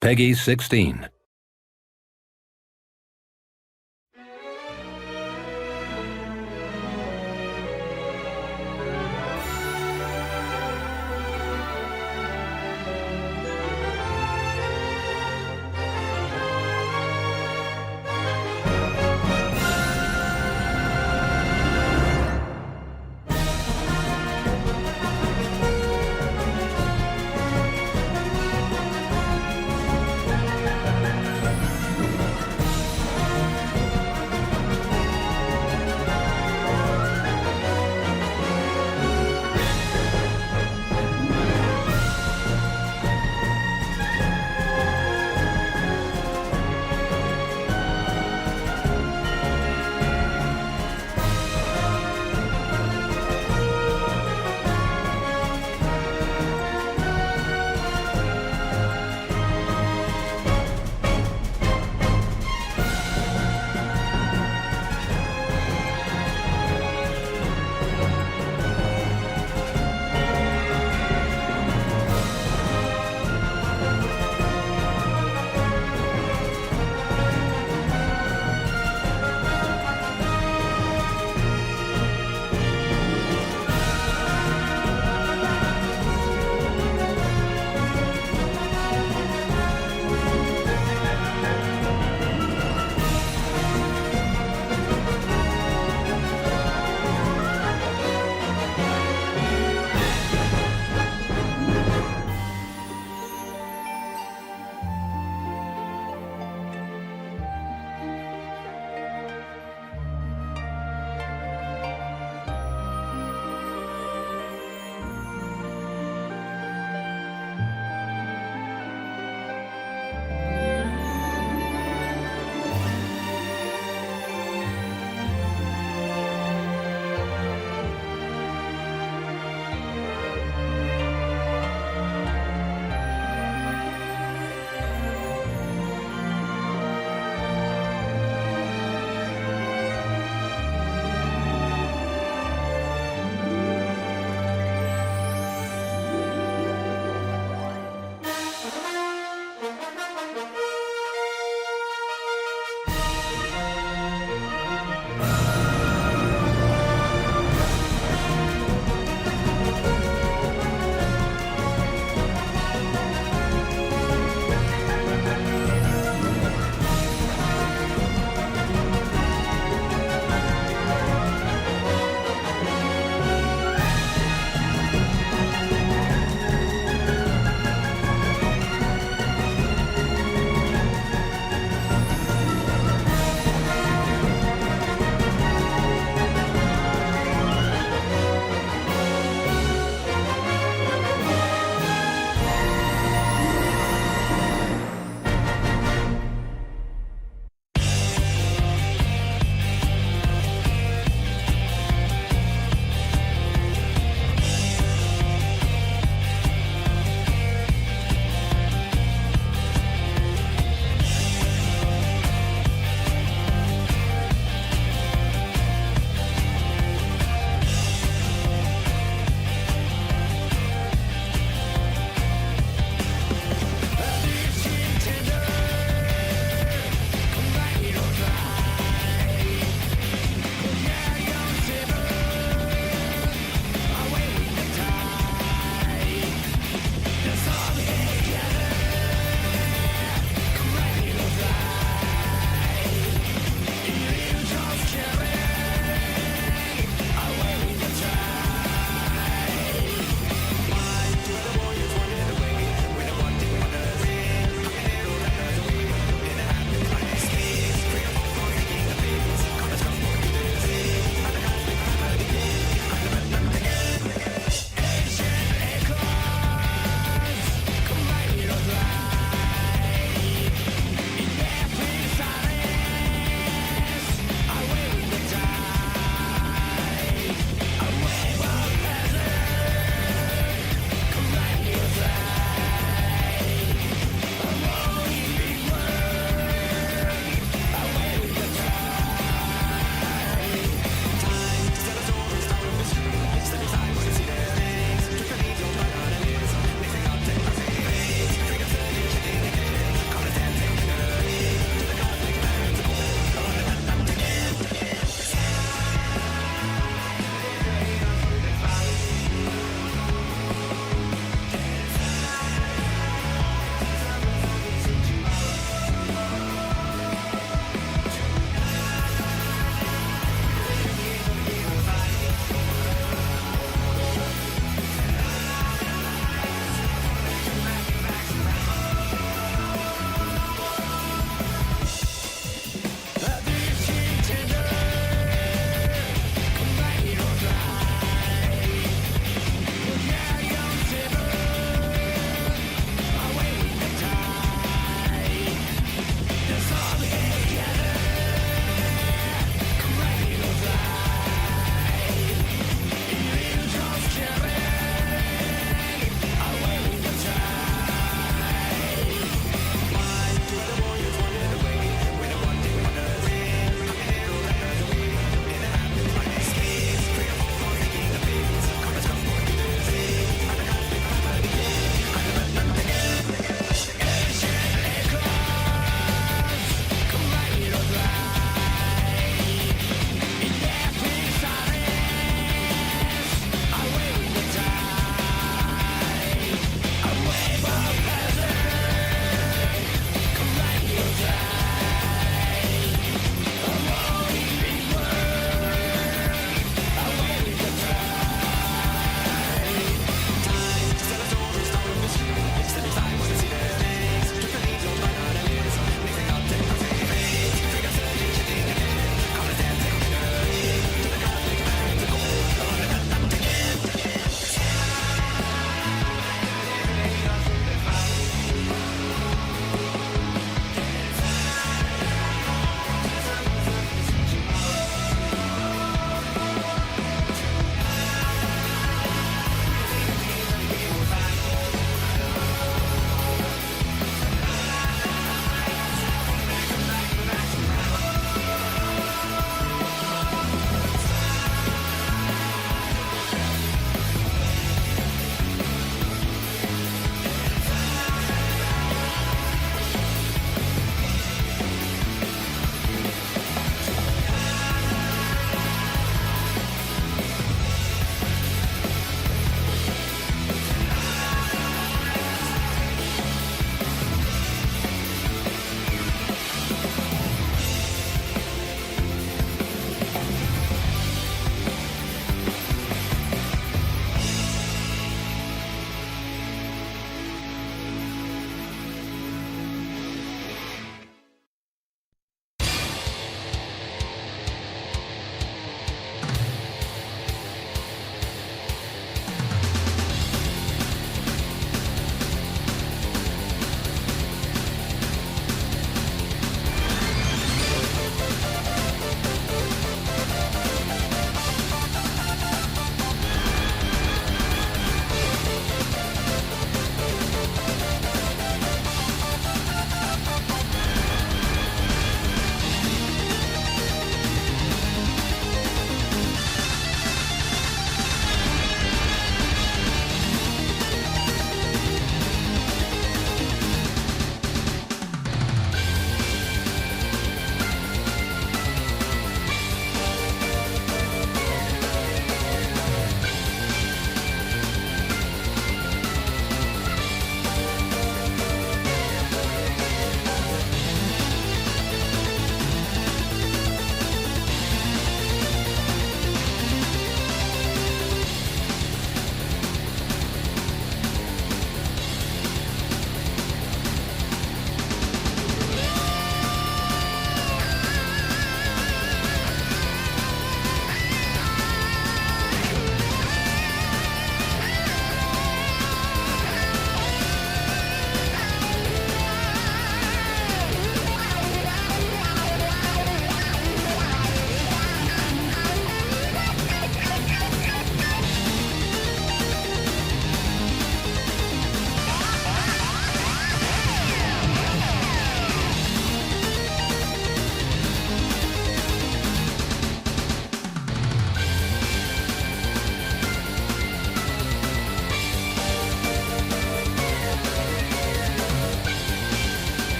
Peggy 16.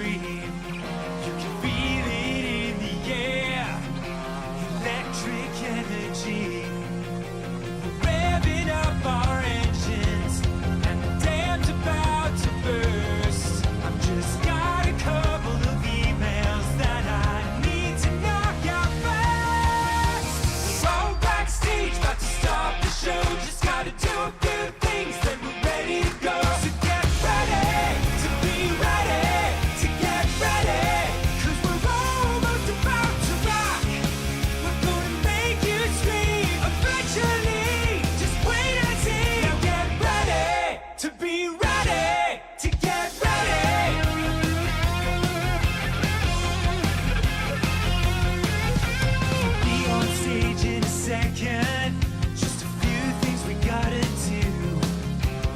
dream. You can feel it in the air, electric energy. We're revving up our engines, and the dam's about to burst. I've just got a couple of emails that I need to knock out fast. We're all backstage, about to start the show. Just gotta do a few things, then we're ready to go. So get ready to be ready, to get ready, 'cause we're almost about to rock. We're gonna make you scream eventually. Just wait and see. Now get ready to be ready, to get ready. We'll be on stage in a second. Just a few things we gotta do.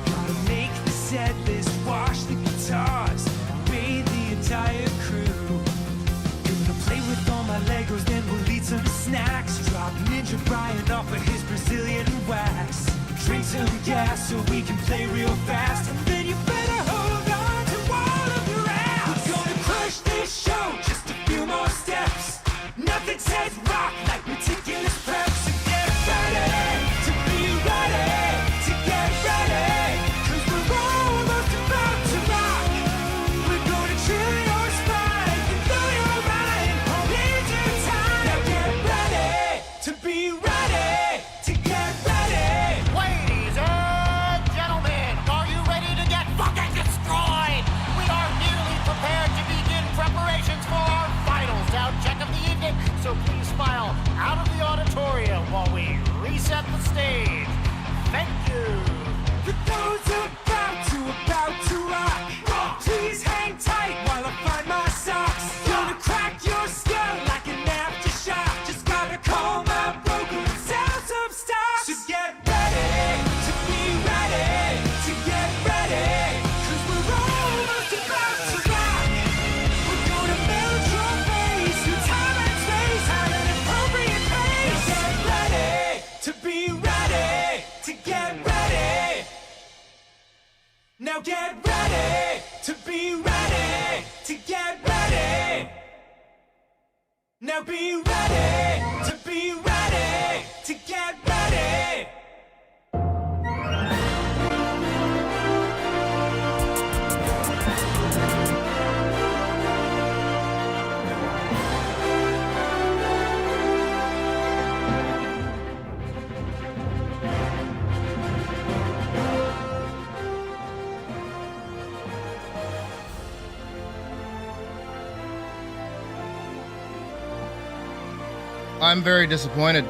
Gotta make the set list, wash the guitars, bathe the entire crew. Gonna play with all my Legos, then we'll eat some snacks. Drop Ninja Brian off of his Brazilian wax. Drink some gas so we can play real fast. And then you better hold on to all of your ass. We're gonna crush this show, just a few more steps. Nothing says rock like meticulous prep. So get ready to be ready, to get ready, 'cause we're almost about to rock. We're gonna chill your spine and blow your mind all into time. Now get ready to be ready, to get ready. Ladies and gentlemen, are you ready to get fucking destroyed? We are nearly prepared to begin preparations for our final sound check of the evening, so please file out of the auditorium while we reset the stage. Thank you. For those about to rock, please hang tight while I find my socks. Gonna crack your skull like an aftershock. Just gotta call my broker and sell some stock. So get ready to be ready, to get ready, 'cause we're almost about to rock. We're gonna melt your face through time and space at an appropriate pace. Get ready to be ready, to get ready. Now get ready to be ready, to get ready. Now be ready to be ready, to get ready. I'm very disappointed.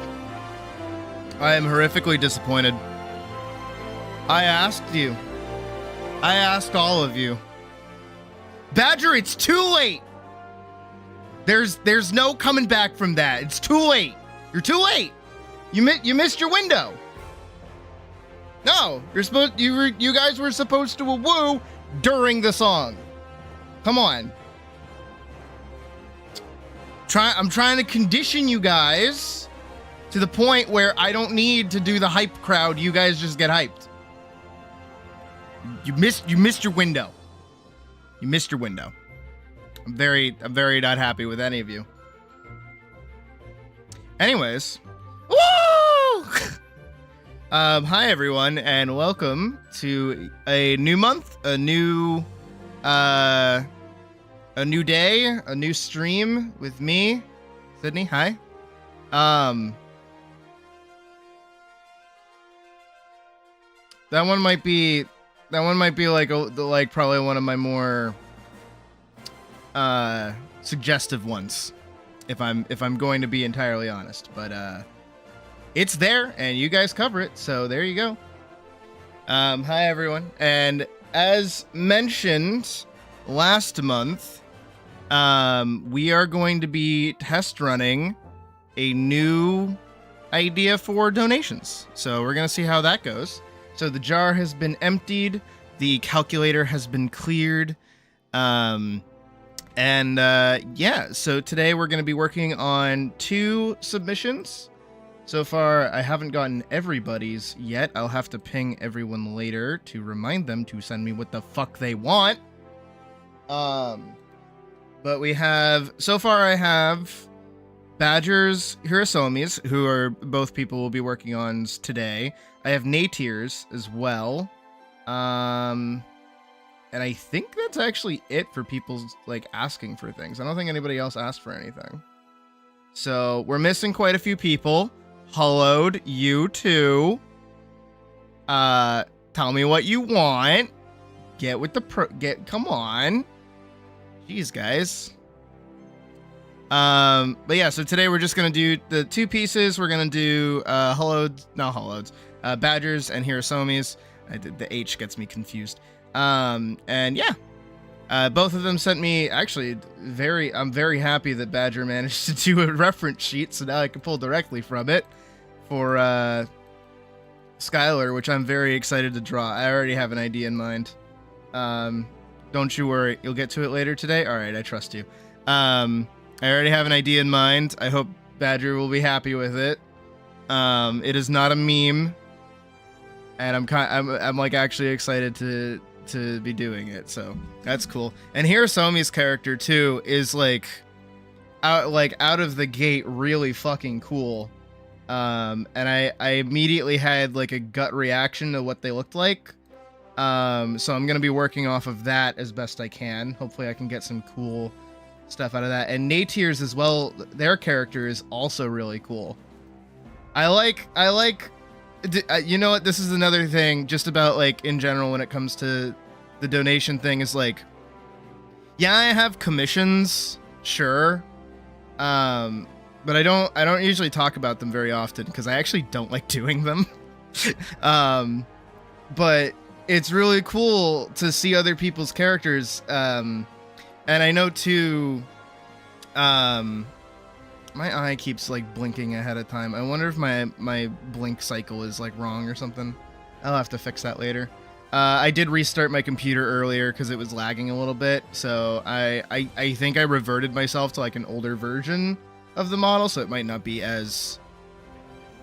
I am horrifically disappointed. I asked you. I asked all of you. Badger, it's too late. There's no coming back from that. It's too late. You're too late. You missed your window. No, you guys were supposed to woo during the song. Come on. I'm trying to condition you guys to the point where I don't need to do the hype crowd. You guys just get hyped. You missed your window. You missed your window. I'm very not happy with any of you. Anyways, woo! Hi everyone, and welcome to a new month, a new day, a new stream with me, Sydney. Hi. That one might be like probably one of my more suggestive ones, if I'm going to be entirely honest. But it's there, and you guys cover it, so there you go. Hi everyone, and as mentioned last month, we are going to be test running a new idea for donations. So we're gonna see how that goes. So the jar has been emptied, the calculator has been cleared, yeah, so today we're gonna be working on 2 submissions. So far, I haven't gotten everybody's yet. I'll have to ping everyone later to remind them to send me what the fuck they want. But we have, so far I have Badgers, Hirasomis, who are both people we'll be working on today. I have Natirs as well. And I think that's actually it for people like asking for things. I don't think anybody else asked for anything. So we're missing quite a few people. Hollowed, you too. Tell me what you want. Get with the come on. Jeez, guys. But yeah, so today we're just gonna do the two pieces. We're gonna do Badgers and Hirasomis. The H gets me confused. And yeah, both of them sent me, actually, I'm very happy that Badger managed to do a reference sheet, so now I can pull directly from it for Skylar, which I'm very excited to draw. I already have an idea in mind. Don't you worry, you'll get to it later today. All right, I trust you. I already have an idea in mind. I hope Badger will be happy with it. It is not a meme, and I'm like actually excited to be doing it, so that's cool. And Hirasomi's character too is like out of the gate really fucking cool. And I immediately had like a gut reaction to what they looked like. So I'm gonna be working off of that as best I can. Hopefully I can get some cool stuff out of that. And Natirs as well, their character is also really cool. I like you know what, this is another thing just about like in general when it comes to the donation thing is like, yeah, I have commissions, sure, but I don't usually talk about them very often because I actually don't like doing them. But it's really cool to see other people's characters, and I know too, my eye keeps like blinking ahead of time. I wonder if my blink cycle is like wrong or something. I'll have to fix that later. I did restart my computer earlier because it was lagging a little bit, so I think I reverted myself to like an older version of the model, so it might not be as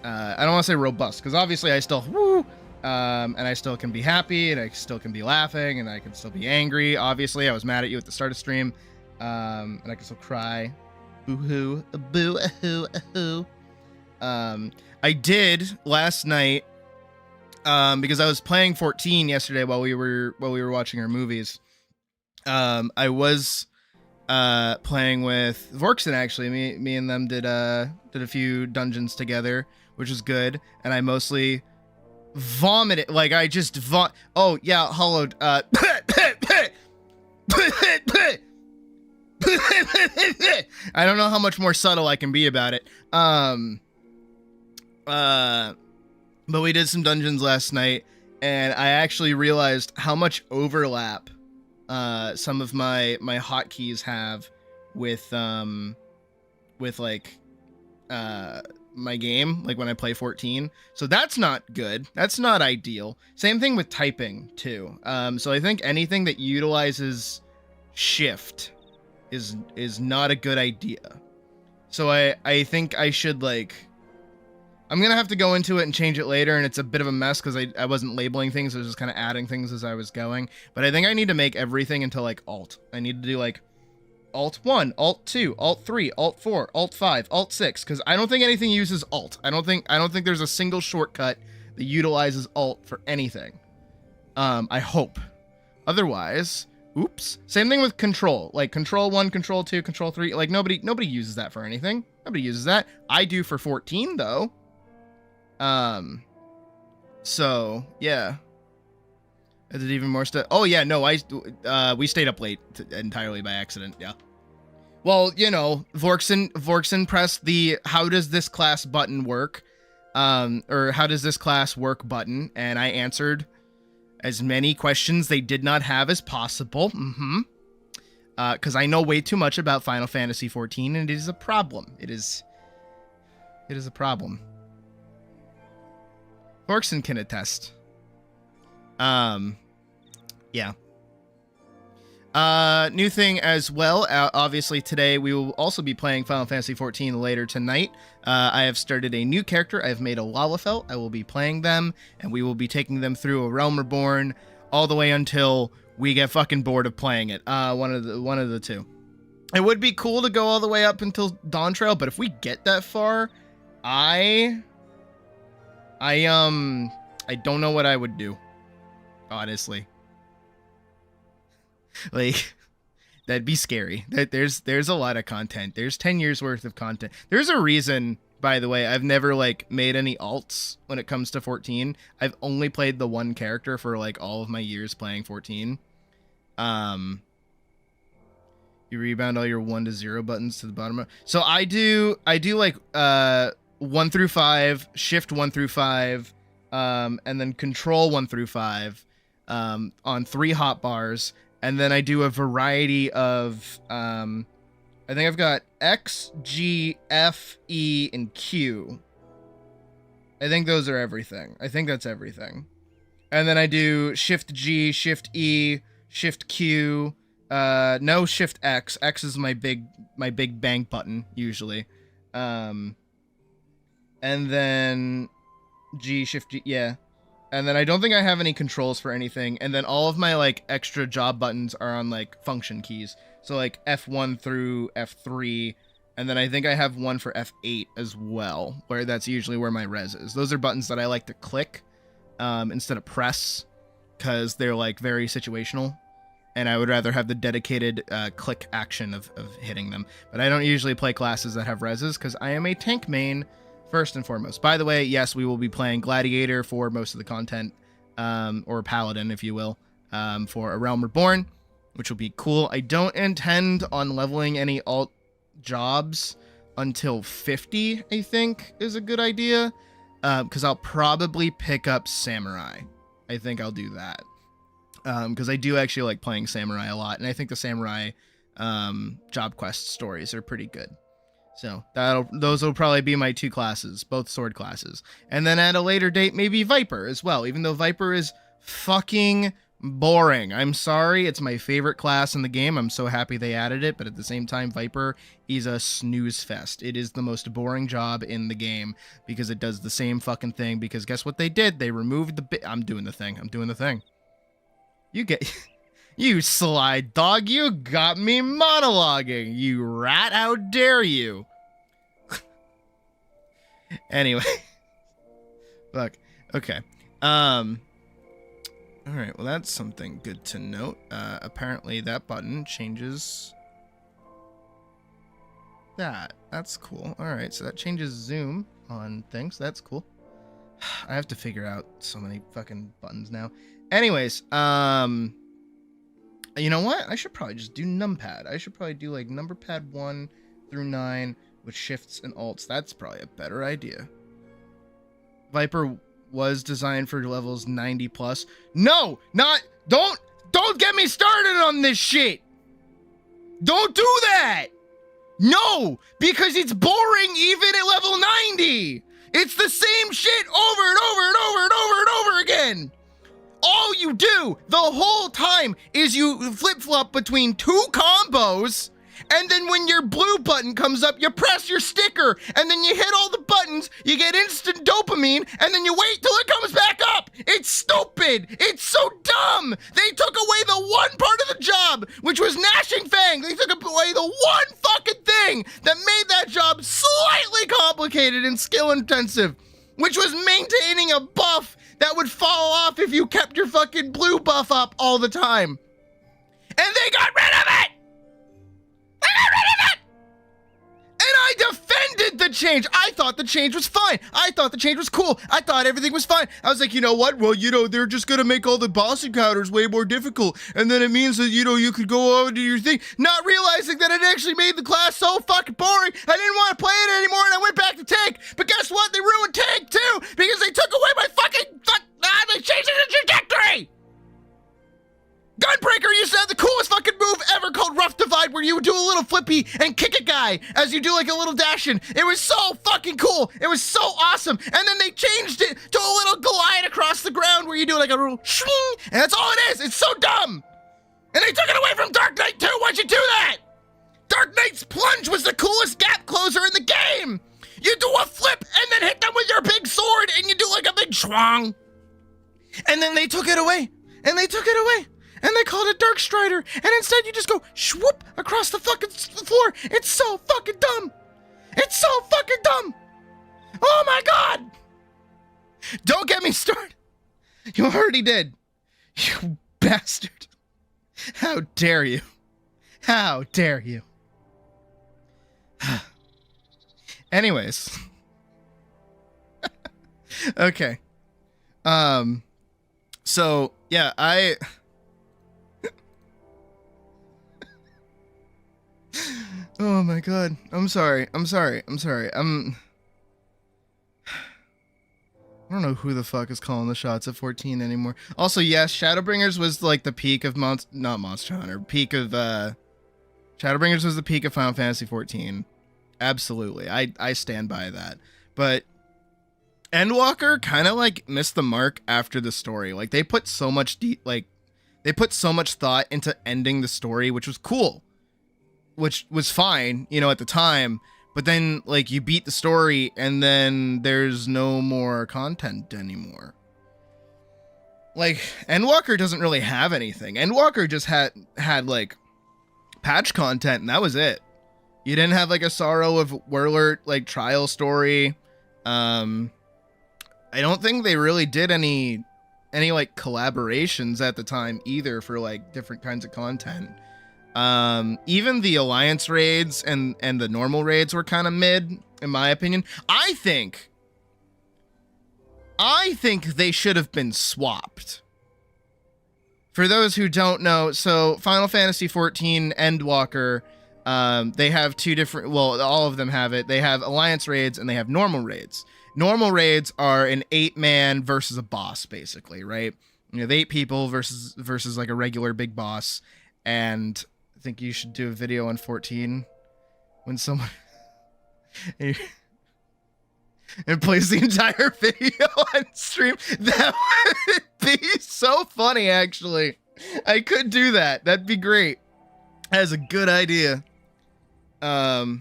I don't want to say robust, because obviously I still and I still can be happy, and I still can be laughing, and I can still be angry. Obviously I was mad at you at the start of stream, and I can still cry. Boo-hoo, boo-hoo. I did last night, because I was playing 14 yesterday while we were watching our movies. I was playing with Vorkson, actually. Me and them did a few dungeons together, which is good. And I mostly vomited, like I just oh yeah, hollowed. I don't know how much more subtle I can be about it. But we did some dungeons last night, and I actually realized how much overlap some of my hotkeys have with like my game, like when I play 14. So that's not good. That's not ideal. Same thing with typing too. So I think anything that utilizes shift is not a good idea. So I think I should like, I'm gonna have to go into it and change it later, and it's a bit of a mess because I wasn't labeling things. I was just kind of adding things as I was going. But I think I need to make everything into like Alt. I need to do like Alt 1, Alt 2, Alt 3, Alt 4, Alt 5, Alt 6, because I don't think anything uses Alt. I don't think there's a single shortcut that utilizes Alt for anything. I hope. Otherwise, oops. Same thing with Control. Like Control 1, Control 2, Control 3. Like nobody uses that for anything. Nobody uses that. I do for 14 though. So yeah, I did even more stuff. Oh yeah, no, we stayed up late entirely by accident. Yeah. Well, you know, Vorkson pressed the "How does this class button work?" Or "How does this class work?" button, and I answered as many questions they did not have as possible. Because I know way too much about Final Fantasy XIV, and it is a problem. It is a problem. Vorkson can attest. Yeah. New thing as well. Obviously today we will also be playing Final Fantasy XIV later tonight. I have started a new character. I've made a Lalafell. I will be playing them, and we will be taking them through A Realm Reborn all the way until we get fucking bored of playing it. One of the two. It would be cool to go all the way up until Dawn Trail, but if we get that far, I don't know what I would do, honestly. Like, that'd be scary. There's a lot of content. There's 10 years worth of content. There's a reason, by the way, I've never like made any alts when it comes to 14. I've only played the one character for like all of my years playing 14. You rebound all your 1 to 0 buttons to the bottom. So I do like 1 through 5, shift 1 through 5, and then control 1 through 5 on 3 hotbars, and then I do a variety of I think I've got X, G, F, E, and Q. I think those are everything. I think that's everything. And then I do shift G, shift E, shift Q. No, shift X. X is my big bank button usually. And then G, shift G, yeah. And then I don't think I have any controls for anything. And then all of my like extra job buttons are on like function keys. So like F1 through F3. And then I think I have one for F8 as well, where that's usually where my res is. Those are buttons that I like to click instead of press, because they're like very situational. And I would rather have the dedicated click action of hitting them. But I don't usually play classes that have reses because I am a tank main first and foremost. By the way, yes, we will be playing Gladiator for most of the content, or Paladin, if you will, for A Realm Reborn, which will be cool. I don't intend on leveling any alt jobs until 50, I think is a good idea, because I'll probably pick up Samurai. I think I'll do that. Because I do actually like playing Samurai a lot, and I think the Samurai job quest stories are pretty good. So those will probably be my 2 classes, both sword classes. And then at a later date, maybe Viper as well, even though Viper is fucking boring. I'm sorry, it's my favorite class in the game. I'm so happy they added it, but at the same time, Viper is a snooze fest. It is the most boring job in the game because it does the same fucking thing. Because guess what they did? They removed the I'm doing the thing. You slide dog, you got me monologuing, you rat, how dare you? Anyway. Fuck. Okay. Alright, well that's something good to note. Apparently that button changes that. That's cool. Alright, so that changes zoom on things. That's cool. I have to figure out so many fucking buttons now. Anyways, you know what? I should probably just do numpad. I should probably do like number pad 1 through 9 with shifts and alts. That's probably a better idea. Viper was designed for levels 90 plus. No, don't get me started on this shit. Don't do that. No, because it's boring even at level 90. It's the same shit over and over and over and over and over again. All you do the whole time is you flip-flop between 2 combos, and then when your blue button comes up, you press your sticker, and then you hit all the buttons, you get instant dopamine, and then you wait till it comes back up. It's stupid. It's so dumb. They took away the one part of the job, which was Gnashing Fang. They took away the one fucking thing that made that job slightly complicated and skill-intensive, which was maintaining a buff that would fall off if you kept your fucking blue buff up all the time. And they got rid of it! They got rid of it! And I defended the change. I thought the change was fine. I thought the change was cool. I thought everything was fine. I was like, you know what? Well, they're just gonna make all the boss encounters way more difficult. And then it means that, you could go over to your thing, not realizing that it actually made the class so fucking boring. I didn't want to play it anymore, and I went back to tank. But guess what? They ruined tank too, because they took away my they changed the trajectory! Gunbreaker used to have the coolest fucking move ever called Rough Divide, where you would do a little flippy and kick a guy as you do like a little dash in. It was so fucking cool. It was so awesome. And then they changed it to a little glide across the ground where you do like a little swing, and that's all it is. It's so dumb. And they took it away from Dark Knight too. Why'd you do that? Dark Knight's plunge was the coolest gap closer in the game. You do a flip and then hit them with your big sword, and you do like a big schwang. And then they took it away, and they took it away, and they called it Dark Strider, and instead you just go swoop across the fucking floor. It's so fucking dumb. It's so fucking dumb. Oh my god. Don't get me started. You already did. You bastard. How dare you? How dare you? Anyways. Okay. So yeah, oh my god. I'm sorry. I don't know who the fuck is calling the shots at 14 anymore. Also, yes, Shadowbringers was like the peak of not Monster Hunter. Shadowbringers was the peak of Final Fantasy 14. Absolutely. I stand by that. But Endwalker kind of like missed the mark after the story. Like they put so much thought into ending the story, which was cool. Which was fine, at the time. But then, like, you beat the story, and then there's no more content anymore. Like, Endwalker doesn't really have anything. Endwalker just had like, patch content, and that was it. You didn't have, like, a Sorrow of Werlert, like, trial story. I don't think they really did any, like, collaborations at the time, either, for, like, different kinds of content. Even the Alliance raids and the normal raids were kind of mid, in my opinion. I think they should have been swapped. For those who don't know, so Final Fantasy XIV Endwalker, they have two different, well, all of them have it. They have Alliance raids and they have normal raids. Normal raids are an 8-man versus a boss, basically, right? You have 8 people versus like a regular big boss, and I think you should do a video on 14 when someone and plays the entire video on stream. That would be so funny, actually. I could do that. That'd be great. That is a good idea. So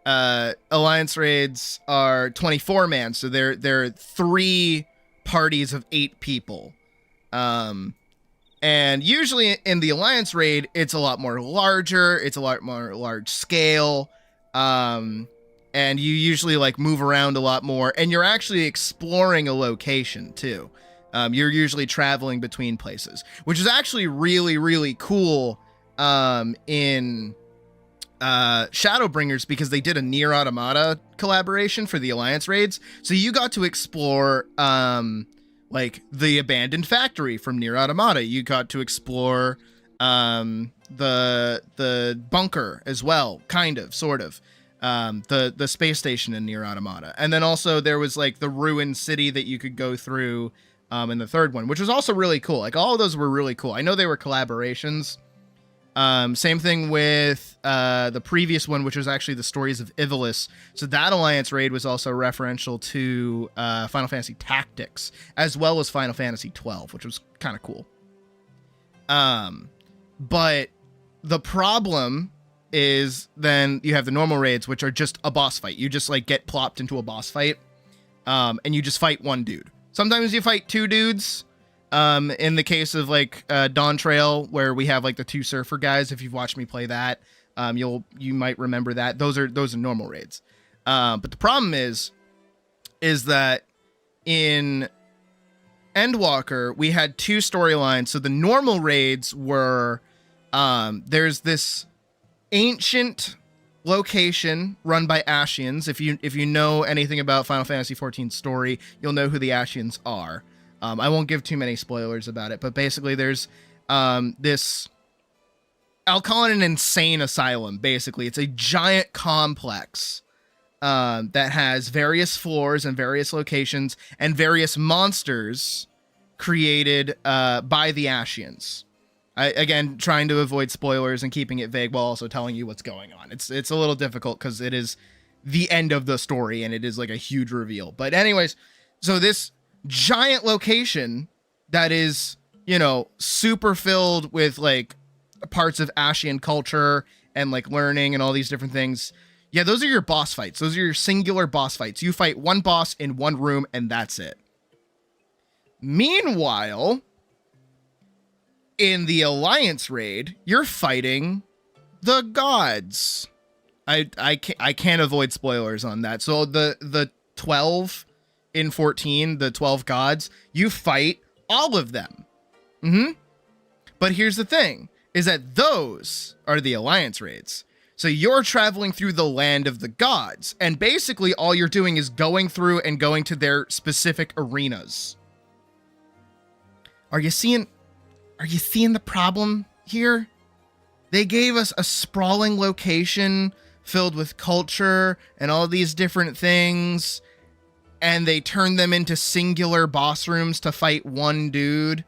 Alliance raids are 24 man, so they're 3 parties of 8 people. And usually in the Alliance raid, it's a lot more larger. It's a lot more large scale. And you usually like move around a lot more, and you're actually exploring a location too. You're usually traveling between places, which is actually really, really cool, in, Shadowbringers, because they did a Nier Automata collaboration for the Alliance raids. So you got to explore, like the abandoned factory from Nier Automata. You got to explore the bunker as well, kind of, sort of. The space station in Nier Automata. And then also there was like the ruined city that you could go through in the third one, which was also really cool. Like all of those were really cool. I know they were collaborations. Same thing with the previous one, which was actually the Stories of Ivalice. So that Alliance raid was also referential to Final Fantasy Tactics, as well as Final Fantasy XII, which was kind of cool. But the problem is then you have the normal raids, which are just a boss fight. You just like get plopped into a boss fight, and you just fight one dude. Sometimes you fight 2 dudes. In the case of like Dawn Trail, where we have like the 2 surfer guys, if you've watched me play that, you might remember that. Those are normal raids. But the problem is that in Endwalker we had 2 storylines. So the normal raids were there's this ancient location run by Ashians. If you know anything about Final Fantasy XIV's story, you'll know who the Ashians are. I won't give too many spoilers about it, but basically there's this, I'll call it an insane asylum, basically. It's a giant complex that has various floors and various locations and various monsters created by the Ashians. Again, trying to avoid spoilers and keeping it vague while also telling you what's going on. It's a little difficult because it is the end of the story and it is like a huge reveal. But anyways, so this giant location that is, super filled with like parts of Ashian culture and like learning and all these different things. Yeah, those are your boss fights. Those are your singular boss fights. You fight one boss in one room and that's it. Meanwhile, in the Alliance raid, you're fighting the gods. I can't avoid spoilers on that. So the 12 in 14, the 12 gods, you fight all of them. But here's the thing, is that those are the Alliance raids. So you're traveling through the land of the gods, and basically all you're doing is going through and going to their specific arenas. Are you seeing the problem here? They gave us a sprawling location filled with culture and all these different things, and they turned them into singular boss rooms to fight one dude.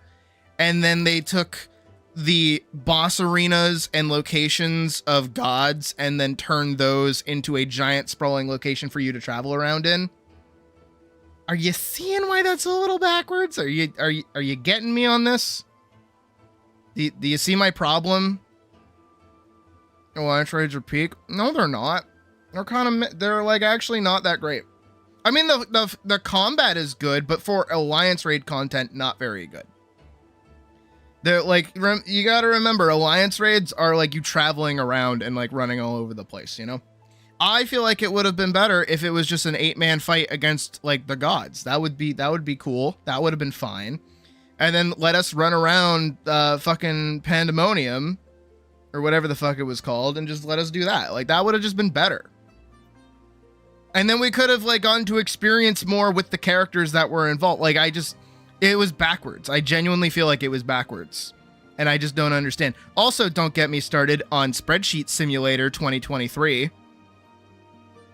And then they took the boss arenas and locations of gods and then turned those into a giant sprawling location for you to travel around in. Are you seeing why that's a little backwards? Are you getting me on this? Do you see my problem? Alliance raids are peak? No, they're not. They're like actually not that great. I mean, the combat is good, but for Alliance raid content, not very good. They're like, you gotta remember, Alliance raids are like you traveling around and like running all over the place, you know? I feel like it would have been better if it was just an 8-man fight against like the gods. That would be cool. That would have been fine. And then let us run around fucking Pandemonium or whatever the fuck it was called and just let us do that. Like that would have just been better. And then we could have like gotten to experience more with the characters that were involved. Like it was backwards. I genuinely feel like it was backwards. And I just don't understand. Also, don't get me started on Spreadsheet Simulator 2023.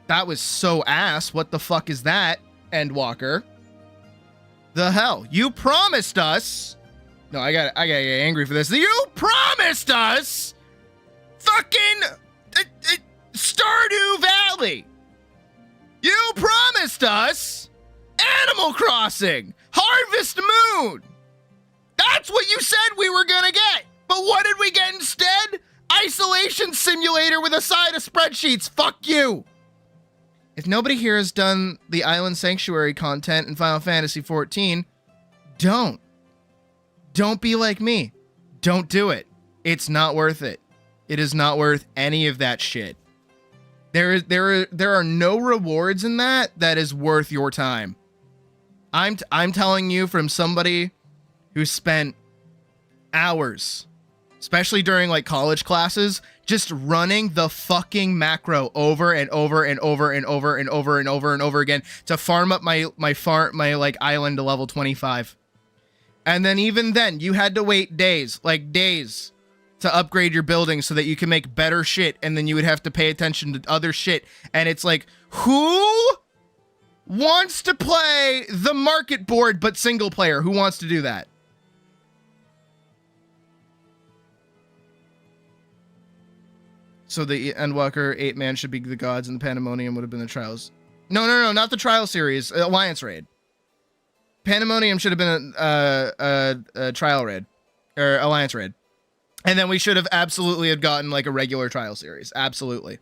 That was so ass. What the fuck is that, Endwalker? The hell? You promised us. No, I gotta get angry for this. You promised us fucking Stardew Valley. You promised us Animal Crossing, Harvest Moon. That's what you said we were gonna get. But what did we get instead? Isolation Simulator with a side of spreadsheets. Fuck you. If nobody here has done the Island Sanctuary content in Final Fantasy XIV, don't be like me. Don't do it. It's not worth it. It is not worth any of that shit. There are no rewards in that is worth your time. I'm telling you from somebody who spent hours, especially during like college classes, just running the fucking macro over and over and over and over and over and over and over again to farm up my like island to level 25. And then even then you had to wait days to upgrade your building so that you can make better shit, and then you would have to pay attention to other shit. And it's like, who wants to play the market board but single player? Who wants to do that? So the Endwalker 8-man should be the gods, and the Pandemonium would have been the trials. No, not the trial series. Alliance raid. Pandemonium should have been a trial raid or Alliance raid. And then we should have absolutely have gotten like a regular trial series. Absolutely.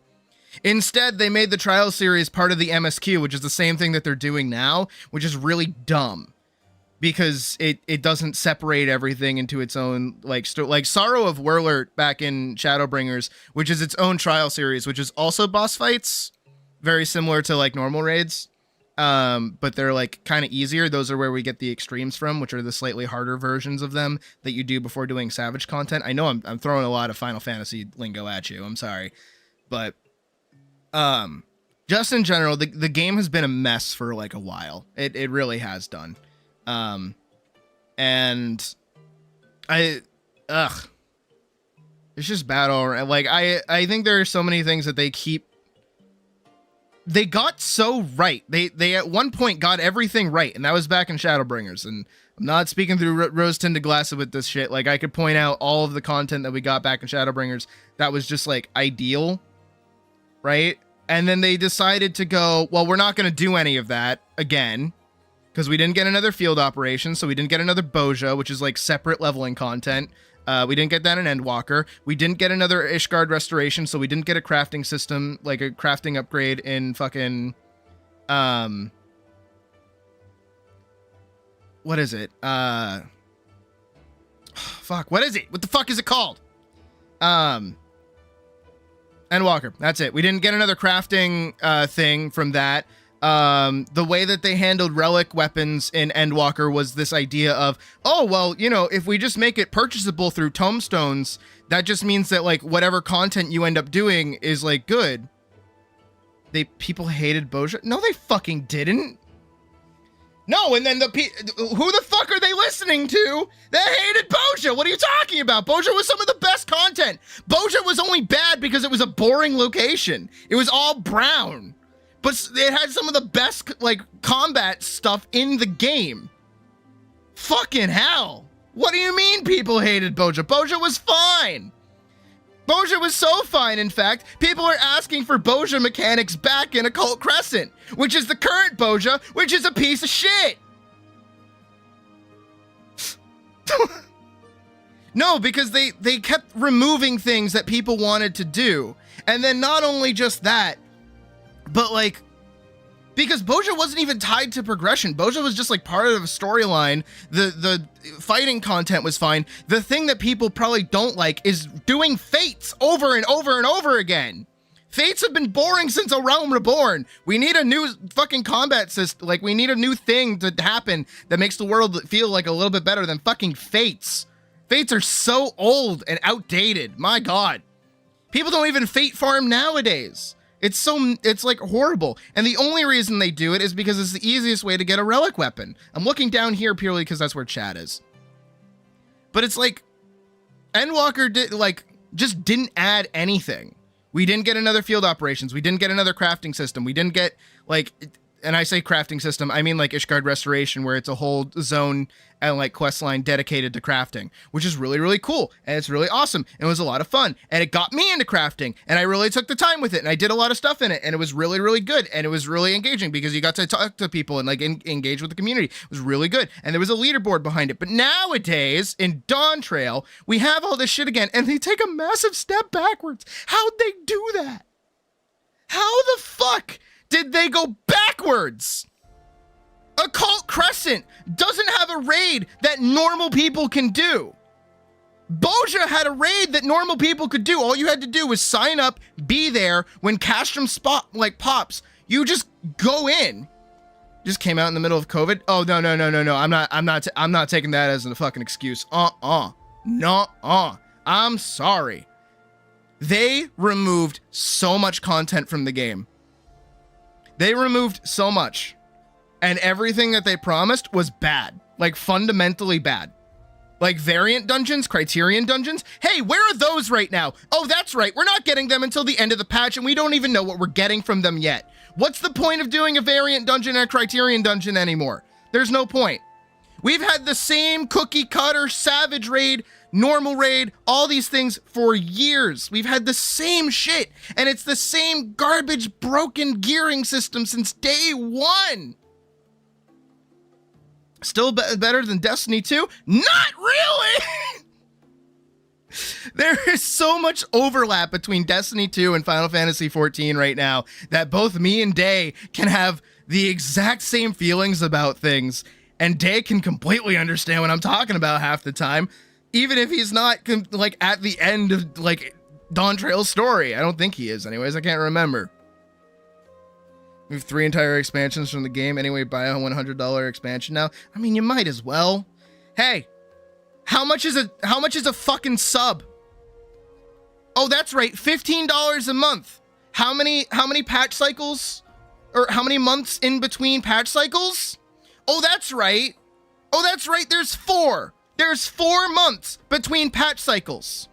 Instead, they made the trial series part of the MSQ, which is the same thing that they're doing now, which is really dumb because it doesn't separate everything into its own like Sorrow of Werlert back in Shadowbringers, which is its own trial series, which is also boss fights, very similar to like normal raids. But they're like kind of easier. Those are where we get the extremes from, which are the slightly harder versions of them that you do before doing Savage content. I know I'm throwing a lot of Final Fantasy lingo at you. I'm sorry. But just in general, the game has been a mess for like a while. It really has done. And it's just bad all around. Like I think there are so many things that they got so right. They at one point got everything right, and that was back in Shadowbringers. And I'm not speaking through rose-tinted glasses with this shit. Like, I could point out all of the content that we got back in Shadowbringers that was just, like, ideal, right? And then they decided to go, well, we're not going to do any of that again, because we didn't get another field operation, so we didn't get another Boja, which is, like, separate leveling content. We didn't get that in Endwalker. We didn't get another Ishgard restoration, so we didn't get a crafting system, like a crafting upgrade in fucking, what is it? Fuck, what is it? What the fuck is it called? Endwalker. That's it. We didn't get another crafting thing from that. The way that they handled relic weapons in Endwalker was this idea of, oh, well, you know, if we just make it purchasable through tomestones, that just means that, like, whatever content you end up doing is, like, good. People hated Boja? No, they fucking didn't. No, and then who the fuck are they listening to that hated Boja? What are you talking about? Boja was some of the best content. Boja was only bad because it was a boring location. It was all brown. But it had some of the best, like, combat stuff in the game. Fucking hell. What do you mean people hated Boja? Boja was fine. Boja was so fine, in fact, people are asking for Boja mechanics back in Occult Crescent, which is the current Boja, which is a piece of shit. No, because they kept removing things that people wanted to do. And then not only just that, but, like, because Boja wasn't even tied to progression. Boja was just, like, part of a storyline. The fighting content was fine. The thing that people probably don't like is doing fates over and over and over again. Fates have been boring since A Realm Reborn. We need a new fucking combat system. Like, we need a new thing to happen that makes the world feel, like, a little bit better than fucking fates. Fates are so old and outdated. My God. People don't even fate farm nowadays. It's like horrible. And the only reason they do it is because it's the easiest way to get a relic weapon. I'm looking down here purely because that's where chat is. But it's like, Endwalker just didn't add anything. We didn't get another field operations. We didn't get another crafting system. We didn't get, like, and I say crafting system, I mean like Ishgard Restoration, where it's a whole zone and, like, quest line dedicated to crafting, which is really, really cool. And it's really awesome. And it was a lot of fun. And it got me into crafting. And I really took the time with it. And I did a lot of stuff in it. And it was really, really good. And it was really engaging because you got to talk to people and, like, engage with the community. It was really good. And there was a leaderboard behind it. But nowadays, in Dawn Trail, we have all this shit again. And they take a massive step backwards. How'd they do that? How the fuck did they go backwards? Occult Crescent doesn't have a raid that normal people can do. Boja had a raid that normal people could do. All you had to do was sign up, be there. When Castrum spot, like, pops, you just go in. Just came out in the middle of COVID. Oh, no. I'm not taking that as a fucking excuse. I'm sorry. They removed so much content from the game. They removed so much. And everything that they promised was bad. Like, fundamentally bad. Like, variant dungeons, criterion dungeons. Hey, where are those right now? Oh, that's right. We're not getting them until the end of the patch, and we don't even know what we're getting from them yet. What's the point of doing a variant dungeon and a criterion dungeon anymore? There's no point. We've had the same cookie cutter, savage raid, normal raid, all these things for years. We've had the same shit, and it's the same garbage, broken gearing system since day one. Still better than Destiny 2? Not really! There is so much overlap between Destiny 2 and Final Fantasy 14 right now that both me and Day can have the exact same feelings about things, and Day can completely understand what I'm talking about half the time, even if he's not, like, at the end of, like, Dawn Trail's story. I don't think he is anyways. I can't remember. We have 3 entire expansions from the game. Anyway, buy a $100 expansion now. I mean, you might as well. Hey, how much is a fucking sub? Oh, that's right, $15 a month. How many patch cycles? Or how many months in between patch cycles? Oh, that's right. There's 4. There's 4 months between patch cycles.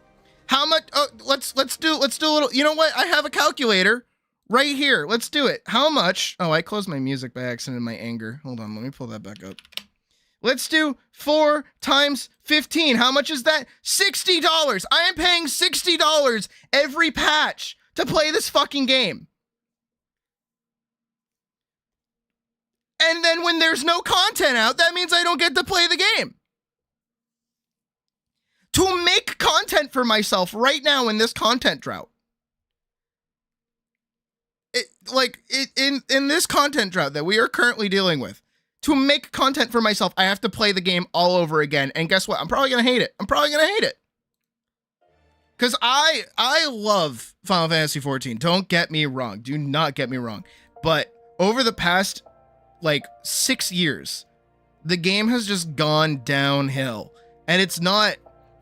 How much? Oh, let's do a little. You know what? I have a calculator. Right here. Let's do it. How much? Oh, I closed my music by accident in my anger. Hold on. Let me pull that back up. Let's do 4 times 15. How much is that? $60. I am paying $60 every patch to play this fucking game. And then when there's no content out, that means I don't get to play the game. To make content for myself right now in this content drought. In this content drought that we are currently dealing with, to make content for myself, I have to play the game all over again. And guess what? I'm probably going to hate it. Because I love Final Fantasy XIV. Don't get me wrong. Do not get me wrong. But over the past, 6 years, the game has just gone downhill. And it's not,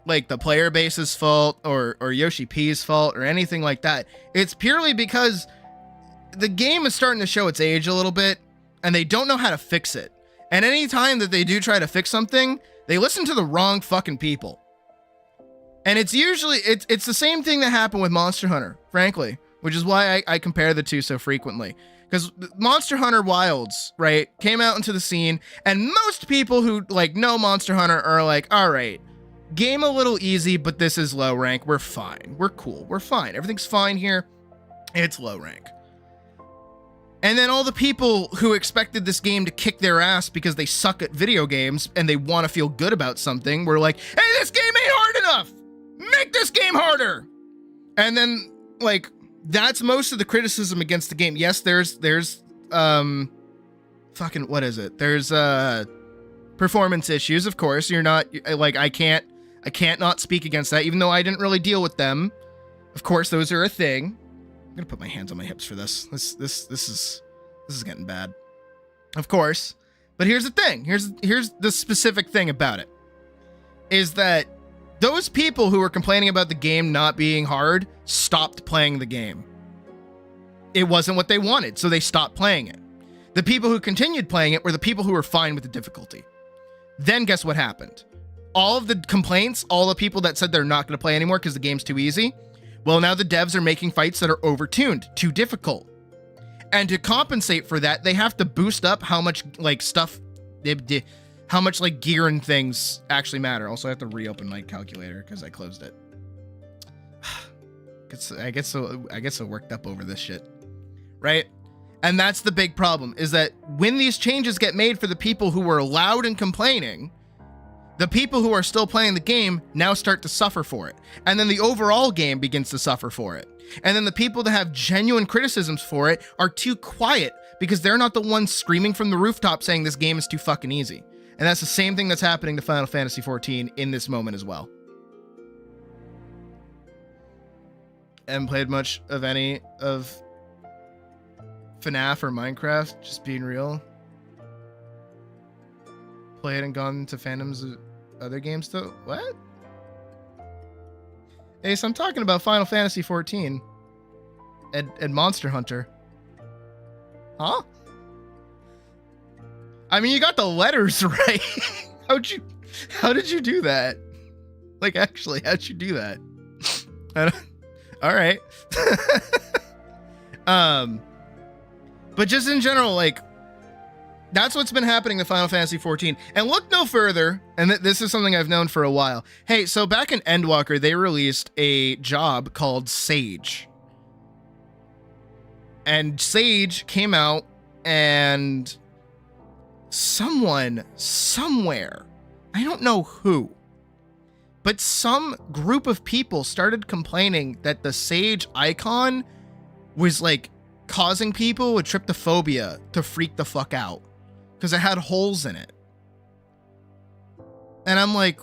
the player base's fault or Yoshi P's fault or anything like that. It's purely because the game is starting to show its age a little bit, and they don't know how to fix it. And any time that they do try to fix something, they listen to the wrong fucking people. And it's usually, it's the same thing that happened with Monster Hunter, frankly, which is why I compare the two so frequently. Because Monster Hunter Wilds, right, came out into the scene, and most people who, know Monster Hunter are like, all right, game a little easy, but this is low rank. We're fine. We're cool. We're fine. Everything's fine here. It's low rank. And then all the people who expected this game to kick their ass because they suck at video games and they want to feel good about something were like, hey, this game ain't hard enough. Make this game harder. And then, that's most of the criticism against the game. Yes, there's fucking, what is it? There's, performance issues, of course. You're not, I can't not speak against that, even though I didn't really deal with them. Of course, those are a thing. I'm gonna put my hands on my hips for this. This is getting bad. Of course. But here's the thing. Here's the specific thing about it. Is that those people who were complaining about the game not being hard stopped playing the game. It wasn't what they wanted, so they stopped playing it. The people who continued playing it were the people who were fine with the difficulty. Then guess what happened? All of the complaints, all the people that said they're not going to play anymore because the game's too easy, well, now the devs are making fights that are overtuned, too difficult. And to compensate for that, they have to boost up how much, stuff, how much, gear and things actually matter. Also, I have to reopen my calculator because I closed it. I get so worked up over this shit, right? And that's the big problem, is that when these changes get made for the people who were loud and complaining, the people who are still playing the game now start to suffer for it. And then the overall game begins to suffer for it. And then the people that have genuine criticisms for it are too quiet because they're not the ones screaming from the rooftop saying this game is too fucking easy. And that's the same thing that's happening to Final Fantasy XIV in this moment as well. Haven't played much of any of FNAF or Minecraft, just being real. Played and gone to fandoms of other games though. What? Ace, I'm talking about Final Fantasy XIV and Monster Hunter. Huh? I mean, you got the letters right. How did you do that? Actually, how'd you do that? All right. But just in general, that's what's been happening to Final Fantasy XIV. And look no further, and this is something I've known for a while. Hey, so back in Endwalker, they released a job called Sage. And Sage came out, and someone, somewhere, I don't know who, but some group of people started complaining that the Sage icon was, causing people with tryptophobia to freak the fuck out. Because it had holes in it. And I'm like,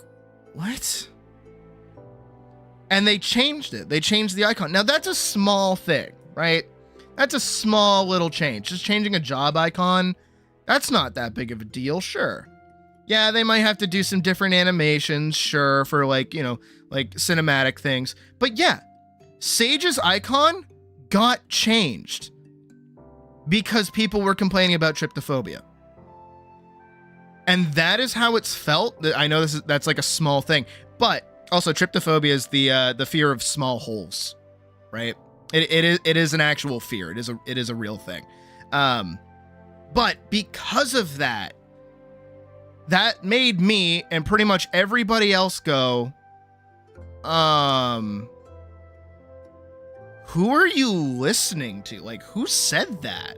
what? And they changed it. They changed the icon. Now, that's a small thing, right? That's a small little change. Just changing a job icon, that's not that big of a deal, sure. Yeah, they might have to do some different animations, sure, for cinematic things. But yeah, Sage's icon got changed because people were complaining about tryptophobia. And that is how it's felt. I know that's a small thing, but also tryptophobia is the fear of small holes, right? It is an actual fear. It is a real thing. But because of that made me and pretty much everybody else go, who are you listening to? Who said that?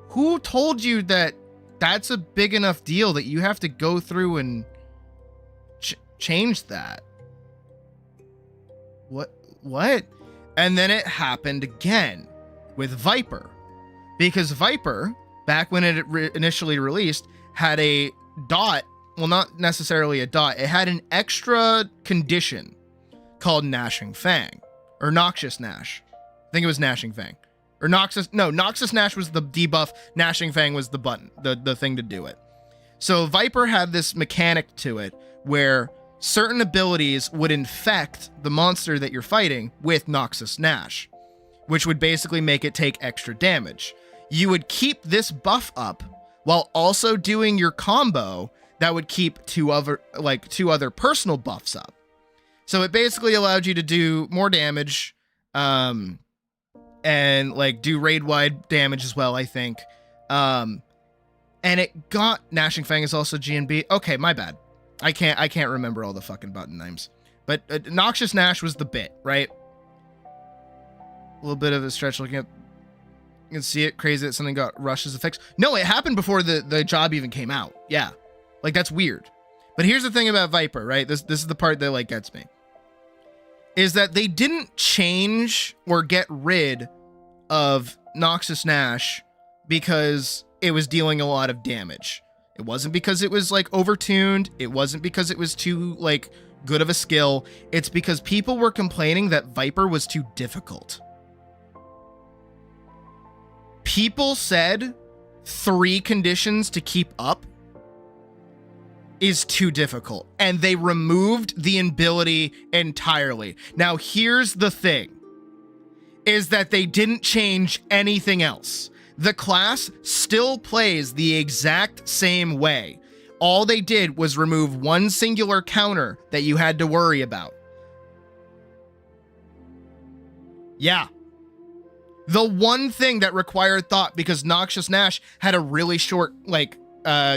Who told you that that's a big enough deal that you have to go through and change that? What? And then it happened again with Viper. Because Viper back when it initially released, had a dot. Well, not necessarily a dot. It had an extra condition called Gnashing Fang, or Noxious Gnash. I think it was Gnashing Fang. Or Noxious Gnash was the debuff. Gnashing Fang was the button, the thing to do it. So Viper had this mechanic to it where certain abilities would infect the monster that you're fighting with Noxious Gnash, which would basically make it take extra damage. You would keep this buff up while also doing your combo that would keep two other personal buffs up. So it basically allowed you to do more damage, and like do raid-wide damage as well, I think. And it got Gnashing Fang is also GNB. Okay, my bad. I can't remember all the fucking button names. But Noxious Gnash was the bit, right? A little bit of a stretch looking at. You can see it. Crazy that something got rushed as a fix. No, it happened before the job even came out. Yeah. Like, that's weird. But here's the thing about Viper, right? This is the part that, like, gets me. Is that they didn't change or get rid of Noxious Gnash because it was dealing a lot of damage. It wasn't because it was, like, overtuned. It wasn't because it was too, like, good of a skill. It's because people were complaining that Viper was too difficult. People said 3 conditions to keep up is too difficult, and they removed the ability entirely. Now, here's the thing, is that they didn't change anything else. The class still plays the exact same way. All they did was remove one singular counter that you had to worry about. Yeah. The one thing that required thought, because Noxious Gnash had a really short, like,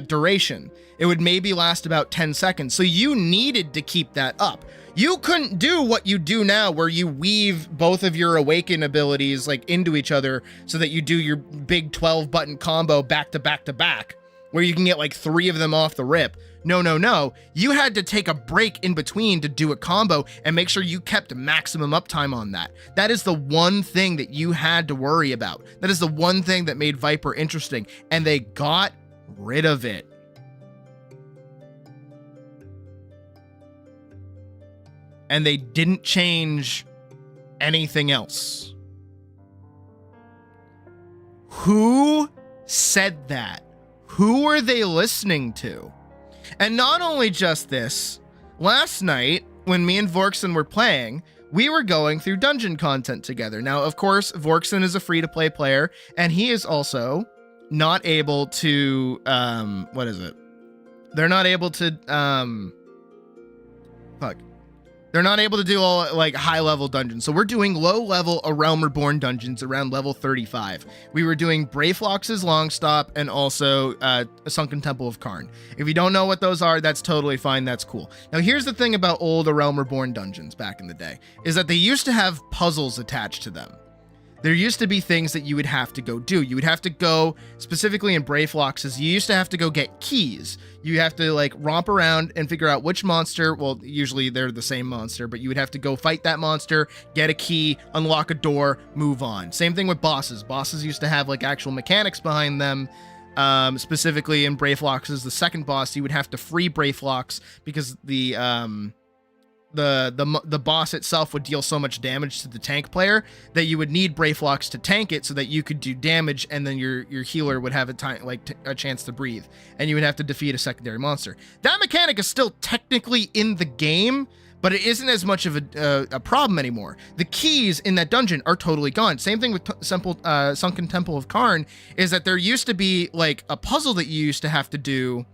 duration. It would maybe last about 10 seconds. So you needed to keep that up. You couldn't do what you do now, where you weave both of your awaken abilities like into each other so that you do your big 12 button combo back to back to back, where you can get like 3 of them off the rip. No. You had to take a break in between to do a combo and make sure you kept maximum uptime on that. That is the one thing that you had to worry about. That is the one thing that made Viper interesting, and they got rid of it. And they didn't change anything else. Who said that? Who were they listening to? And not only just this, last night, when me and Vorkson were playing, we were going through dungeon content together. Now, of course, Vorkson is a free-to-play player, and he is also not able to, what is it? They're not able to, They're not able to do all, like, high-level dungeons. So we're doing low-level A Realm Reborn dungeons around level 35. We were doing Brayflox's Long Stop and also a Sunken Temple of Karn. If you don't know what those are, that's totally fine. That's cool. Now, here's the thing about old A Realm Reborn dungeons back in the day, is that they used to have puzzles attached to them. There used to be things that you would have to go do. You would have to go, specifically in Brayflox's, you used to have to go get keys. You have to like romp around and figure out which monster, well, usually they're the same monster, but you would have to go fight that monster, get a key, unlock a door, move on. Same thing with bosses. Bosses used to have like actual mechanics behind them. Specifically in Brayflox's, the second boss, you would have to free Brayflox because the boss itself would deal so much damage to the tank player that you would need Brayflox to tank it so that you could do damage, and then your healer would have a chance to breathe, and you would have to defeat a secondary monster. That mechanic is still technically in the game, but it isn't as much of a problem anymore. The keys in that dungeon are totally gone. Same thing with Sunken Temple of Karn, is that there used to be like a puzzle that you used to have to do,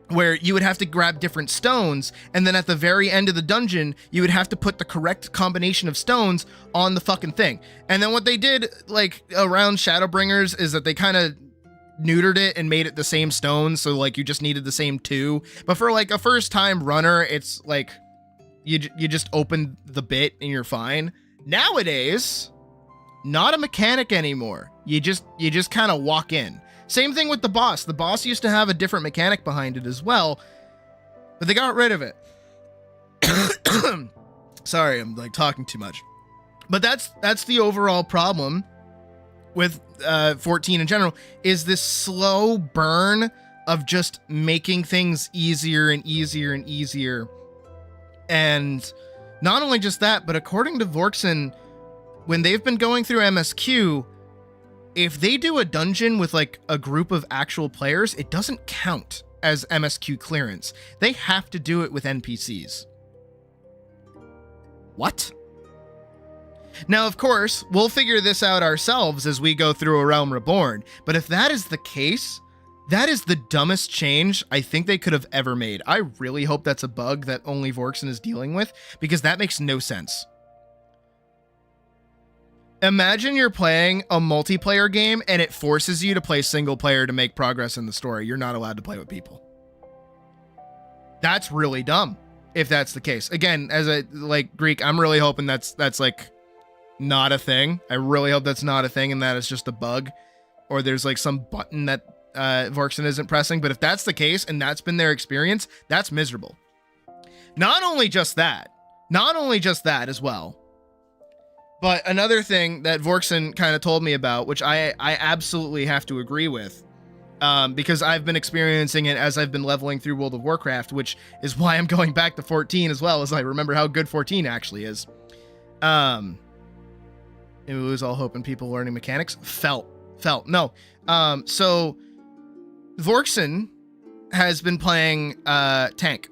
where you would have to grab different stones, and then at the very end of the dungeon, you would have to put the correct combination of stones on the fucking thing. And then what they did, like, around Shadowbringers is that they kind of neutered it and made it the same stones, so, like, you just needed the same 2. But for, like, a first-time runner, it's, like, you just open the bit and you're fine. Nowadays, not a mechanic anymore. You just kind of walk in. Same thing with the boss. The boss used to have a different mechanic behind it as well, but they got rid of it. Sorry, I'm like talking too much. But that's the overall problem with 14 in general is this slow burn of just making things easier and easier and easier. And not only just that, but according to Vorkson, when they've been going through MSQ, if they do a dungeon with like a group of actual players, it doesn't count as MSQ clearance. They have to do it with NPCs. What? Now, of course, we'll figure this out ourselves as we go through A Realm Reborn, but if that is the case, that is the dumbest change I think they could have ever made. I really hope that's a bug that only Vorkson is dealing with, because that makes no sense. Imagine you're playing a multiplayer game and it forces you to play single player to make progress in the story. You're not allowed to play with people. That's really dumb if that's the case. Again, as a Greek, I'm really hoping that's like not a thing. I really hope that's not a thing and that it's just a bug, or there's like some button that Vorkson isn't pressing. But if that's the case and that's been their experience, that's miserable. Not only just that as well, but another thing that Vorkson kind of told me about, which I absolutely have to agree with, because I've been experiencing it as I've been leveling through World of Warcraft, which is why I'm going back to 14 as well, as I remember how good 14 actually is. It was all hope and people learning mechanics. Felt. No. So Vorkson has been playing tank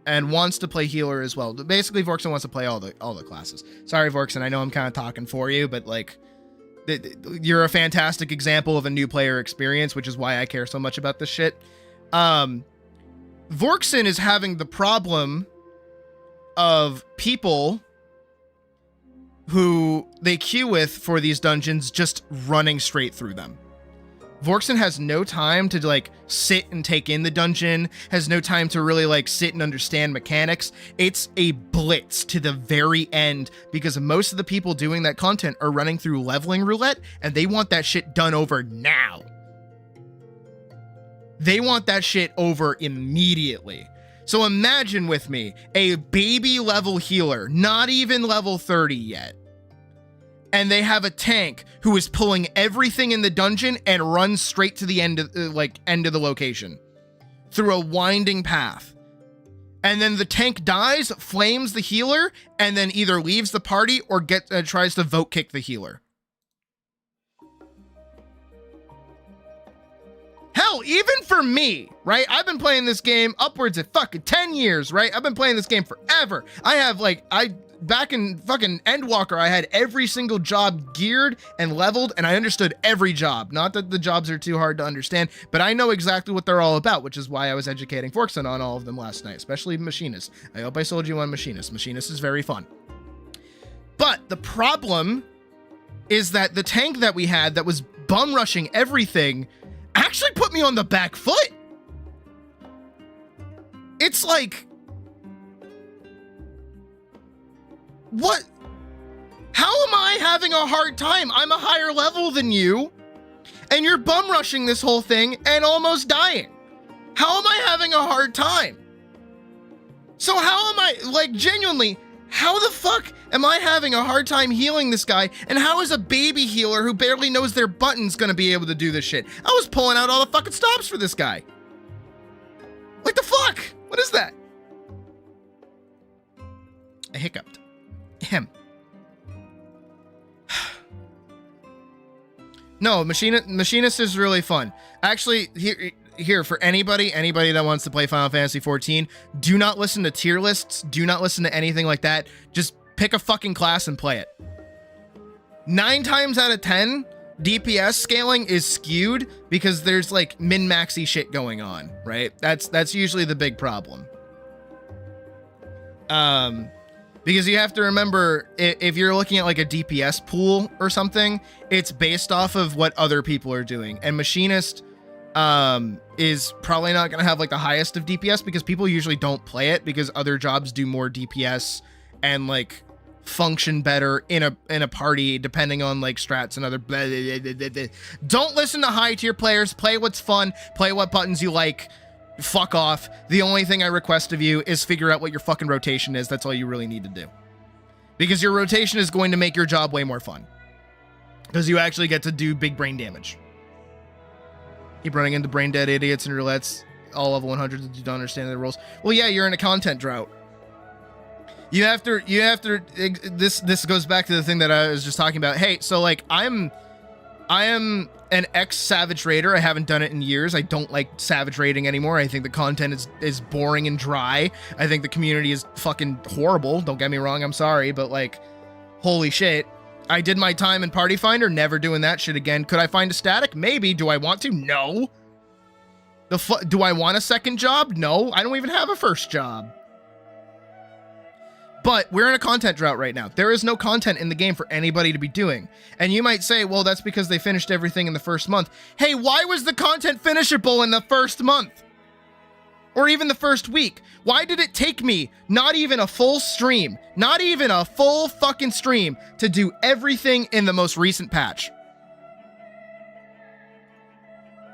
and wants to play healer as well. Basically, Vorkson wants to play all the classes. Sorry, Vorkson, I know I'm kind of talking for you, but like, you're a fantastic example of a new player experience, which is why I care so much about this shit. Vorkson is having the problem of people who they queue with for these dungeons just running straight through them. Vorkson has no time to like sit and take in the dungeon, has no time to really like sit and understand mechanics. It's a blitz to the very end because most of the people doing that content are running through leveling roulette and they want that shit done over now. They want that shit over immediately. So imagine with me a baby level healer, not even level 30 yet. And they have a tank who is pulling everything in the dungeon and runs straight to the end of the location through a winding path. And then the tank dies, flames the healer, and then either leaves the party or tries to vote kick the healer. Hell, even for me, right? I've been playing this game upwards of fucking 10 years, right? I've been playing this game forever. Back in fucking Endwalker, I had every single job geared and leveled, and I understood every job. Not that the jobs are too hard to understand, but I know exactly what they're all about, which is why I was educating Vorkson on all of them last night, especially Machinist. I hope I sold you on Machinist. Machinist is very fun. But the problem is that the tank that we had that was bum rushing everything actually put me on the back foot. It's like, what? How am I having a hard time? I'm a higher level than you, and you're bum rushing this whole thing and almost dying. How am I having a hard time? So how am I, like, genuinely, how the fuck am I having a hard time healing this guy? And how is a baby healer who barely knows their buttons gonna be able to do this shit? I was pulling out all the fucking stops for this guy. Like the fuck? What is that? I hiccuped. Him. No, Machinist is really fun. Actually, here for anybody that wants to play Final Fantasy 14, do not listen to tier lists. Do not listen to anything like that. Just pick a fucking class and play it. 9 times out of 10, DPS scaling is skewed because there's like min-maxy shit going on, right? That's usually the big problem. Because you have to remember, if you're looking at like a DPS pool or something, it's based off of what other people are doing. And Machinist is probably not going to have like the highest of DPS because people usually don't play it because other jobs do more DPS and like function better in a party depending on like strats and other blah, blah, blah, blah, blah. Don't listen to high tier players. Play what's fun. Play what buttons you like. Fuck off. The only thing I request of you is figure out what your fucking rotation is. That's all you really need to do. Because your rotation is going to make your job way more fun. because you actually get to do big brain damage. Keep running into brain dead idiots and roulettes, all level 100s that you don't understand the rules. Well, yeah, you're in a content drought. You have to, this goes back to the thing that I was just talking about. Hey, so like I am an ex-Savage Raider. I haven't done it in years. I don't like Savage Raiding anymore. I think the content is boring and dry. I think the community is fucking horrible. Don't get me wrong, I'm sorry, but like, holy shit. I did my time in Party Finder, never doing that shit again. Could I find a static? Maybe. Do I want to? No. Do I want a second job? No. I don't even have a first job. But we're in a content drought right now. There is no content in the game for anybody to be doing. And you might say, well, that's because they finished everything in the first month. Hey, why was the content finishable in the first month? Or even the first week? Why did it take me not even a full stream, not even a full fucking stream, to do everything in the most recent patch?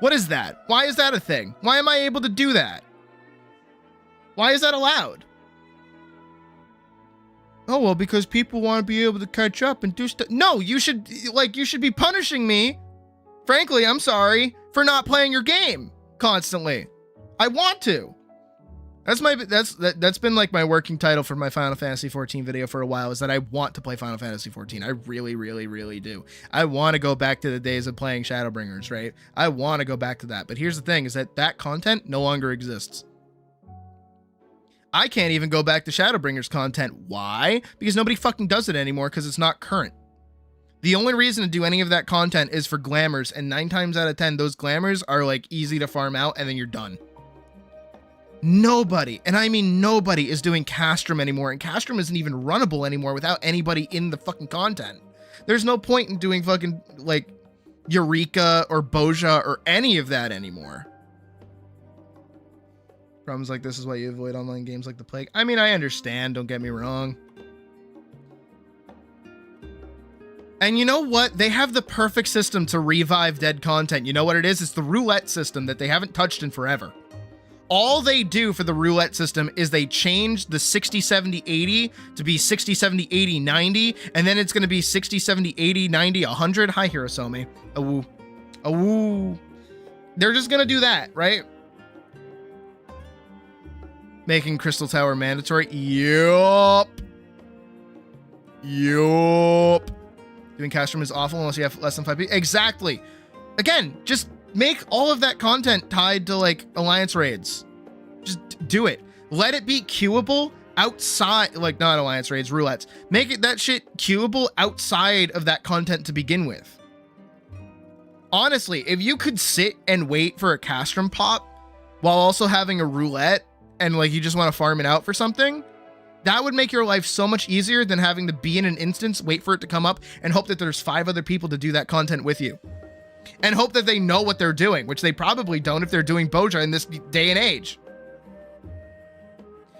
What is that? Why is that a thing? Why am I able to do that? Why is that allowed? Oh, well, because people want to be able to catch up and do stuff. No, you should be punishing me. Frankly, I'm sorry for not playing your game constantly. I want to. That's been like my working title for my Final Fantasy XIV video for a while, is that I want to play Final Fantasy XIV. I really, really, really do. I want to go back to the days of playing Shadowbringers, right? I want to go back to that. But here's the thing, is that content no longer exists. I can't even go back to Shadowbringers content. Why? Because nobody fucking does it anymore, because it's not current. The only reason to do any of that content is for glamours, and 9 times out of 10, those glamours are like easy to farm out, and then you're done. Nobody, and I mean nobody, is doing Castrum anymore, and Castrum isn't even runnable anymore without anybody in the fucking content. There's no point in doing fucking, like, Eureka or Boja or any of that anymore. Problems like this is why you avoid online games like the plague. I mean, I understand, don't get me wrong. And you know what? They have the perfect system to revive dead content. You know what it is? It's the roulette system that they haven't touched in forever. All they do for the roulette system is they change the 60, 70, 80 to be 60, 70, 80, 90, and then it's going to be 60, 70, 80, 90, 100. Hi, Hirosome. Awoo. Awoo. They're just going to do that, right? Making Crystal Tower mandatory. Yup. Yup. Doing Castrum is awful unless you have less than 5 people. Exactly. Again, just make all of that content tied to, like, Alliance raids. Just do it. Let it be queuable outside, like, not Alliance raids, roulettes. Make it that shit queuable outside of that content to begin with. Honestly, if you could sit and wait for a Castrum pop while also having a roulette, and like you just want to farm it out for something, that would make your life so much easier than having to be in an instance, wait for it to come up, and hope that there's 5 other people to do that content with you. And hope that they know what they're doing, which they probably don't if they're doing Boja in this day and age.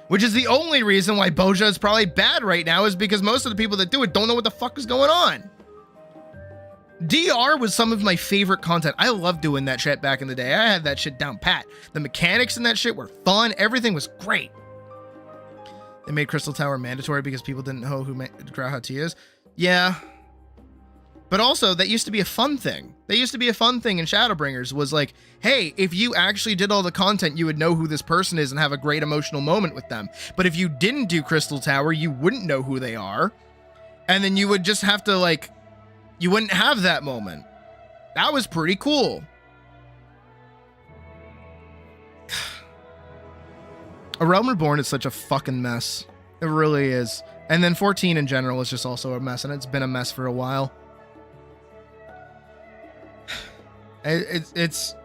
Which is the only reason why Boja is probably bad right now, is because most of the people that do it don't know what the fuck is going on. DR was some of my favorite content. I loved doing that shit back in the day. I had that shit down pat. The mechanics in that shit were fun. Everything was great. They made Crystal Tower mandatory because people didn't know who Grahati is. Yeah. But also, that used to be a fun thing. That used to be a fun thing in Shadowbringers, was like, hey, if you actually did all the content, you would know who this person is and have a great emotional moment with them. But if you didn't do Crystal Tower, you wouldn't know who they are. And then you would just have to, like, you wouldn't have that moment. That was pretty cool. A Realm Reborn is such a fucking mess. It really is. And then 14 in general is just also a mess, and it's been a mess for a while. It's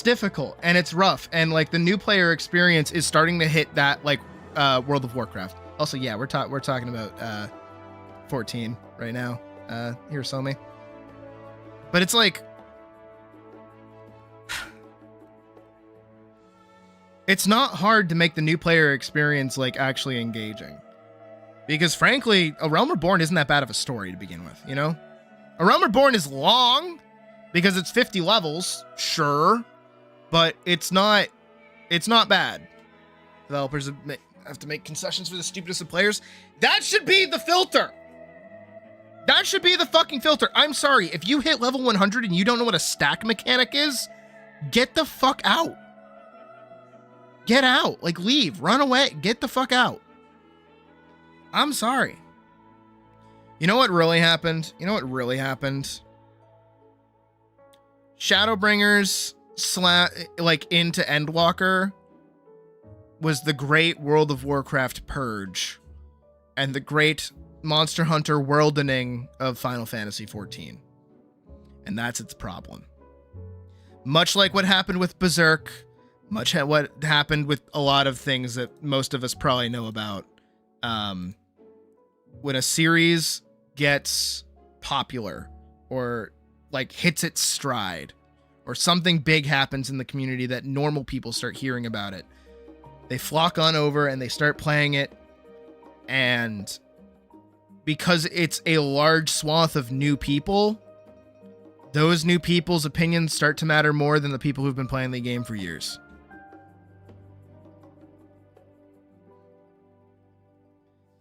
difficult, and it's rough, and like the new player experience is starting to hit that, like, World of Warcraft. Also, yeah, we're talking about 14 right now. Hirosome. But it's like, it's not hard to make the new player experience like actually engaging, because frankly, A Realm Reborn isn't that bad of a story to begin with, you know? A Realm Reborn is long because it's 50 levels, sure, but it's not bad. Developers have to make concessions for the stupidest of players. That should be the filter. That should be the fucking filter. I'm sorry, if you hit level 100 and you don't know what a stack mechanic is, get the fuck out. Get out. Like, leave. Run away. Get the fuck out. I'm sorry. You know what really happened? You know what really happened? Shadowbringers into Endwalker was the great World of Warcraft purge and the great Monster Hunter worldening of Final Fantasy XIV. And that's its problem. Much like what happened with Berserk, what happened with a lot of things that most of us probably know about. When a series gets popular or like hits its stride or something big happens in the community that normal people start hearing about it, they flock on over and they start playing it. And because it's a large swath of new people, those new people's opinions start to matter more than the people who've been playing the game for years.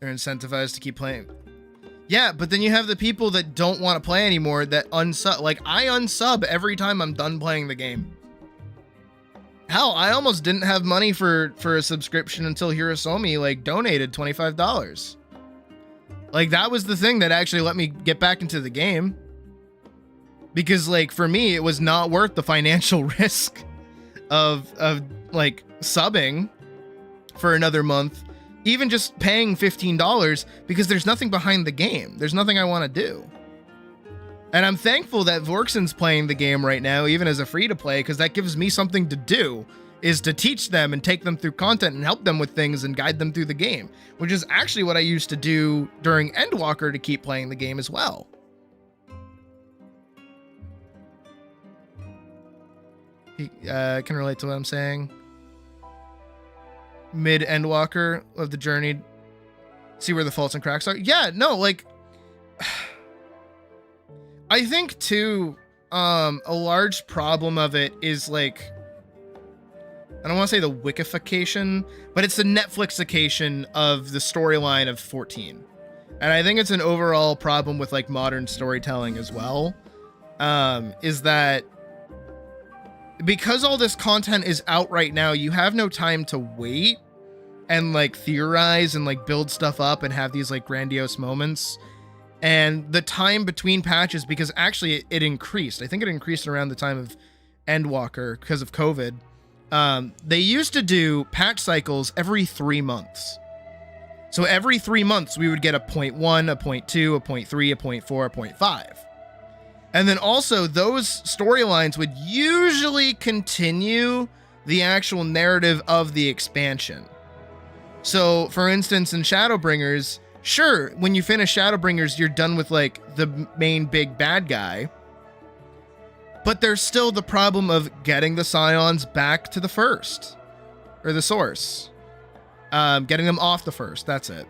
They're incentivized to keep playing. Yeah, but then you have the people that don't want to play anymore that unsub. Like, I unsub every time I'm done playing the game. Hell, I almost didn't have money for a subscription until Hirosomi, like, donated $25. Like, that was the thing that actually let me get back into the game. Because, like, for me, it was not worth the financial risk of like, subbing for another month. Even just paying $15, because there's nothing behind the game. There's nothing I want to do. And I'm thankful that Vorksen's playing the game right now, even as a free-to-play, because that gives me something to do, is to teach them and take them through content and help them with things and guide them through the game, which is actually what I used to do during Endwalker to keep playing the game as well. He can relate to what I'm saying. Mid Endwalker of the journey, see where the faults and cracks are. Yeah, no, like, I think too, a large problem of it is, like, I don't want to say the Wikification, but it's the Netflixication of the storyline of 14. And I think it's an overall problem with, like, modern storytelling as well, is that because all this content is out right now, you have no time to wait and, like, theorize and, like, build stuff up and have these, like, grandiose moments. And the time between patches, because actually it increased. I think it increased around the time of Endwalker because of COVID. They used to do patch cycles every 3 months. So every 3 months we would get a 0.1, a 0.2, a 0.3, a 0.4, a 0.5. And then also those storylines would usually continue the actual narrative of the expansion. So, for instance, in Shadowbringers, sure, when you finish Shadowbringers, you're done with, like, the main big bad guy. But there's still the problem of getting the Scions back to the first. Or the source. Getting them off the first, that's it.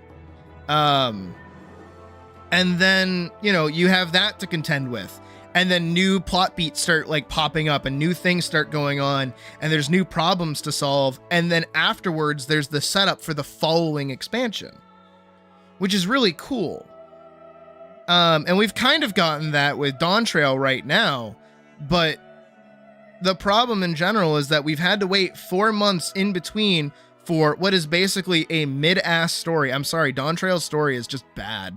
And then, you know, you have that to contend with. And then new plot beats start, like, popping up and new things start going on and there's new problems to solve. And then afterwards, there's the setup for the following expansion, which is really cool. And we've kind of gotten that with Dawn Trail right now, but the problem in general is that we've had to wait 4 months in between for what is basically a mid-ass story. I'm sorry, Dawn Trail's story is just bad.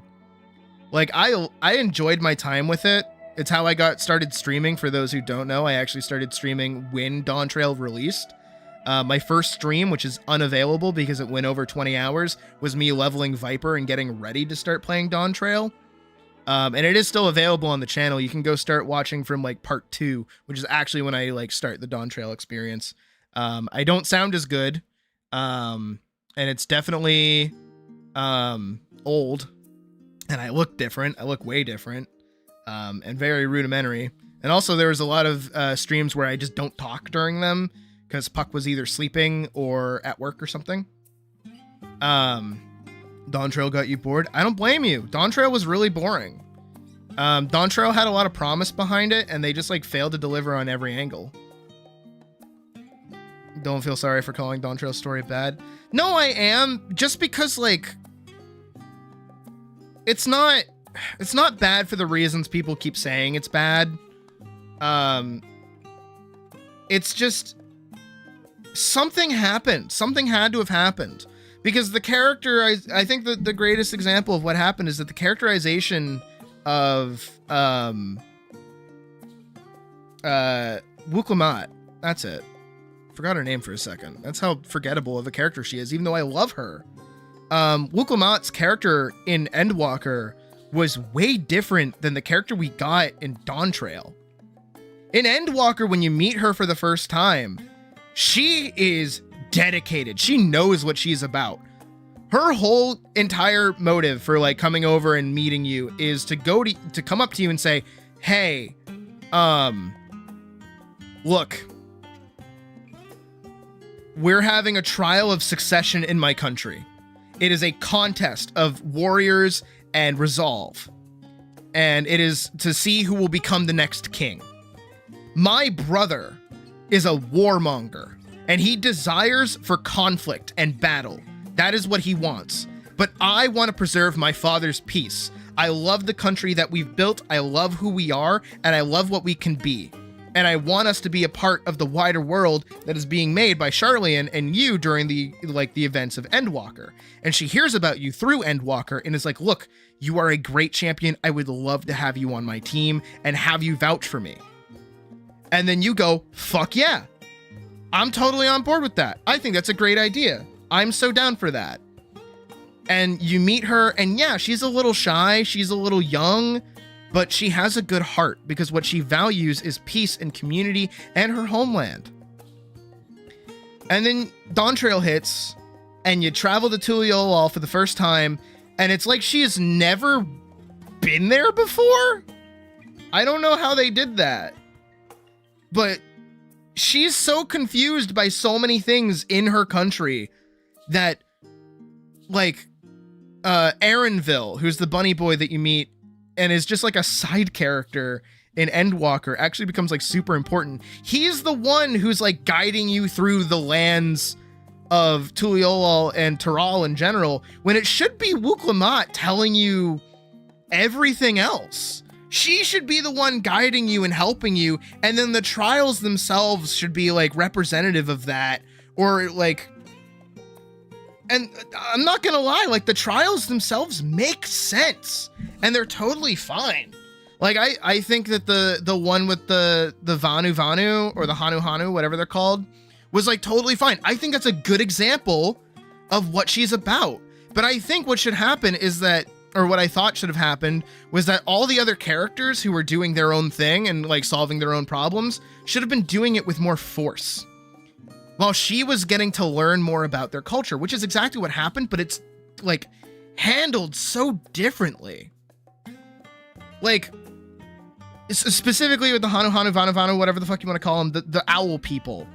Like, I enjoyed my time with it. It's how I got started streaming. For those who don't know, I actually started streaming when Dawn Trail released. My first stream, which is unavailable because it went over 20 hours, was me leveling Viper and getting ready to start playing Dawn Trail. And it is still available on the channel. You can go start watching from, like, part 2, which is actually when I, like, start the Dawn Trail experience. I don't sound as good. And it's definitely old. And I look different. I look way different. And very rudimentary. And also there was a lot of streams where I just don't talk during them because Puck was either sleeping or at work or something. Dawn Trail got you bored? I don't blame you. Dawn Trail was really boring. Dawn Trail had a lot of promise behind it and they just, like, failed to deliver on every angle. Don't feel sorry for calling Dawn Trail's story bad. No, I am. Just because, like, it's not it's not bad for the reasons people keep saying it's bad. It's just something happened. Something had to have happened. Because the character, I think that the greatest example of what happened is that the characterization of Wuklamat, that's it. Forgot her name for a second. That's how forgettable of a character she is, even though I love her. Wuklamat's character in Endwalker was way different than the character we got in Dawntrail. In Endwalker, when you meet her for the first time, she is dedicated. She knows what she's about. Her whole entire motive for like coming over and meeting you is to come up to you and say, hey, look, we're having a trial of succession in my country. It is a contest of warriors and resolve. And it is to see who will become the next king. My brother is a warmonger, and he desires for conflict and battle. That is what he wants. But I want to preserve my father's peace. I love the country that we've built. I love who we are, and I love what we can be. And I want us to be a part of the wider world that is being made by Charlian and you during the events of Endwalker. And she hears about you through Endwalker and is like, look, you are a great champion. I would love to have you on my team and have you vouch for me. And then you go, fuck yeah. I'm totally on board with that. I think that's a great idea. I'm so down for that. And you meet her, and yeah, she's a little shy. She's a little young, but she has a good heart because what she values is peace and community and her homeland. And then Dawntrail hits, and you travel to Tuliolal for the first time, and it's like she has never been there before? I don't know how they did that. But she's so confused by so many things in her country that, like, Aaronville, who's the bunny boy that you meet and is just like a side character in Endwalker, actually becomes like super important. He's the one who's like guiding you through the lands of Tuliolal and Taral in general, when it should be Wuklamat telling you everything else. She should be the one guiding you and helping you, and then the trials themselves should be like representative of that, or like, and I'm not gonna lie, like the trials themselves make sense and they're totally fine. Like I think that the one with the Vanu or the Hanu, whatever they're called, was like totally fine. I think that's a good example of what she's about. But I think what should happen is that, or what I thought should have happened, was that all the other characters who were doing their own thing and like solving their own problems should have been doing it with more force, while she was getting to learn more about their culture, which is exactly what happened, but it's like handled so differently. Like specifically with the Vanu, whatever the fuck you want to call them, the owl people.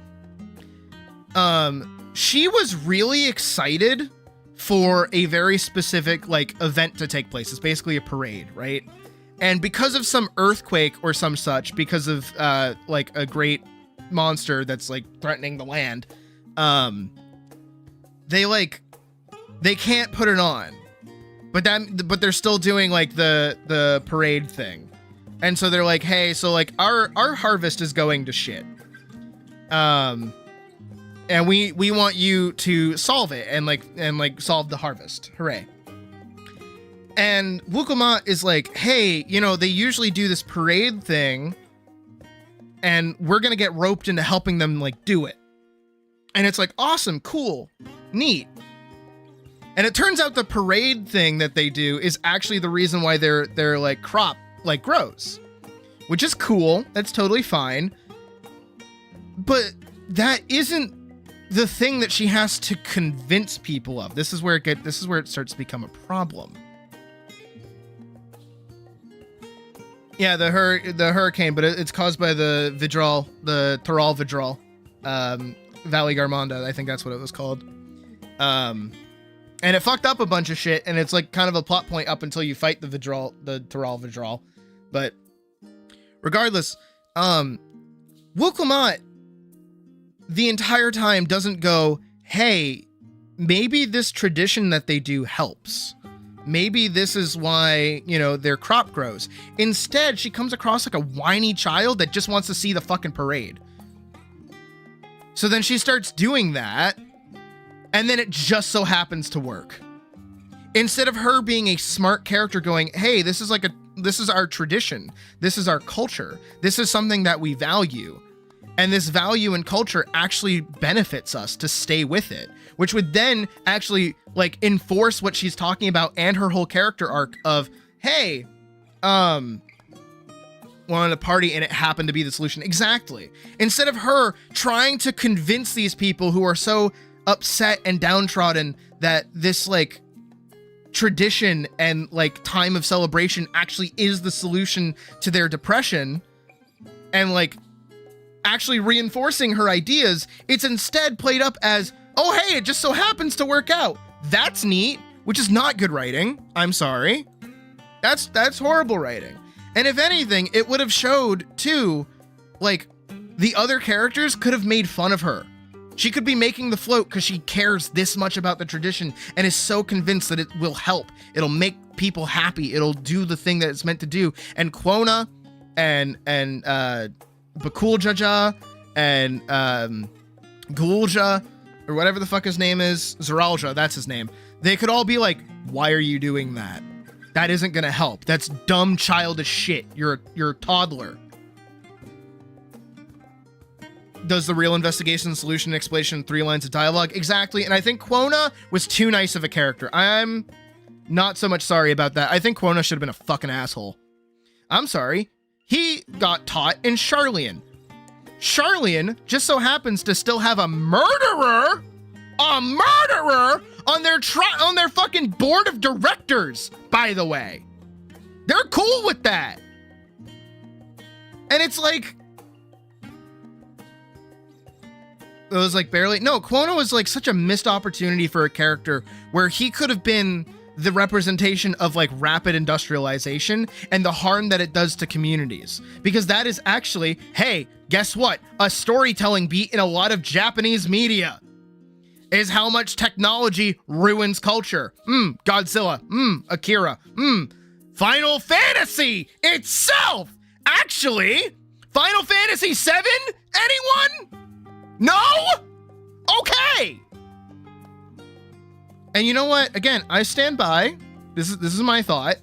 She was really excited for a very specific like event to take place. It's basically a parade, right? And because of some earthquake or some such, because of like a great monster that's like threatening the land, they can't put it on, but they're still doing like the parade thing. And so they're like, hey, so like our harvest is going to shit. And we want you to solve it and solve the harvest. Hooray. And Wuklamat is like, hey, you know, they usually do this parade thing and we're going to get roped into helping them like do it. And it's like, awesome, cool, neat. And it turns out the parade thing that they do is actually the reason why their like crop like grows, which is cool. That's totally fine. But that isn't the thing that she has to convince people of. This is where it starts to become a problem. Yeah, the hurricane, but it's caused by the Taral Vidral, Valley Garmonda. I think that's what it was called. And it fucked up a bunch of shit, and it's like kind of a plot point up until you fight the Taral Vidral. But regardless, Wuklamat the entire time doesn't go, hey, maybe this tradition that they do helps. maybe this is why, you know, their crop grows. Instead, she comes across like a whiny child that just wants to see the fucking parade. So then she starts doing that, and then it just so happens to work. Instead of her being a smart character going, hey, this is our tradition. This is our culture. This is something that we value. And this value and culture actually benefits us to stay with it, which would then actually like enforce what she's talking about and her whole character arc of, hey, wanted a party and it happened to be the solution. Exactly. Instead of her trying to convince these people who are so upset and downtrodden that this like tradition and like time of celebration actually is the solution to their depression and like actually reinforcing her ideas, it's instead played up as, oh, hey, it just so happens to work out. That's neat, which is not good writing. I'm sorry. That's horrible writing. And if anything, it would have showed too, like the other characters could have made fun of her. She could be making the float because she cares this much about the tradition and is so convinced that it will help. It'll make people happy. It'll do the thing that it's meant to do. And Quona and Bakuljaja and Gulja, or whatever the fuck his name is, Zeralja, that's his name. They could all be like, why are you doing that? That isn't gonna help. That's dumb, childish shit. You're a toddler. Does the real investigation, solution, and explanation 3 lines of dialogue? Exactly. And I think Quona was too nice of a character. I'm not so much sorry about that. I think Quona should have been a fucking asshole. I'm sorry. He got taught in Charlian. Charlian just so happens to still have a murderer on their fucking board of directors, by the way. They're cool with that. And it's like, it was like barely, no, Quona was like such a missed opportunity for a character where he could have been the representation of like rapid industrialization and the harm that it does to communities. Because that is actually, hey, guess what? A storytelling beat in a lot of Japanese media is how much technology ruins culture. Godzilla. Akira. Final Fantasy itself. Actually, Final Fantasy VII? Anyone? No? Okay. And you know what? Again, I stand by. This is my thought.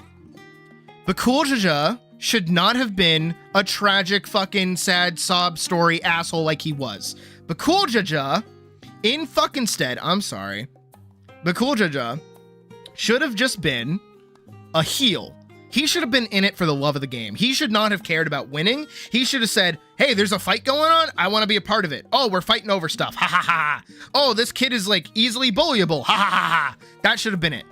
Bakuljaja should not have been a tragic fucking sad sob story asshole like he was. Bakuljaja, in fucking stead, I'm sorry. Bakuljaja should have just been a heel. He should have been in it for the love of the game. He should not have cared about winning. He should have said, hey, there's a fight going on. I want to be a part of it. Oh, we're fighting over stuff. Ha ha ha. Oh, this kid is like easily bullyable. Ha ha ha ha. That should have been it.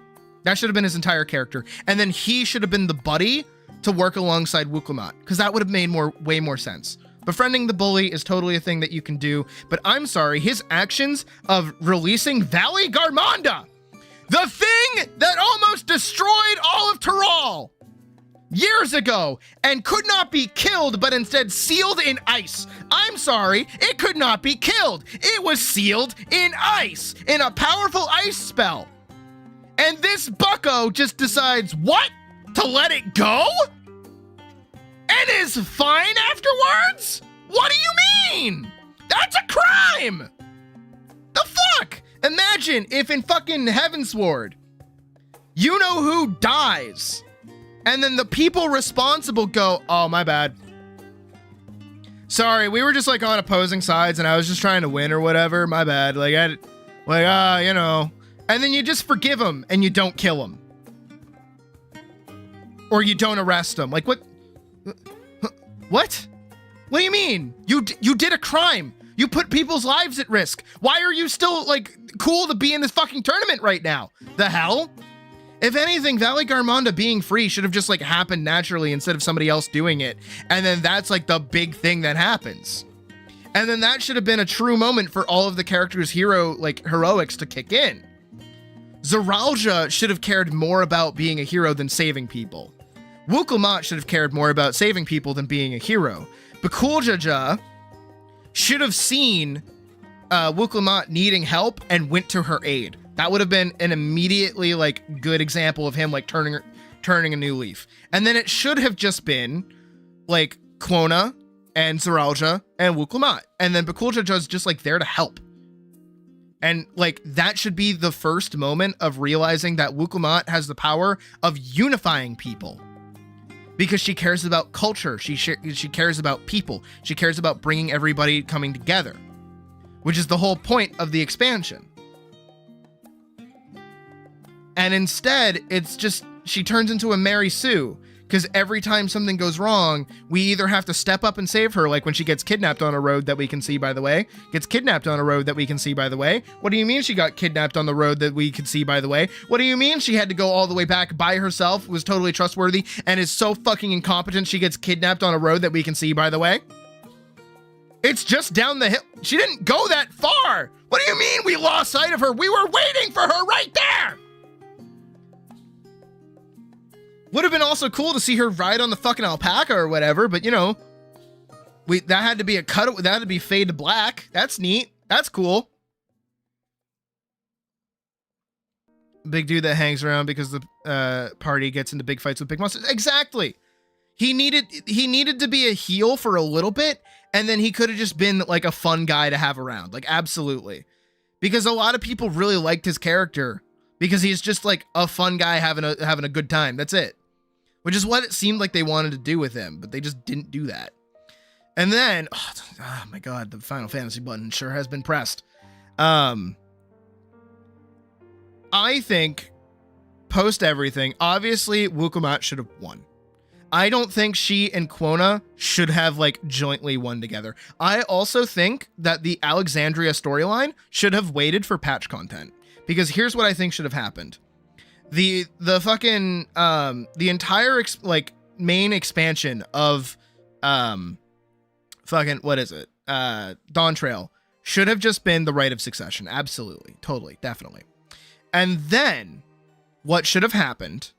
That should have been his entire character. And then he should have been the buddy to work alongside Wukumat, because that would have made way more sense. Befriending the bully is totally a thing that you can do, but I'm sorry, his actions of releasing Valley Garmonda, the thing that almost destroyed all of Terral years ago and could not be killed, but instead sealed in ice. I'm sorry, it could not be killed. It was sealed in ice, in a powerful ice spell. And this bucko just decides, what? To let it go? And is fine afterwards? What do you mean? That's a crime! The fuck? Imagine if in fucking Heavensward, you know who dies, and then the people responsible go, oh, my bad. Sorry, we were just like on opposing sides and I was just trying to win or whatever. My bad. Like, you know. And then you just forgive him and you don't kill him. Or you don't arrest him. Like, what? What? What do you mean? You did a crime. You put people's lives at risk. Why are you still, like, cool to be in this fucking tournament right now? The hell? If anything, Valley Garmonda being free should have just, like, happened naturally instead of somebody else doing it. And then that's, like, the big thing that happens. And then that should have been a true moment for all of the characters' heroics to kick in. Zeralja should have cared more about being a hero than saving people. Wukumat should have cared more about saving people than being a hero. Bakuljaja should have seen Wukumat needing help and went to her aid. That would have been an immediately like good example of him like turning a new leaf. And then it should have just been like Quona and Zaralja and Wuklamot. And then Bakuljaja's just like there to help. And like that should be the first moment of realizing that Wuklamot has the power of unifying people. Because she cares about culture, she cares about people, she cares about bringing everybody coming together, which is the whole point of the expansion. And instead, it's just she turns into a Mary Sue, because every time something goes wrong, we either have to step up and save her, like when she gets kidnapped on a road that we can see, by the way. Gets kidnapped on a road that we can see, by the way. What do you mean she got kidnapped on the road that we could see, by the way? What do you mean she had to go all the way back by herself, was totally trustworthy, and is so fucking incompetent she gets kidnapped on a road that we can see, by the way? It's just down the hill. She didn't go that far. What do you mean we lost sight of her? We were waiting for her right there. Would have been also cool to see her ride on the fucking alpaca or whatever, but you know, that had to be a cut. That had to be fade to black. That's neat. That's cool. Big dude that hangs around because the party gets into big fights with big monsters. Exactly. He needed to be a heel for a little bit, and then he could have just been like a fun guy to have around. Like absolutely, because a lot of people really liked his character because he's just like a fun guy having a good time. That's it. Which is what it seemed like they wanted to do with him, but they just didn't do that. And then, oh my god, the Final Fantasy button sure has been pressed. I think, post everything, obviously Wuklamot should have won. I don't think she and Quona should have like jointly won together. I also think that the Alexandria storyline should have waited for patch content. Because here's what I think should have happened. The fucking the entire main expansion of fucking what is it? Dawn Trail should have just been the Rite of Succession. Absolutely, totally, definitely. And then what should have happened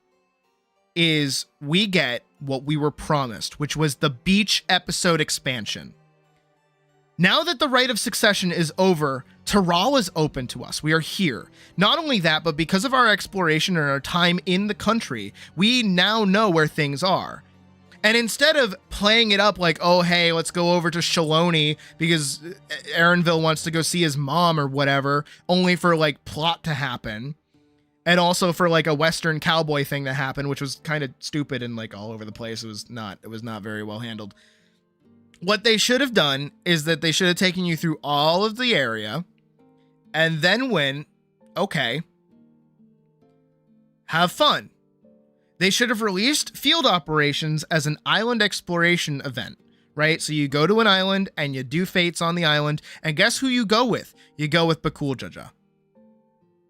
is we get what we were promised, which was the beach episode expansion. Now that the Rite of Succession is over, Terral is open to us. We are here. Not only that, but because of our exploration and our time in the country, we now know where things are. And instead of playing it up like, oh, hey, let's go over to Shaloni because Aaronville wants to go see his mom or whatever, only for like plot to happen. And also for like a Western cowboy thing to happen, which was kind of stupid and like all over the place. It was not very well handled. What they should have done is that they should have taken you through all of the area and then went, okay, have fun. They should have released field operations as an island exploration event, right? So you go to an island and you do fates on the island, and guess who you go with? You go with Bakuljaja.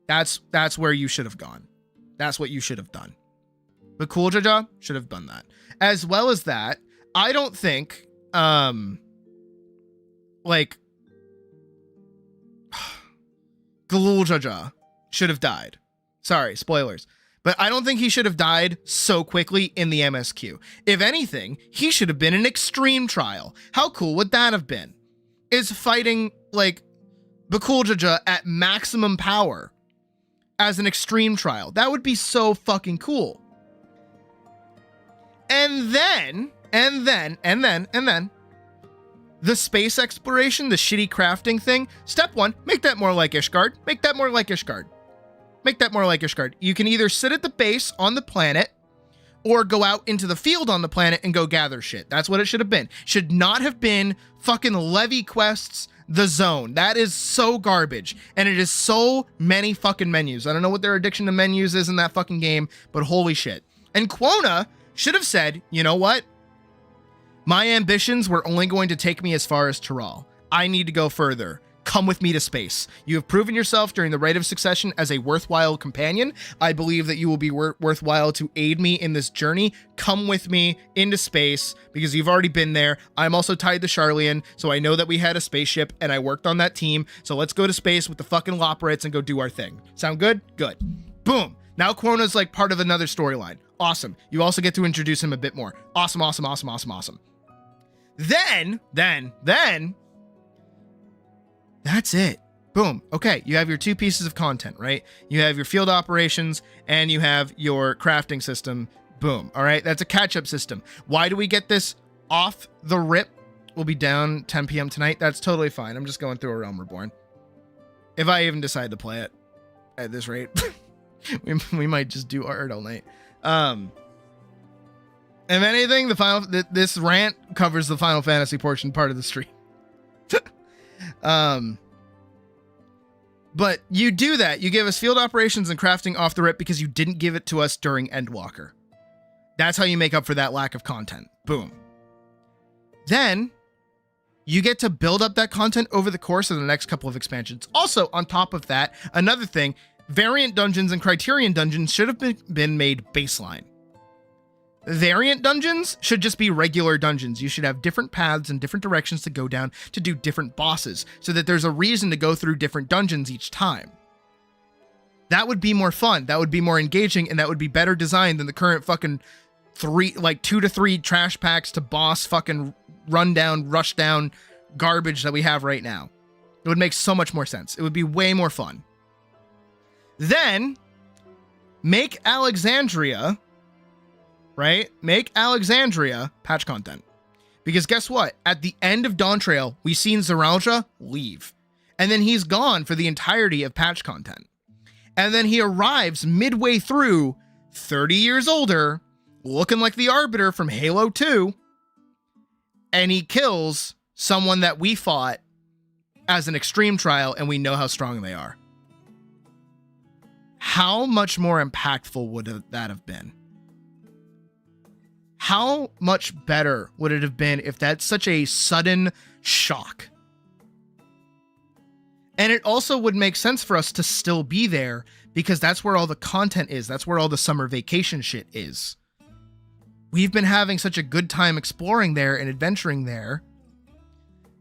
That's where you should have gone. That's what you should have done. Bakuljaja should have done that. As well as that, I don't think like Galuljaja should have died. Sorry, spoilers. But I don't think he should have died so quickly in the MSQ. If anything, he should have been an extreme trial. How cool would that have been? Is fighting like Bakuljaja at maximum power as an extreme trial. That would be so fucking cool. And then the space exploration, the shitty crafting thing. Step one, make that more like Ishgard. Make that more like Ishgard. Make that more like Ishgard. You can either sit at the base on the planet or go out into the field on the planet and go gather shit. That's what it should have been. Should not have been fucking Levy quests, the zone. That is so garbage. And it is so many fucking menus. I don't know what their addiction to menus is in that fucking game, but holy shit. And Quona should have said, you know what? My ambitions were only going to take me as far as Terral. I need to go further. Come with me to space. You have proven yourself during the Rite of Succession as a worthwhile companion. I believe that you will be worthwhile to aid me in this journey. Come with me into space because you've already been there. I'm also tied to Charlian, so I know that we had a spaceship and I worked on that team. So let's go to space with the fucking Loporrits and go do our thing. Sound good? Good. Boom. Now Quona's like part of another storyline. Awesome. You also get to introduce him a bit more. Awesome, awesome, awesome, awesome, awesome. Then, that's it. Boom. Okay, you have your two pieces of content, right? You have your field operations and you have your crafting system. Boom. All right, that's a catch-up system. Why do we get this off the rip? We'll be down 10 p.m. tonight. That's totally fine. I'm just going through a Realm Reborn. If I even decide to play it at this rate, we might just do art all night. If anything, this rant covers the Final Fantasy portion part of the stream. But you do that. You give us field operations and crafting off the rip because you didn't give it to us during Endwalker. That's how you make up for that lack of content. Boom. Then you get to build up that content over the course of the next couple of expansions. Also, on top of that, another thing, variant dungeons and criterion dungeons should have been made baseline. Variant dungeons should just be regular dungeons. You should have different paths and different directions to go down to do different bosses so that there's a reason to go through different dungeons each time. That would be more fun. That would be more engaging, and that would be better designed than the current fucking 2 to 3 trash packs to boss fucking rundown, rush down garbage that we have right now. It would make so much more sense. It would be way more fun. Then make Alexandria, right? Make Alexandria patch content. Because guess what? At the end of Dawn Trail, we seen Zeralja leave. And then he's gone for the entirety of patch content. And then he arrives midway through, 30 years older, looking like the Arbiter from Halo 2. And he kills someone that we fought as an extreme trial, and we know how strong they are. How much more impactful would that have been? How much better would it have been if that's such a sudden shock? And it also would make sense for us to still be there because that's where all the content is. That's where all the summer vacation shit is. We've been having such a good time exploring there and adventuring there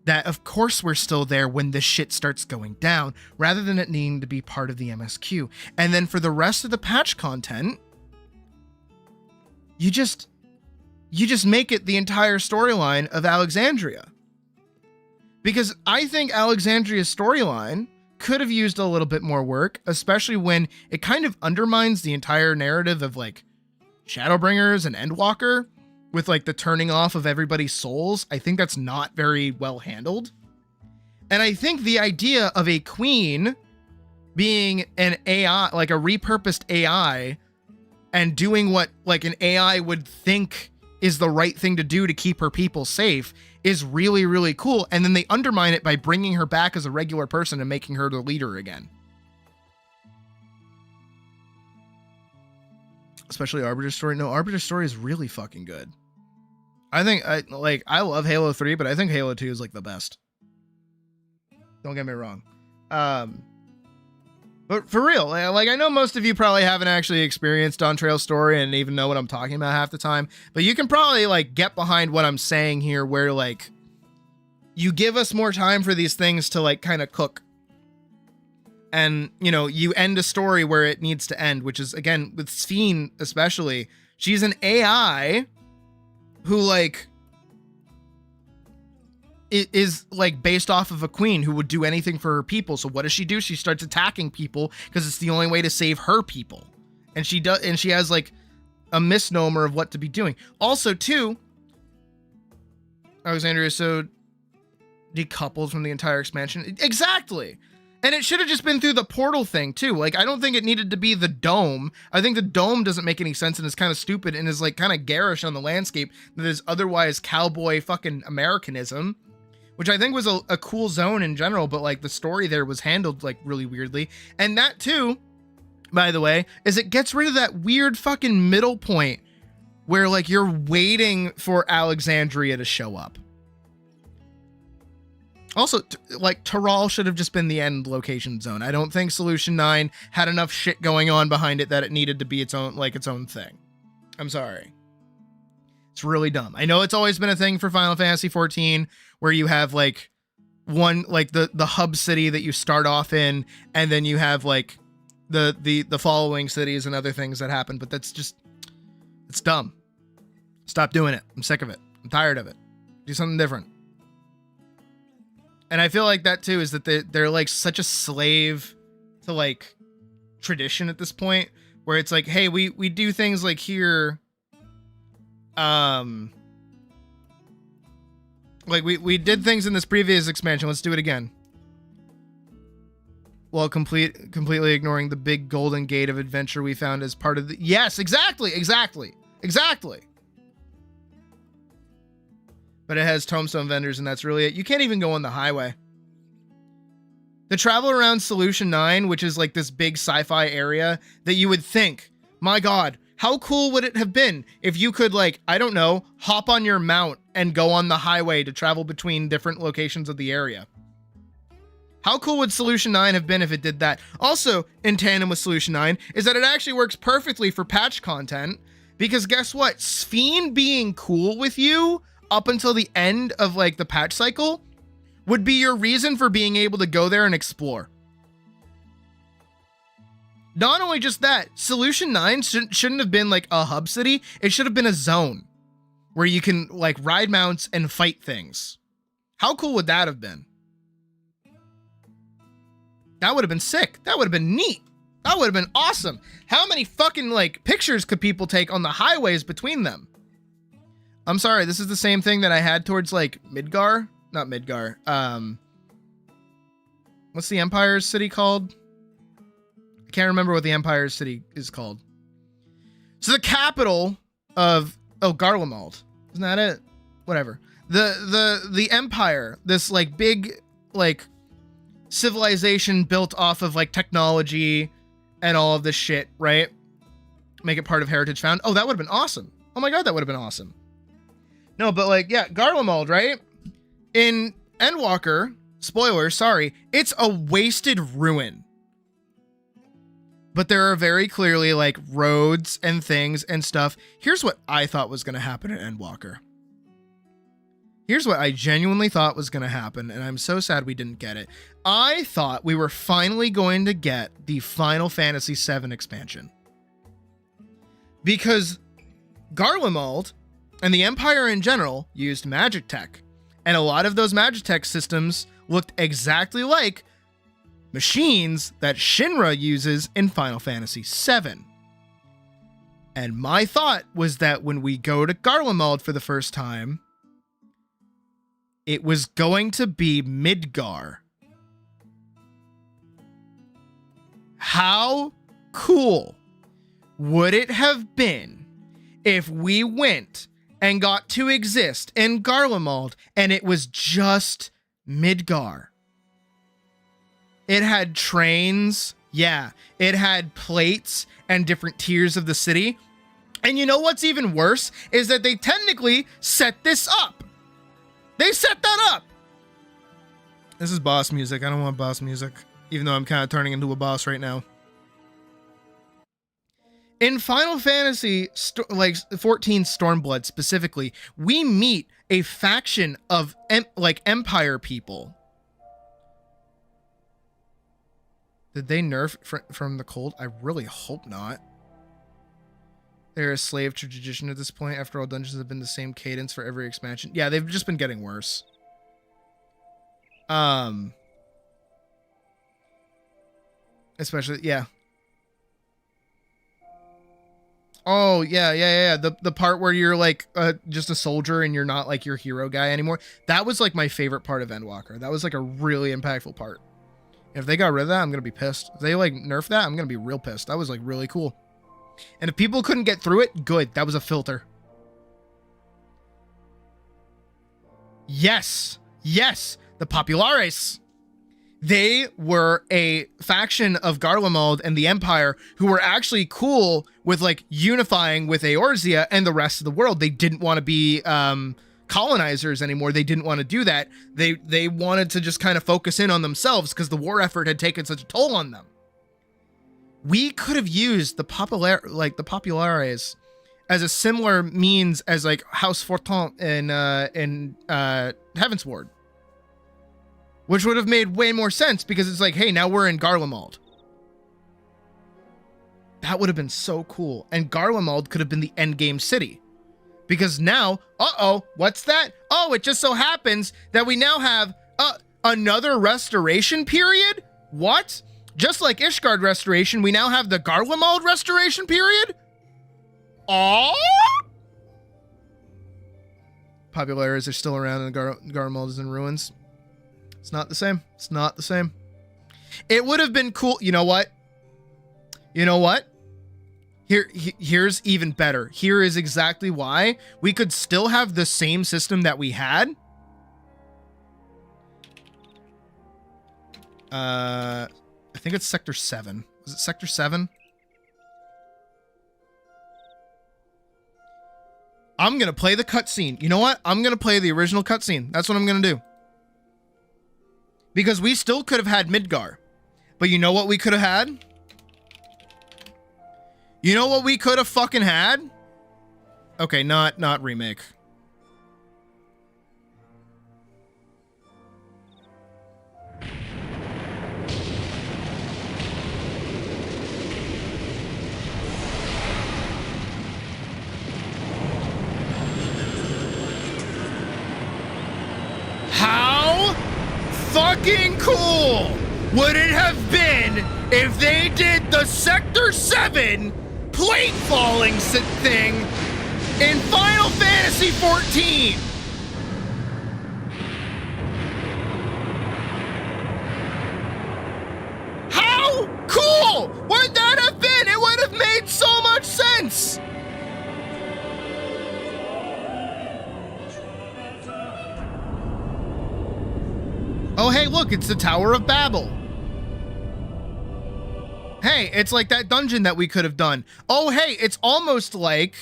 that of course we're still there when this shit starts going down rather than it needing to be part of the MSQ. And then for the rest of the patch content, you just make it the entire storyline of Alexandria. Because I think Alexandria's storyline could have used a little bit more work, especially when it kind of undermines the entire narrative of like Shadowbringers and Endwalker with like the turning off of everybody's souls. I think that's not very well handled. And I think the idea of a queen being an AI, like a repurposed AI, and doing what like an AI would think is the right thing to do to keep her people safe is really, really cool. And then they undermine it by bringing her back as a regular person and making her the leader again. Especially Arbiter's story. No, Arbiter's story is really fucking good. I think I love Halo 3, but I think Halo 2 is like the best. Don't get me wrong. But for real, like I know most of you probably haven't actually experienced Dawn Trail's story and even know what I'm talking about half the time, but you can probably like get behind what I'm saying here where like you give us more time for these things to like kind of cook. And, you know, you end a story where it needs to end, which is again with Sphene especially. She's an AI who like is like based off of a queen who would do anything for her people. So what does she do? She starts attacking people because it's the only way to save her people. And she does, and she has like a misnomer of what to be doing. Also, too, Alexandria is so decoupled from the entire expansion. Exactly. And it should have just been through the portal thing too. Like, I don't think it needed to be the dome. I think the dome doesn't make any sense and is kind of stupid and is like kind of garish on the landscape that is otherwise cowboy fucking Americanism, which I think was a cool zone in general, but like the story there was handled like really weirdly. And that too, by the way, is it gets rid of that weird fucking middle point where like you're waiting for Alexandria to show up. Also, like, Taral should have just been the end location zone. I don't think Solution 9 had enough shit going on behind it that it needed to be its own thing. I'm sorry. It's really dumb. I know it's always been a thing for Final Fantasy XIV where you have, like, one, like, the hub city that you start off in, and then you have, like, the following cities and other things that happen, but that's just, it's dumb. Stop doing it. I'm sick of it. I'm tired of it. Do something different. And I feel like that too is that they're like such a slave to like tradition at this point, where it's like, hey, we do things like here, like we did things in this previous expansion, let's do it again. While completely ignoring the big golden gate of adventure we found as part of the... Yes, exactly. But it has tombstone vendors, and that's really it. You can't even go on the highway. The travel around Solution 9, which is like this big sci-fi area that you would think, my God, how cool would it have been if you could, like, I don't know, hop on your mount and go on the highway to travel between different locations of the area? How cool would Solution 9 have been if it did that? Also, in tandem with Solution 9, is that it actually works perfectly for patch content, because guess what? Sphene being cool with you up until the end of, like, the patch cycle would be your reason for being able to go there and explore. Not only just that, Solution 9 shouldn't have been, like, a hub city. It should have been a zone where you can, like, ride mounts and fight things. How cool would that have been? That would have been sick. That would have been neat. That would have been awesome. How many fucking, like, pictures could people take on the highways between them? I'm sorry, this is the same thing that I had towards, like, Midgar? Not Midgar. What's the Empire's city called? I can't remember what the Empire's city is called. So the capital of... Oh, Garlemald. Isn't that it? Whatever. The Empire, this, like, big, like... civilization built off of like technology and all of this shit, right? Make it part of Heritage Found. Oh, that would have been awesome. Oh my God, that would have been awesome. No, but like, yeah, Garlemald, right? In Endwalker, spoiler, sorry, it's a wasted ruin. But there are very clearly like roads and things and stuff. Here's what I thought was going to happen in Endwalker. Here's what I genuinely thought was going to happen, and I'm so sad we didn't get it. I thought we were finally going to get the Final Fantasy VII expansion. Because Garlemald and the Empire in general used magic tech, and a lot of those magic tech systems looked exactly like machines that Shinra uses in Final Fantasy VII. And my thought was that when we go to Garlemald for the first time, it was going to be Midgar. How cool would it have been if we went and got to exist in Garlemald and it was just Midgar? It had trains, yeah, it had plates and different tiers of the city. And you know what's even worse is that they technically set this up. They set that up. This is boss music. I don't want boss music, even though I'm kind of turning into a boss right now. In Final Fantasy like 14 Stormblood specifically, we meet a faction of like Empire people. Did they nerf from the cold? I really hope not. They're a slave to tradition at this point. After all, dungeons have been the same cadence for every expansion. Yeah, they've just been getting worse. Especially, yeah. Oh, yeah. The part where you're like just a soldier and you're not like your hero guy anymore. That was like my favorite part of Endwalker. That was like a really impactful part. If they got rid of that, I'm going to be pissed. If they like nerf that, I'm going to be real pissed. That was like really cool. And if people couldn't get through it, good. That was a filter. Yes. The Populares. They were a faction of Garlemald and the Empire who were actually cool with like unifying with Eorzea and the rest of the world. They didn't want to be colonizers anymore. They didn't want to do that. They wanted to just kind of focus in on themselves because the war effort had taken such a toll on them. We could have used the Populares as a similar means as like House Fortin in Heavensward, which would have made way more sense because it's like, hey, now we're in Garlemald. That would have been so cool, and Garlemald could have been the endgame city, because now, what's that? Oh, it just so happens that we now have Another restoration period? What? Just like Ishgard restoration, we now have the Garlemald restoration period? Oh! Popular areas are still around and Garlemald is in ruins. It's not the same. It's not the same. It would have been cool. You know what? You know what? Here's even better. Here is exactly why we could still have the same system that we had. I think it's Sector 7. Was it Sector 7? I'm going to play the cutscene. You know what? I'm going to play the original cutscene. That's what I'm going to do. Because we still could have had Midgar. But you know what we could have had? You know what we could have fucking had? Okay, not remake. How fucking cool would it have been if they did the Sector 7 plate falling thing in Final Fantasy XIV? How cool would that have been? It would have made so much sense. Oh, hey, look, it's the Tower of Babel. Hey, it's like that dungeon that we could have done. Oh, hey, it's almost like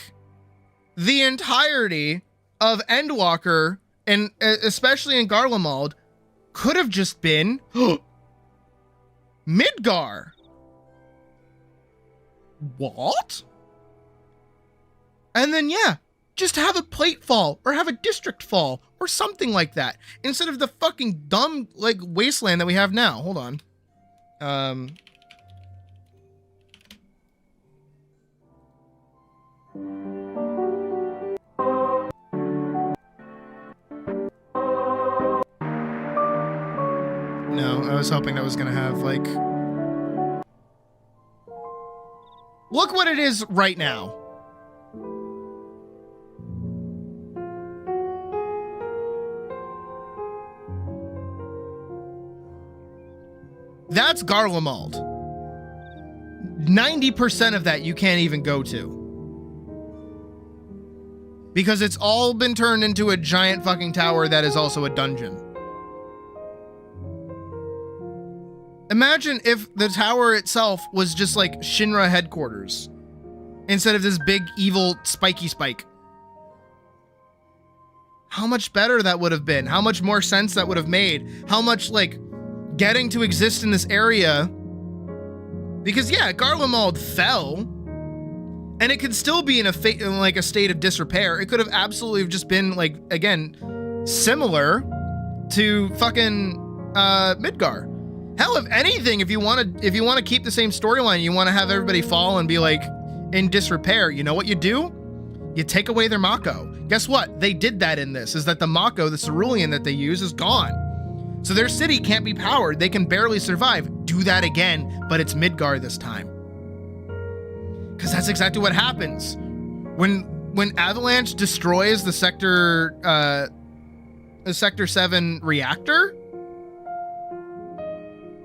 the entirety of Endwalker, and especially in Garlemald, could have just been Midgar. What? And then, yeah, just have a plate fall or have a district fall or something like that instead of the fucking dumb, like, wasteland that we have now. Hold on. No, I was hoping that was gonna have, like... Look what it is right now. That's Garlemald. 90% of that you can't even go to. Because it's all been turned into a giant fucking tower that is also a dungeon. Imagine if the tower itself was just like Shinra headquarters instead of this big evil spiky spike. How much better that would have been. How much more sense that would have made. How much, like, getting to exist in this area. Because, yeah, Garlemald fell. And it could still be in a state of disrepair. It could have absolutely just been, like, again, similar to fucking Midgar. Hell, if anything, if you want to keep the same storyline, you want to have everybody fall and be like in disrepair, you know what you do? You take away their Mako. Guess what? They did that in this, is that the Mako, the cerulean that they use, is gone. So their city can't be powered. They can barely survive. Do that again, but it's Midgar this time. Because that's exactly what happens. When Avalanche destroys the Sector 7 reactor,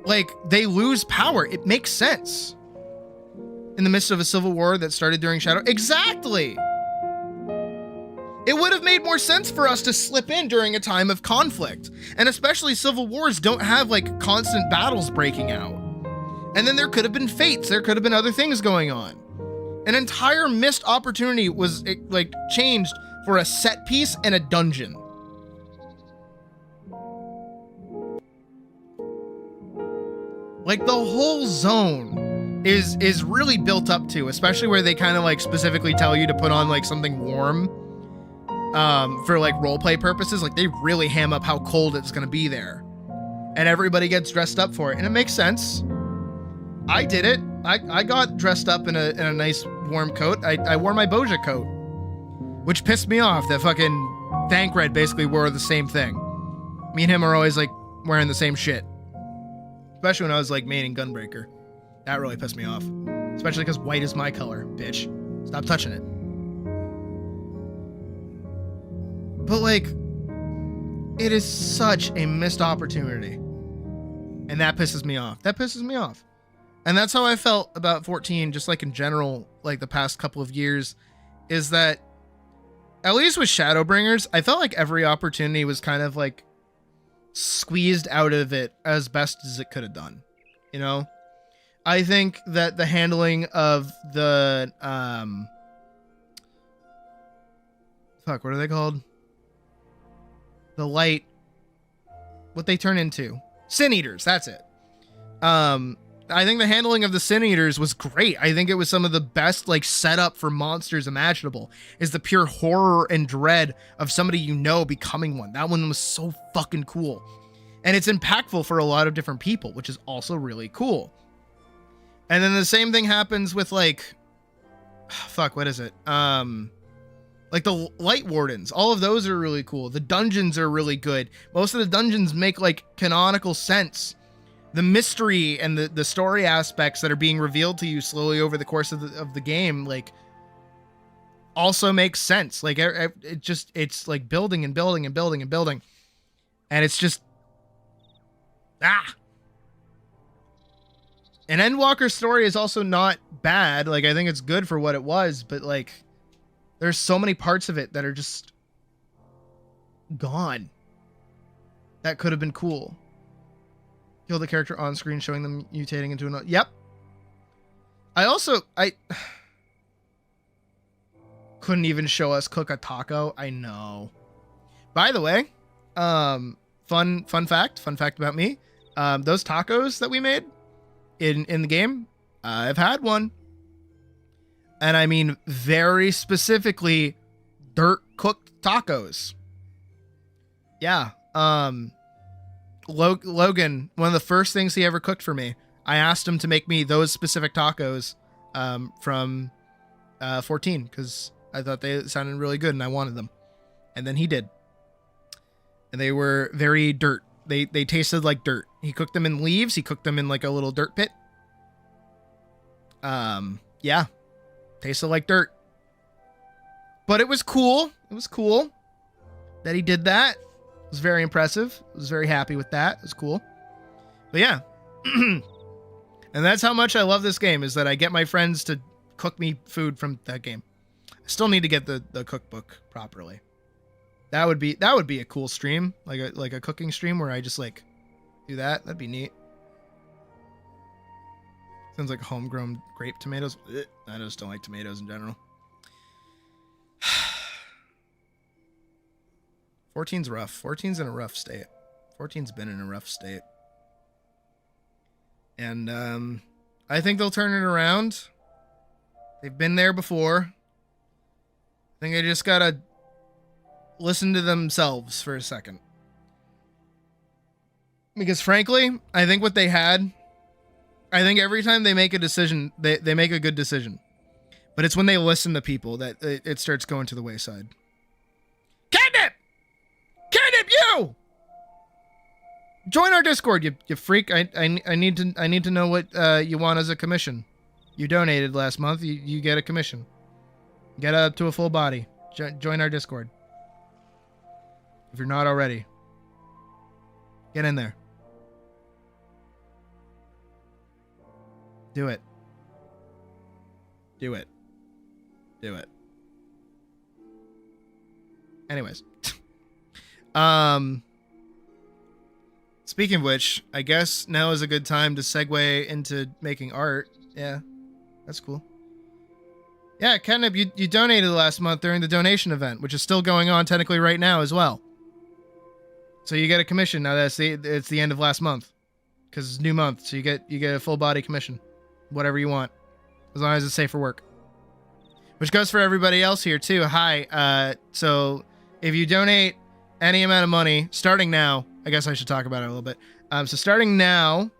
like, they lose power. It makes sense. In the midst of a civil war that started during Shadow. Exactly! It would have made more sense for us to slip in during a time of conflict. And especially civil wars don't have, like, constant battles breaking out. And then there could have been fates. There could have been other things going on. An entire missed opportunity was, like, changed for a set piece and a dungeon. Like, the whole zone is really built up to, especially where they kind of, like, specifically tell you to put on, like, something warm for, like, roleplay purposes. Like, they really ham up how cold it's going to be there. And everybody gets dressed up for it. And it makes sense. I did it. I got dressed up in a nice warm coat. I wore my Boja coat, which pissed me off that fucking Thancred basically wore the same thing. Me and him are always, like, wearing the same shit. Especially when I was like maining Gunbreaker. That really pissed me off. Especially because white is my color, bitch. Stop touching it. But like, it is such a missed opportunity. And that pisses me off. That pisses me off. And that's how I felt about 14, just like in general, like the past couple of years, is that at least with Shadowbringers, I felt like every opportunity was kind of like squeezed out of it as best as it could have done. You know? I think that the handling of the, fuck, what are they called? The light, what they turn into. Sin Eaters, that's it. I think the handling of the Sin Eaters was great. I think it was some of the best like setup for monsters imaginable, is the pure horror and dread of somebody you know becoming one. That one was so fucking cool. And it's impactful for a lot of different people, which is also really cool. And then the same thing happens with like, fuck, what is it? Like the Light Wardens, all of those are really cool. The dungeons are really good. Most of the dungeons make like canonical sense. The mystery and the story aspects that are being revealed to you slowly over the course of the game, like, also makes sense. Like it's like building and building and building and building. And it's just, And Endwalker's story is also not bad. Like, I think it's good for what it was, but like, there's so many parts of it that are just gone. That could have been cool. Kill the character on screen, showing them mutating into another. Yep. I couldn't even show us cook a taco. I know. By the way, fun fact about me. Those tacos that we made in the game, I've had one. And I mean very specifically dirt cooked tacos. Yeah. Logan, one of the first things he ever cooked for me, I asked him to make me those specific tacos from 14 because I thought they sounded really good and I wanted them. And then he did. And they were very dirt. They tasted like dirt. He cooked them in leaves. He cooked them in like a little dirt pit. Yeah. Tasted like dirt. But it was cool. It was cool that he did that. It was very impressive. I was very happy with that. It was cool. But yeah. And that's how much I love this game, is that I get my friends to cook me food from that game. I still need to get the cookbook properly. That would be a cool stream, like a cooking stream where I just like do that. That'd be neat. Sounds like homegrown grape tomatoes. I just don't like tomatoes in general. 14's rough. 14's in a rough state. 14's been in a rough state. And I think they'll turn it around. They've been there before. I think they just gotta listen to themselves for a second. Because frankly, I think what they had, I think every time they make a decision, they make a good decision. But it's when they listen to people that it starts going to the wayside. Catnip! Catnip, you! Join our Discord, you freak. I need to know what you want as a commission. You donated last month. You get a commission. Get up to a full body. Join our Discord. If you're not already. Get in there. Do it. Do it. Do it. Anyways. Speaking of which, I guess now is a good time to segue into making art. Yeah, that's cool. Yeah, Catnip, you donated last month during the donation event, which is still going on technically right now as well. So you get a commission now that it's the end of last month, because it's a new month. So you get a full body commission, whatever you want, as long as it's safe for work. Which goes for everybody else here too. Hi. So if you donate any amount of money starting now, I guess I should talk about it a little bit. So starting now,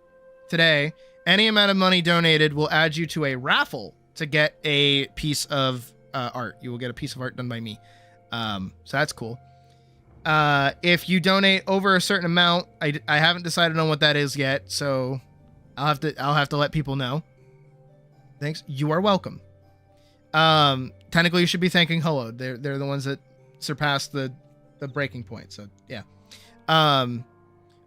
today, any amount of money donated will add you to a raffle to get a piece of art. You will get a piece of art done by me. So that's cool. If you donate over a certain amount, I haven't decided on what that is yet, so I'll have to let people know. Thanks. You are welcome. Technically you should be thanking Hello. They're the ones that surpassed the breaking point. So yeah.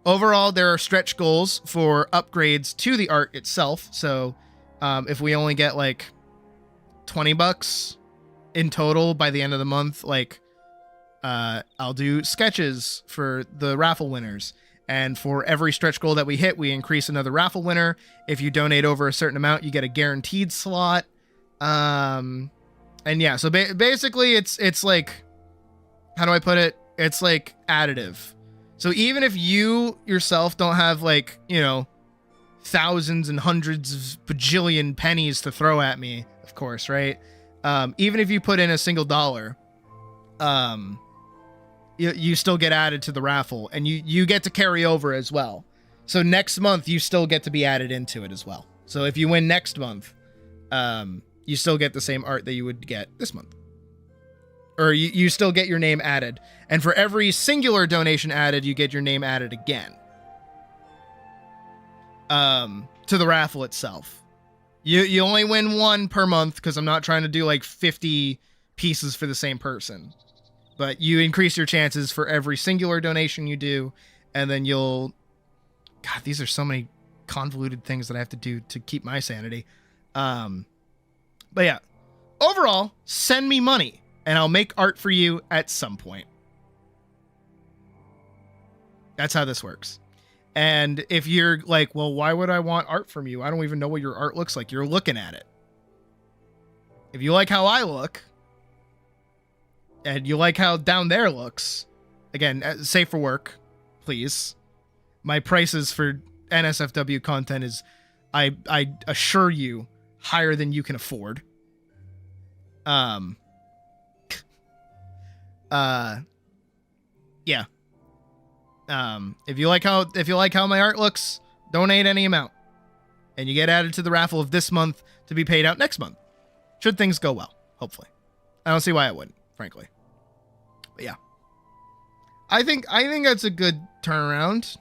Overall, there are stretch goals for upgrades to the art itself. So, if we only get like $20 in total by the end of the month, like, I'll do sketches for the raffle winners. And for every stretch goal that we hit, we increase another raffle winner. If you donate over a certain amount, you get a guaranteed slot. And yeah, so basically it's like, how do I put it? It's like additive. So even if you yourself don't have like, you know, thousands and hundreds of bajillion pennies to throw at me, of course, right? Even if you put in a single dollar, you still get added to the raffle, and you get to carry over as well. So next month you still get to be added into it as well. So if you win next month, you still get the same art that you would get this month. Or you still get your name added. And for every singular donation added, you get your name added again. To the raffle itself. You only win one per month, because I'm not trying to do like 50 pieces for the same person. But you increase your chances for every singular donation you do, and then you'll... God, these are so many convoluted things that I have to do to keep my sanity. But yeah, overall, send me money, and I'll make art for you at some point. That's how this works. And if you're like, well, why would I want art from you? I don't even know what your art looks like. You're looking at it. If you like how I look, and you like how down there looks, again, safe for work, please. My prices for NSFW content is, I assure you, higher than you can afford. Yeah. If you like how my art looks, donate any amount, and you get added to the raffle of this month to be paid out next month. Should things go well, hopefully. I don't see why it wouldn't, frankly. But yeah, I think that's a good turnaround.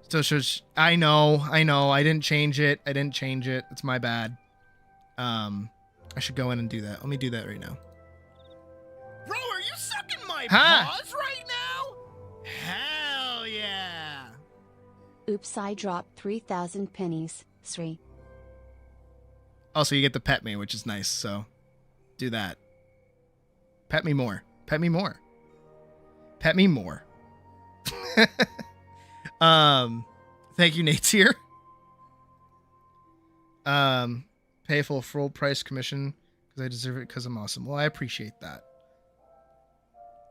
So I know, I didn't change it. It's my bad. I should go in and do that. Let me do that right now. Bro, are you sucking my Huh? paws right now? Hell yeah. Oops, I dropped 3,000 pennies. 3. Also, you get to pet me, which is nice. So do that. Pet me more. Pet me more. Pet me more. Thank you, Nate's here. Pay full price commission because I deserve it because I'm awesome. Well, I appreciate that.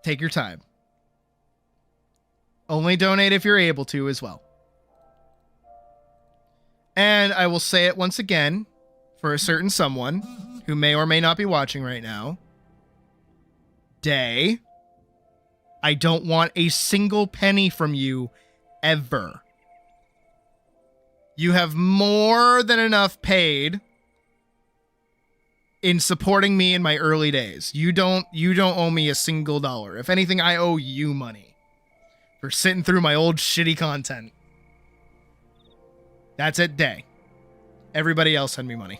Take your time. Only donate if you're able to as well. And I will say it once again for a certain someone who may or may not be watching right now. Day, I don't want a single penny from you ever. You have more than enough paid in supporting me in my early days. You don't owe me a single dollar. If anything, I owe you money for sitting through my old shitty content. That's it, Day. Everybody else send me money.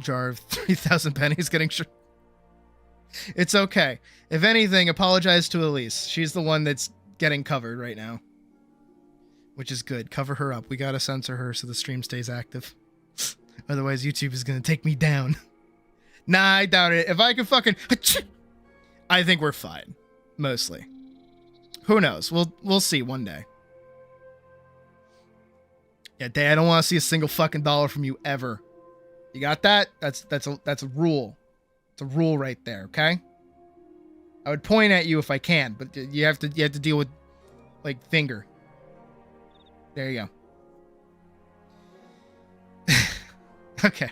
Jar of 3,000 pennies getting It's okay. If anything, apologize to Elise. She's the one that's getting covered right now. Which is good. Cover her up. We gotta censor her so the stream stays active. Otherwise, YouTube is gonna take me down. Nah, I doubt it. If I can fucking... I think we're fine. Mostly. Who knows? We'll see one day. Yeah, Day, I don't want to see a single fucking dollar from you ever. You got that? That's a rule. It's a rule right there, okay? I would point at you if I can, but you have to deal with like finger. There you go. Okay.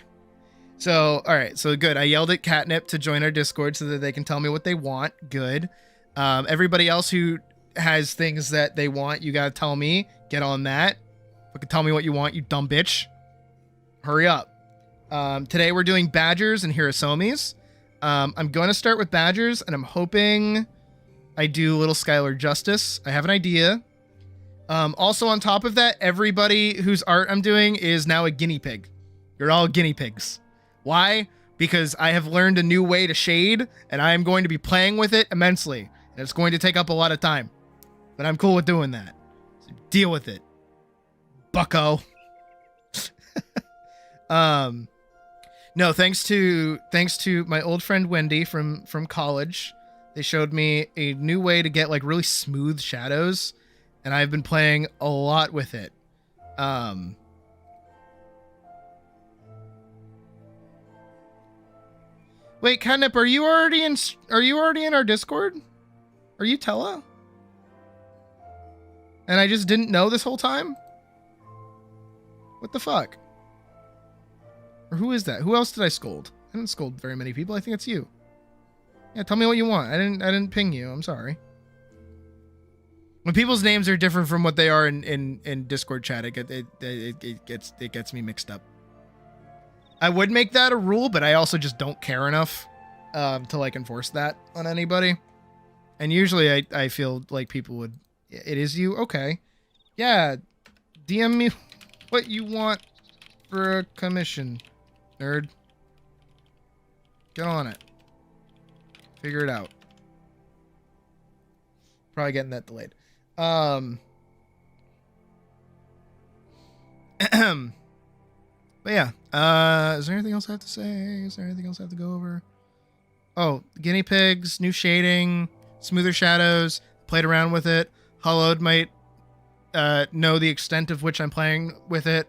So, all right. So good. I yelled at Catnip to join our Discord so that they can tell me what they want. Good. Everybody else who has things that they want, you got to tell me. Get on that. Fucking tell me what you want, you dumb bitch. Hurry up. Today we're doing Badgers and Hirasomis. I'm going to start with Badgers, and I'm hoping I do little Skylar justice. I have an idea. Also, on top of that, everybody whose art I'm doing is now a guinea pig. You're all guinea pigs. Why? Because I have learned a new way to shade, and I am going to be playing with it immensely. And it's going to take up a lot of time. But I'm cool with doing that. So deal with it, bucko. No, thanks to my old friend Wendy from college. They showed me a new way to get like really smooth shadows, and I've been playing a lot with it. Wait, Catnip, are you already in our Discord? Are you Tella? And I just didn't know this whole time? What the fuck? Or who is that? Who else did I scold? I didn't scold very many people. I think it's you. Yeah, tell me what you want. I didn't ping you. I'm sorry. When people's names are different from what they are in Discord chat, it gets me mixed up. I would make that a rule, but I also just don't care enough to like enforce that on anybody. And usually I feel like people would. It is you? Okay. Yeah. DM me what you want for a commission, nerd. Get on it. Figure it out. Probably getting that delayed. But yeah. Is there anything else I have to say? Is there anything else I have to go over? Oh, guinea pigs, new shading, smoother shadows. Played around with it. Hollowed might know the extent of which I'm playing with it.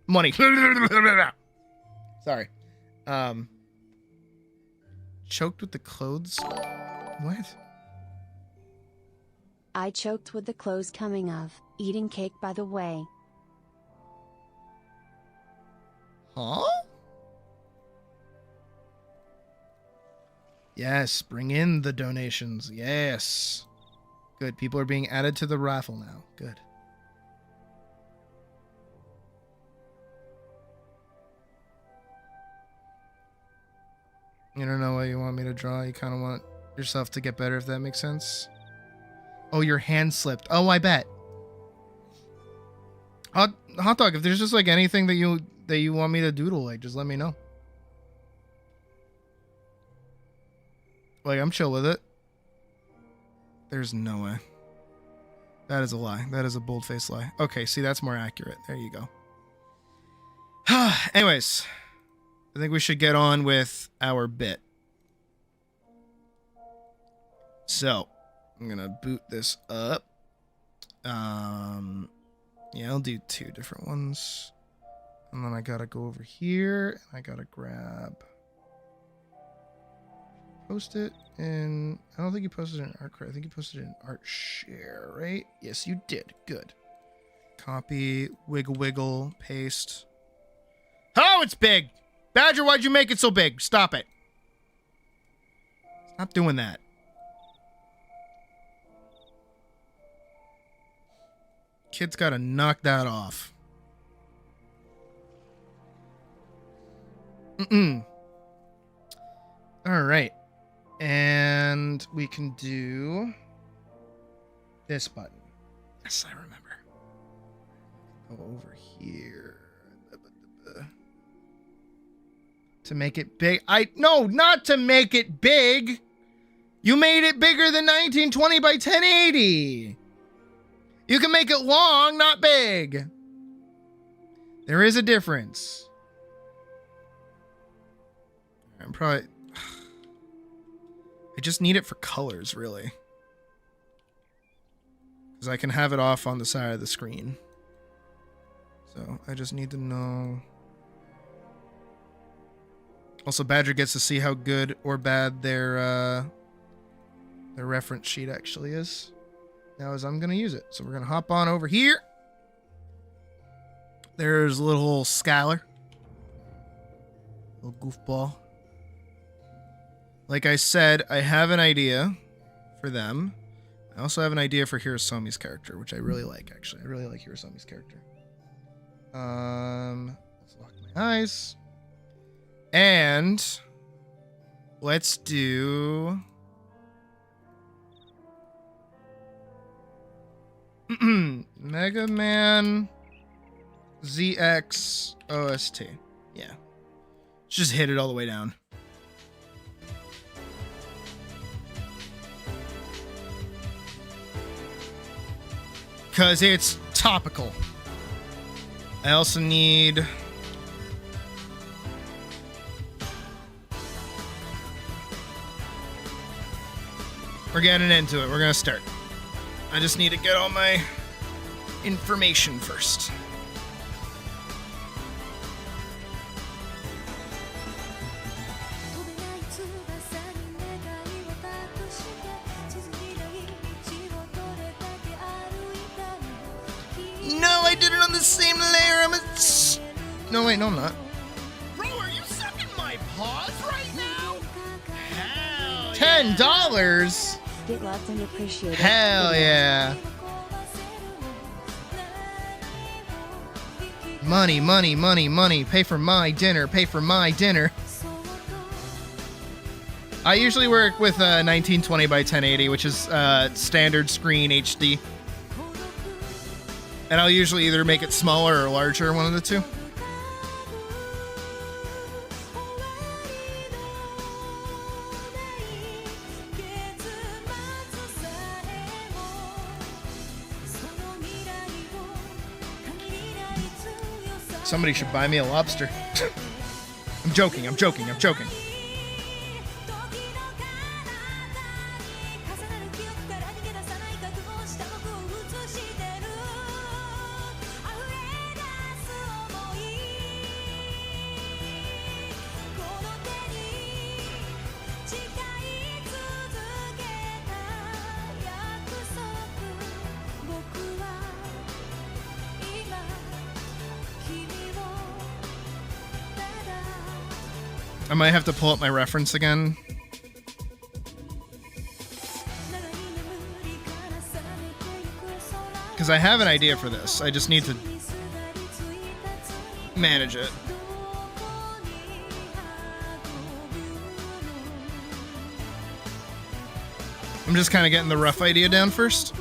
Money. Sorry. Choked with the clothes? What? I choked with the clothes coming of, eating cake by the way. Huh? Yes, bring in the donations. Yes. Good. People are being added to the raffle now. Good. You don't know what you want me to draw. You kind of want yourself to get better, if that makes sense. Oh, your hand slipped. Oh, I bet. Hot dog, if there's just like anything that you want me to doodle, like just let me know. Like, I'm chill with it. There's no way. That is a lie. That is a bold-faced lie. Okay, see, that's more accurate. There you go. Anyways, I think we should get on with our bit. So, I'm going to boot this up. Yeah, I'll do two different ones. And then I got to go over here. And I got to grab... Post it in... I don't think you posted it in ARC. I think you posted it in Art Share, right? Yes, you did. Good. Copy, wiggle, wiggle, paste. Oh, it's big! Badger, why'd you make it so big? Stop it. Stop doing that. Kid's gotta knock that off. Alright. And we can do this button. Yes, I remember. Go over here. To make it big. No, not to make it big. You made it bigger than 1920 by 1080. You can make it long, not big. There is a difference. I'm probably... I just need it for colors, really. Because I can have it off on the side of the screen. So, I just need to know... Also, Badger gets to see how good or bad their reference sheet actually is. Now, as I'm going to use it. So, we're going to hop on over here. There's a little Skylar. Little goofball. Like I said, I have an idea for them. I also have an idea for Hirosomi's character, which I really like, actually. I really like Hirosomi's character. Let's lock my eyes. And let's do Mega Man ZX OST. Yeah. Just hit it all the way down. Because it's topical. I also need... We're getting into it. We're going to start. I just need to get all my information first. No, I did it on the same layer. No, wait, no, I'm not. Bro, are you sucking my paws right now? Hell $10? Get loved and appreciated. Hell yeah. Money, money, money, money. Pay for my dinner. Pay for my dinner. I usually work with 1920 by 1080, which is standard screen HD. And I'll usually either make it smaller or larger, one of the two. Somebody should buy me a lobster. I'm joking, I'm joking, I'm joking. I might have to pull up my reference again. Because I have an idea for this. I just need to manage it. I'm just kind of getting the rough idea down first.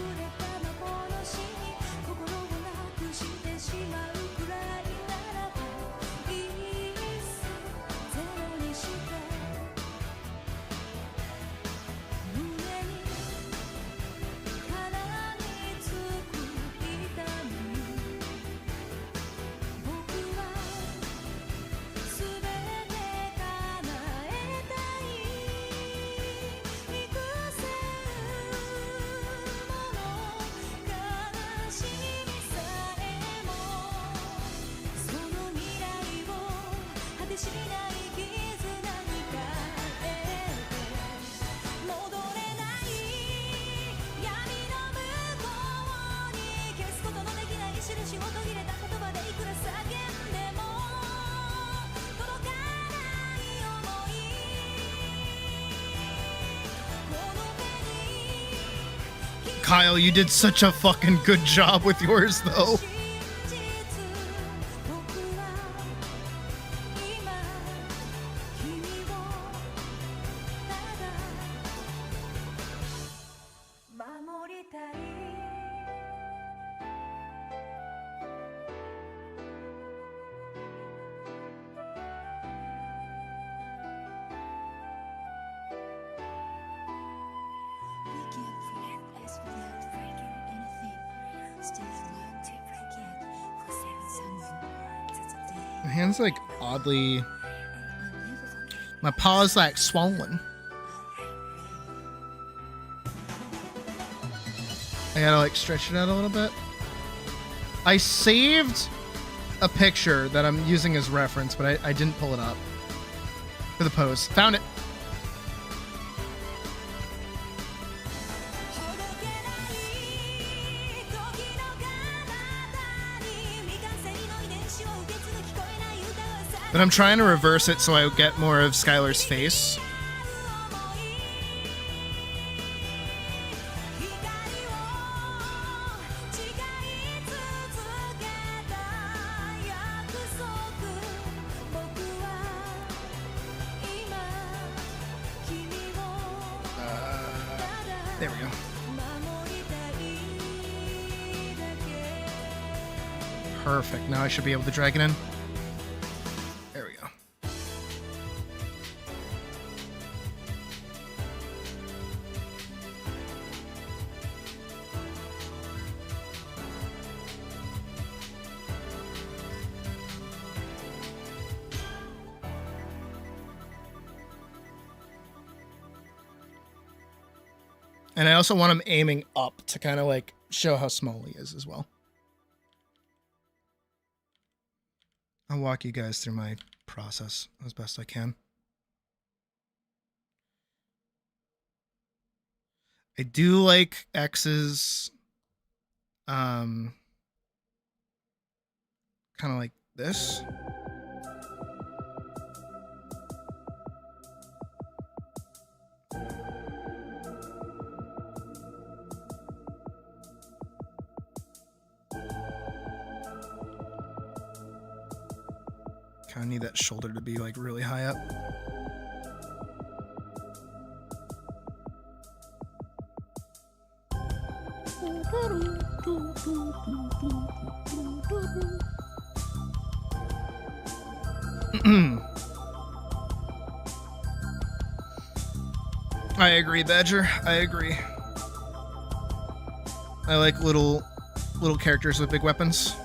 Kyle, you did such a fucking good job with yours, though. My hand's like oddly... My paw's like swollen. I gotta like stretch it out a little bit. I saved a picture that I'm using as reference, but I didn't pull it up for the pose. Found it. But I'm trying to reverse it so I get more of Skylar's face. There we go. Perfect. Now I should be able to drag it in. There we go. And I also want him aiming up to kind of like show how small he is as well. I'll walk you guys through my process as best I can. I do like X's kind of like this. Kind of need that shoulder to be like really high up. I agree, Badger. I agree. I like little characters with big weapons.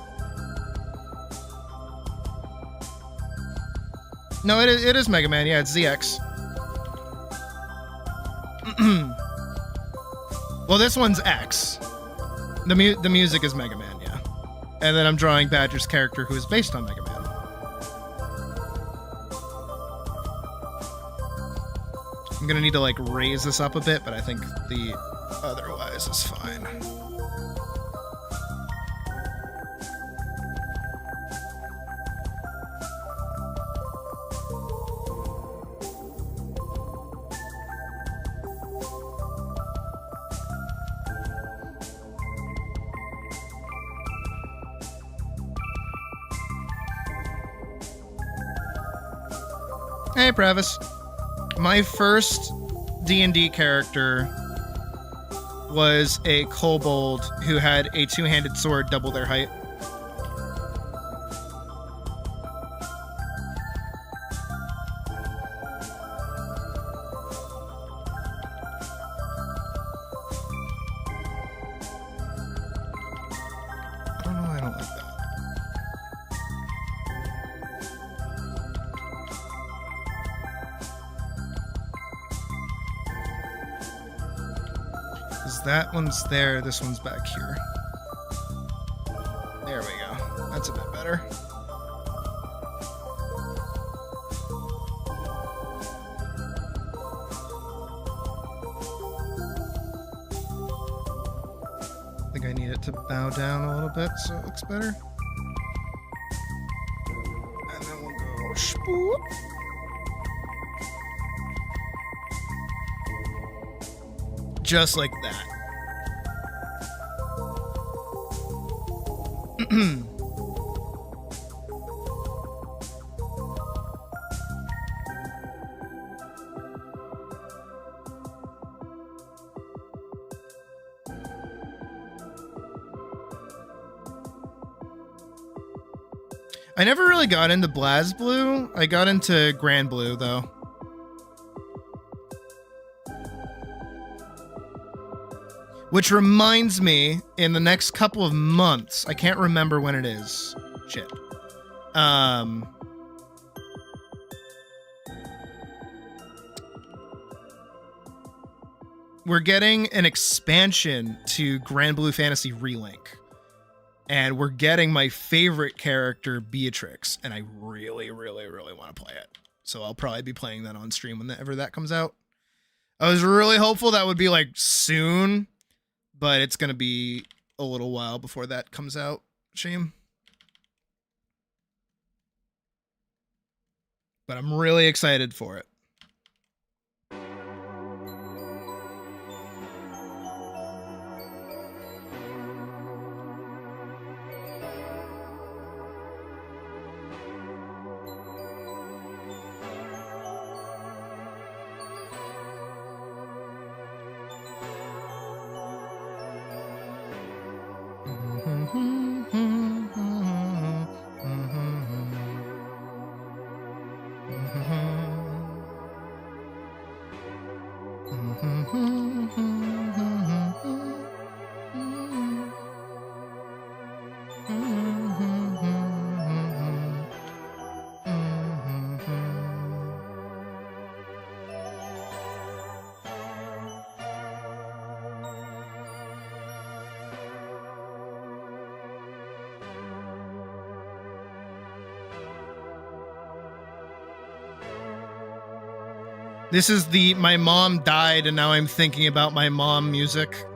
No, it is Mega Man. Yeah, it's ZX. Well, this one's X. The music is Mega Man, yeah. And then I'm drawing Badger's character, who is based on Mega Man. I'm gonna need to like raise this up a bit, but I think the otherwise is fine. Hey, Pravis. My first D&D character was a kobold who had a two-handed sword double their height. I don't know why I don't like that. That one's there, this one's back here. There we go. That's a bit better. I think I need it to bow down a little bit so it looks better. And then we'll go spoop. Just like that. I never really got into BlazBlue. I got into Grand Blue though. Which reminds me, in the next couple of months, I can't remember when it is. Shit. We're getting an expansion to Grand Blue Fantasy Relink. And we're getting my favorite character, Beatrix. And I really, really, really want to play it. So I'll probably be playing that on stream whenever that comes out. I was really hopeful that would be like soon. But it's going to be a little while before that comes out. Shame. But I'm really excited for it. This is the my mom died and now I'm thinking about my mom music.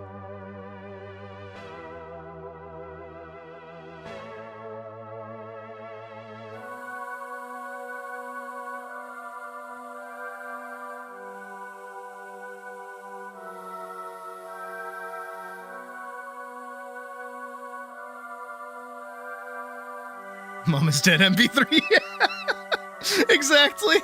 Mom is dead MP3. Exactly.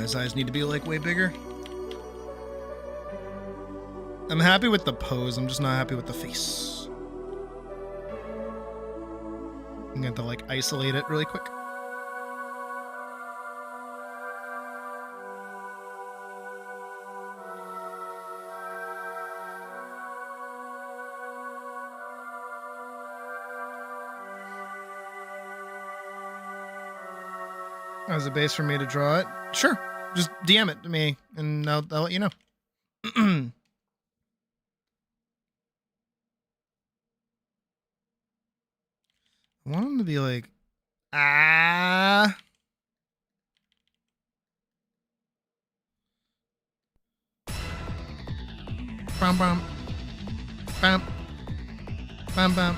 His eyes need to be like way bigger. I'm happy with the pose, I'm just not happy with the face. I'm gonna have to like isolate it really quick. As a base for me to draw it? Sure. Just DM it to me, and I'll let you know. I want him to be like, ah. Bam, bam. Bam. Bam, bam.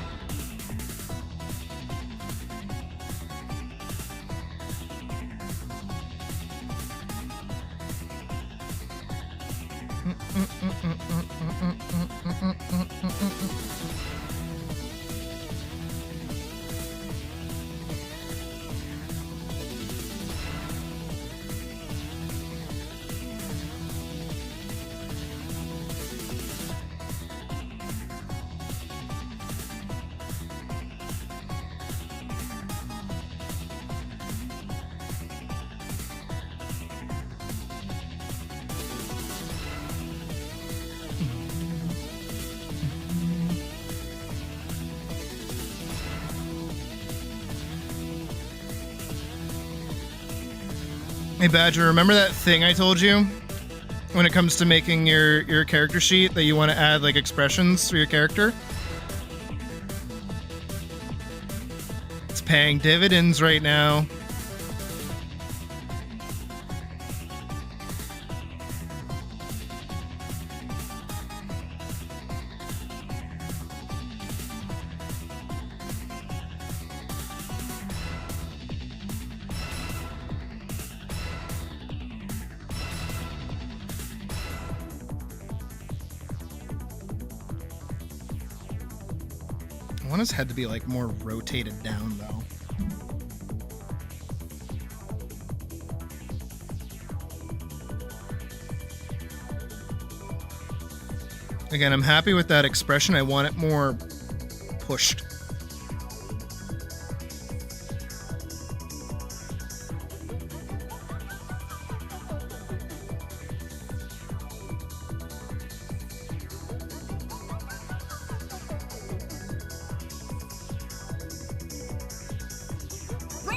Hey Badger, remember that thing I told you when it comes to making your character sheet that you want to add like expressions for your character? It's paying dividends right now. I want his head to be like more rotated down though. Again, I'm happy with that expression. I want it more pushed.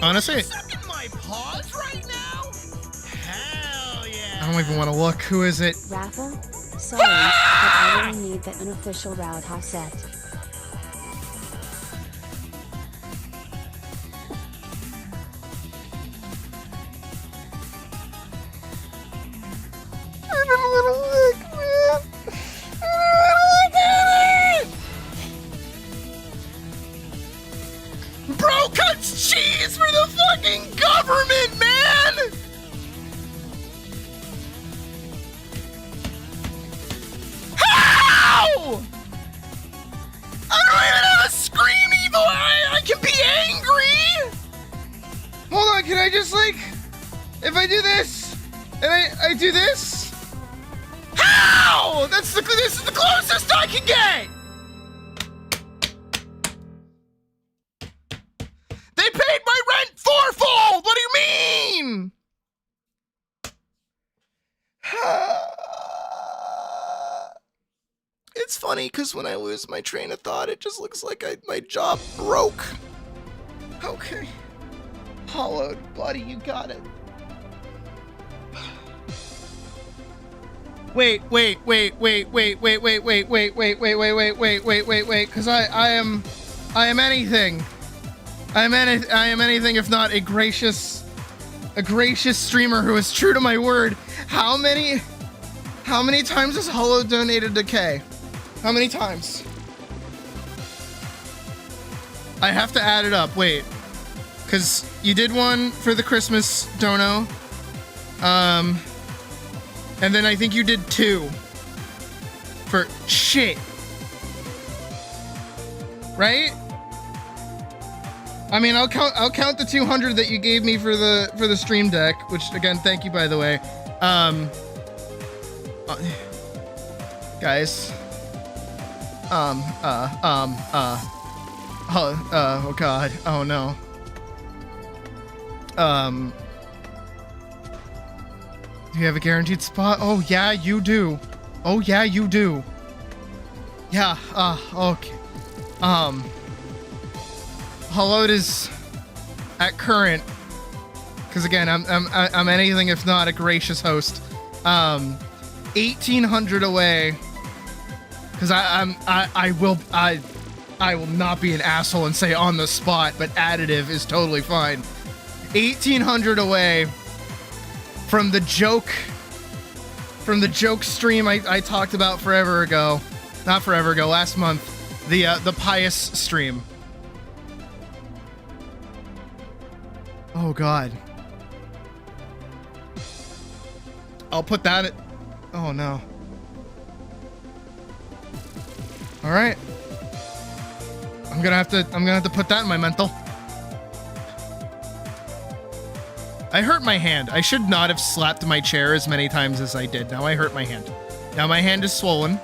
Honestly, Sucking my paws right now? Hell yeah. I don't even want to look. Who is it? Raffle? Sorry, but I really need the unofficial Roundhouse set. Bro cuts cheese for the fucking government, man! Can I just like, if I do this and I do this? How? This is the closest I can get. They paid my rent fourfold. What do you mean? It's funny because when I lose my train of thought, it just looks like my jaw broke. Okay. Hollowed, buddy, you got it. Wait, because I am anything. I am anything if not a gracious streamer who is true to my word. How many times has Hollow donated to K? How many times? I have to add it up. Wait, because you did one for the Christmas dono, and then I think you did 2 for shit, right? I mean, I'll count the 200 that you gave me for the stream deck, which again, thank you by the way. Guys. Oh god. Oh no. Do you have a guaranteed spot? Oh yeah, you do. Oh yeah, you do. Yeah, okay. Hollowed is at current, because again, I'm anything if not a gracious host. 1,800 away, because I will not be an asshole and say on the spot, but additive is totally fine. 1,800 away from the joke stream I talked about last month, the pious stream. Oh god. I'll put that at, oh no. All right. I'm gonna have to put that in my mental. I hurt my hand. I should not have slapped my chair as many times as I did. Now I hurt my hand. Now my hand is swollen.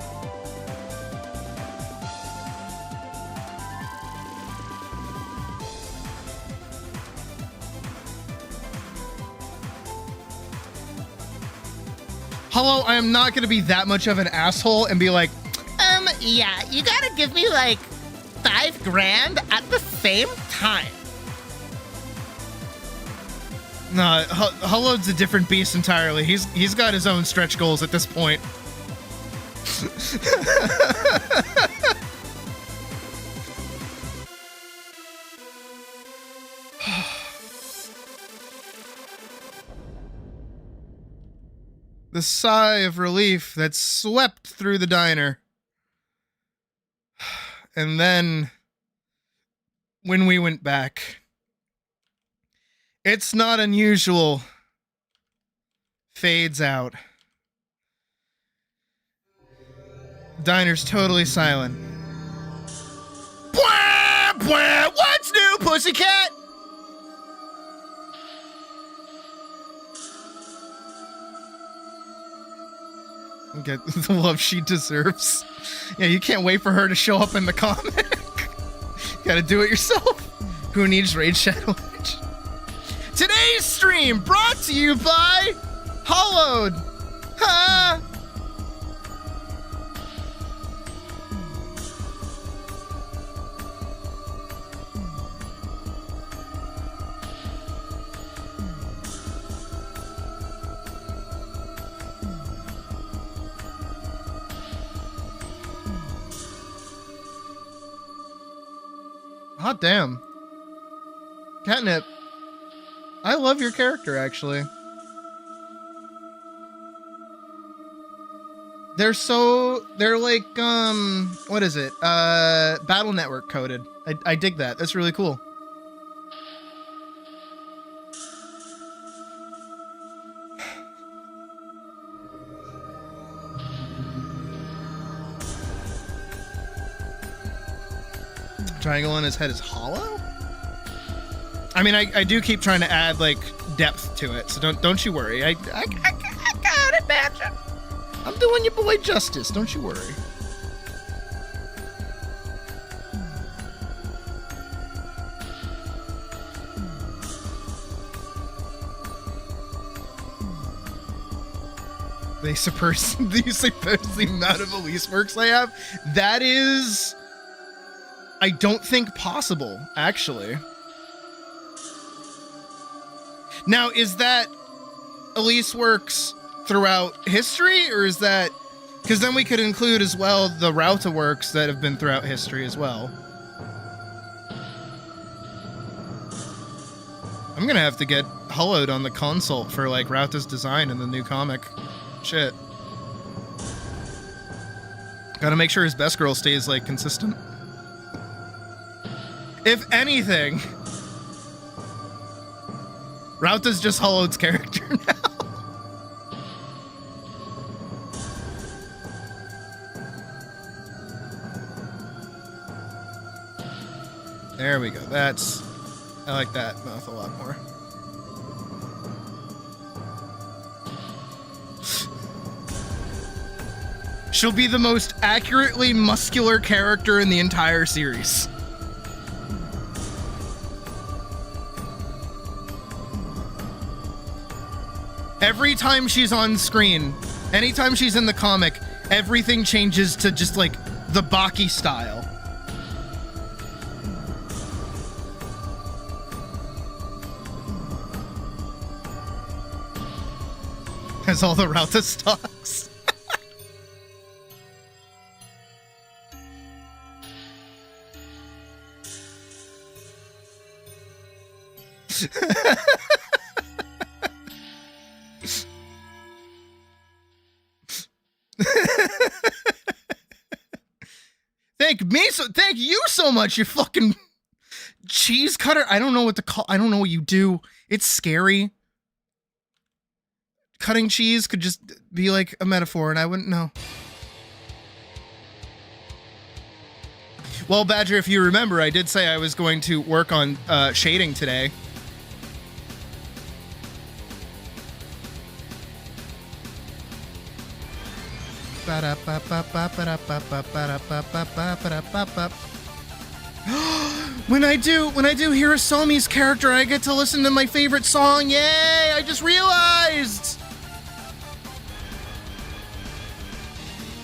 Hello, I am not gonna be that much of an asshole and be like, yeah, you gotta give me like $5,000 at the same time. No, Hollowed's a different beast entirely. He's got his own stretch goals at this point. The sigh of relief that swept through the diner. And then, when we went back, it's not unusual, fades out. Diner's totally silent. Bwah, bwah, what's new, pussycat? Get the love she deserves. Yeah, you can't wait for her to show up in the comic. Gotta do it yourself. Who needs Raid Shadow Edge? Today's stream brought to you by Hollowed. Ha! Hot damn. Catnip. I love your character, actually. They're like, what is it? Battle Network coded. I dig that. That's really cool. Triangle on his head is hollow? I mean, I do keep trying to add like depth to it, so don't you worry. I got it, Badger. I'm doing your boy justice. Don't you worry. They suppose the amount of Elise works I have? That is, I don't think possible, actually. Now, is that Elise works throughout history, or is that, because then we could include as well the Rauta works that have been throughout history as well. I'm gonna have to get hollowed on the consult for like Rauta's design in the new comic. Shit. Gotta make sure his best girl stays, like, consistent. If anything, Rauta's just Hollowed's character now. There we go. I like that mouth a lot more. She'll be the most accurately muscular character in the entire series. Every time she's on screen, anytime she's in the comic, everything changes to just like the Baki style. Has all the Rauta stocks. Thank you so much, you fucking cheese cutter. I don't know what to call. I don't know what you do. It's scary. Cutting cheese could just be like a metaphor, and I wouldn't know. Well, Badger, if you remember, I did say I was going to work on shading today. When I do Hirasomi's character, I get to listen to my favorite song. Yay! I just realized.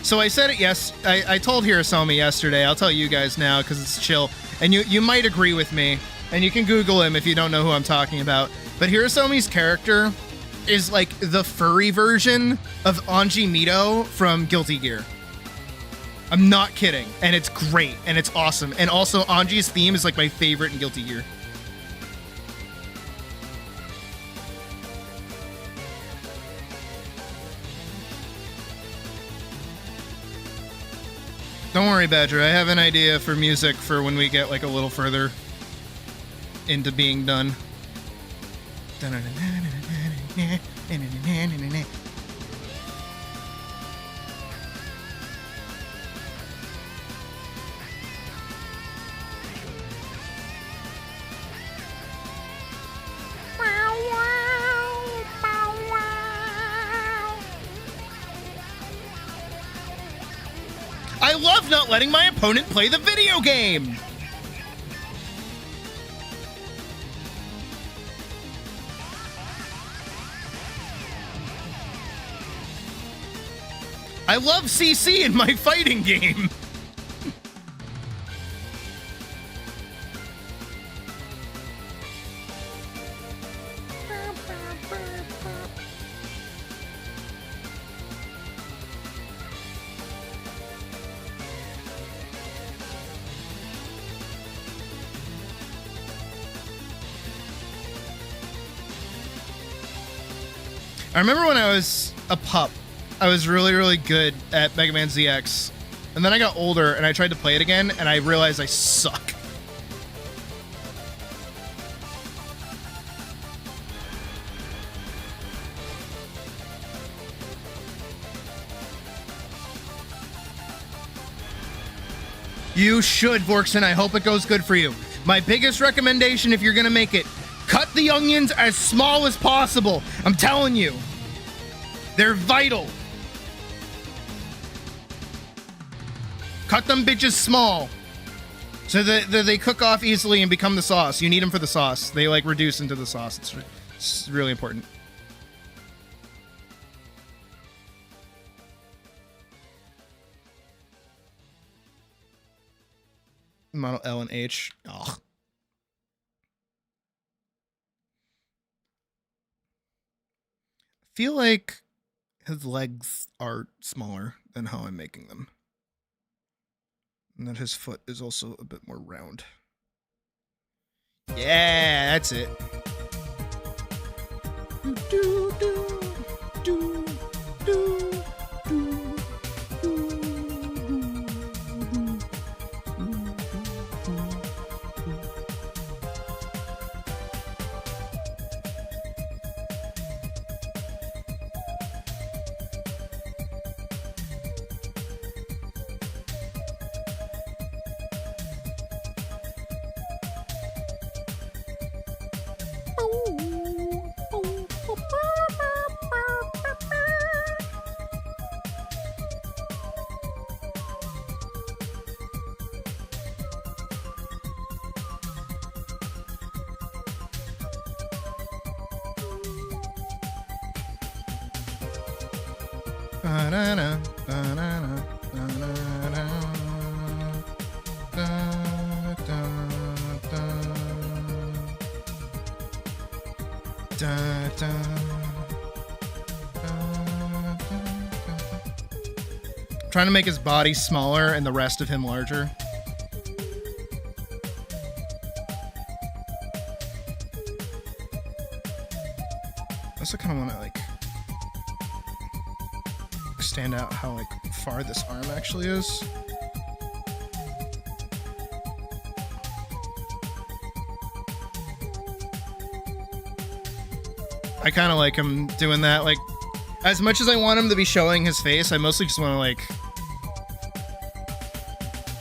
So I said it. Yes, I told Hirasomi yesterday. I'll tell you guys now because it's chill, and you might agree with me. And you can Google him if you don't know who I'm talking about. But Hirasomi's character is like the furry version of Anji Mito from Guilty Gear. I'm not kidding. And it's great. And it's awesome. And also Anji's theme is like my favorite in Guilty Gear. Don't worry, Badger. I have an idea for music for when we get like a little further into being done. I love not letting my opponent play the video game! I love CC in my fighting game! I remember when I was a pup, I was really, really good at Mega Man ZX. And then I got older and I tried to play it again and I realized I suck. You should, Vorkson. I hope it goes good for you. My biggest recommendation, if you're gonna make it, Cut the onions as small as possible. I'm telling you. They're vital. Cut them bitches small. So that they cook off easily and become the sauce. You need them for the sauce. They like reduce into the sauce. It's really important. Model L and H. Ugh. I feel like his legs are smaller than how I'm making them. And that his foot is also a bit more round. Yeah, that's it. Do, do, do, do, do, Ba-da-da, ba-da-da, ba-da-da, da-da-da, da-da, da-da. Trying to make his body smaller and the rest of him larger. I also kind of want to like stand out how like far this arm actually is. I kind of like him doing that. Like, as much as I want him to be showing his face, I mostly just want to like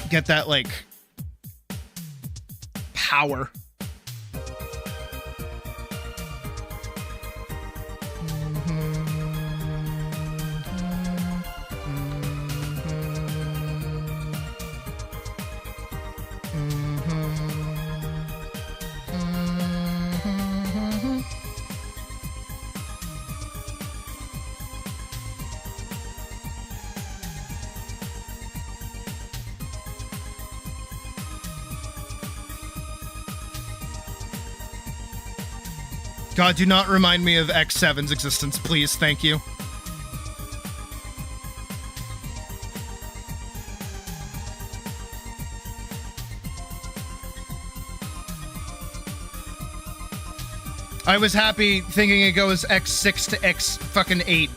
get that like power. God, do not remind me of X7's existence, please. Thank you. I was happy thinking it goes X6 to X fucking 8.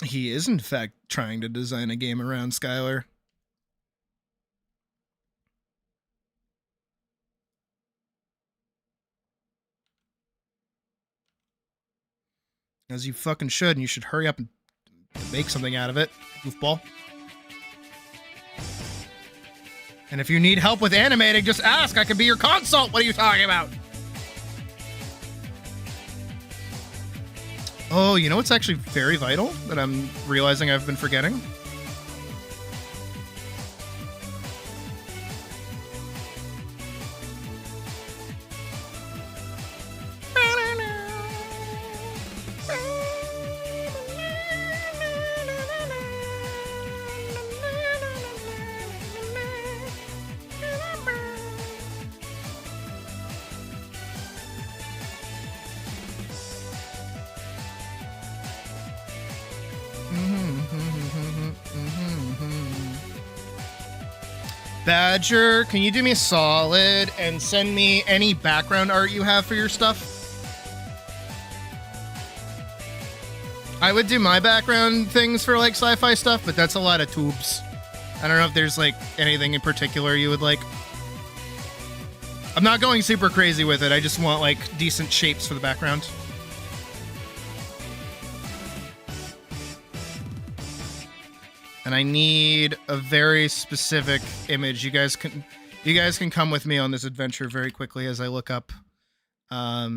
He is, in fact, trying to design a game around Skylar. As you fucking should, and you should hurry up and make something out of it, goofball. And if you need help with animating, just ask. I can be your consult. What are you talking about? Oh, you know what's actually very vital that I'm realizing I've been forgetting? Badger, can you do me a solid and send me any background art you have for your stuff? I would do my background things for like sci-fi stuff, but that's a lot of tubes. I don't know if there's like anything in particular you would like. I'm not going super crazy with it. I just want like decent shapes for the background. And I need a very specific image. You guys can come with me on this adventure very quickly as I look up a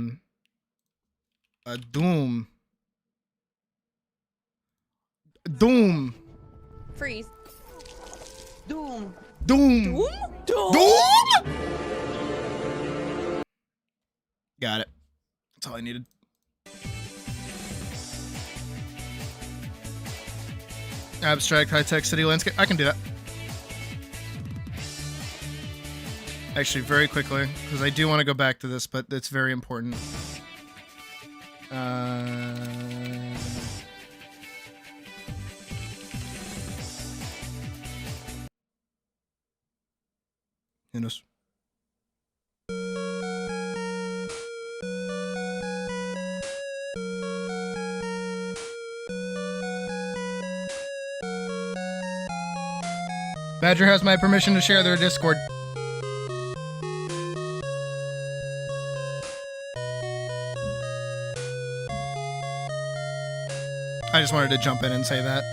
Doom. Freeze. Doom. Doom. Doom? Doom? Got it. That's all I needed. Abstract high-tech city landscape. I can do that. Actually, very quickly, because I do want to go back to this, but it's very important. Who knows? Badger has my permission to share their Discord. I just wanted to jump in and say that.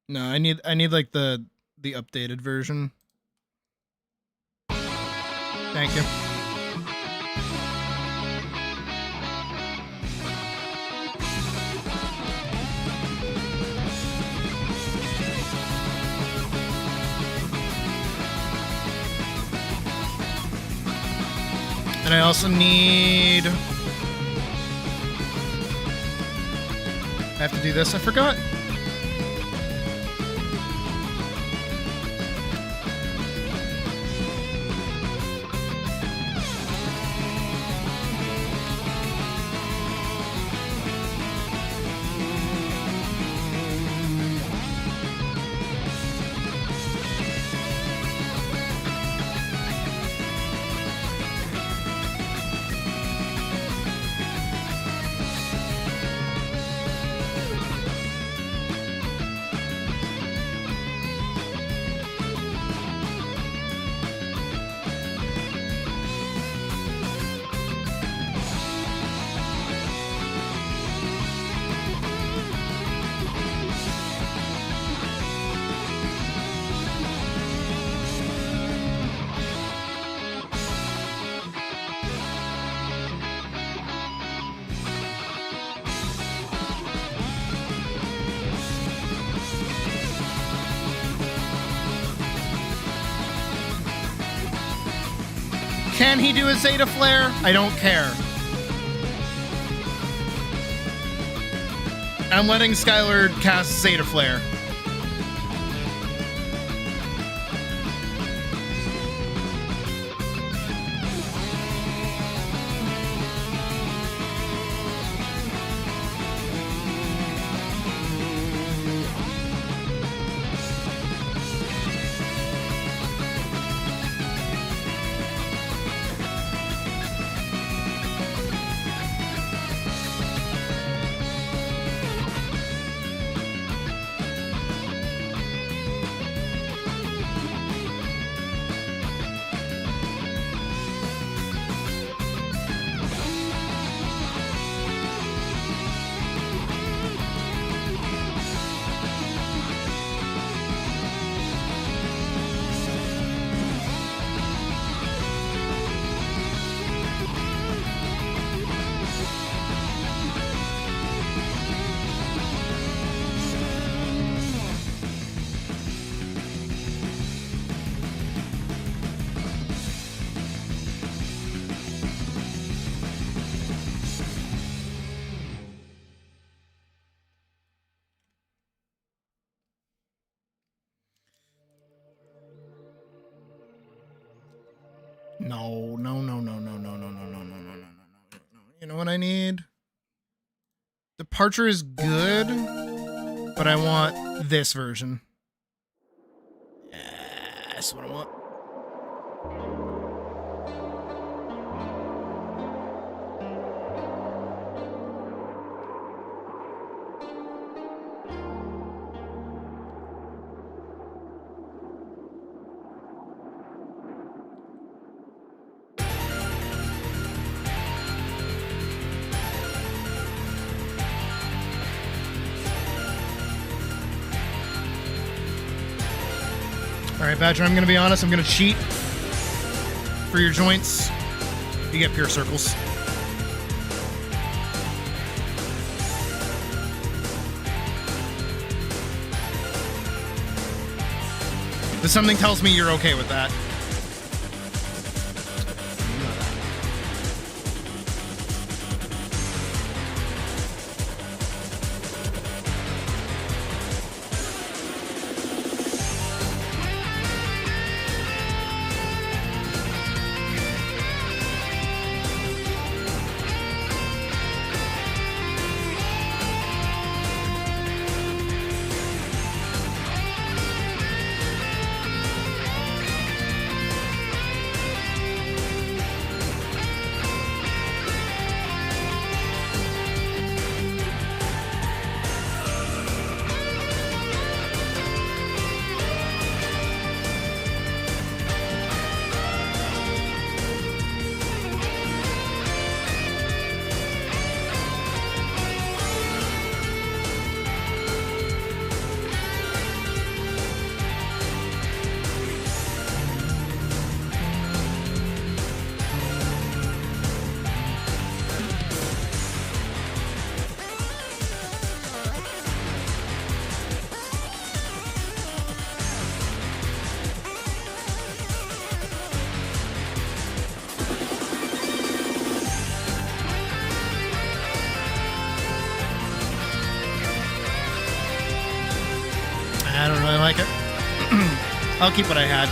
No, I need like the updated version. Thank you. And I also need... I have to do this, I forgot. Can he do a Zeta Flare? I don't care. I'm letting Skylar cast Zeta Flare. No, no, no, no, no, no, no, no, no, no, no, no, no, no. You know what I need? Departure is good, but I want this version. Yeah, that's what I want. All right, Badger, I'm gonna be honest, I'm gonna cheat for your joints. You get pure circles. But something tells me you're okay with that. I don't really like it. I'll keep what I had.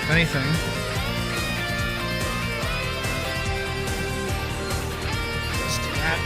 If anything. Let's do that.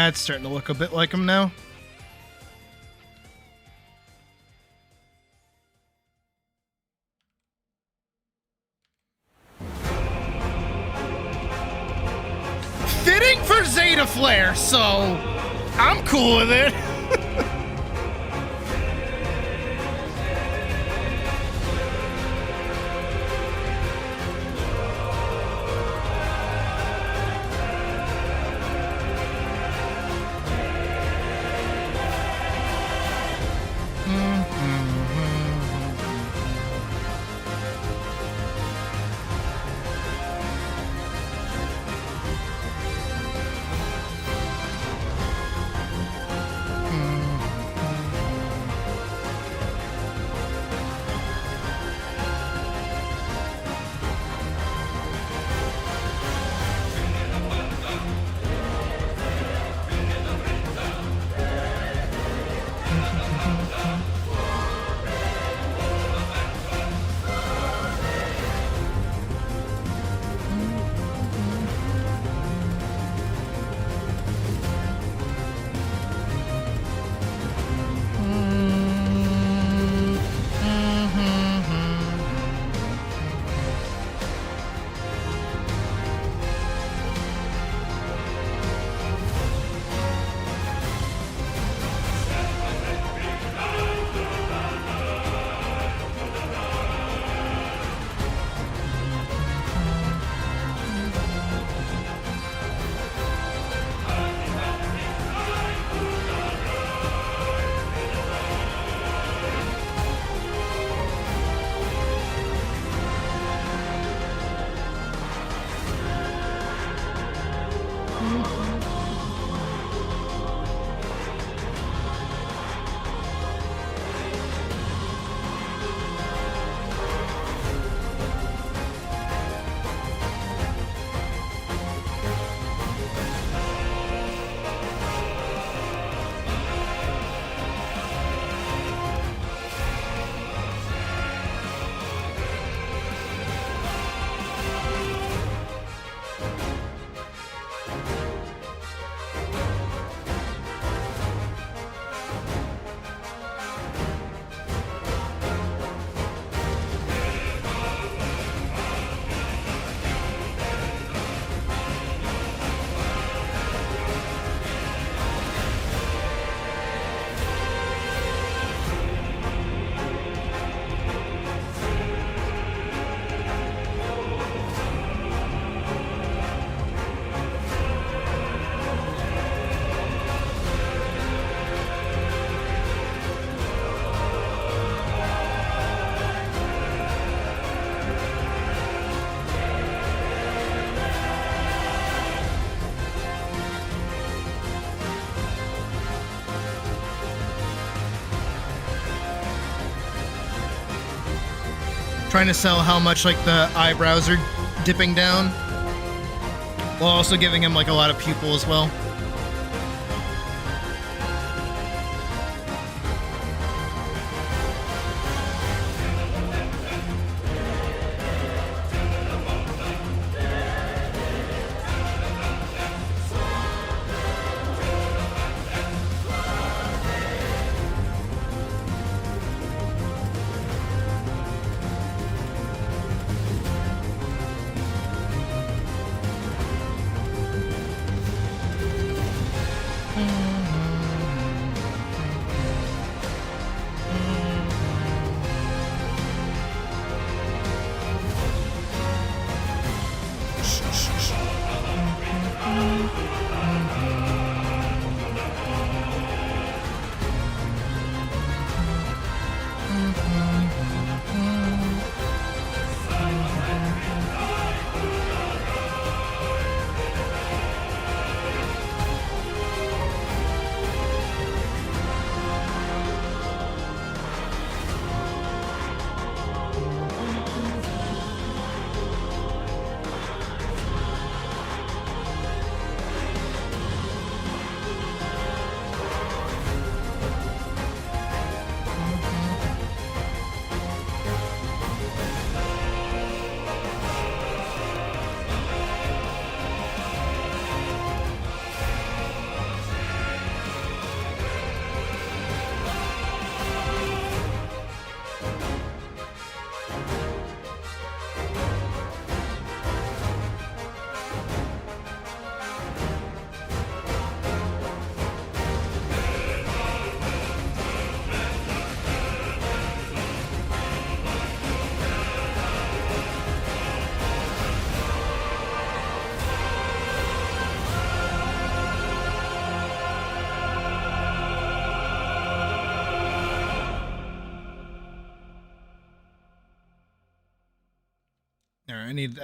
It's starting to look a bit like him now. Fitting for Zeta Flare, so I'm cool with it. trying to sell how much like the eyebrows are dipping down, while also giving him like a lot of pupil as well.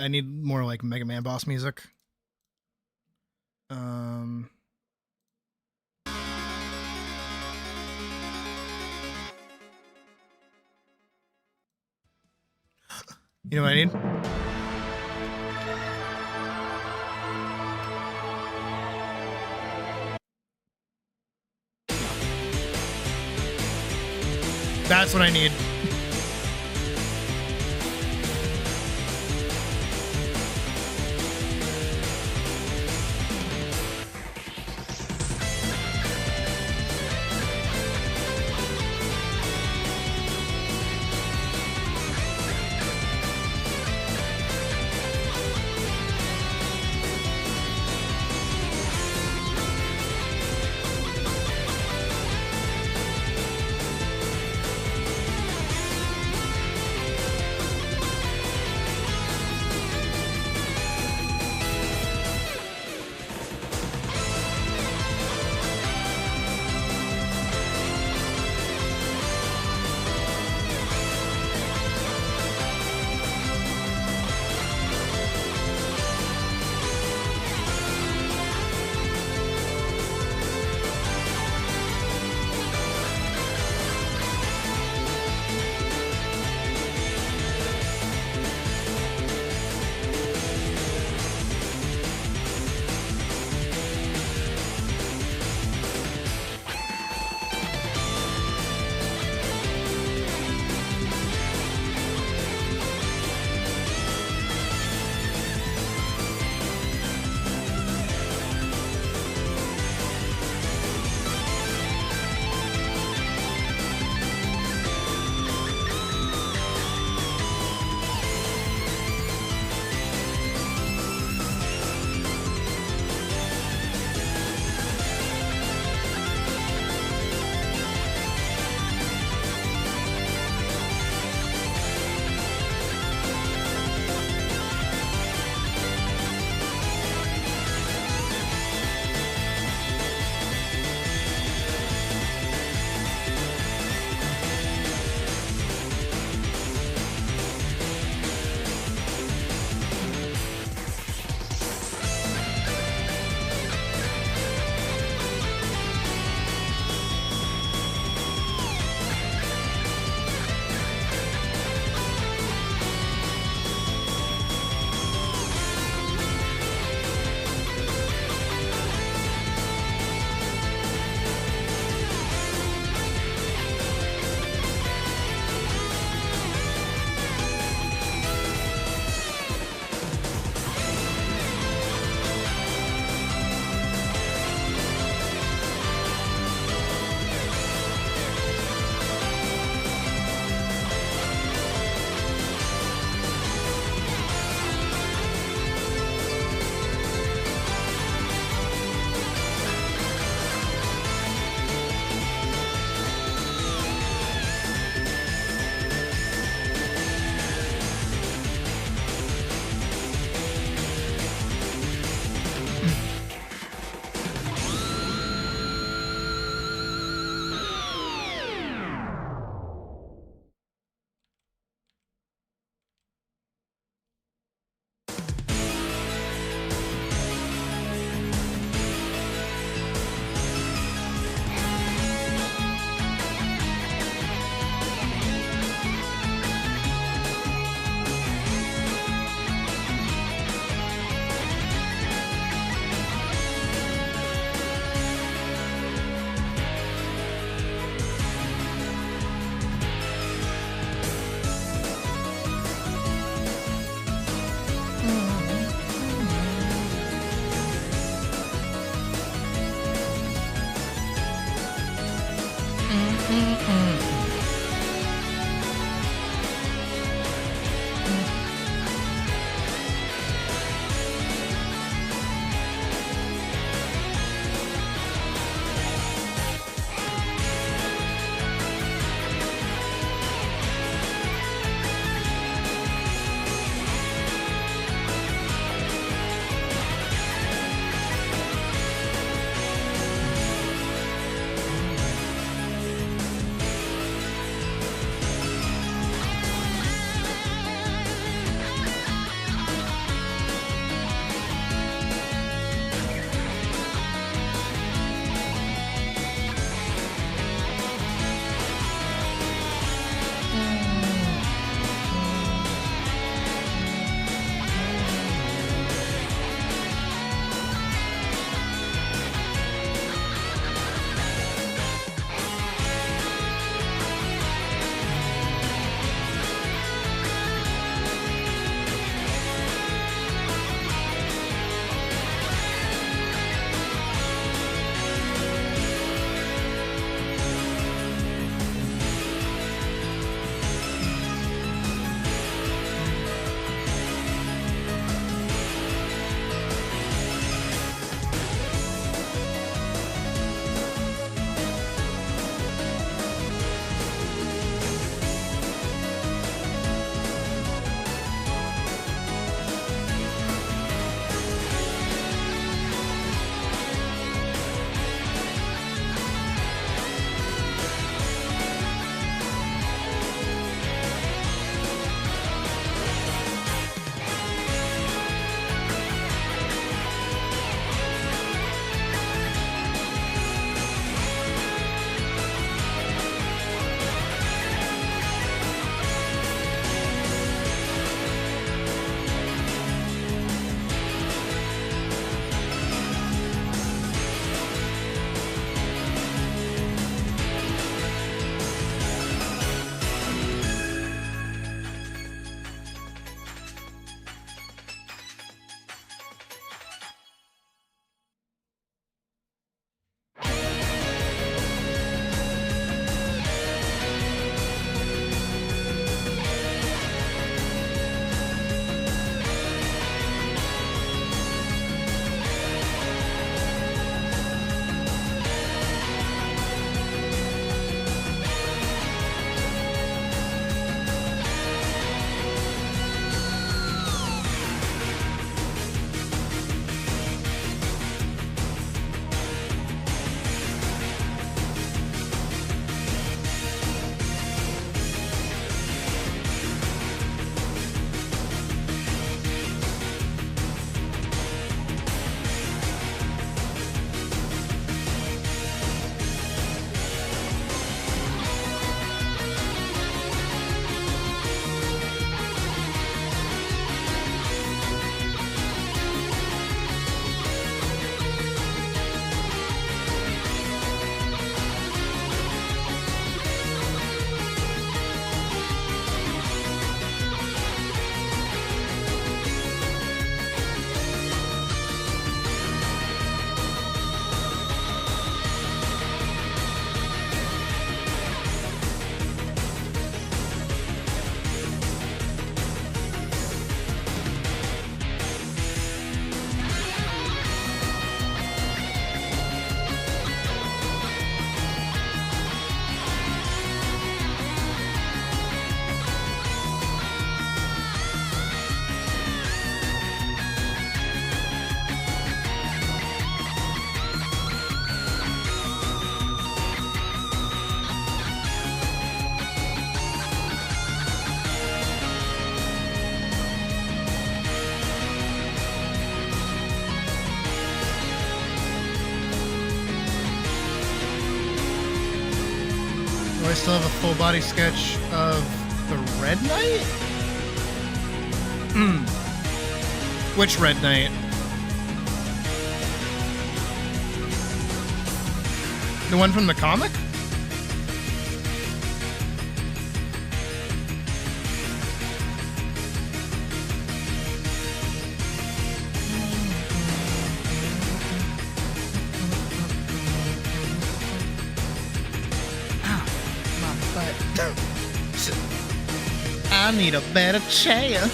I need more like Mega Man boss music. You know what I need? That's what I need. still have a full body sketch of the Red Knight? Which Red Knight? The one from the comic? I need a better chair.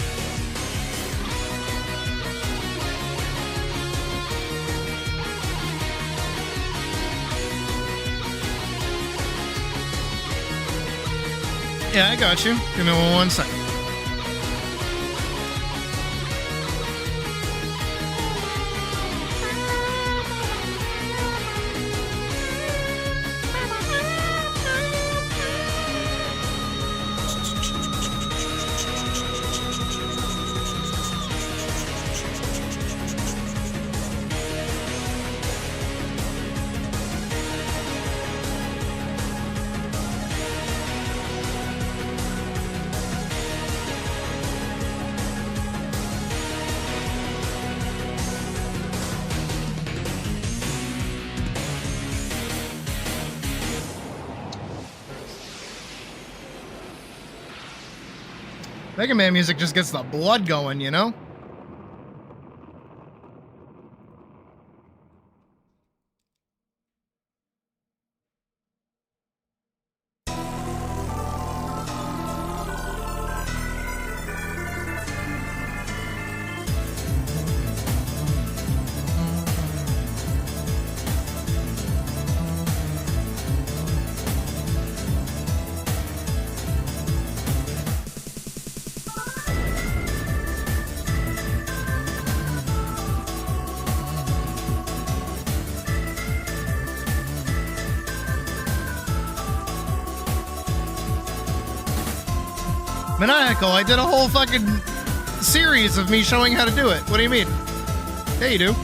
Yeah, I got you. Give me 1 second. Mega Man music just gets the blood going, you know? Maniacal, I did a whole fucking series of me showing how to do it. What do you mean? Yeah, you do.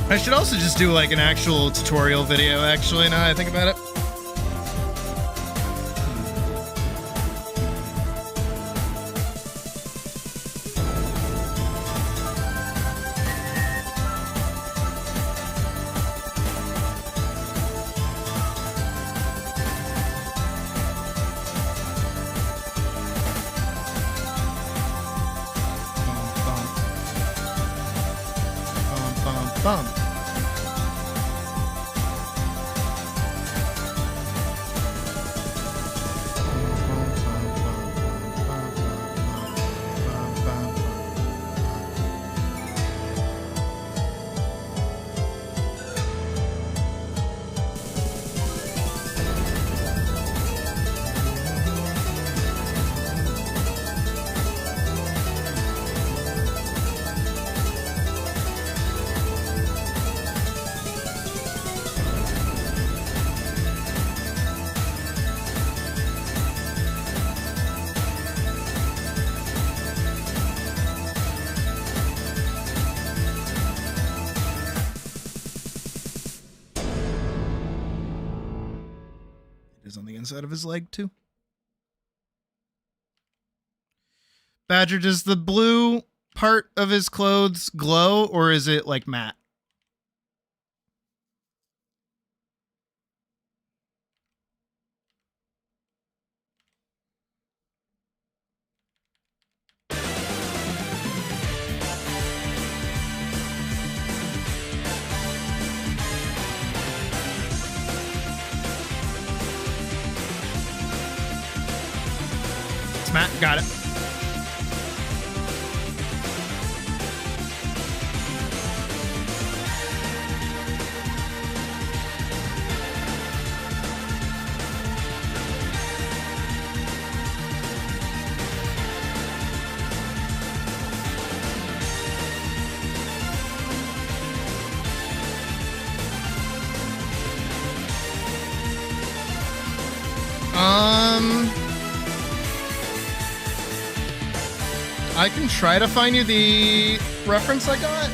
I should also just do like an actual tutorial video, actually, now that I think about it. Bum. On the inside of his leg too. Badger, does the blue part of his clothes glow or is it like matte? Matt. Got it. I can try to find you the reference I got.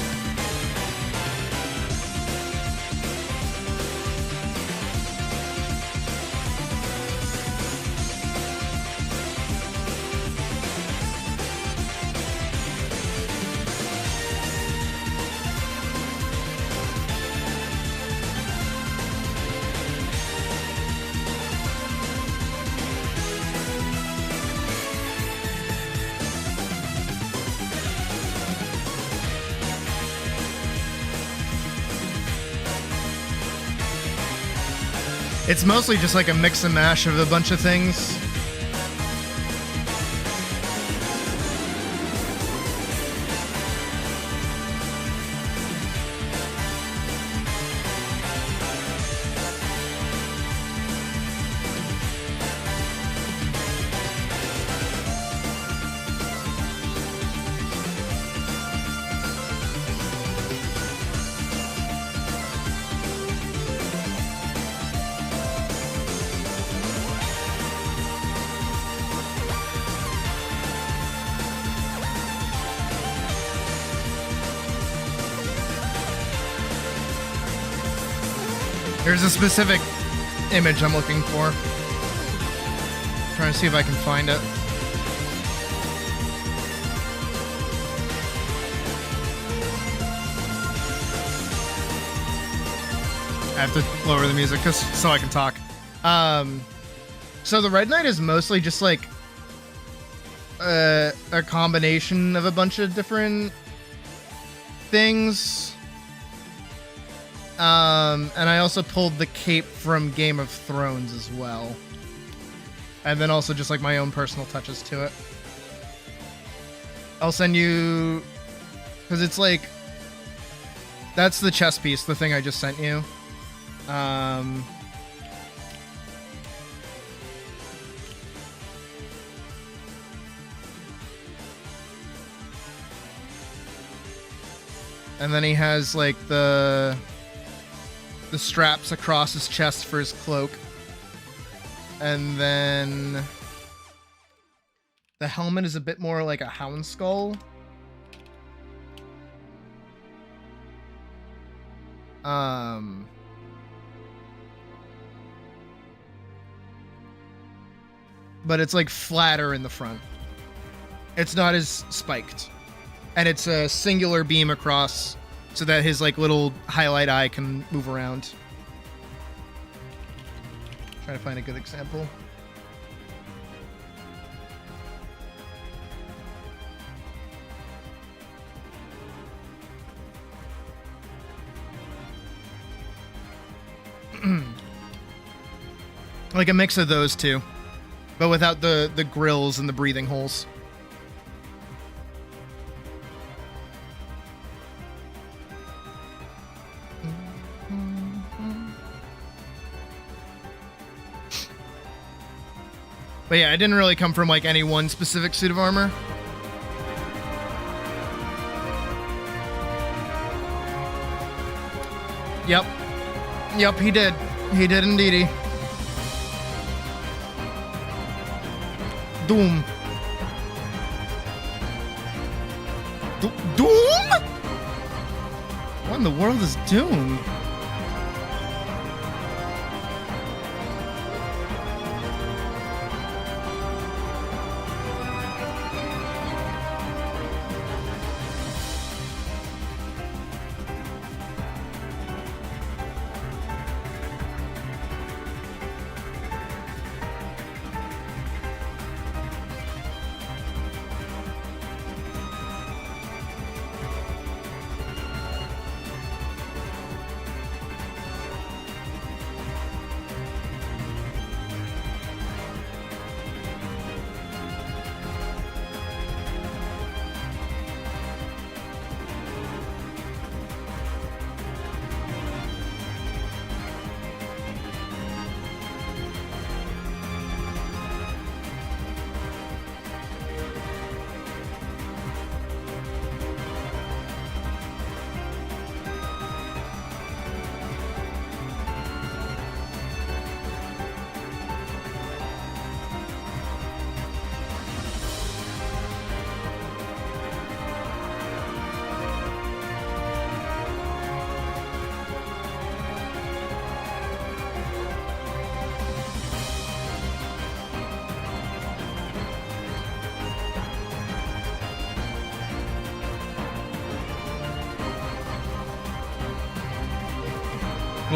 It's mostly just like a mix and mash of a bunch of things. There's a specific image I'm looking for. Trying to see if I can find it. I have to lower the music so I can talk. So the Red Knight is mostly just like a combination of a bunch of different things. And I also pulled the cape from Game of Thrones as well. And then also just like my own personal touches to it. I'll send you, because it's like, that's the chess piece, the thing I just sent you. And then he has like the straps across his chest for his cloak. And then the helmet is a bit more like a hound skull. But it's like flatter in the front. It's not as spiked. And it's a singular beam across so that his like little highlight eye can move around. Try to find a good example. Like a mix of those two, but without the grills and the breathing holes. But yeah, it didn't really come from like any one specific suit of armor. Yep. Yep, he did. He did indeedy. Doom. Doom? What in the world is Doom?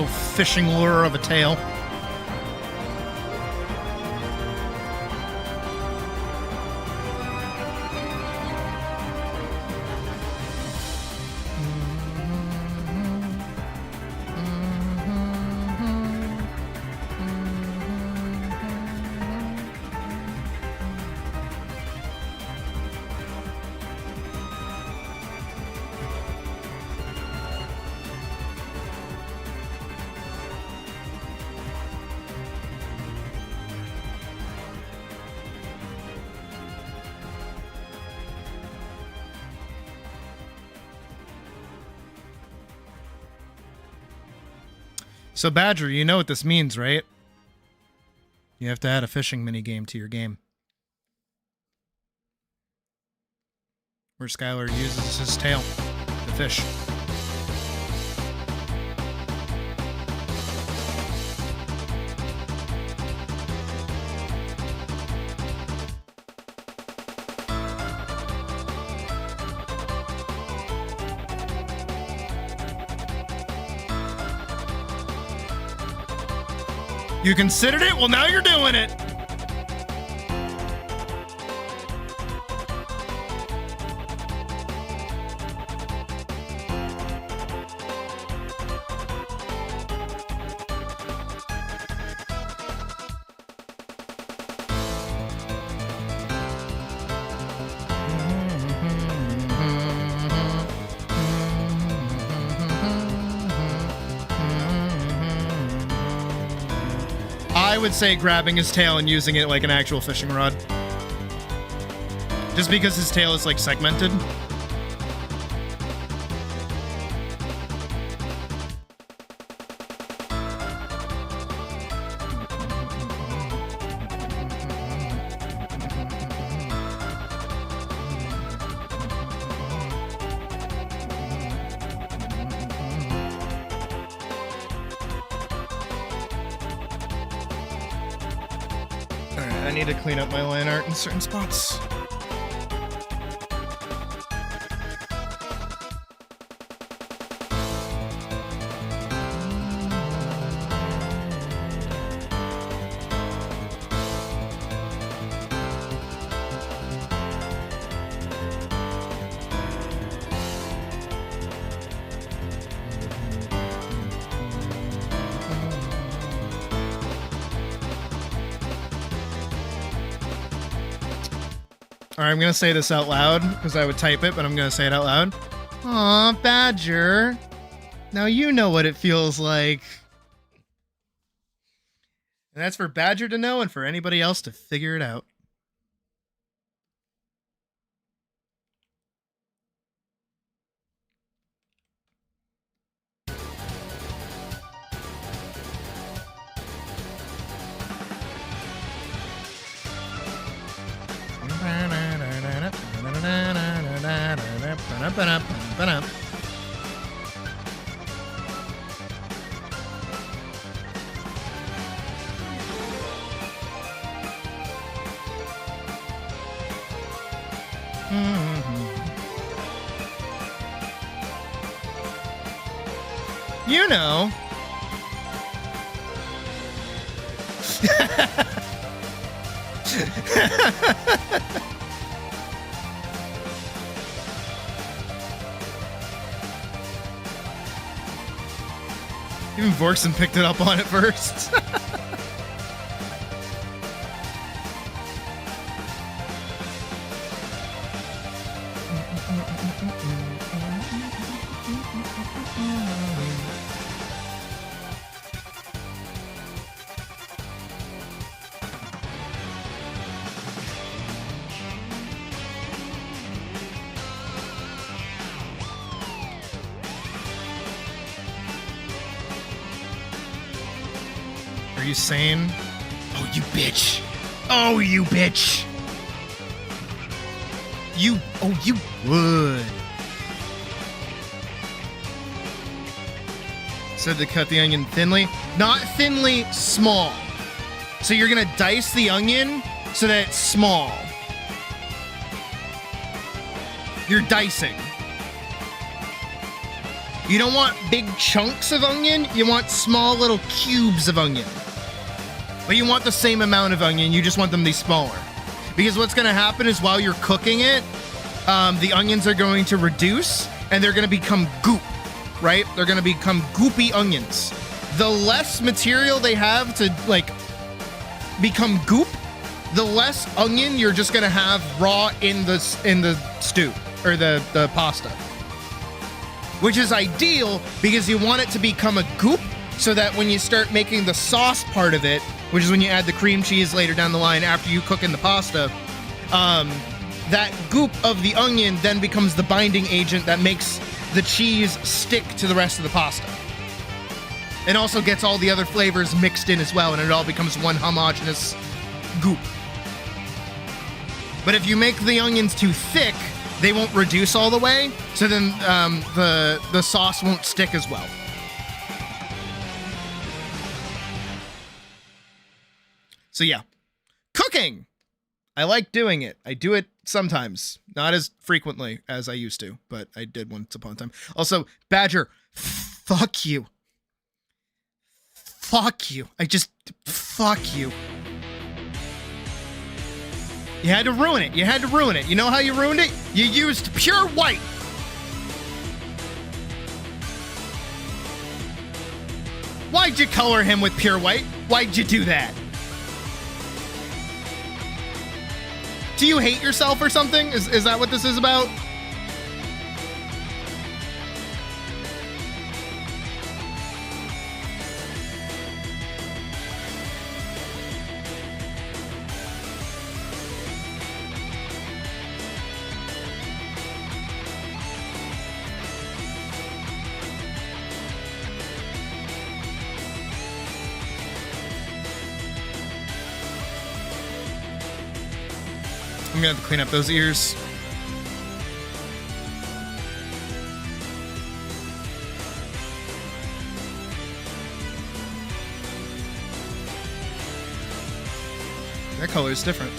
little fishing lure of a tail. So Badger, you know what this means, right? You have to add a fishing minigame to your game. Where Skylar uses his tail to fish. You considered it? Well, now you're doing it. I would say grabbing his tail and using it like an actual fishing rod. Just because his tail is like segmented. I need to clean up my line art in certain spots. Alright, I'm gonna say this out loud, because I would type it, but I'm gonna say it out loud. Aw, Badger. Now you know what it feels like. And that's for Badger to know and for anybody else to figure it out. You know. Even Vorkson picked it up on it first. Are you sane? Oh, you bitch. Oh, you bitch. You would. Said to cut the onion thinly. Not thinly, small. So you're gonna dice the onion so that it's small. You're dicing. You don't want big chunks of onion, you want small little cubes of onion. But you want the same amount of onion, you just want them to be smaller. Because what's gonna happen is while you're cooking it, the onions are going to reduce and they're gonna become goop, right? They're gonna become goopy onions. The less material they have to like become goop, the less onion you're just gonna have raw in the stew or the pasta. Which is ideal because you want it to become a goop so that when you start making the sauce part of it, which is when you add the cream cheese later down the line after you cook in the pasta, that goop of the onion then becomes the binding agent that makes the cheese stick to the rest of the pasta. It also gets all the other flavors mixed in as well, and it all becomes one homogeneous goop. But if you make the onions too thick, they won't reduce all the way, so then the sauce won't stick as well. So yeah, cooking. I like doing it. I do it sometimes, not as frequently as I used to, but I did once upon a time. Also, Badger, fuck you. Fuck you. Fuck you. You had to ruin it. You had to ruin it. You know how you ruined it? You used pure white. Why'd you color him with pure white? Why'd you do that? Do you hate yourself or something? Is that what this is about? I'm gonna have to clean up those ears. That color is different.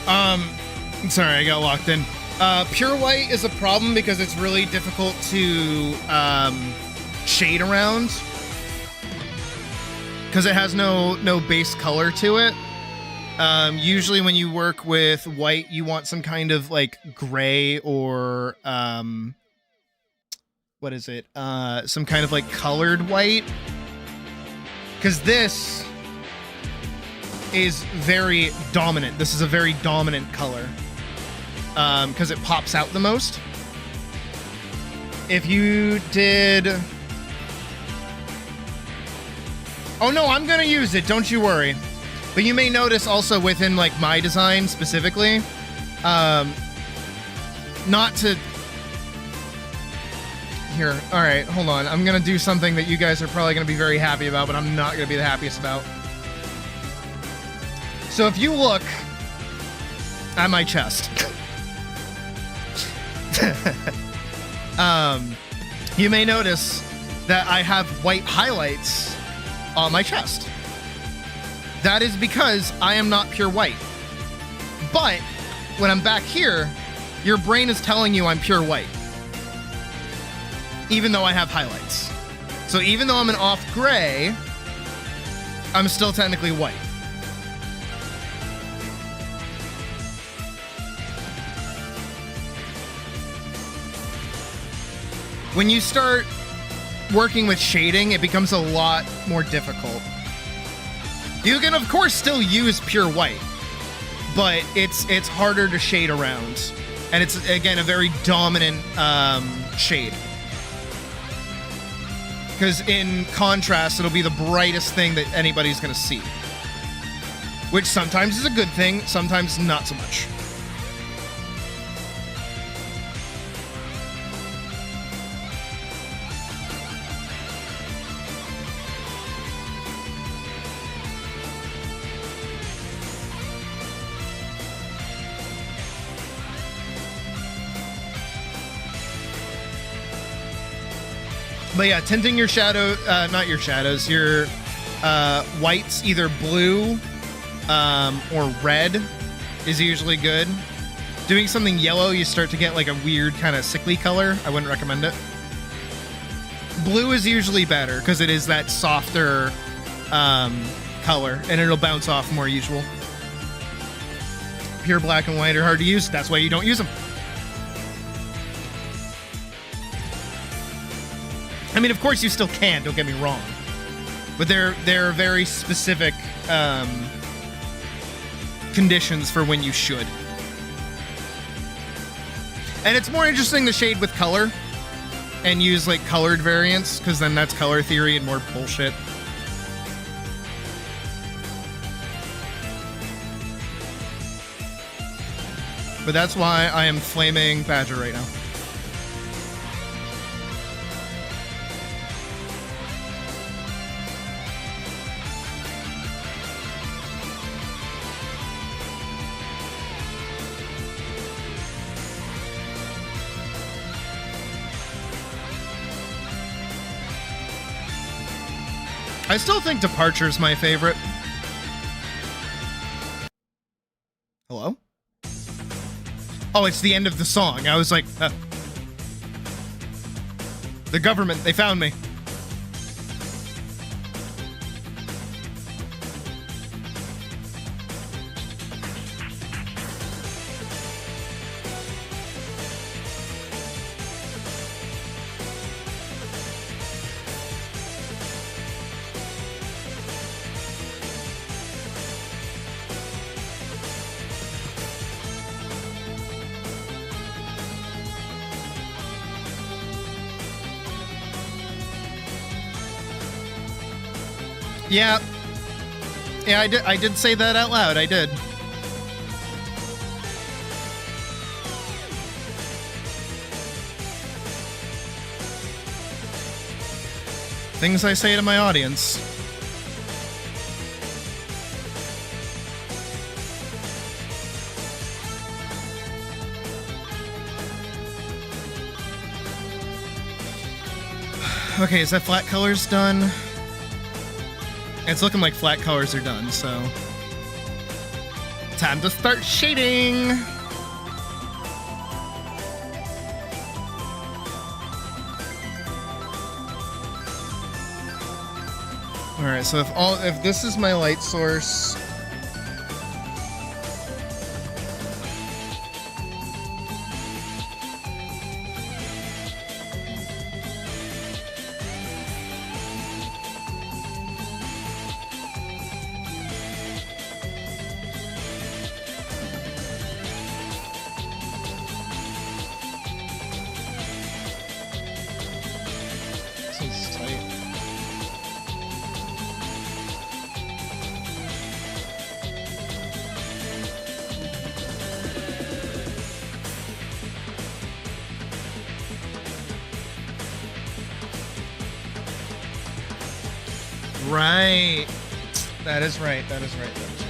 Sorry, I got locked in. Pure white is a problem because it's really difficult to shade around because it has no base color to it. Usually when you work with white, you want some kind of like gray or what is it? Some kind of like colored white, because this is very dominant. This is a very dominant color because it pops out the most. If you did... Oh no, I'm gonna use it, don't you worry. But you may notice also within like my design specifically, not to... Here, alright, hold on. I'm gonna do something that you guys are probably gonna be very happy about, but I'm not gonna be the happiest about. So if you look at my chest, you may notice that I have white highlights on my chest. That is because I am not pure white. But when I'm back here, your brain is telling you I'm pure white, even though I have highlights. So even though I'm an off gray, I'm still technically white. When you start working with shading, it becomes a lot more difficult. You can, of course, still use pure white, but it's harder to shade around. And it's, again, a very dominant shade. Because in contrast, it'll be the brightest thing that anybody's going to see. Which sometimes is a good thing, sometimes not so much. But yeah, tinting your shadow, not your shadows, your whites, either blue or red is usually good. Doing something yellow, you start to get like a weird kind of sickly color. I wouldn't recommend it. Blue is usually better because it is that softer color and it'll bounce off more usual. Pure black and white are hard to use. That's why you don't use them. I mean, of course you still can, don't get me wrong. But there are very specific conditions for when you should. And it's more interesting to shade with color and use like colored variants, because then that's color theory and more bullshit. But that's why I am flaming Badger right now. I still think Departure's my favorite. Hello? Oh, it's the end of the song. I was like, the government, they found me. Yeah. Yeah, I did say that out loud. I did. Things I say to my audience. Okay, is that flat colors done? It's looking like flat colors are done, so... Time to start shading. All right, so if this is my light source, this is tight. Right. That is right. That is right. That is right.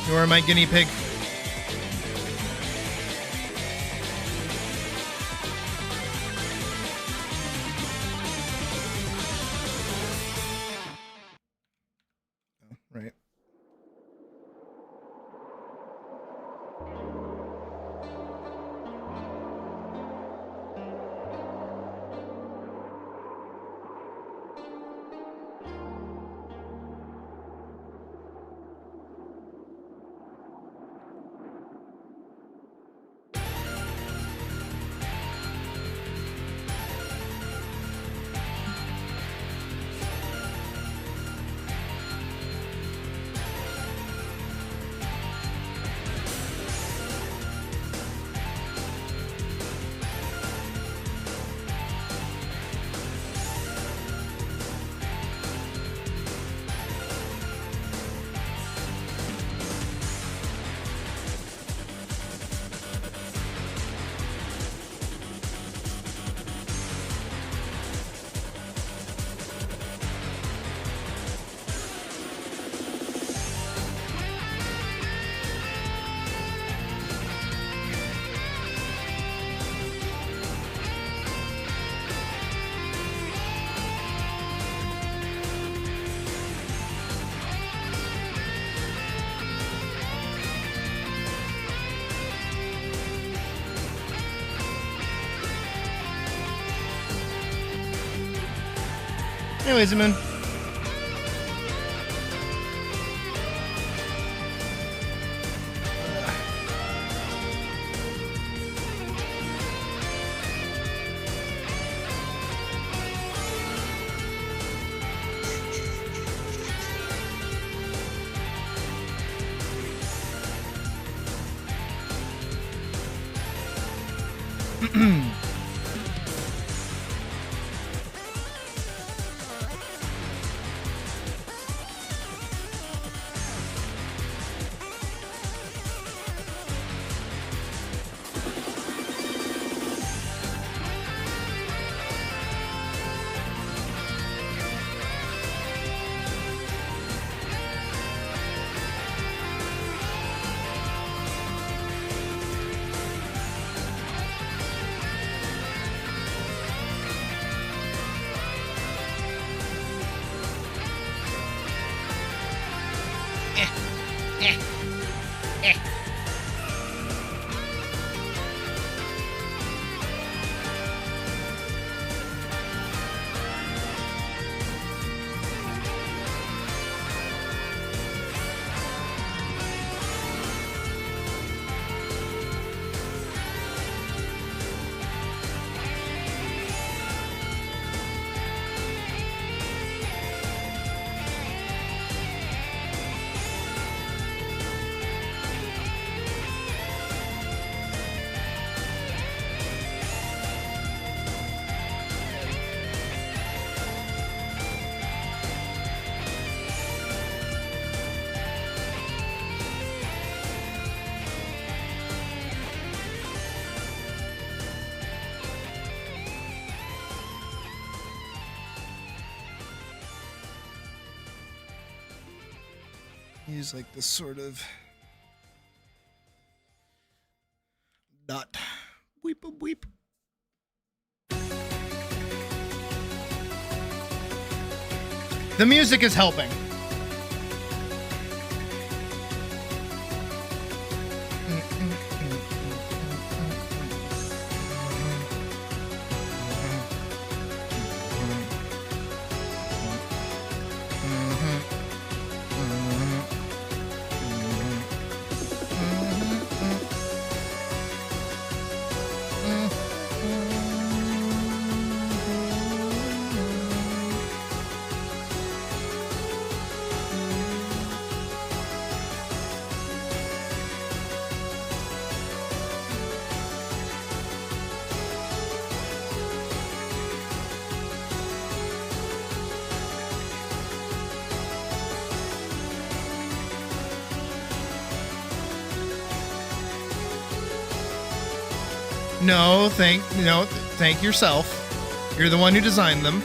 You are my guinea pig. Oh, right. Anyways, man. use like this sort of dot. Weep a weep. The music is helping. No, thank yourself. You're the one who designed them.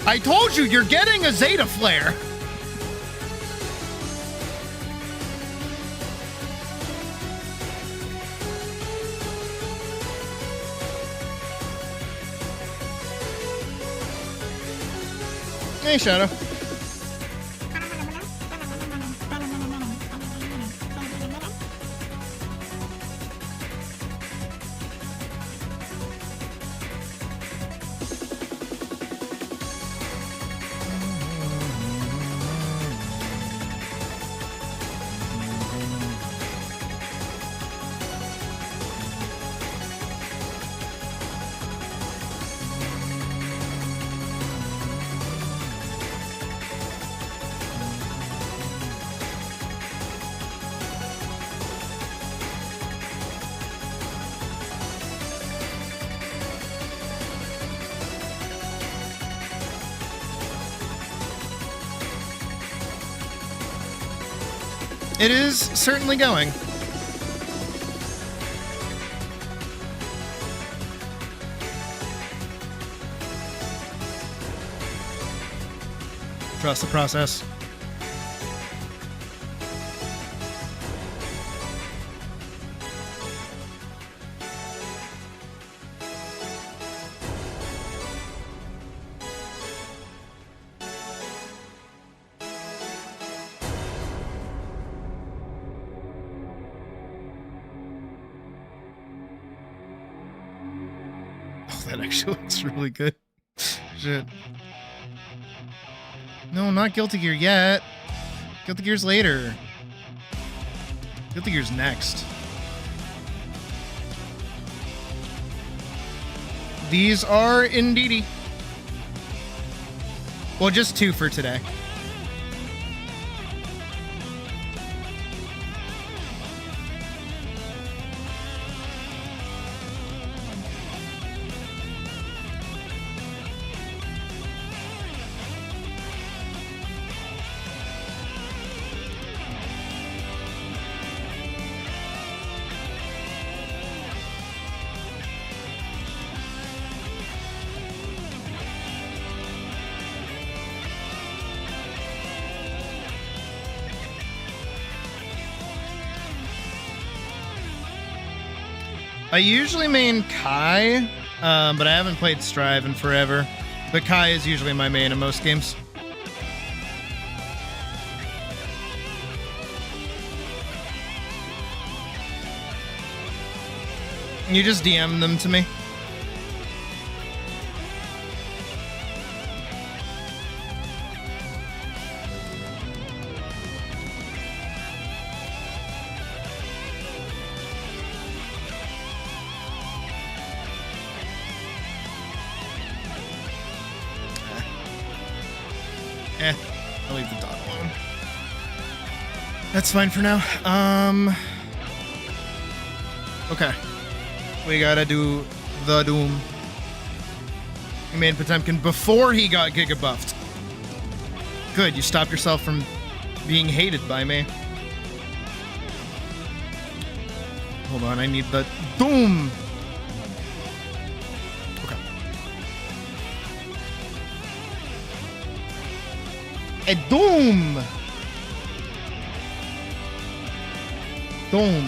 I told you, you're getting a Zeta Flare. Hey, Shadow. It is certainly going. Trust the process. That actually looks really good. Shit. No, not Guilty Gear yet. Guilty Gear's later. Guilty Gear's next. These are indeedy. Well, just 2 for today. I usually main Kai, but I haven't played Strive in forever. But Kai is usually my main in most games. You just DM them to me. I'll leave the dog alone. That's fine for now. Okay. We gotta do the Doom. He made Potemkin before he got Giga buffed. Good, you stopped yourself from being hated by me. Hold on, I need the Doom. Okay. A Doom. Doom.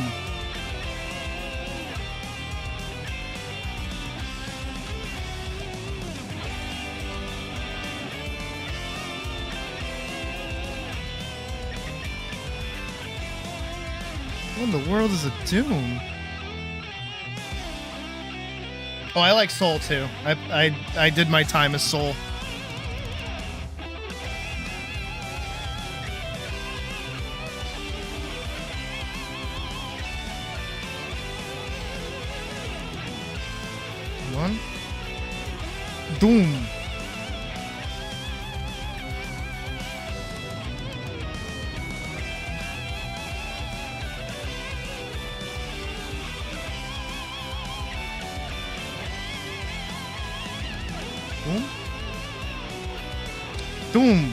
What in the world is a Doom? Oh, I like Soul too. I did my time as Soul. One. Doom. Doom. Doom.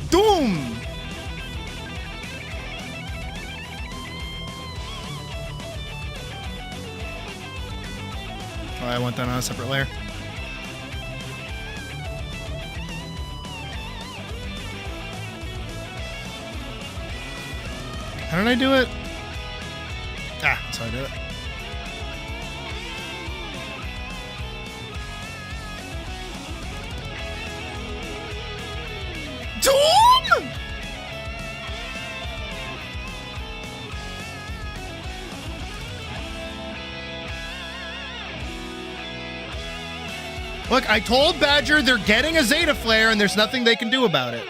Doom. Oh, I want that on a separate layer. How did I do it? Ah, that's how I do it. Doom! Look, I told Badger they're getting a Zeta Flare and there's nothing they can do about it.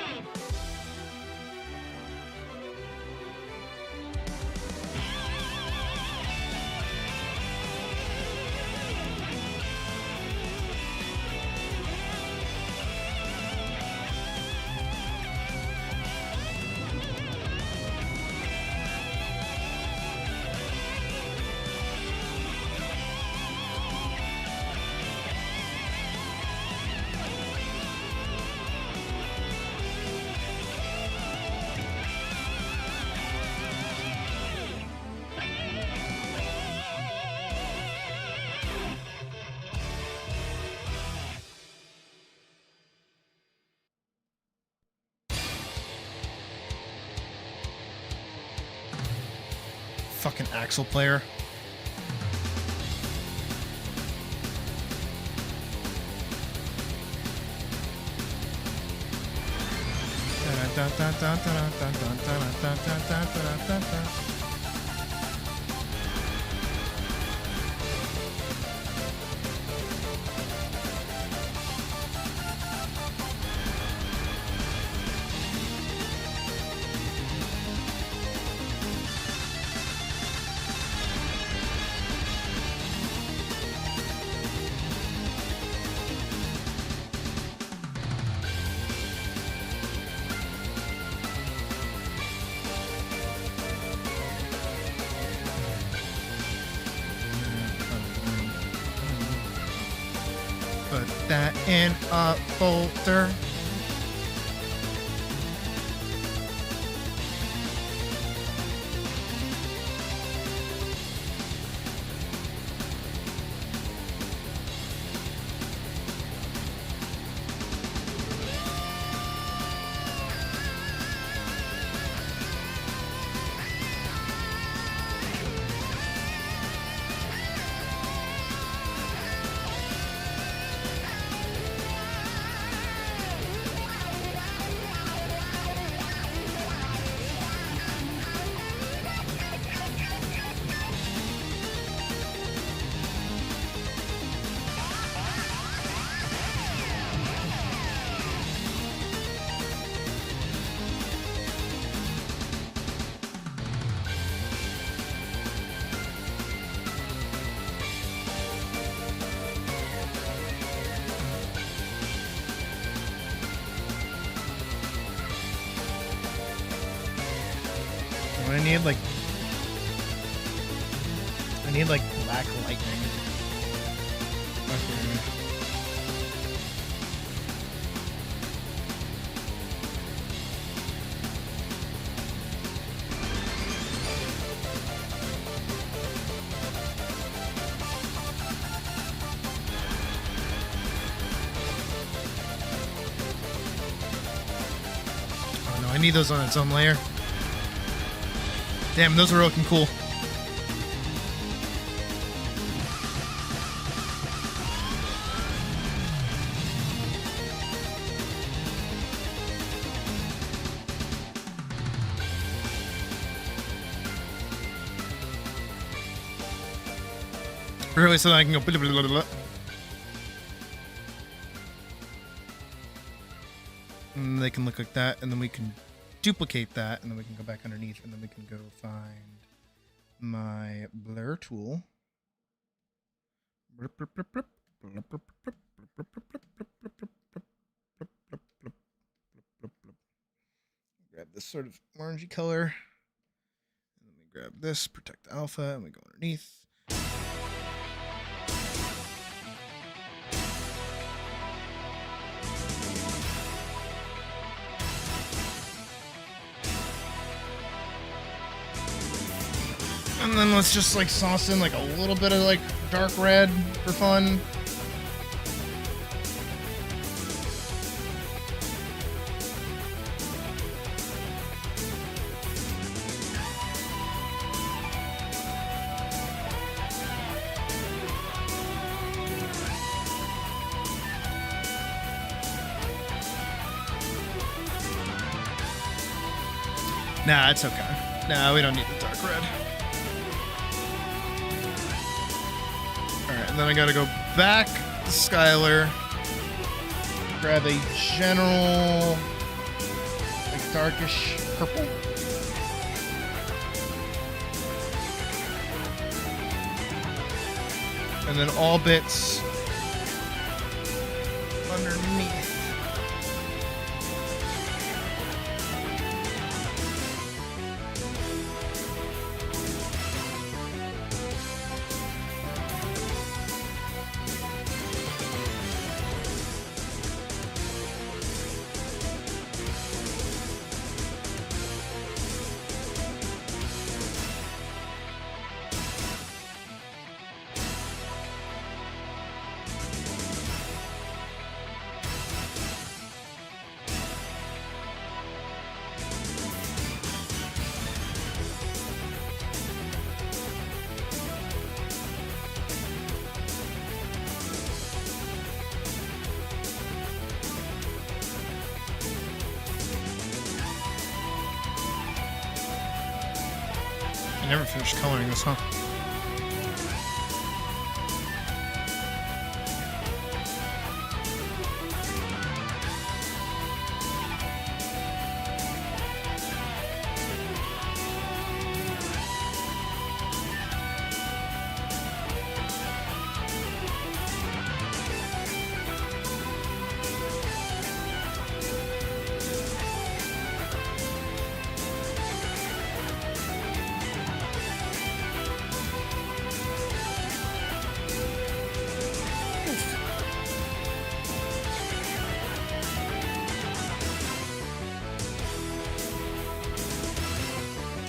Fucking Axel player. Put that in a folder. I need like black lightning. Okay. Oh no, I need those on its own layer. Damn, those are looking cool. Really, so that I can go blah, blah, blah, blah, blah. And they can look like that, and then we can duplicate that, and then we can go back underneath, and then we can go find my blur tool. Grab this sort of orangey color, and then we grab this, protect alpha, and we go underneath. And then let's just like sauce in like a little bit of like dark red for fun. Nah, it's okay. Nah, we don't need the dark red. Alright, and then I gotta go back to Skylar, grab a general, like darkish purple. And then all bits underneath. I never finished coloring this, huh?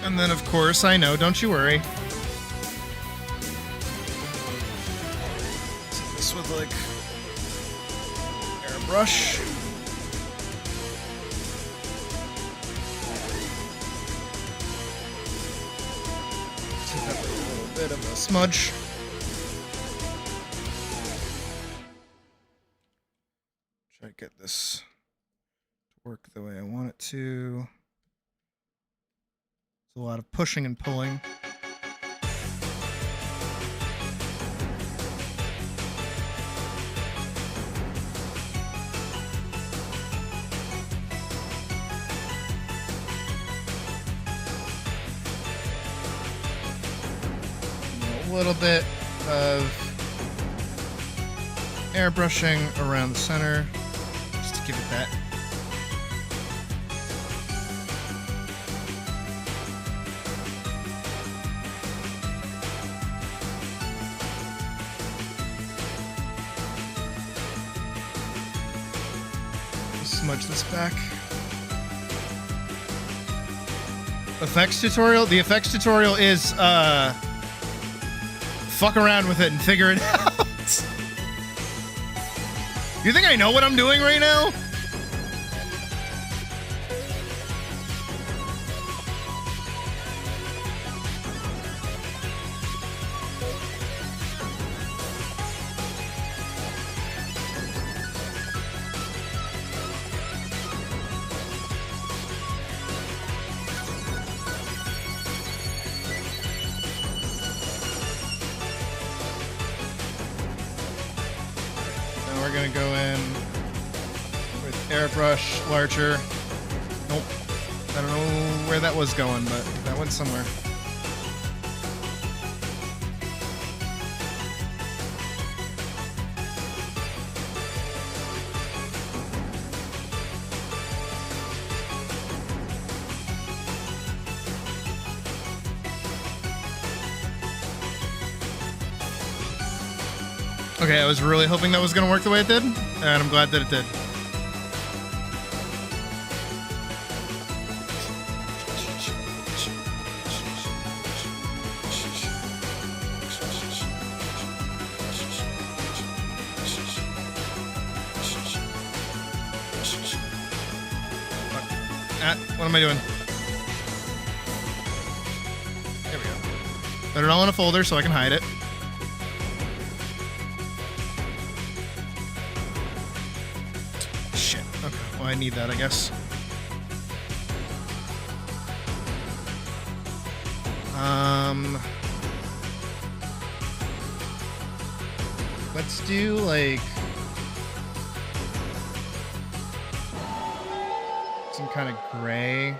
And then, of course, I know, don't you worry. Take this with, like, airbrush. Take that with a little bit of a smudge. Try to get this to work the way I want it to. A lot of pushing and pulling. A little bit of airbrushing around the center, just to give it that. smudge this back. Effects tutorial? The effects tutorial is, fuck around with it and figure it out. You think I know what I'm doing right now? We're gonna go in with airbrush, larger. Nope. I don't know where that was going, but that went somewhere. Okay, I was really hoping that was going to work the way it did, and I'm glad that it did. What am I doing? There we go. Put it all in a folder so I can hide it. I need that, I guess. Let's do like some kind of gray.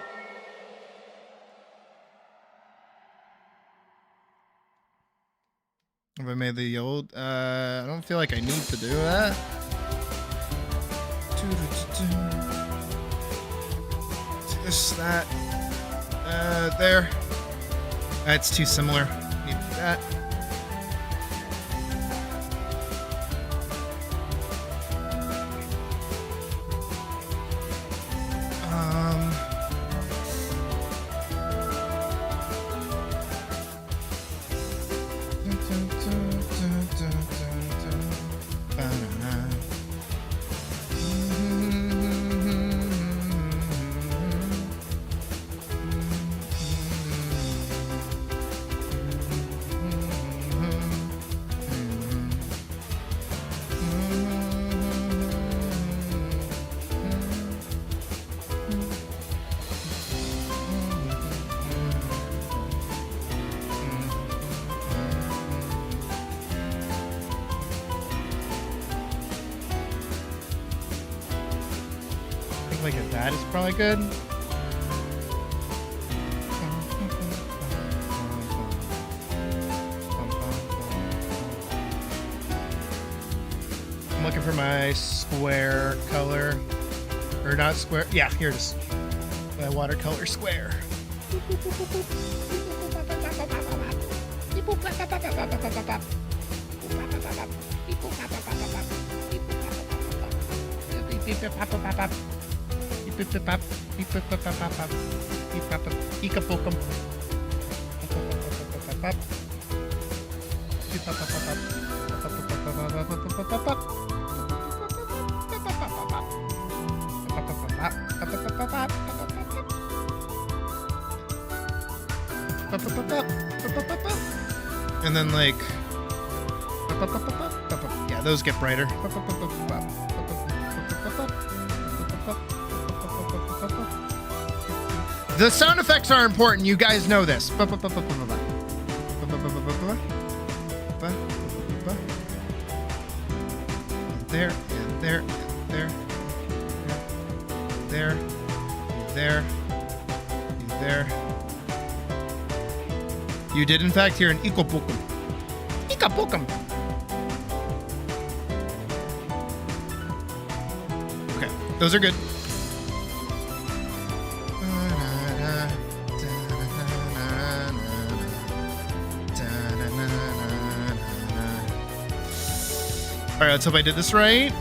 Have I made the old? I don't feel like I need to do that. This, that, there. That's too similar. Need to do that. Like that is probably good. I'm looking for my square color. Or not square. Yeah, here it is. My watercolor square. And then like yeah, those get brighter. The sound effects are important. You guys know this. There, and there, and there, there, there, there. You did, in fact, hear an ikapokum. Ikapokum. Okay, those are good. All right, let's hope I did this right.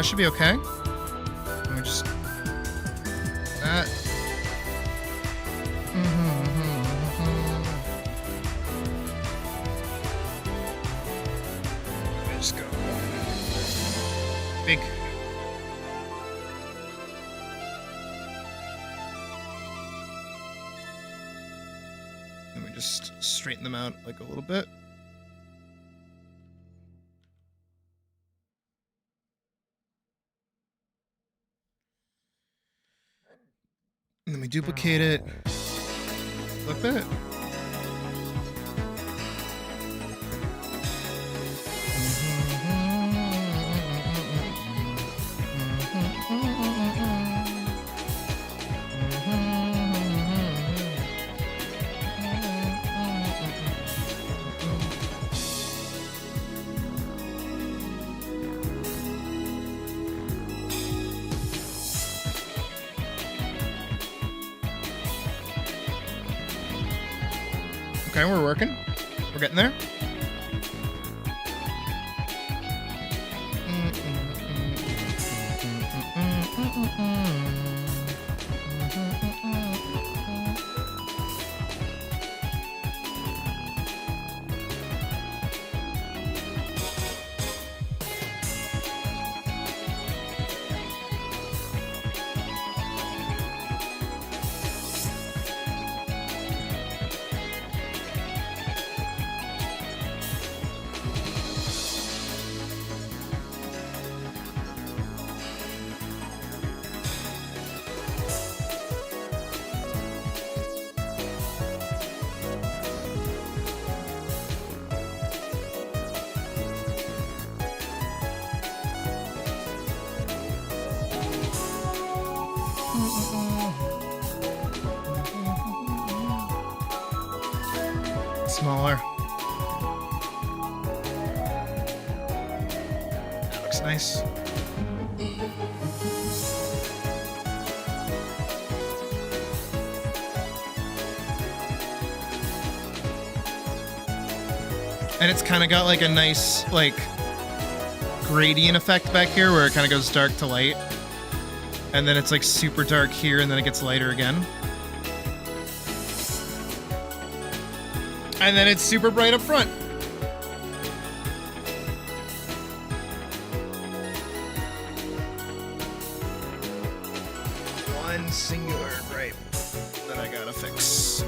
That should be okay. Let me just... That... Let me just go. Big. Let me just straighten them out like a little bit. And then we duplicate it. Flip it. Okay, we're working. We're getting there. Smaller. That looks nice. And it's kind of got like a nice like gradient effect back here where it kind of goes dark to light. And then it's like super dark here and then it gets lighter again. And then it's super bright up front. One singular gripe that I gotta fix.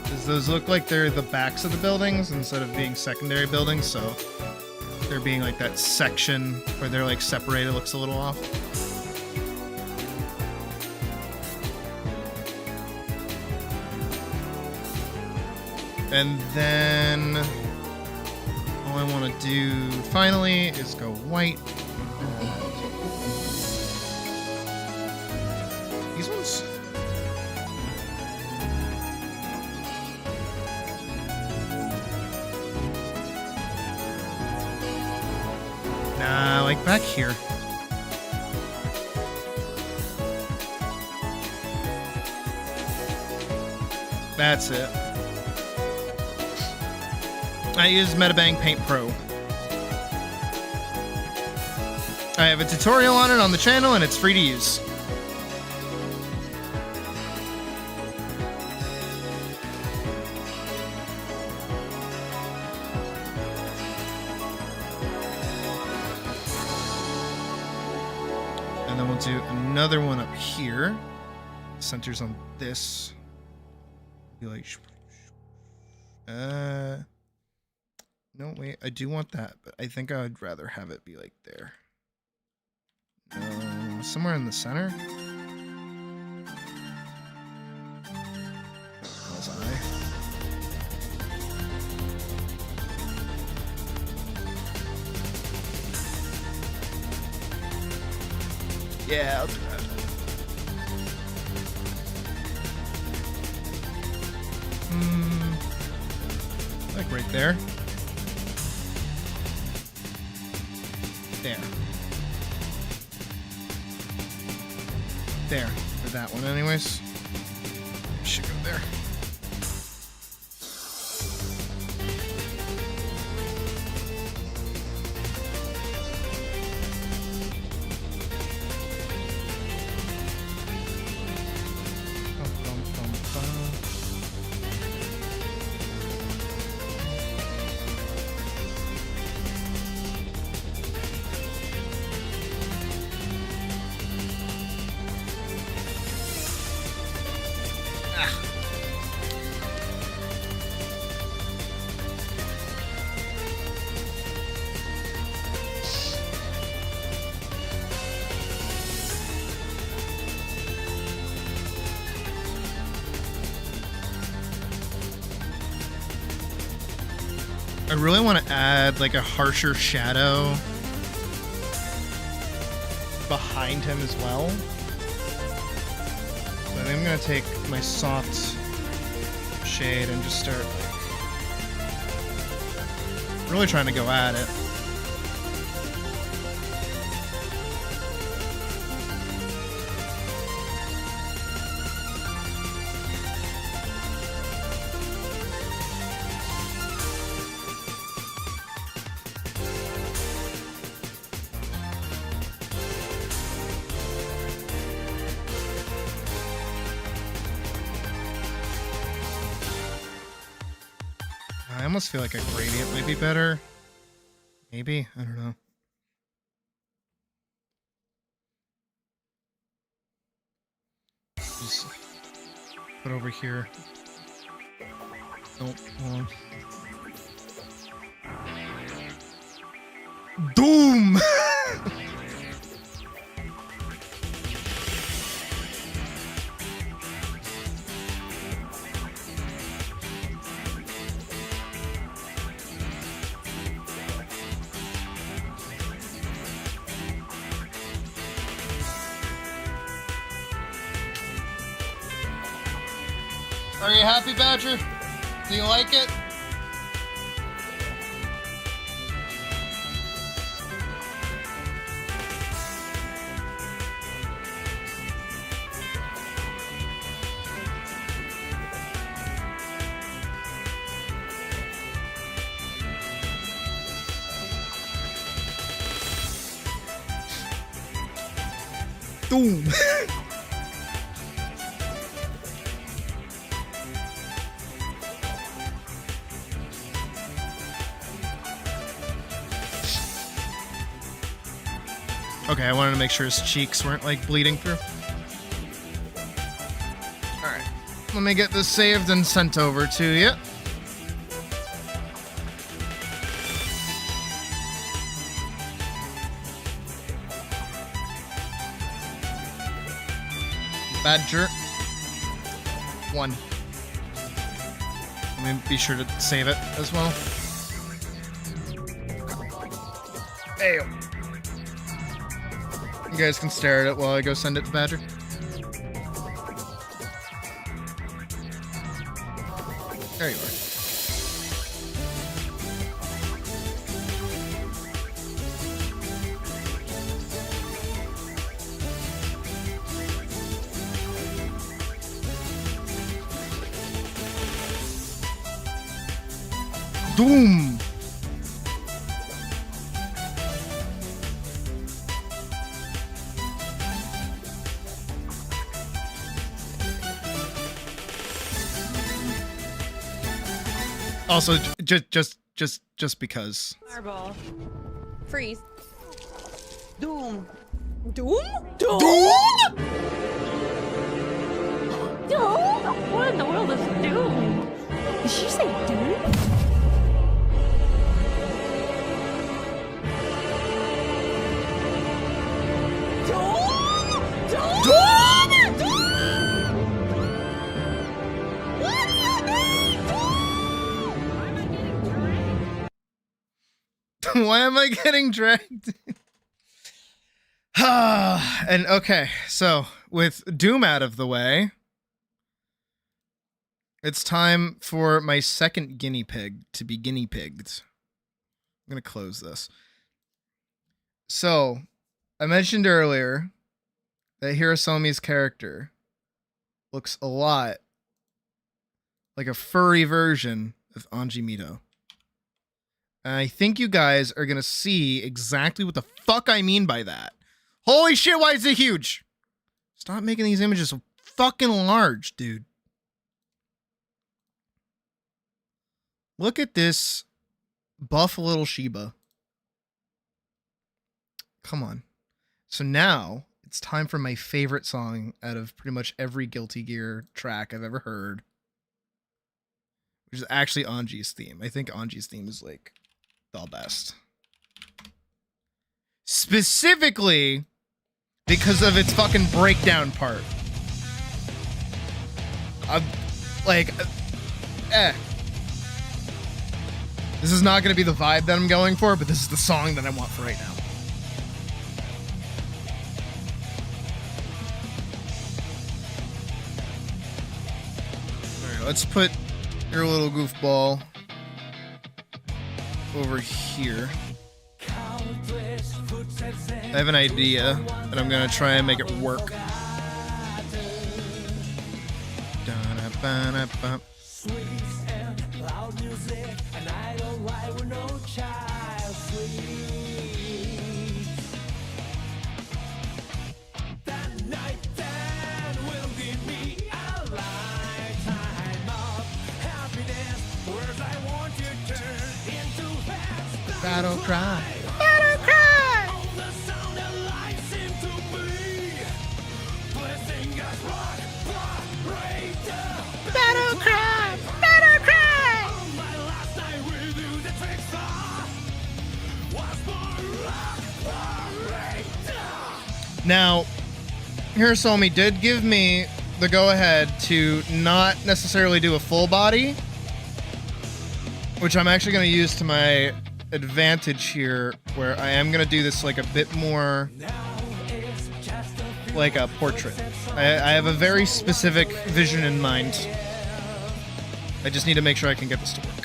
Does those look like they're the backs of the buildings instead of being secondary buildings? So they're being like that section where they're like separated looks a little off. And then all I want to do finally is go white. These ones? Nah, like back here. That's it. I use Metabang Paint Pro. I have a tutorial on it on the channel and it's free to use. And then we'll do another one up here. Centers on this. Be like, no, wait, I do want that, but I think I would rather have it be like there. No, somewhere in the center? Was I? Yeah, I'll do that. Like right there. There. There. For that one anyways. Should go there. I really want to add like a harsher shadow behind him as well. So I think I'm gonna take my soft shade and just start like really trying to go at it. I almost feel like a gradient might be better. Maybe, I don't know. Just put over here. Nope, hold on. Doom! Are you happy, Badger? Do you like it? Doom! Okay, I wanted to make sure his cheeks weren't like bleeding through. Alright, let me get this saved and sent over to you. Badger. 1. Let me be sure to save it as well. Hey. You guys can stare at it while I go send it to Badger. There you are. Doom! Also, just because. Fireball. Freeze. Doom. Doom? Doom? Doom? What in the world is Doom? Did she say Doom? Why am I getting dragged? And okay, so with Doom out of the way, it's time for my second guinea pig to be guinea pigged. I'm gonna close this. So, I mentioned earlier that Hirasomi's character looks a lot like a furry version of Anji Mito. And I think you guys are going to see exactly what the fuck I mean by that. Holy shit, why is it huge? Stop making these images so fucking large, dude. Look at this buff little Shiba. Come on. So now, It's time for my favorite song out of pretty much every Guilty Gear track I've ever heard, which is actually Anji's theme. I think Anji's theme is like the best. Specifically because of its fucking breakdown part. This is not going to be the vibe that I'm going for, but this is the song that I want for right now. Alright, let's put your little goofball over here. I have an idea, and I'm going to try and make it work. Da-da-ba-da-ba. Battle cry. Battle cry. Battle cry. Battle cry. Now, Hirosomi did give me the go-ahead to not necessarily do a full body, which I'm actually going to use to my advantage here, where I am going to do this like a bit more like a portrait. I have a very specific vision in mind. I just need to make sure I can get this to work.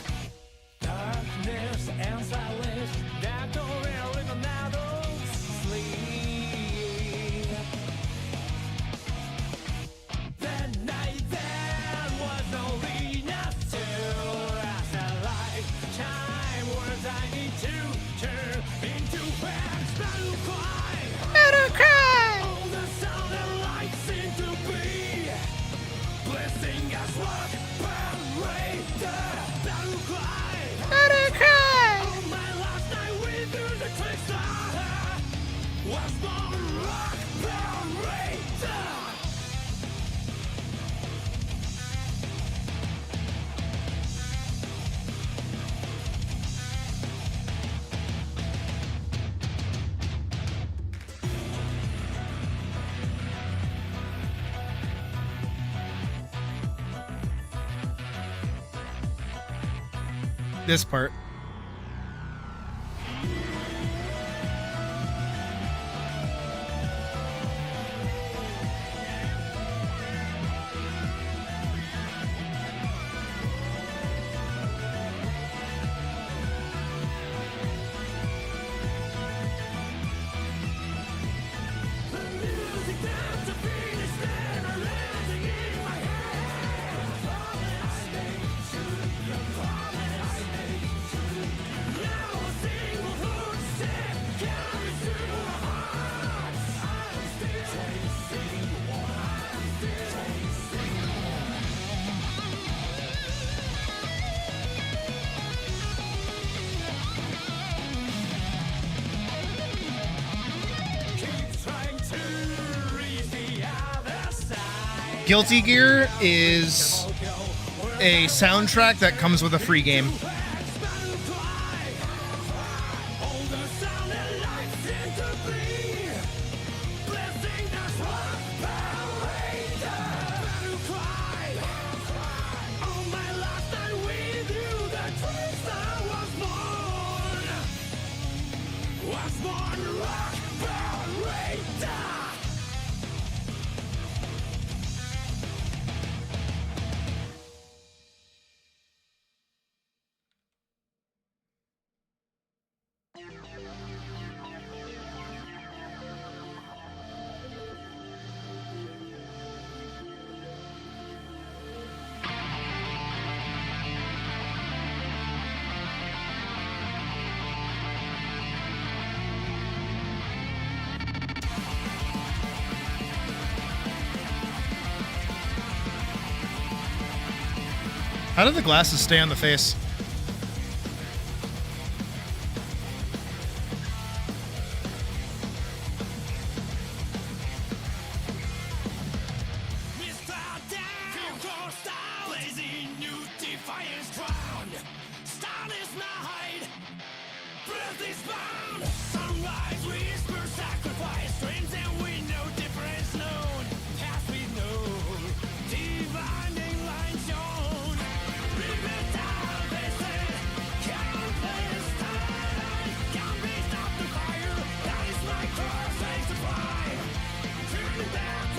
This part. Guilty Gear is a soundtrack that comes with a free game. How do the glasses stay on the face?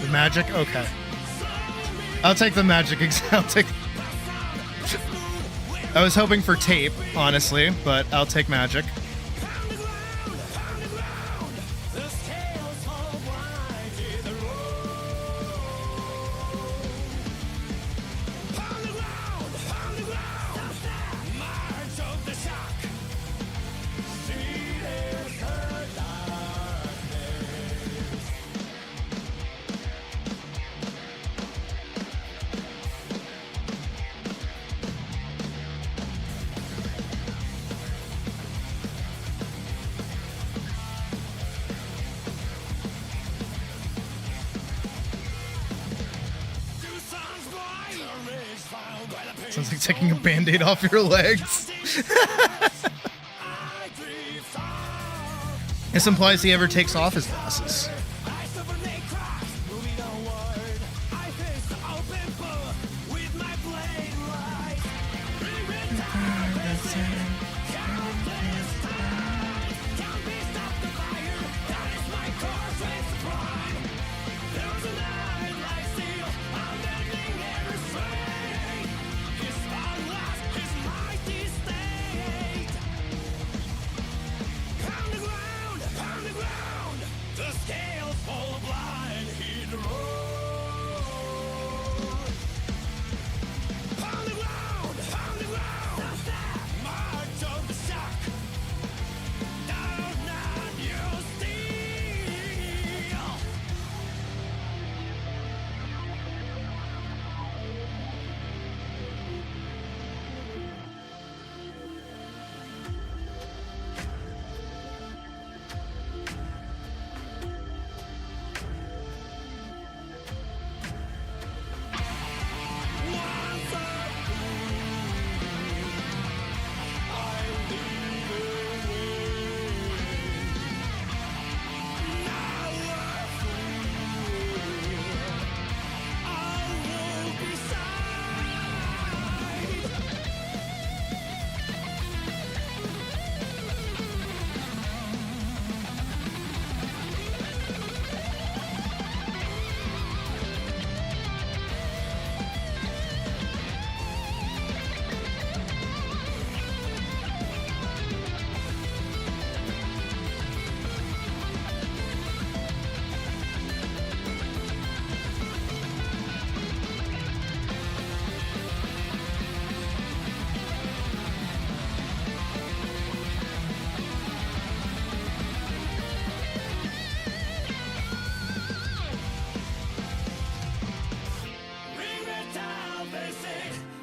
The magic? Okay. I'll take the magic. I'll take... I was hoping for tape, honestly, but I'll take magic. Sounds like taking a band-aid off your legs. This implies he ever takes off his glasses.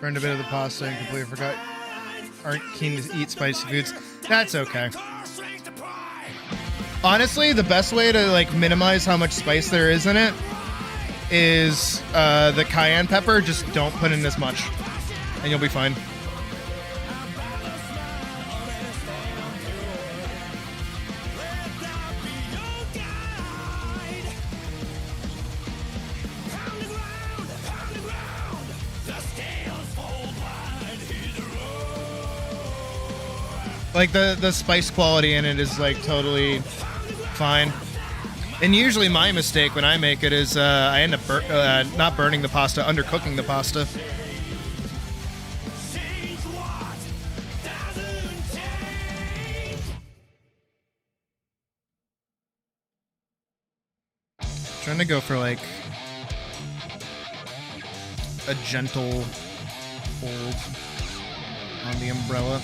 Burned a bit of the pasta and completely forgot. Aren't keen to eat spicy foods. That's okay. Honestly, the best way to like minimize how much spice there is in it is the cayenne pepper. Just don't put in as much, and you'll be fine. Like the spice quality in it is like totally fine. And usually my mistake when I make it is I end up not burning the pasta, undercooking the pasta. Trying to go for like a gentle hold on the umbrella.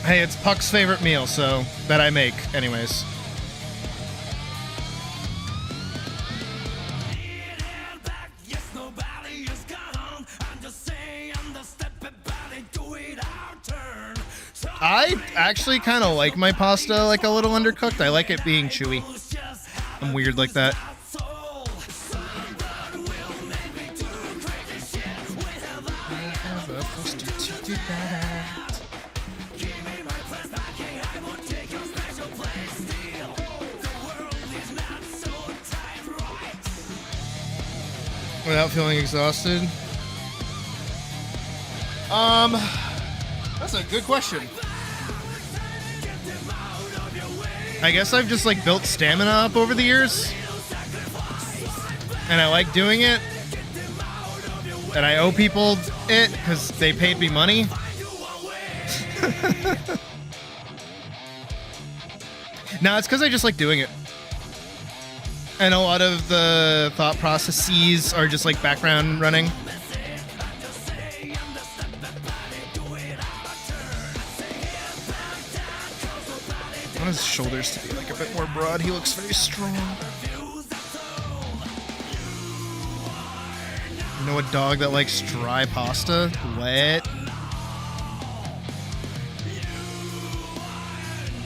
Hey, it's Puck's favorite meal, so that I make, anyways. I actually kind of like my pasta like a little undercooked. I like it being chewy. I'm weird like that. Without feeling exhausted? That's a good question. I guess I've just like built stamina up over the years. And I like doing it. And I owe people it because they paid me money. No, it's because I just like doing it. And a lot of the thought processes are just like background running. I want his shoulders to be like a bit more broad. He looks very strong. You know a dog that likes dry pasta? What?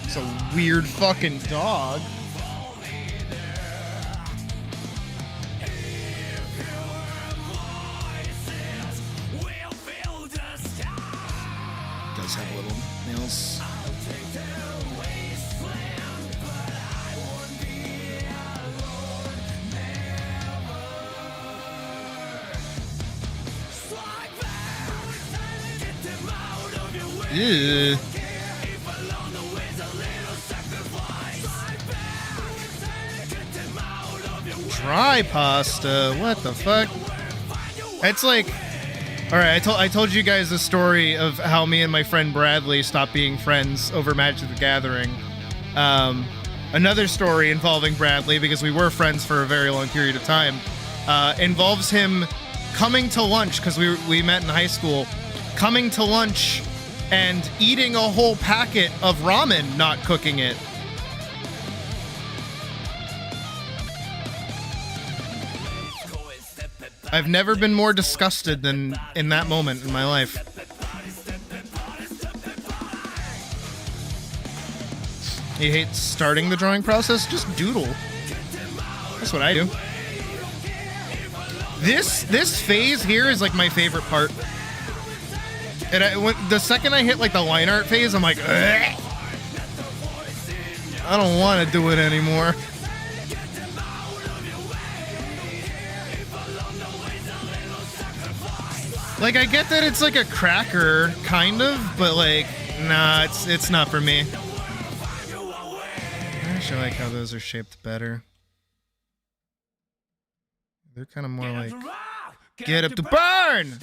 It's a weird fucking dog. Does have little nails. Ew. Dry pasta. What the fuck? It's like, all right. I told you guys the story of how me and my friend Bradley stopped being friends over Magic the Gathering. Another story involving Bradley, because we were friends for a very long period of time, involves him coming to lunch, because we met in high school, coming to lunch and eating a whole packet of ramen, not cooking it. I've never been more disgusted than in that moment in my life. You hate starting the drawing process? Just doodle. That's what I do. This phase here is like my favorite part. And the second I hit like the line art phase, I'm like, ugh. I don't want to do it anymore. Like, I get that it's like a cracker, kind of, but like, nah, it's not for me. I actually like how those are shaped better. They're kind of more like, get up to burn!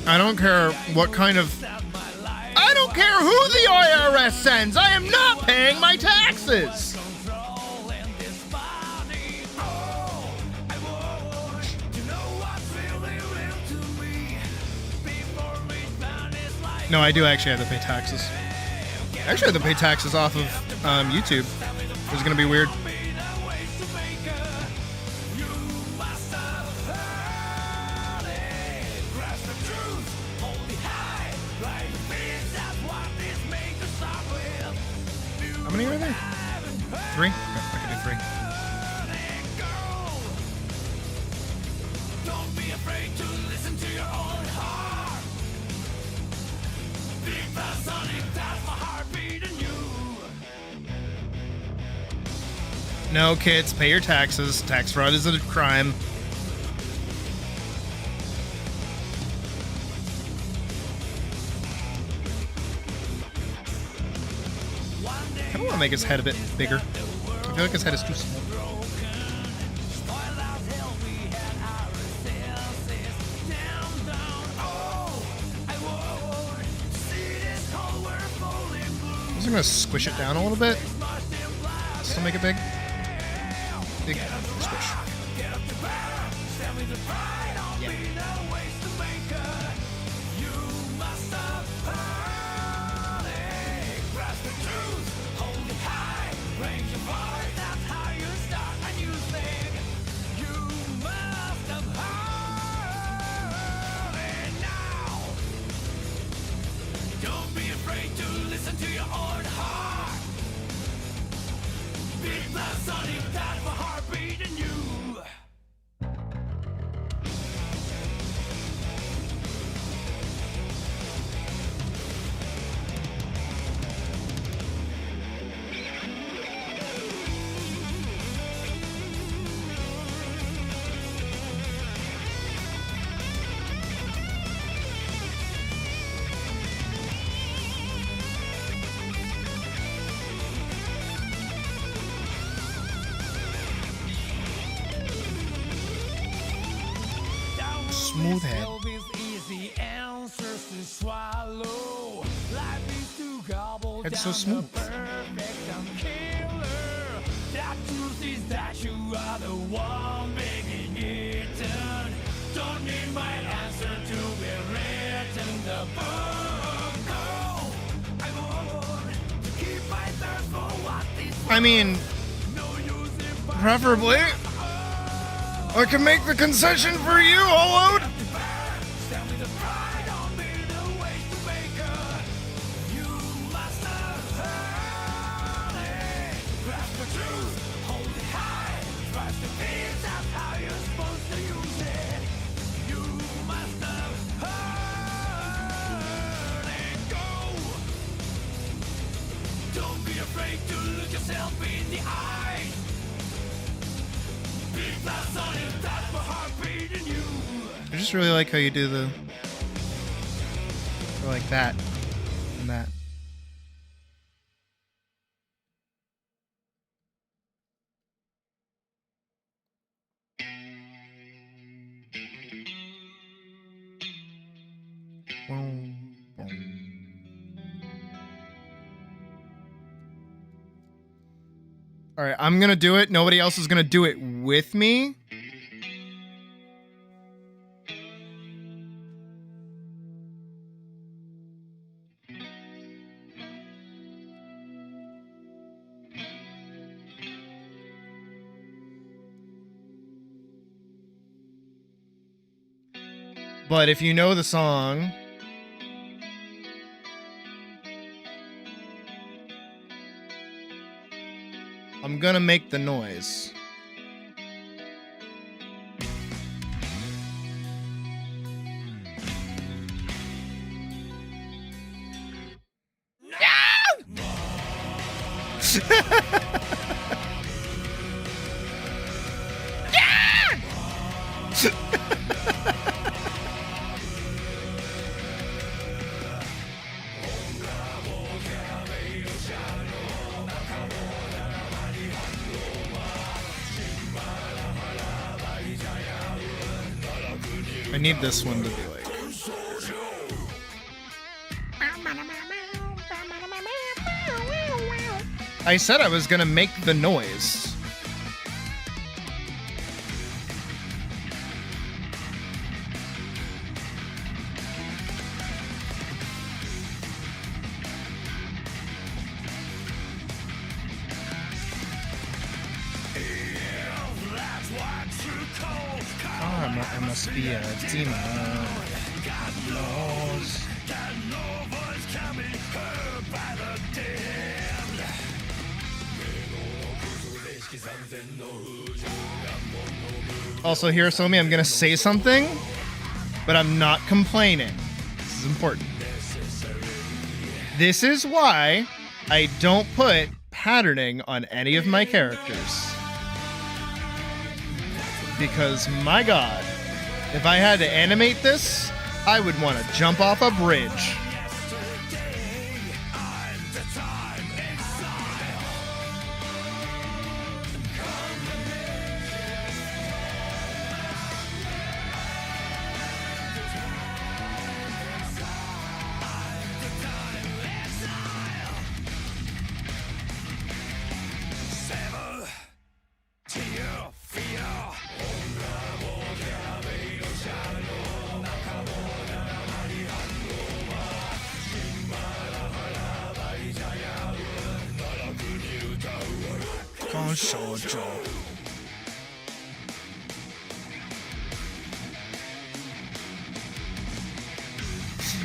I don't care what kind of... I don't care who the IRS sends! I am not paying my taxes! No, I do actually have to pay taxes. I actually have to pay taxes off of YouTube. It's gonna be weird. How many are there? 3? Okay, I can do 3. No, kids, pay your taxes. Tax fraud is a crime. I kind of want to make his head a bit bigger. I feel like his head is too small. I'm just going to squish it down a little bit. Still make it big. Big squish. Don't be afraid to listen to your own heart. Big Sonic, that's the heartbeat in you. smooth head. Easy answers to swallow. Life is too gobbled It's so down smooth. the perfect killer. That truth is that you are the one being eaten. Don't need my answer to be written the book. No, I'm on to keep my thirst for what is I mean, no use if I preferably, I can make the concession for you, Hollow. stand with the pride on me the way to make her. You must have heard it. Grasp the truth, hold it high. Trust the peace, that's how you're supposed to use it. You must have heard it. Go. Don't be afraid to look yourself in the eye. Beat that's on you, that's my heart beating you. I just really like how you do the like that and that. All right, I'm gonna do it. Nobody else is gonna do it with me. But if you know the song, I'm gonna make the noise. I need this one to be like. I said I was gonna make the noise. I must be a demon. God knows. Also, here, Somi, I'm gonna say something, but I'm not complaining. This is important. This is why I don't put patterning on any of my characters. Because, my god, if I had to animate this, I would want to jump off a bridge.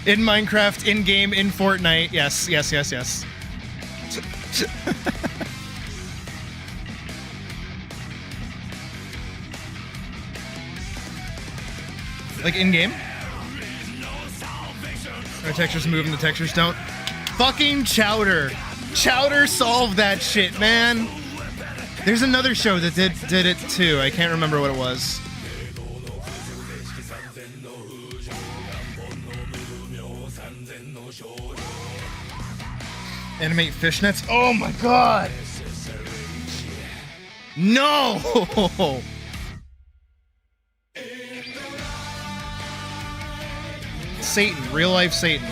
In Minecraft, in-game, in Fortnite. Yes, yes, yes, yes. Like in-game? The textures move and the textures don't. Fucking Chowder. Chowder solved that shit, man. There's another show that did it too. I can't remember what it was. Animate fishnets? Oh my god! No! Satan, real life Satan.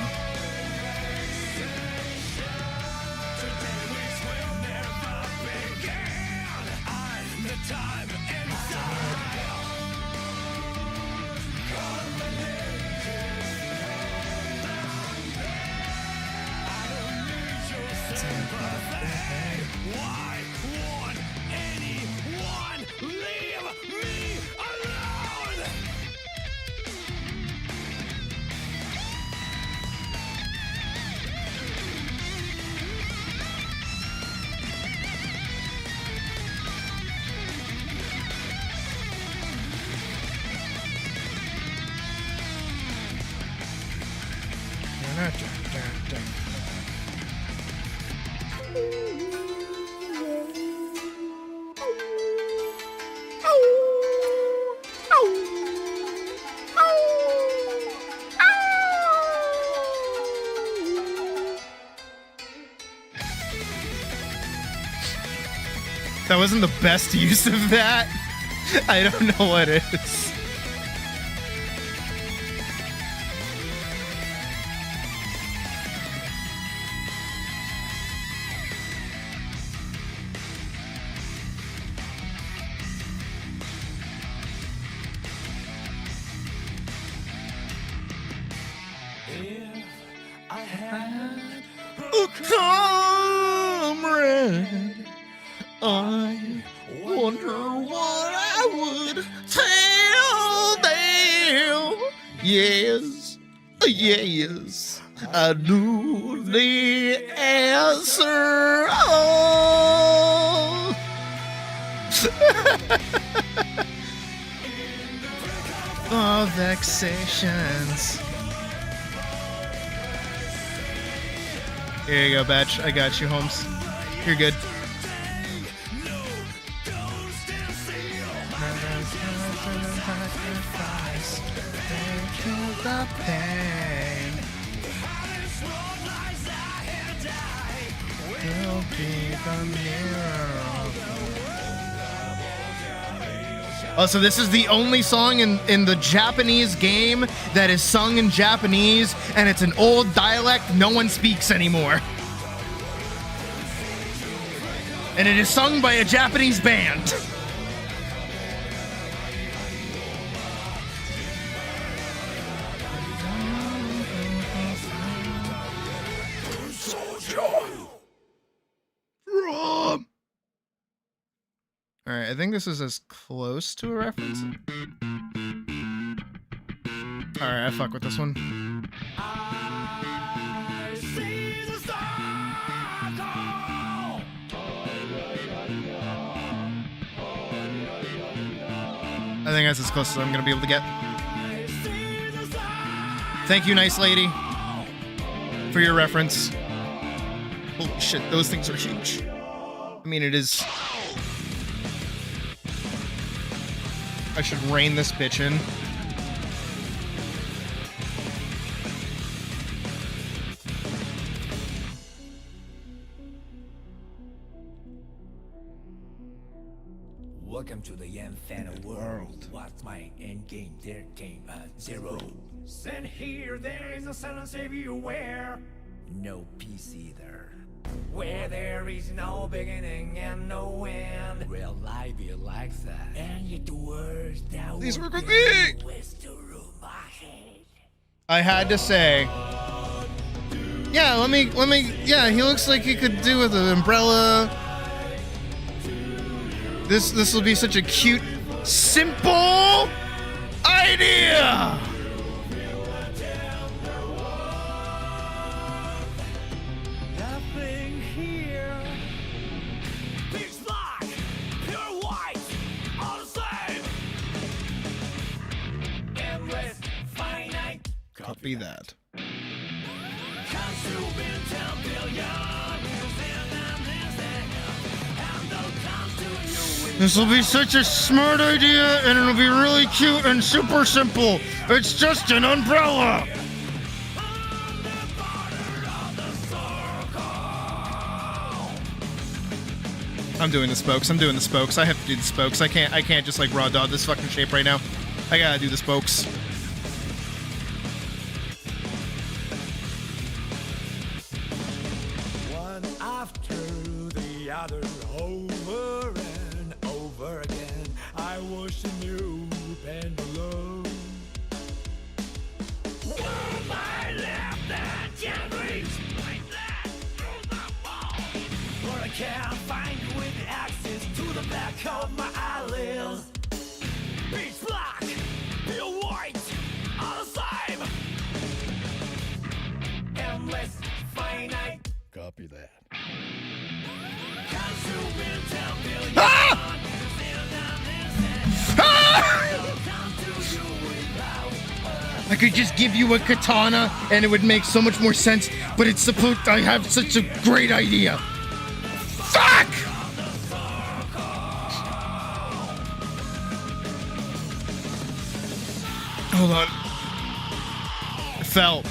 That wasn't the best use of that. I don't know what it is. Comrade, I wonder what I would tell them. Yes, yes, I knew the answer. Oh. Oh, vexations. Here you go, Batch. I got you, Holmes. You're good. The pain will be the mirror. Oh, so this is the only song in the Japanese game that is sung in Japanese, and it's an old dialect no one speaks anymore. And it is sung by a Japanese band. Alright, I think this is as close to a reference. Alright, I fuck with this one. I see the star. I think that's as close as I'm gonna be able to get. Thank you, nice lady, for your reference. Holy shit, those things are huge. I mean, it is... I should rein this bitch in. Welcome to the Infinite world. What's my end game? There came a zero. And here there is a silence everywhere. No peace either. Where there is no beginning and no end. Real life be like that. And yet the words that These would work with be me! whisper through my head. I had to say... Yeah, let me... Yeah, he looks like he could do with an umbrella. This will be such a cute, simple idea! Nothing here. Pitch black, pure white, all the same. Endless, finite. Copy that. Comes to be 10 billion. This will be such a smart idea, and it'll be really cute and super simple. It's just an umbrella. I'm doing the spokes. I have to do the spokes. I can't just like raw dog this fucking shape right now. I gotta do the spokes. shattered over and over again. I wish a new pendulum. My left that can't reach like that through the wall. Or I can't find you with access to the back of my eyelids. Pitch black, pure white, all the same. Endless, finite. Copy that. I could just give you a katana and it would make so much more sense, but it's supposed I have such a great idea. Fuck! Hold on. Fell.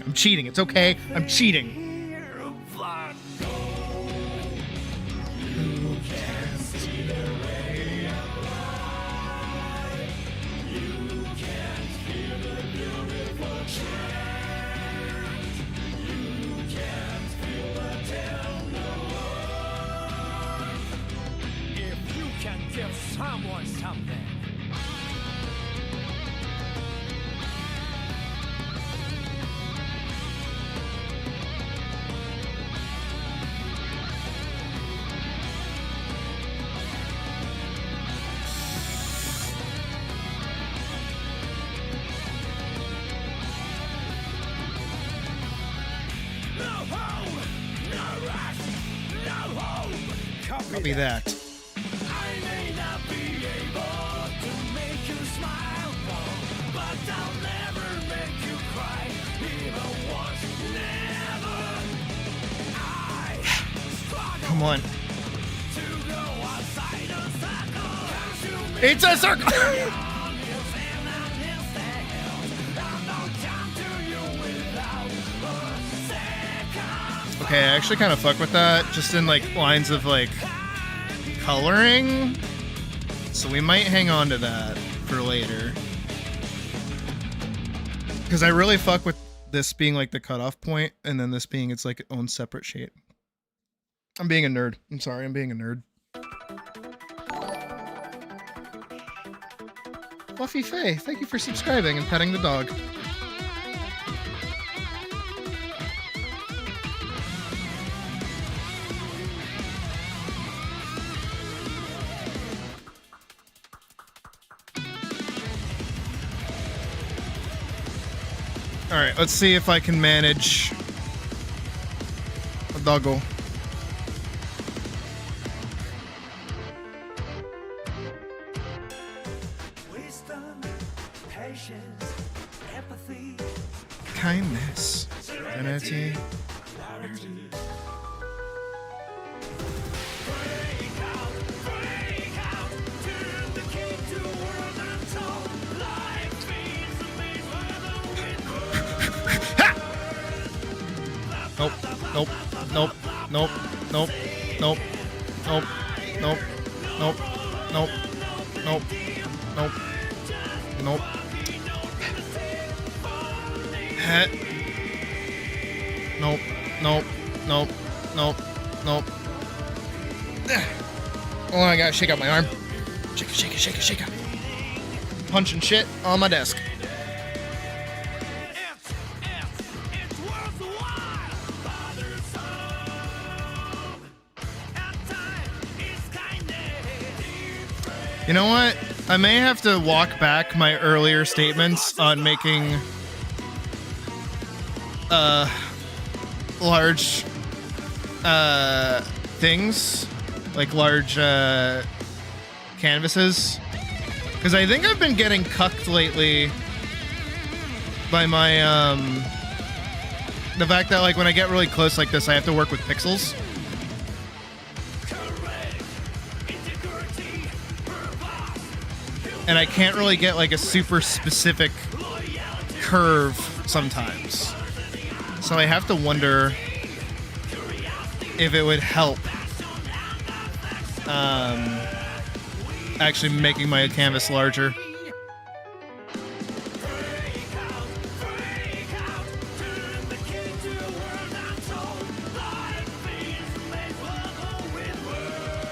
I'm cheating. It's okay. I'm cheating. If you can give someone something. Copy that. I may not be able to make you smile, but I'll never make you cry, even once, never. I struggle Come on. to go outside the circle. It's a circle. Okay, I actually kind of fuck with that, just in like lines of like coloring. So we might hang on to that for later. Because I really fuck with this being like the cutoff point, and then this being its like own separate shape. I'm being a nerd. I'm sorry, I'm being a nerd. Fluffy Faye, thank you for subscribing and petting the dog. Alright, let's see if I can manage a doggo. Wisdom, patience, empathy, Kindness. Serenity. break out, turn the key to world untold. Life feeds the maze where the wind Nope. Nope. Nope. Nope. Nope. Nope. Nope. Nope. Nope. Nope. Nope. Nope. Nope. Heh. Nope. Nope. Nope. Nope. Nope. Oh, I gotta shake out my arm. Shake it, shake it, shake it, shake it. Punching shit on my desk. it's worthwhile. Father, son, and time is kindness. You know what? I may have to walk back my earlier statements on making large things, like large canvases, because I think I've been getting cucked lately by my the fact that like when I get really close like this I have to work with pixels. and I can't really get like a super specific curve sometimes. So I have to wonder if it would help actually making my canvas larger.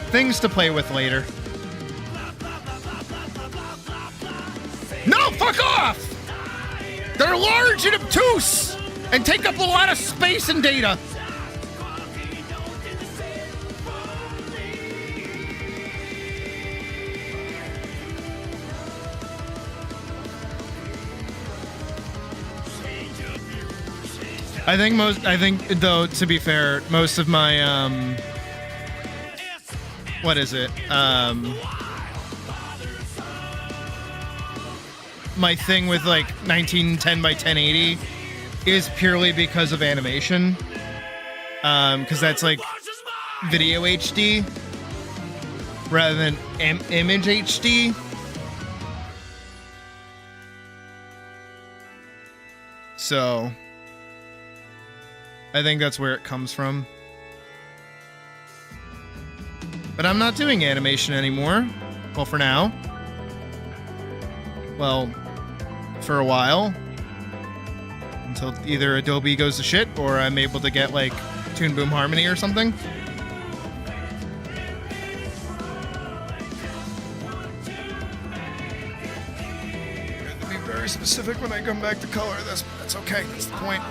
Things to play with later. No, fuck off! They're large and obtuse and take up a lot of space and data. I think though, to be fair, most of my what is it? My thing with like 1910 by 1080 is purely because of animation. Because that's like video HD rather than image HD. So I think that's where it comes from. But I'm not doing animation anymore. Well, for now. Well, for a while. Until either Adobe goes to shit or I'm able to get like Toon Boom Harmony or something. I have to be very specific when I come back to color. That's okay. That's the point.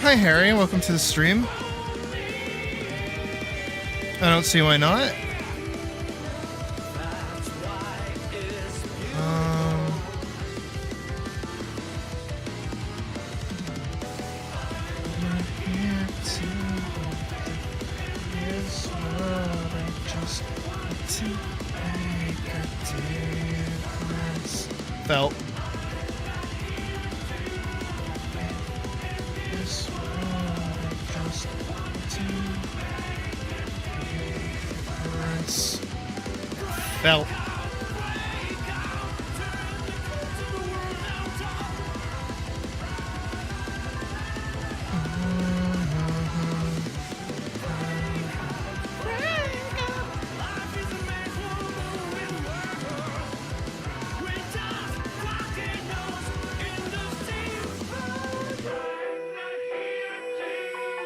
Hi Harry, welcome to the stream. I don't see why not. Felt. Felt.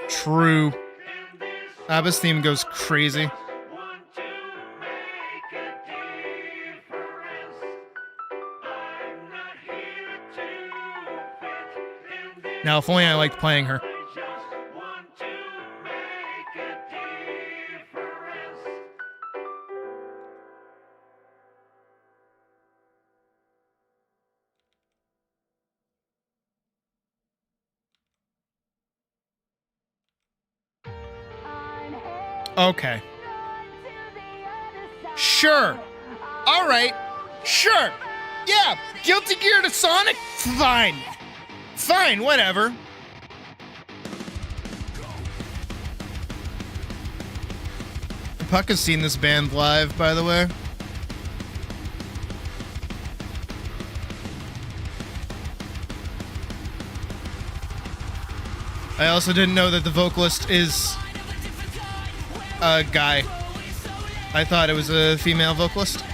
True. Abba's theme goes crazy. Now, if only I liked playing her. Okay. Sure. All right. Sure. Yeah. Guilty Gear to Sonic? Fine. Fine, whatever. Puck has seen this band live, by the way. I also didn't know that the vocalist is a guy. I thought it was a female vocalist.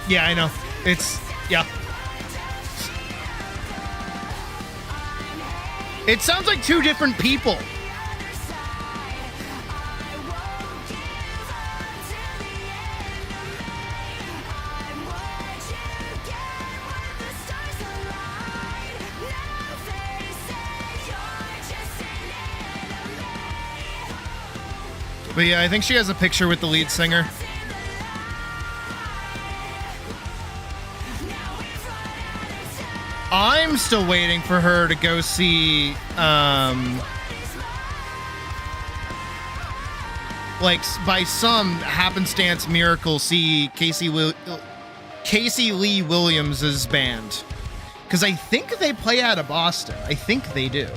Yeah, I know. It's, yeah. It sounds like two different people. But yeah, I think she has a picture with the lead singer. I'm still waiting for her to go see, like, by some happenstance miracle, see Casey Lee Williams' band. Because I think they play out of Boston. I think they do.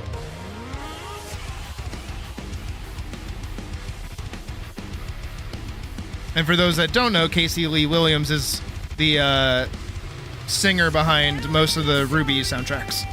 And for those that don't know, Casey Lee Williams is the singer behind most of the RWBY soundtracks.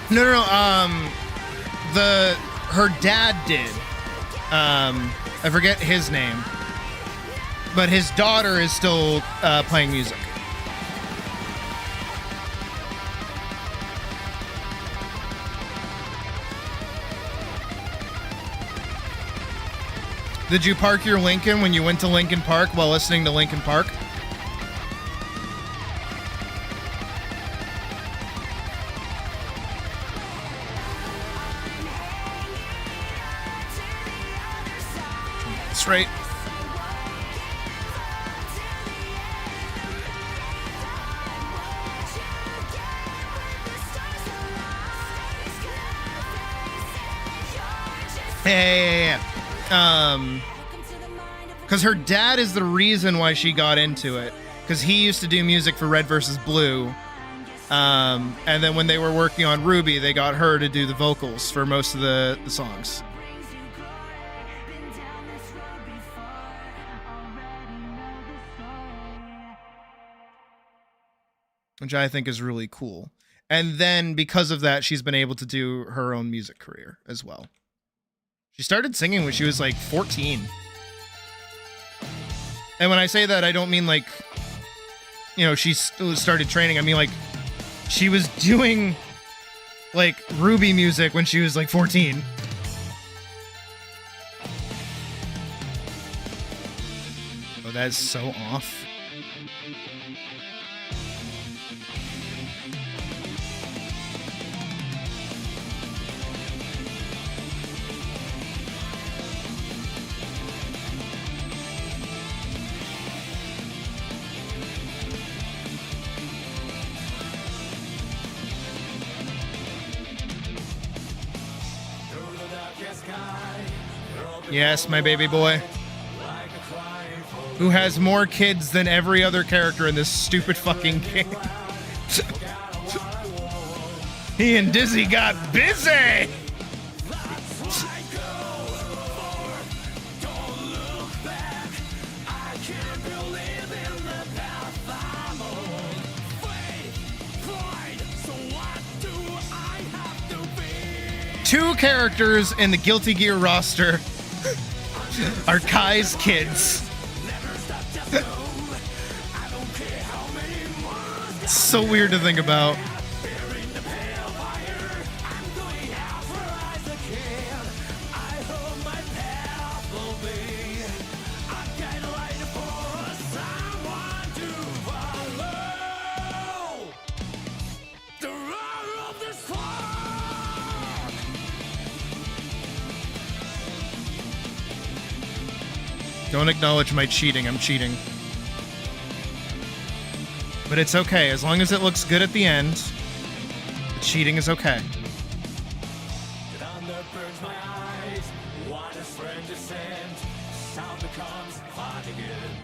No. Her dad did. I forget his name, but his daughter is still playing music. Did you park your Lincoln when you went to Lincoln Park while listening to Lincoln Park? Right. Hey, because her dad is the reason why she got into it, because he used to do music for Red vs. Blue, and then when they were working on RWBY, they got her to do the vocals for most of the songs. Which I think is really cool. And then because of that, she's been able to do her own music career as well. She started singing when she was like 14. And when I say that, I don't mean like, you know, she started training. I mean like she was doing like RWBY music when she was like 14. Oh, that's so off. Yes, my baby boy. Who has more kids than every other character in this stupid fucking game. He and Dizzy got busy! Two characters in the Guilty Gear roster are Kai's kids. It's so weird to think about. Don't acknowledge my cheating. I'm cheating. But it's okay. As long as it looks good at the end, the cheating is okay. Thunder burns my eyes, what a strange descent. Sound becomes hot again.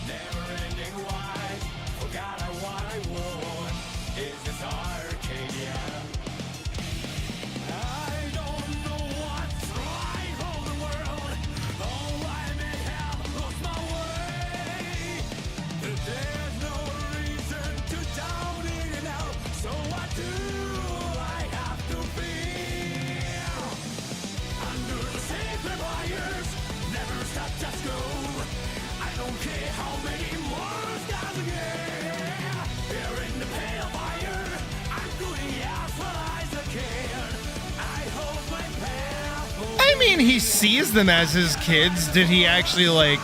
Never ending wide, forgot what I want. Is this Arcadia? I don't know what's right for the world, though I may have lost my way. There's no reason to doubt it now, so what do I have to feel? Under the sacred wires, never stop, just go. I don't care how many more stars again. Here in the pale fire, I'm doing as well as I can. I hope my path will I mean, he sees them as his kids. Did he actually, like,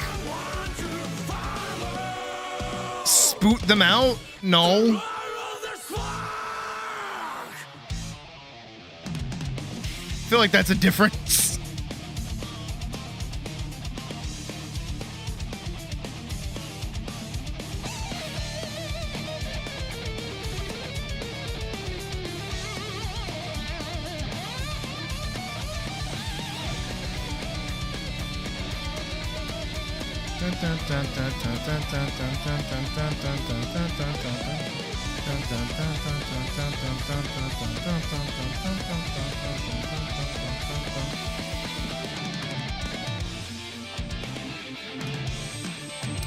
spoot them out? No. follow the spark. I feel like that's a difference.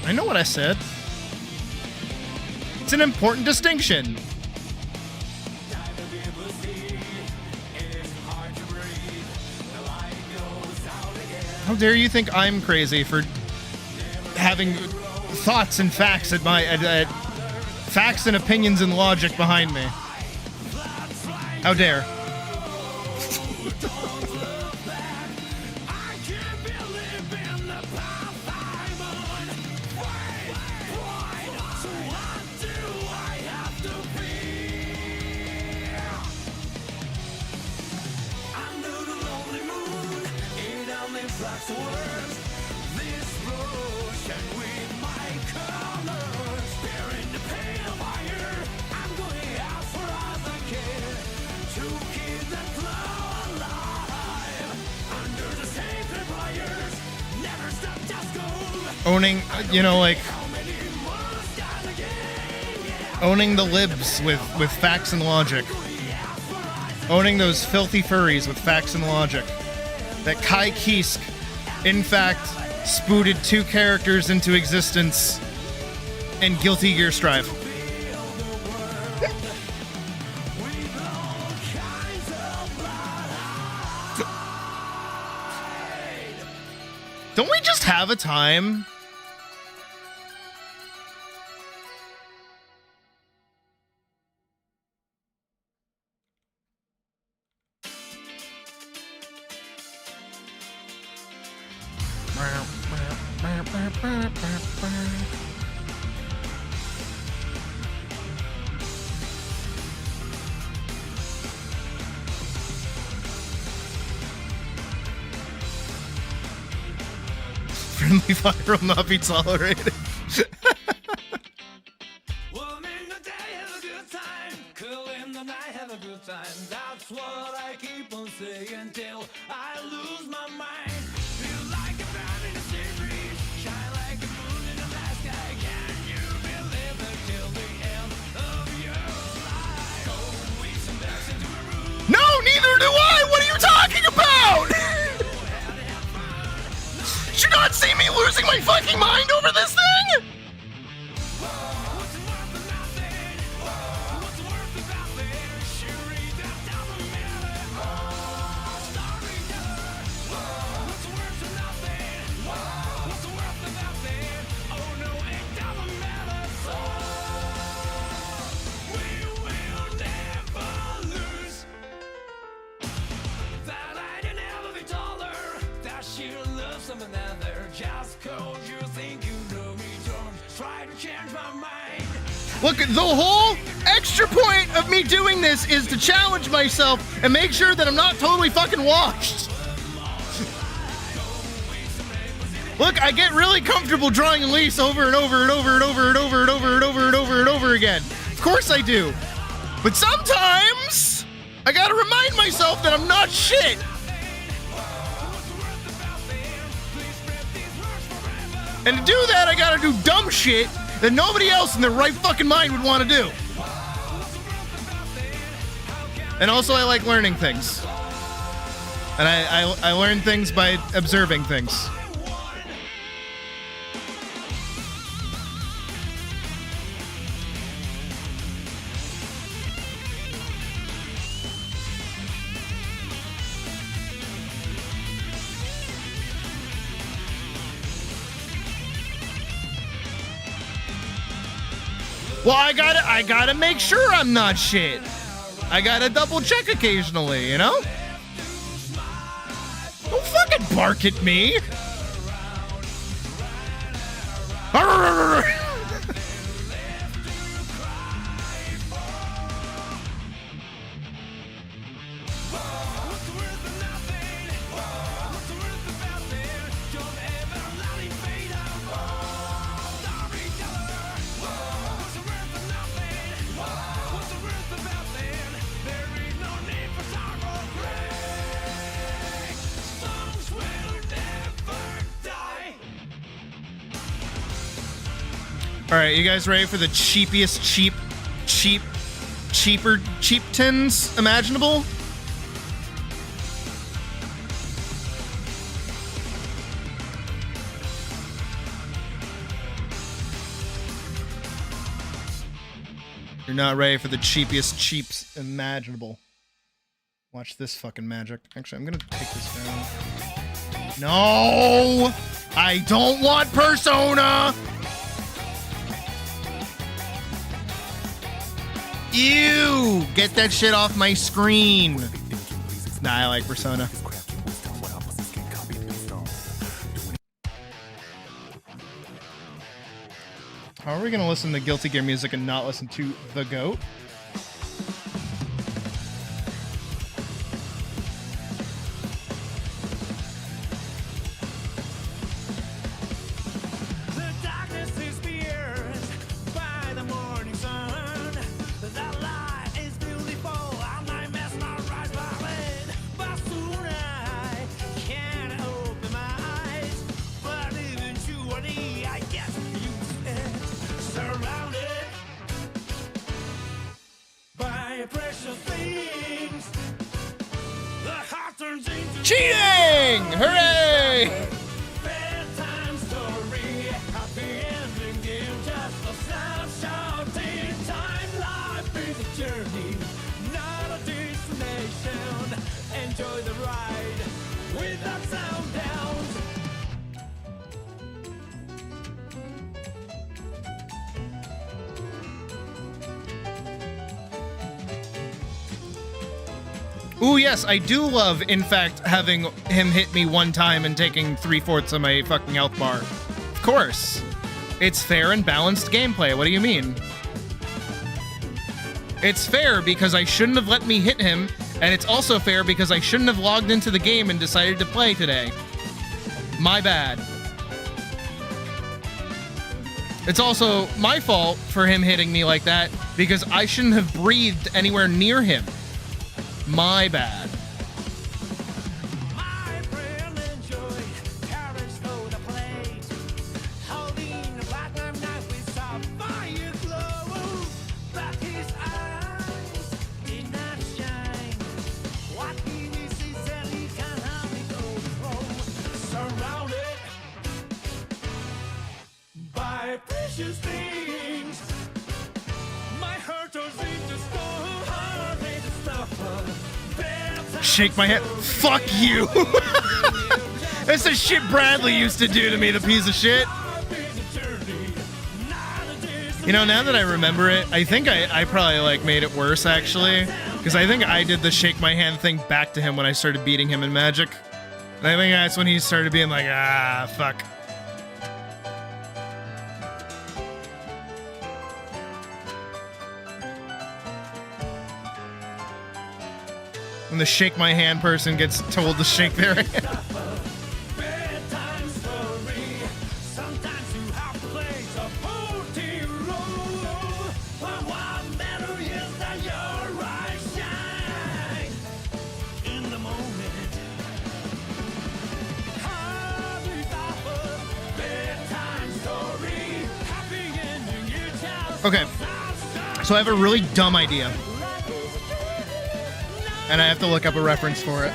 I know what I said. It's an important distinction. How dare you think I'm crazy for having thoughts and facts at my facts and opinions and logic behind me? How dare? I can't believe in the path I'm on. Wait, so what do I have to feel? Under the lonely moon, it only flags the words. This motion with my colors, bearing the pale fire. I'm going out for as I can to keep that glow alive. Under the sacred wires, never stop, just go. Owning, you know, like How many more stars again? Yeah. owning the libs with facts and logic. Owning those filthy furries with facts and logic. That Kai Kisk, in fact, spooted 2 characters into existence in Guilty Gear Strive. Don't we just have a time? Friendly fire will not be tolerated. Warm in the day, have a good time. Cool in the night, have a good time. That's what I keep on saying till I lose my mind. Feel like a man in a street, shine like a moon in the night sky. Can you believe it till the end of your life? Go with some bags into a room. No, neither do I! What are you talking about? Did you not see me losing my fucking mind over this thing? What's worth of nothing? What's worth of nothing? Sure, that doesn't matter. Starry done. What's worth of nothing? What's worth of nothing? Oh no, it doesn't matter. So we will never lose. That I didn't ever be taller. That she loves some another. Just 'cause you think you know me, don't try to change my mind. Look, the whole extra point of me doing this is to challenge myself and make sure that I'm not totally fucking washed. Look, I get really comfortable drawing Elise over and over and over and over and over and over and over and over and over again. Of course I do. But sometimes I gotta remind myself that I'm not shit. And to do that, I gotta do dumb shit that nobody else in their right fucking mind would want to do. And also, I like learning things. And I learn things by observing things. Well, I gotta make sure I'm not shit. I gotta double check occasionally, you know? Don't fucking bark at me. All right, you guys ready for the cheapest cheap tins imaginable? You're not ready for the cheapest cheaps imaginable. Watch this fucking magic. Actually, I'm gonna take this down. No! I don't want Persona! Ew! Get that shit off my screen. Nah, I like Persona. How are we gonna listen to Guilty Gear music and not listen to The GOAT? Cheating! Hooray! Enjoy the ride without sound downs. Ooh, yes, I do love, in fact, having him hit me one time and taking 3/4 of my fucking health bar. Of course. It's fair and balanced gameplay. What do you mean? It's fair because I shouldn't have let me hit him, and it's also fair because I shouldn't have logged into the game and decided to play today. My bad. It's also my fault for him hitting me like that because I shouldn't have breathed anywhere near him. My bad. Shake my head. Fuck you. That's the shit Bradley used to do to me, the piece of shit. You know, now that I remember it, I think I probably like made it worse actually, because I think I did the shake my hand thing back to him when I started beating him in Magic. And I think that's when he started being like, ah, fuck. When the shake my hand person gets told to shake their hand. Okay. So I have a really dumb idea. And I have to look up a reference for it.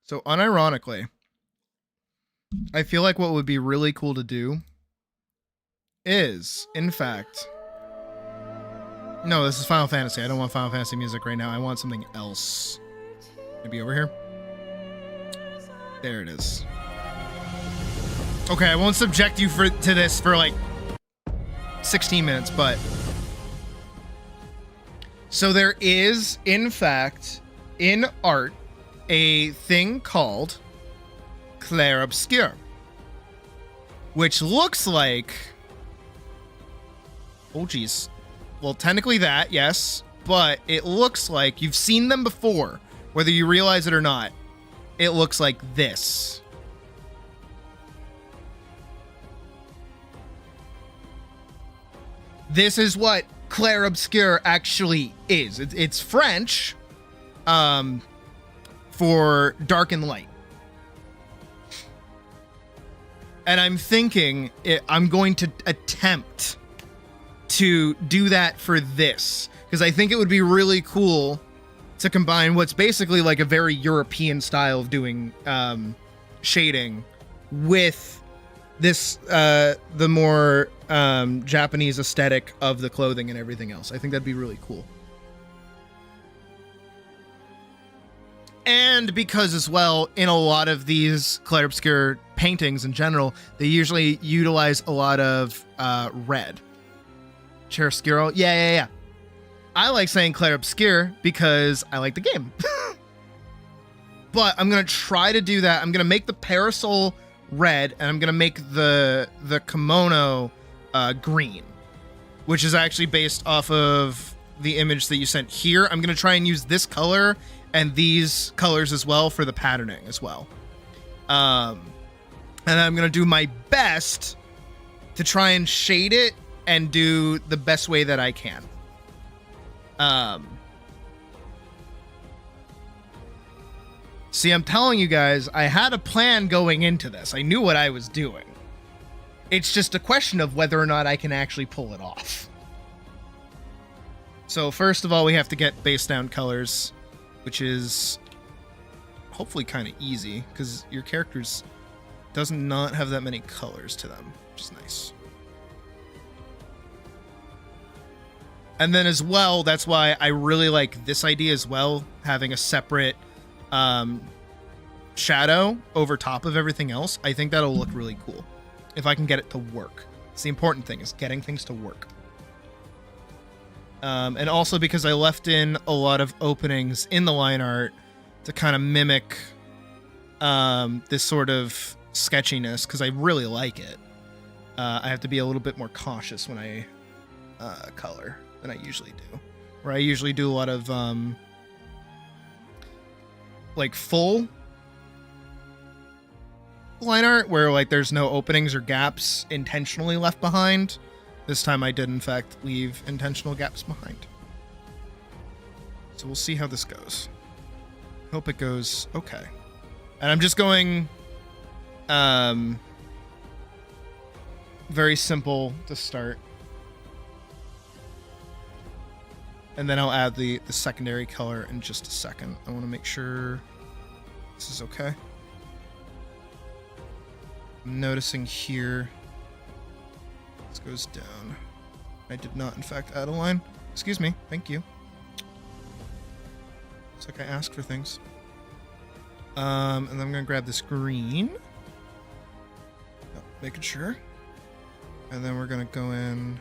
So unironically, I feel like what would be really cool to do is, in fact... No, this is Final Fantasy. I don't want Final Fantasy music right now. I want something else. Maybe over here? There it is. Okay, I won't subject you to this for like 16 minutes, but... So there is, in fact, in art, a thing called Clair Obscur, which looks like... Oh, geez. Well, technically that, yes, but it looks like you've seen them before, whether you realize it or not. It looks like this. This is what Clair Obscur actually is. It's French for dark and light. And I'm thinking I'm going to attempt to do that for this, because I think it would be really cool to combine what's basically like a very European style of doing shading with this the more Japanese aesthetic of the clothing and everything else. I think that'd be really cool. And because as well, in a lot of these Clair Obscur paintings in general, they usually utilize a lot of red. Chiaroscuro? Yeah. I like saying Clair Obscur because I like the game. But I'm going to try to do that. I'm going to make the parasol red, and I'm going to make the kimono green, which is actually based off of the image that you sent here. I'm going to try and use this color and these colors as well for the patterning as well. And I'm going to do my best to try and shade it and do the best way that I can. See, I'm telling you guys, I had a plan going into this. I knew what I was doing. It's just a question of whether or not I can actually pull it off. So first of all, we have to get base down colors, which is hopefully kind of easy because your characters does not have that many colors to them, which is nice. And then as well, that's why I really like this idea as well, having a separate shadow over top of everything else. I think that'll look really cool if I can get it to work. It's the important thing, is getting things to work. And also because I left in a lot of openings in the line art to kind of mimic this sort of sketchiness, because I really like it. I have to be a little bit more cautious when I color than I usually do. Where I usually do a lot of like full line art where like there's no openings or gaps intentionally left behind. This time I did in fact leave intentional gaps behind. So we'll see how this goes. Hope it goes okay. And I'm just going very simple to start. And then I'll add the secondary color in just a second. I want to make sure this is okay. I'm noticing here, this goes down. I did not, in fact, add a line. Excuse me. Thank you. Looks like I asked for things. And then I'm going to grab this green. Oh, making sure. And then we're going to go in.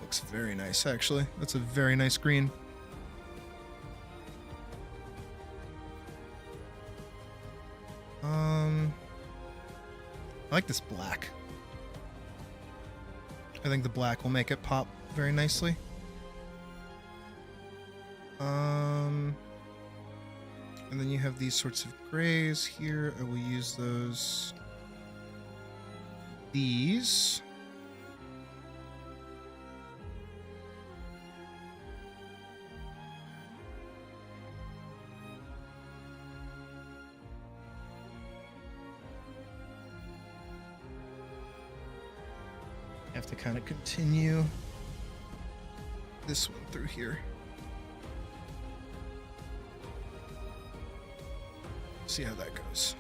Looks very nice, actually. That's a very nice green. I like this black. I think the black will make it pop very nicely. And then you have these sorts of grays here. I will use these. have to kind of continue this one through here. See how that goes.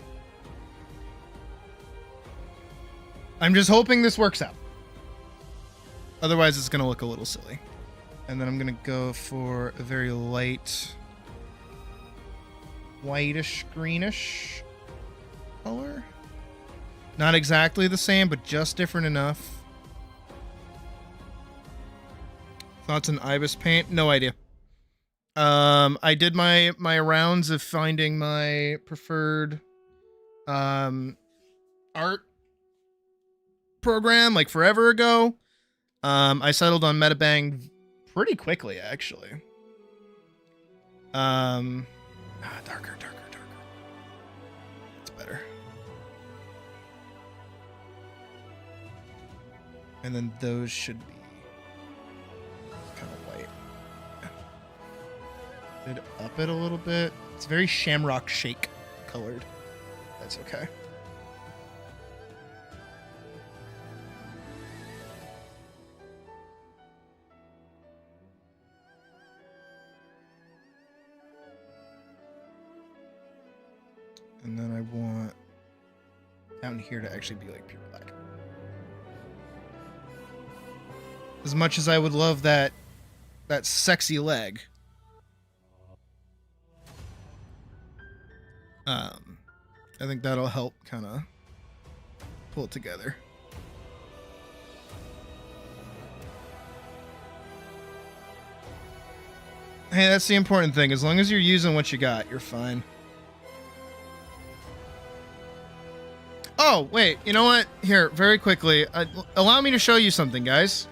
I'm just hoping this works out. Otherwise, it's going to look a little silly. And then I'm going to go for a very light, whitish, greenish color. Not exactly the same, but just different enough. Thoughts on Ibis paint? No idea. I did my rounds of finding my preferred art program like forever ago. I settled on Metabang pretty quickly, actually. Darker. That's better. And then those should be kind of white. Did up it a little bit. It's very Shamrock Shake colored. That's okay. And then I want down here to actually be like pure black. As much as I would love that sexy leg. I think that'll help kind of pull it together. Hey, that's the important thing. As long as you're using what you got, you're fine. Oh, wait. You know what? Here, very quickly. Allow me to show you something, guys.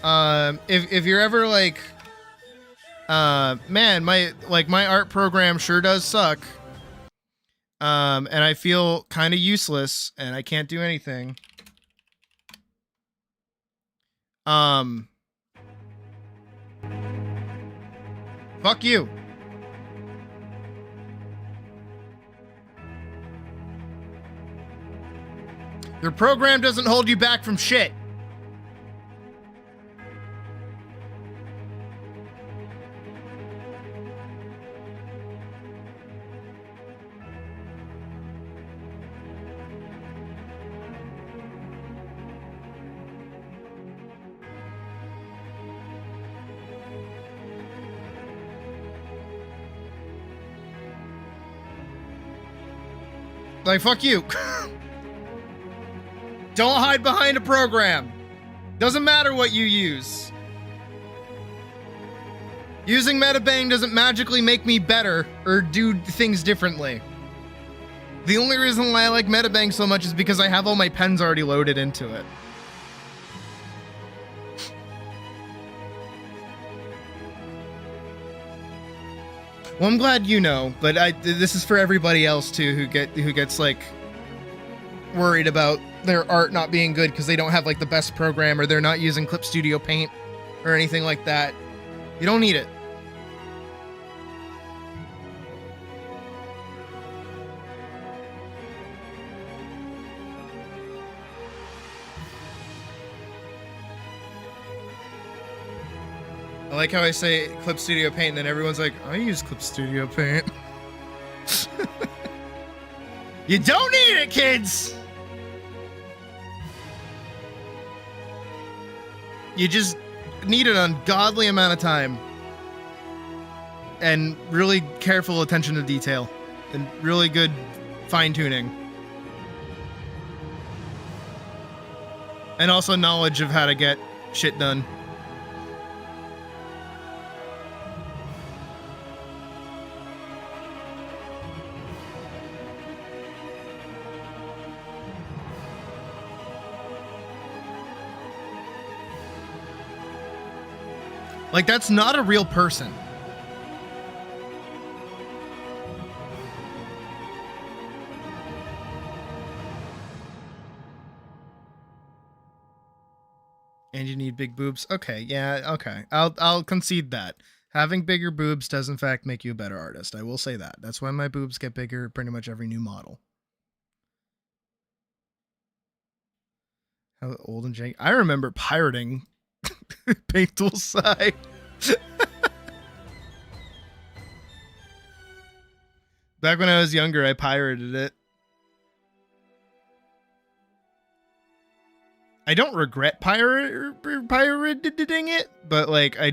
If you're ever like, man, my art program sure does suck. And I feel kind of useless and I can't do anything. Fuck you. Your program doesn't hold you back from shit. Like, fuck you. Don't hide behind a program. Doesn't matter what you use. Using Metabang doesn't magically make me better or do things differently. The only reason why I like Metabang so much is because I have all my pens already loaded into it. Well, I'm glad you know, but this is for everybody else too who gets like worried about their art not being good because they don't have like the best program or they're not using Clip Studio Paint or anything like that. You don't need it. I like how I say Clip Studio Paint and then everyone's like, I use Clip Studio Paint. You don't need it, kids! You just need an ungodly amount of time. And really careful attention to detail. And really good fine-tuning. And also knowledge of how to get shit done. Like, that's not a real person. And you need big boobs. Okay, yeah, okay. I'll concede that. Having bigger boobs does in fact make you a better artist. I will say that. That's why my boobs get bigger pretty much every new model. How old and janky. I remember pirating Paint Tool Sci. Back when I was younger, I pirated it. I don't regret pirating it, but like I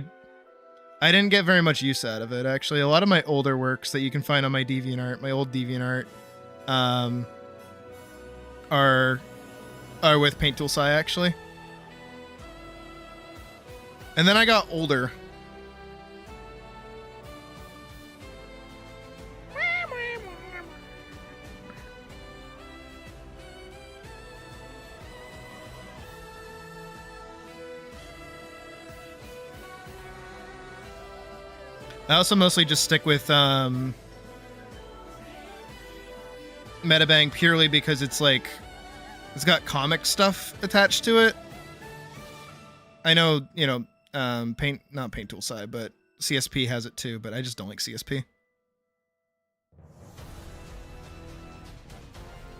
didn't get very much use out of it. Actually, a lot of my older works that you can find on my DeviantArt, my old DeviantArt, are with Paint Tool Sci actually. And then I got older. I also mostly just stick with Metabang purely because it's like it's got comic stuff attached to it. I know, you know, not Paint Tool Sci, but CSP has it too, but I just don't like CSP.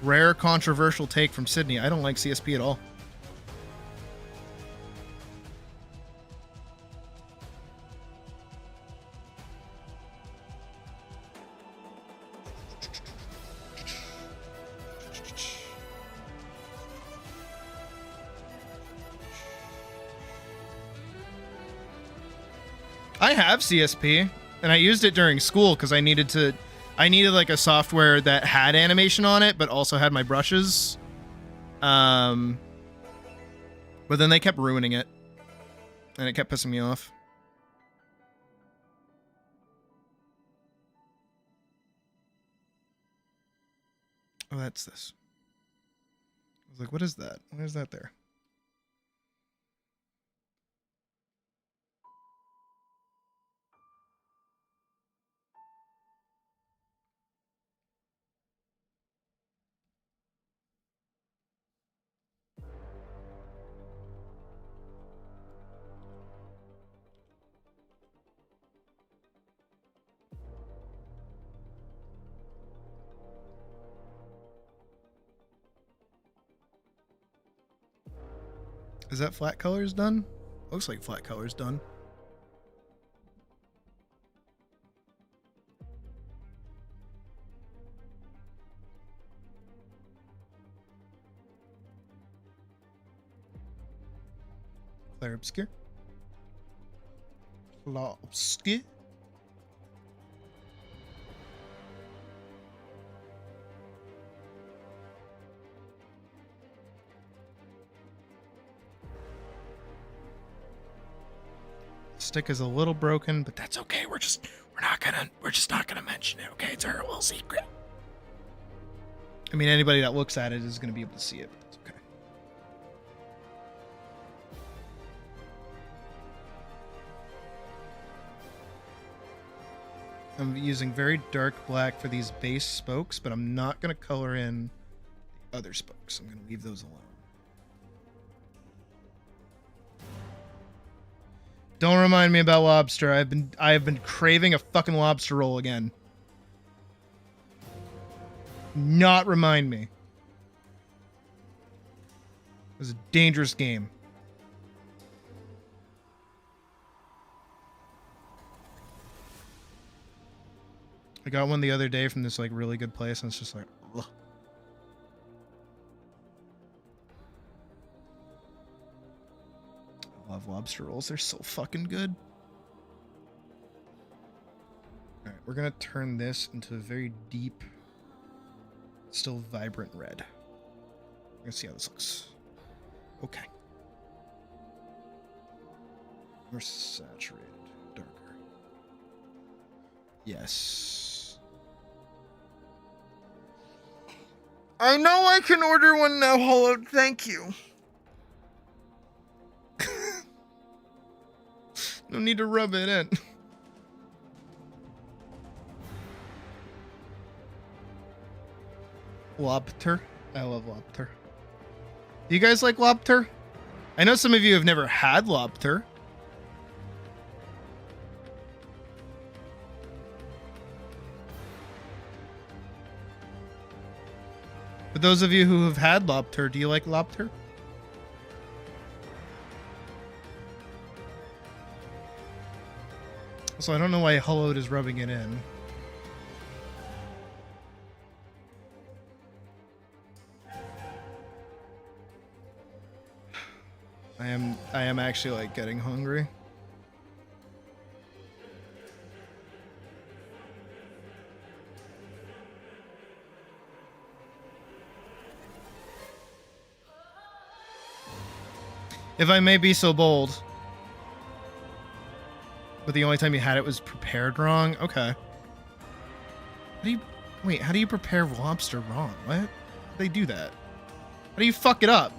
Rare controversial take from Sydney. I don't like CSP at all. I have CSP, and I used it during school because I needed like a software that had animation on it, but also had my brushes. But then they kept ruining it, and it kept pissing me off. Oh, that's this. I was like, what is that? Why is that there? Is that flat colors done? Looks like flat colors done. Flare obscure. Flare obscure. Stick is a little broken, but that's okay. We're just not gonna mention it, okay? It's our little secret. I mean, anybody that looks at it is gonna be able to see it, but that's okay. I'm using very dark black for these base spokes, but I'm not gonna color in the other spokes. I'm gonna leave those alone. Don't remind me about lobster. I have been craving a fucking lobster roll again. Not remind me. It was a dangerous game. I got one the other day from this like really good place, and it's just like, ugh. I love lobster rolls. They're so fucking good. Alright, we're gonna turn this into a very deep, still vibrant red. We're gonna see how this looks. Okay. More saturated, darker. Yes. I know I can order one now, Hollow. Thank you. No need to rub it in. Lobster. I love lobster. Do you guys like lobster? I know some of you have never had lobster. But those of you who have had lobster, do you like lobster? So I don't know why Hullowed is rubbing it in. I am actually like getting hungry. If I may be so bold. But the only time you had it was prepared wrong? Okay. How do you prepare lobster wrong? What? How do they do that? How do you fuck it up?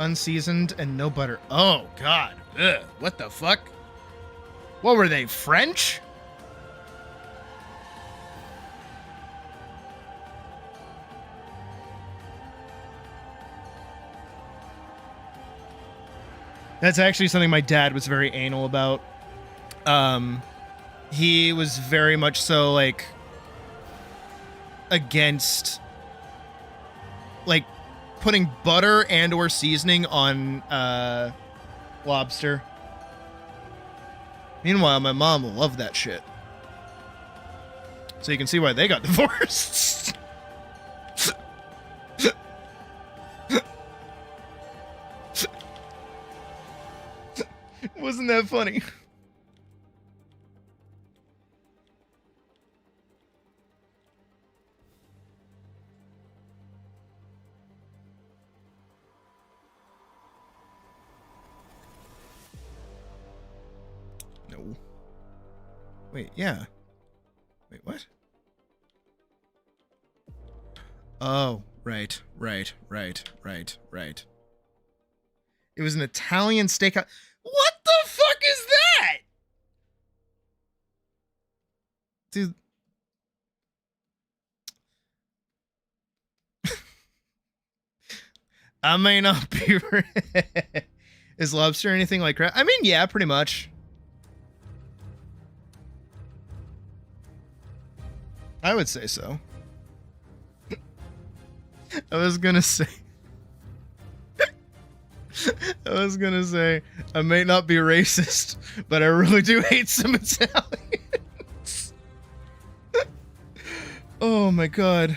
Unseasoned and no butter. Oh, God. Ugh, what the fuck? What were they, French? That's actually something my dad was very anal about. He was very much so, like, against, like, putting butter and or seasoning on lobster. Meanwhile, my mom loved that shit. So you can see why they got divorced. Wasn't that funny? No. Wait, yeah. Wait, what? Oh, right. It was an Italian steakhouse. What the fuck is that? Dude. I may not be. Is lobster anything like crab? I mean, yeah, pretty much. I would say so. I was gonna say, I may not be racist, but I really do hate some Italians. Oh my god.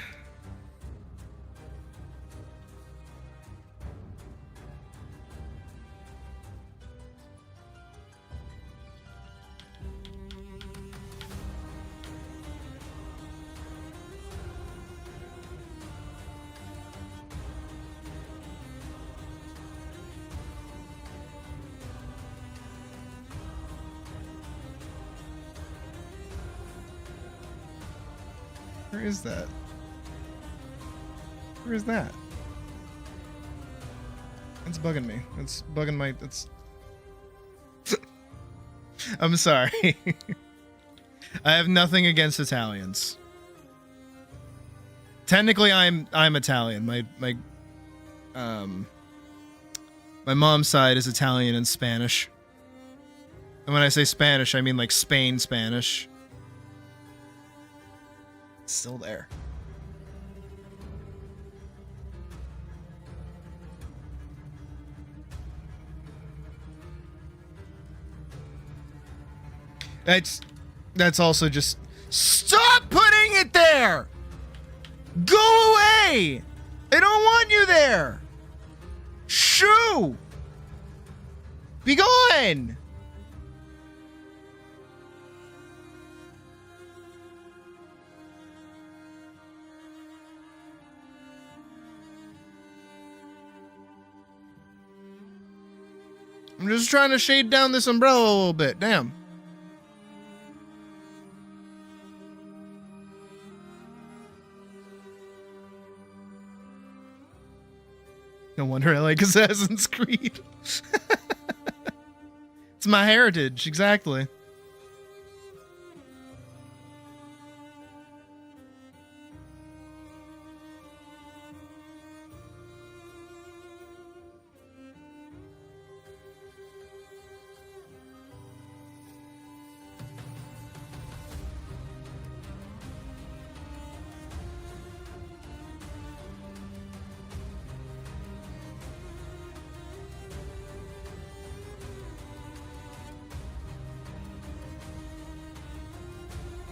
Where is that? Where is that? It's bugging me. It's bugging my... It's... I'm sorry. I have nothing against Italians. Technically, I'm Italian. My mom's side is Italian and Spanish. And when I say Spanish, I mean like Spain Spanish. It's still there. That's also just... Stop putting it there! Go away! I don't want you there! Shoo! Be gone! I'm just trying to shade down this umbrella a little bit. Damn. No wonder I like Assassin's Creed. It's my heritage, exactly.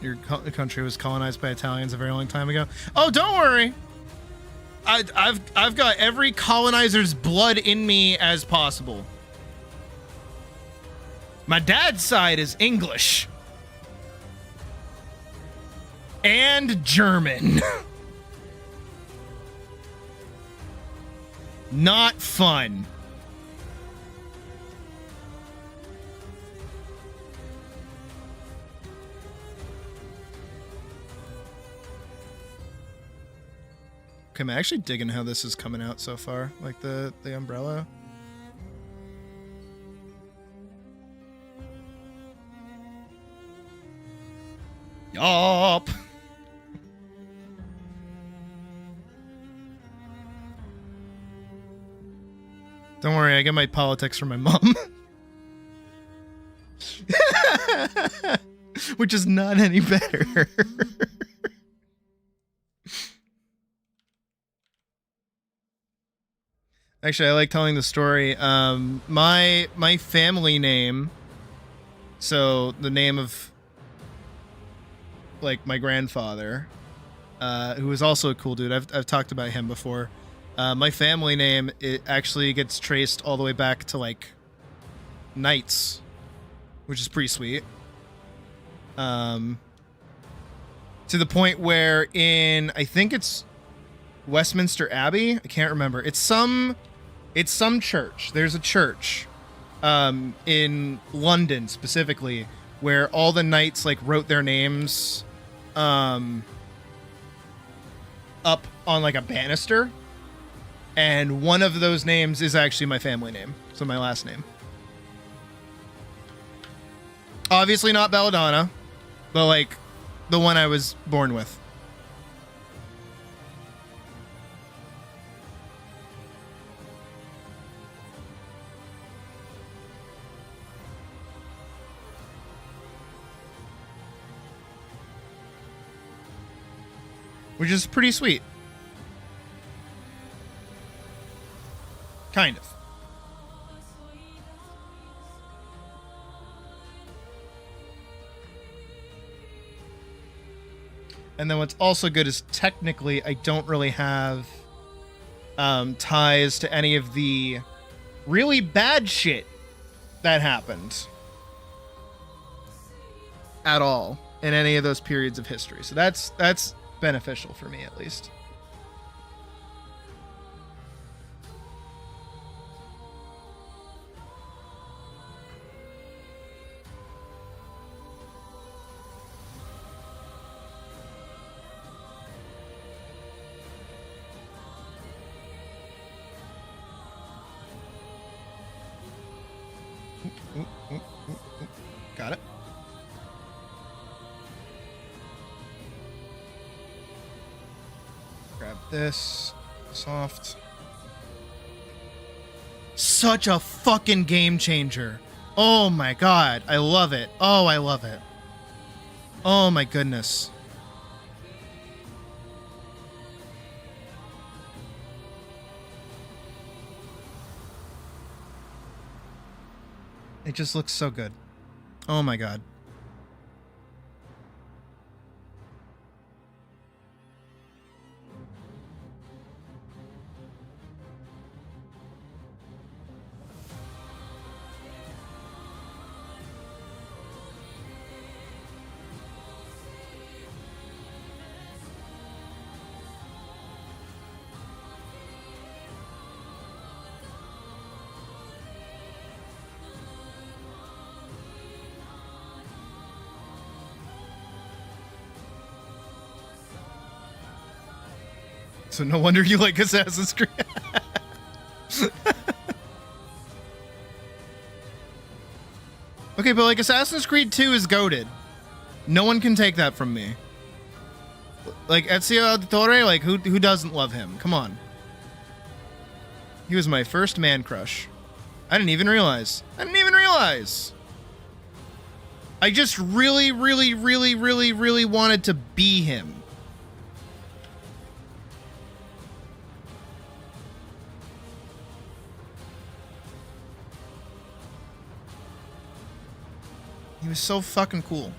your country was colonized by Italians a very long time ago. Oh, don't worry. I've got every colonizer's blood in me as possible. My dad's side is English and German. Not fun. Okay, I'm actually digging how this is coming out so far, like the umbrella. Yup. Don't worry, I get my politics from my mom. Which is not any better. Actually, I like telling the story. My family name, so the name of like my grandfather, who was also a cool dude. I've talked about him before. My family name, it actually gets traced all the way back to like knights, which is pretty sweet. To the point where in, I think it's Westminster Abbey, I can't remember. It's some church. There's a church in London specifically where all the knights like wrote their names up on like a banister, and one of those names is actually my family name, so my last name. Obviously not Belladonna, but like the one I was born with. Which is pretty sweet. Kind of. And then what's also good is technically I don't really have ties to any of the really bad shit that happened at all in any of those periods of history. So that's beneficial for me, at least. Got it. Grab this. Soft. Such a fucking game changer. Oh my god. I love it. Oh, I love it. Oh my goodness. It just looks so good. Oh my god. So no wonder you like Assassin's Creed. Okay, but like Assassin's Creed 2 is goated. No one can take that from me. Like Ezio Auditore, like who doesn't love him? Come on. He was my first man crush. I didn't even realize. I just really wanted to be him. He was so fucking cool.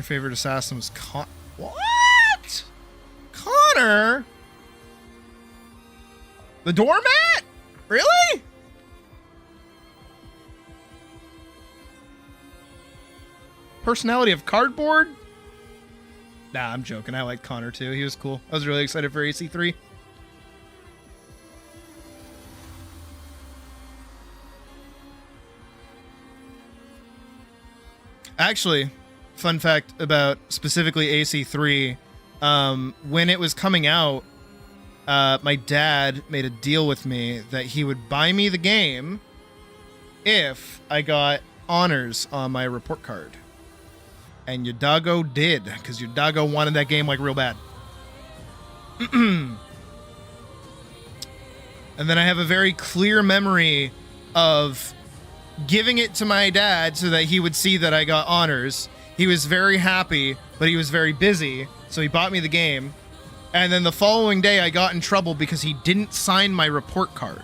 Your favorite assassin was What? Connor? The doormat? Really? Personality of cardboard? Nah, I'm joking. I liked Connor too. He was cool. I was really excited for AC3. Actually, fun fact about specifically AC3, when it was coming out, my dad made a deal with me that he would buy me the game if I got honors on my report card. And your Doggo did, because your Doggo wanted that game like real bad. And then I have a very clear memory of giving it to my dad so that he would see that I got honors. He was very happy, but he was very busy, so he bought me the game. And then the following day, I got in trouble because he didn't sign my report card.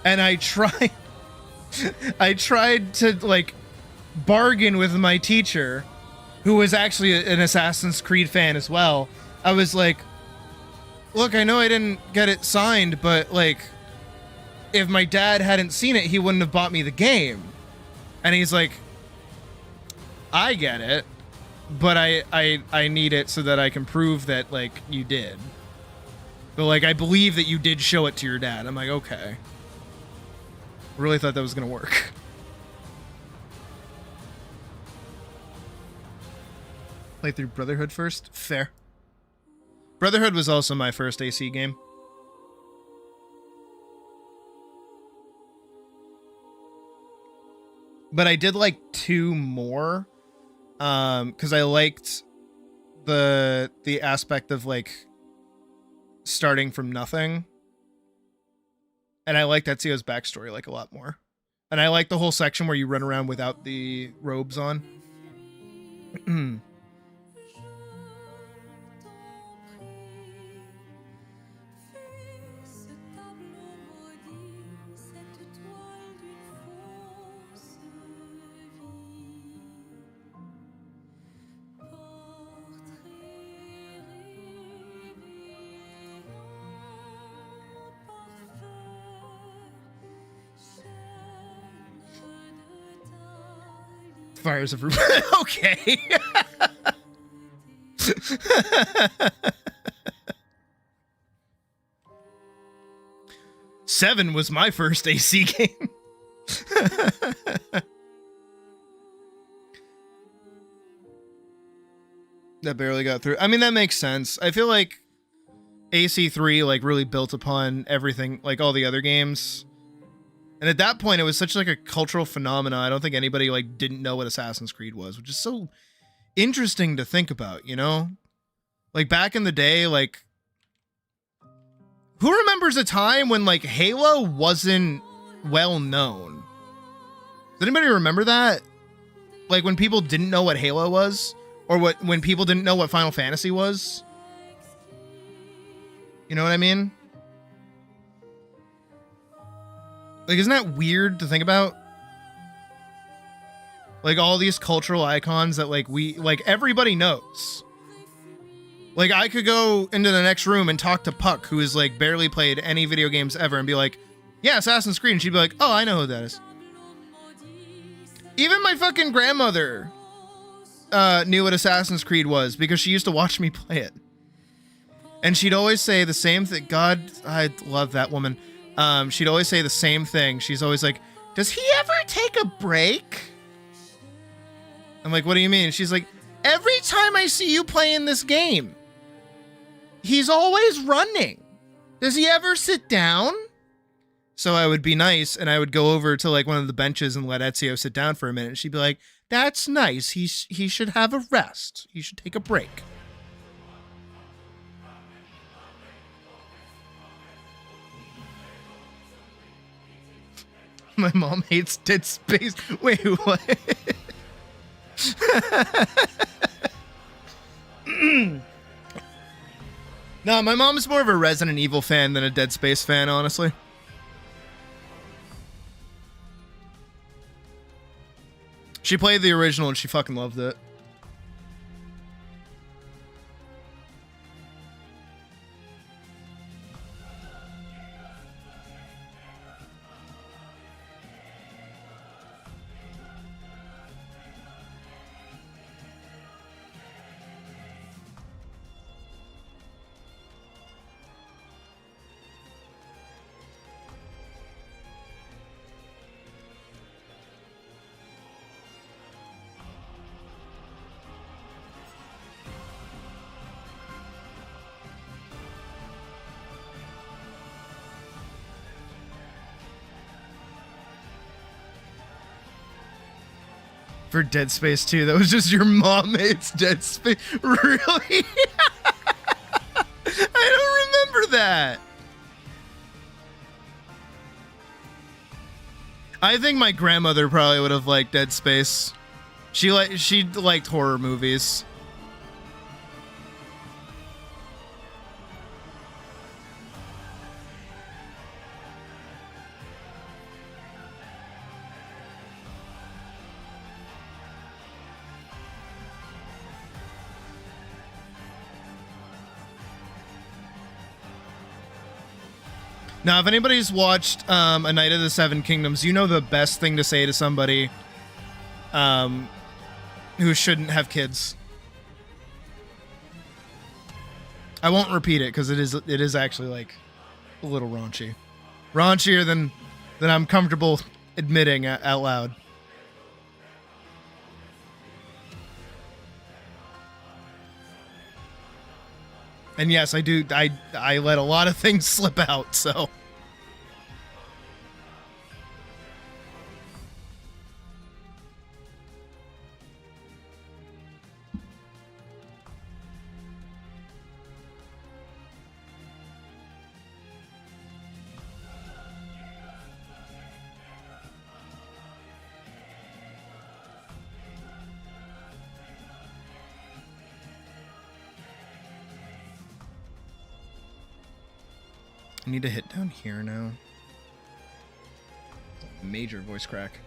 And I tried to, like, bargain with my teacher, who was actually an Assassin's Creed fan as well. I was like, look, I know I didn't get it signed, but, like, if my dad hadn't seen it, he wouldn't have bought me the game. And he's like, I get it, but I need it so that I can prove that, like, you did. But, like, I believe that you did show it to your dad. I'm like, okay. Really thought that was gonna work. Play through Brotherhood first? Fair. Brotherhood was also my first AC game. But I did like 2 more, because I liked the aspect of, like, starting from nothing. And I liked Ezio's backstory, like, a lot more. And I like the whole section where you run around without the robes on. Fires of Rubin. Okay. Seven was my first AC game. That barely got through. I mean, that makes sense. I feel like AC3 like really built upon everything, like all the other games. And at that point, it was such like a cultural phenomenon. I don't think anybody like didn't know what Assassin's Creed was, which is so interesting to think about, you know? Like back in the day, like who remembers a time when like Halo wasn't well known? Does anybody remember that? Like when people didn't know what Halo was, or when people didn't know what Final Fantasy was? You know what I mean? Like, isn't that weird to think about? Like, all these cultural icons that, like, everybody knows. Like, I could go into the next room and talk to Puck, who has, like, barely played any video games ever, and be like, yeah, Assassin's Creed. And she'd be like, oh, I know who that is. Even my fucking grandmother knew what Assassin's Creed was, because she used to watch me play it. And she'd always say the same thing. God, I love that woman. She'd always say the same thing. She's always like, does he ever take a break? I'm like, what do you mean? She's like, every time I see you playing this game, he's always running. Does he ever sit down? So I would be nice, and I would go over to like one of the benches and let Ezio sit down for a minute. And she'd be like, that's nice. He should have a rest. He should take a break. My mom hates Dead Space. Wait, what? No, my mom's more of a Resident Evil fan than a Dead Space fan, honestly. She played the original and she fucking loved it. For Dead Space 2, that was just your mom hates Dead Space. Really? I don't remember that. I think my grandmother probably would have liked Dead Space. She liked horror movies. Now, if anybody's watched A Night of the Seven Kingdoms, you know the best thing to say to somebody who shouldn't have kids. I won't repeat it because it is actually like a little raunchy, raunchier than I'm comfortable admitting out loud. And yes, I do. I let a lot of things slip out, so. I need to hit down here now. Major voice crack.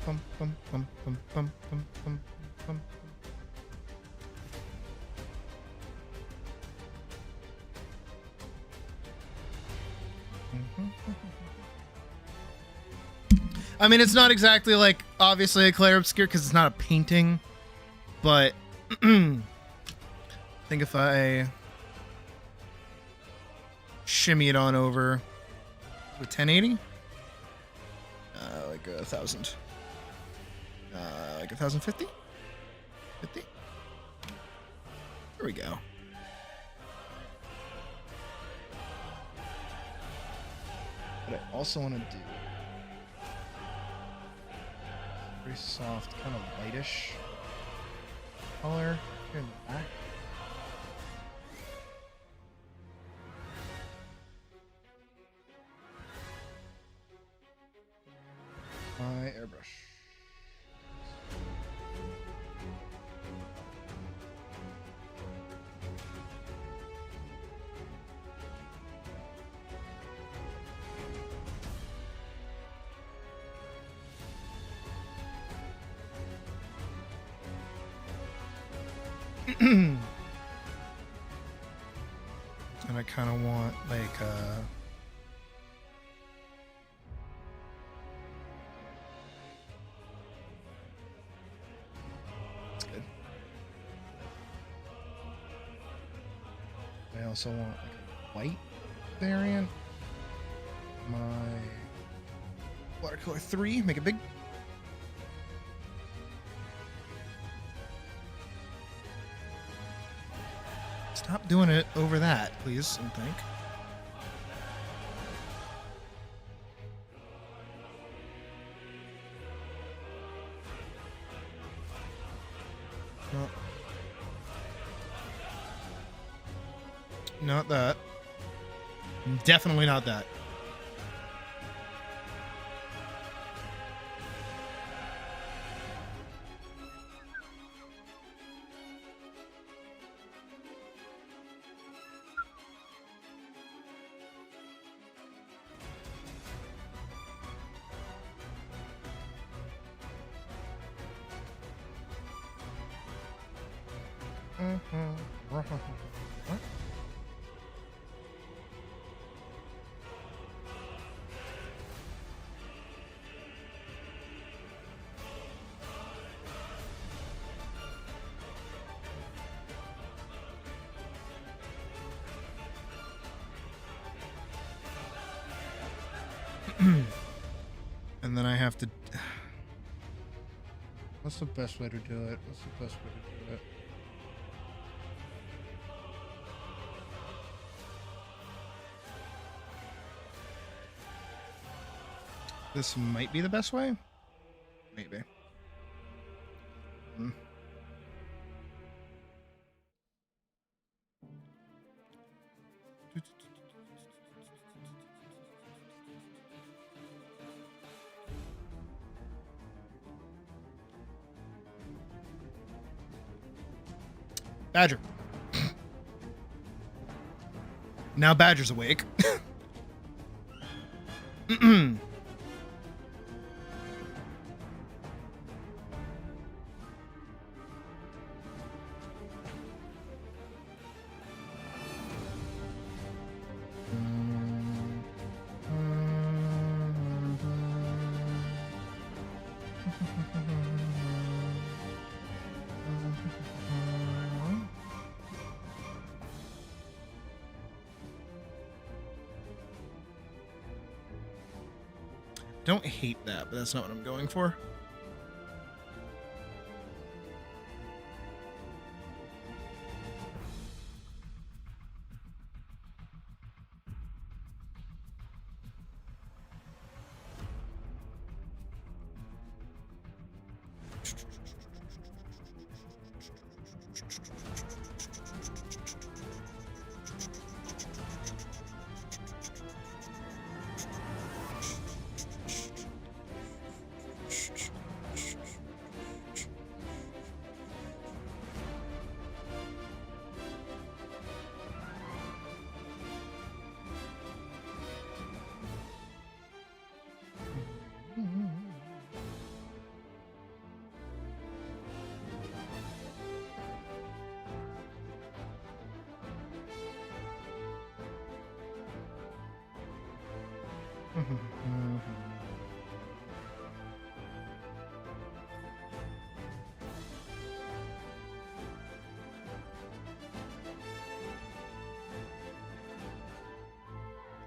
Bum, bum, bum, bum, bum, bum, bum, bum. I mean, it's not exactly like obviously a Clair Obscure because it's not a painting, but I think if I shimmy it on over, With 1080? Like 1,000. Like 1,050? 50? There we go. What I also want to do, very soft, kind of lightish color here in the back. My airbrush. And I kind of want like that's good. I also want like a white variant. My watercolor 3, make it big. Stop doing it over that, please, and thank. No. Not that. Definitely not that. What? And then I have to. What's the best way to do it? What's the best way to do it? This might be the best way. Maybe. Badger. Now Badger's awake. Don't hate that, but that's not what I'm going for.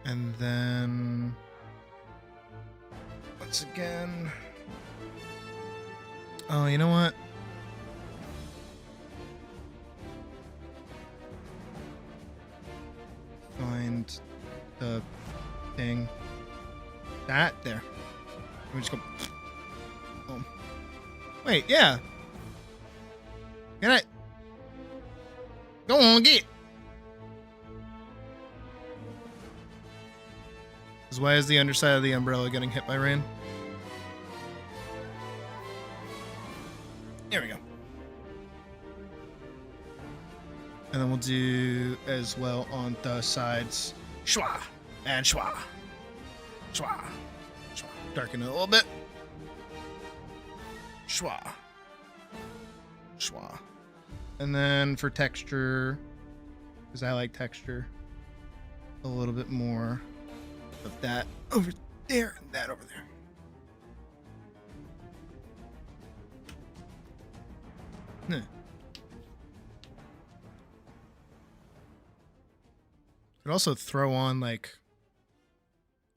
And then once again. Oh, you know what? Find the thing. That there. Let me just go. Oh. Wait, yeah. Can I? Go on, get. Why is the underside of the umbrella getting hit by rain? There we go. And then we'll do as well on the sides. Schwa and schwa. Schwa. Schwa. Darken it a little bit. Schwa. Schwa. And then for texture, because I like texture, a little bit more of that over there and that over there. Could also throw on like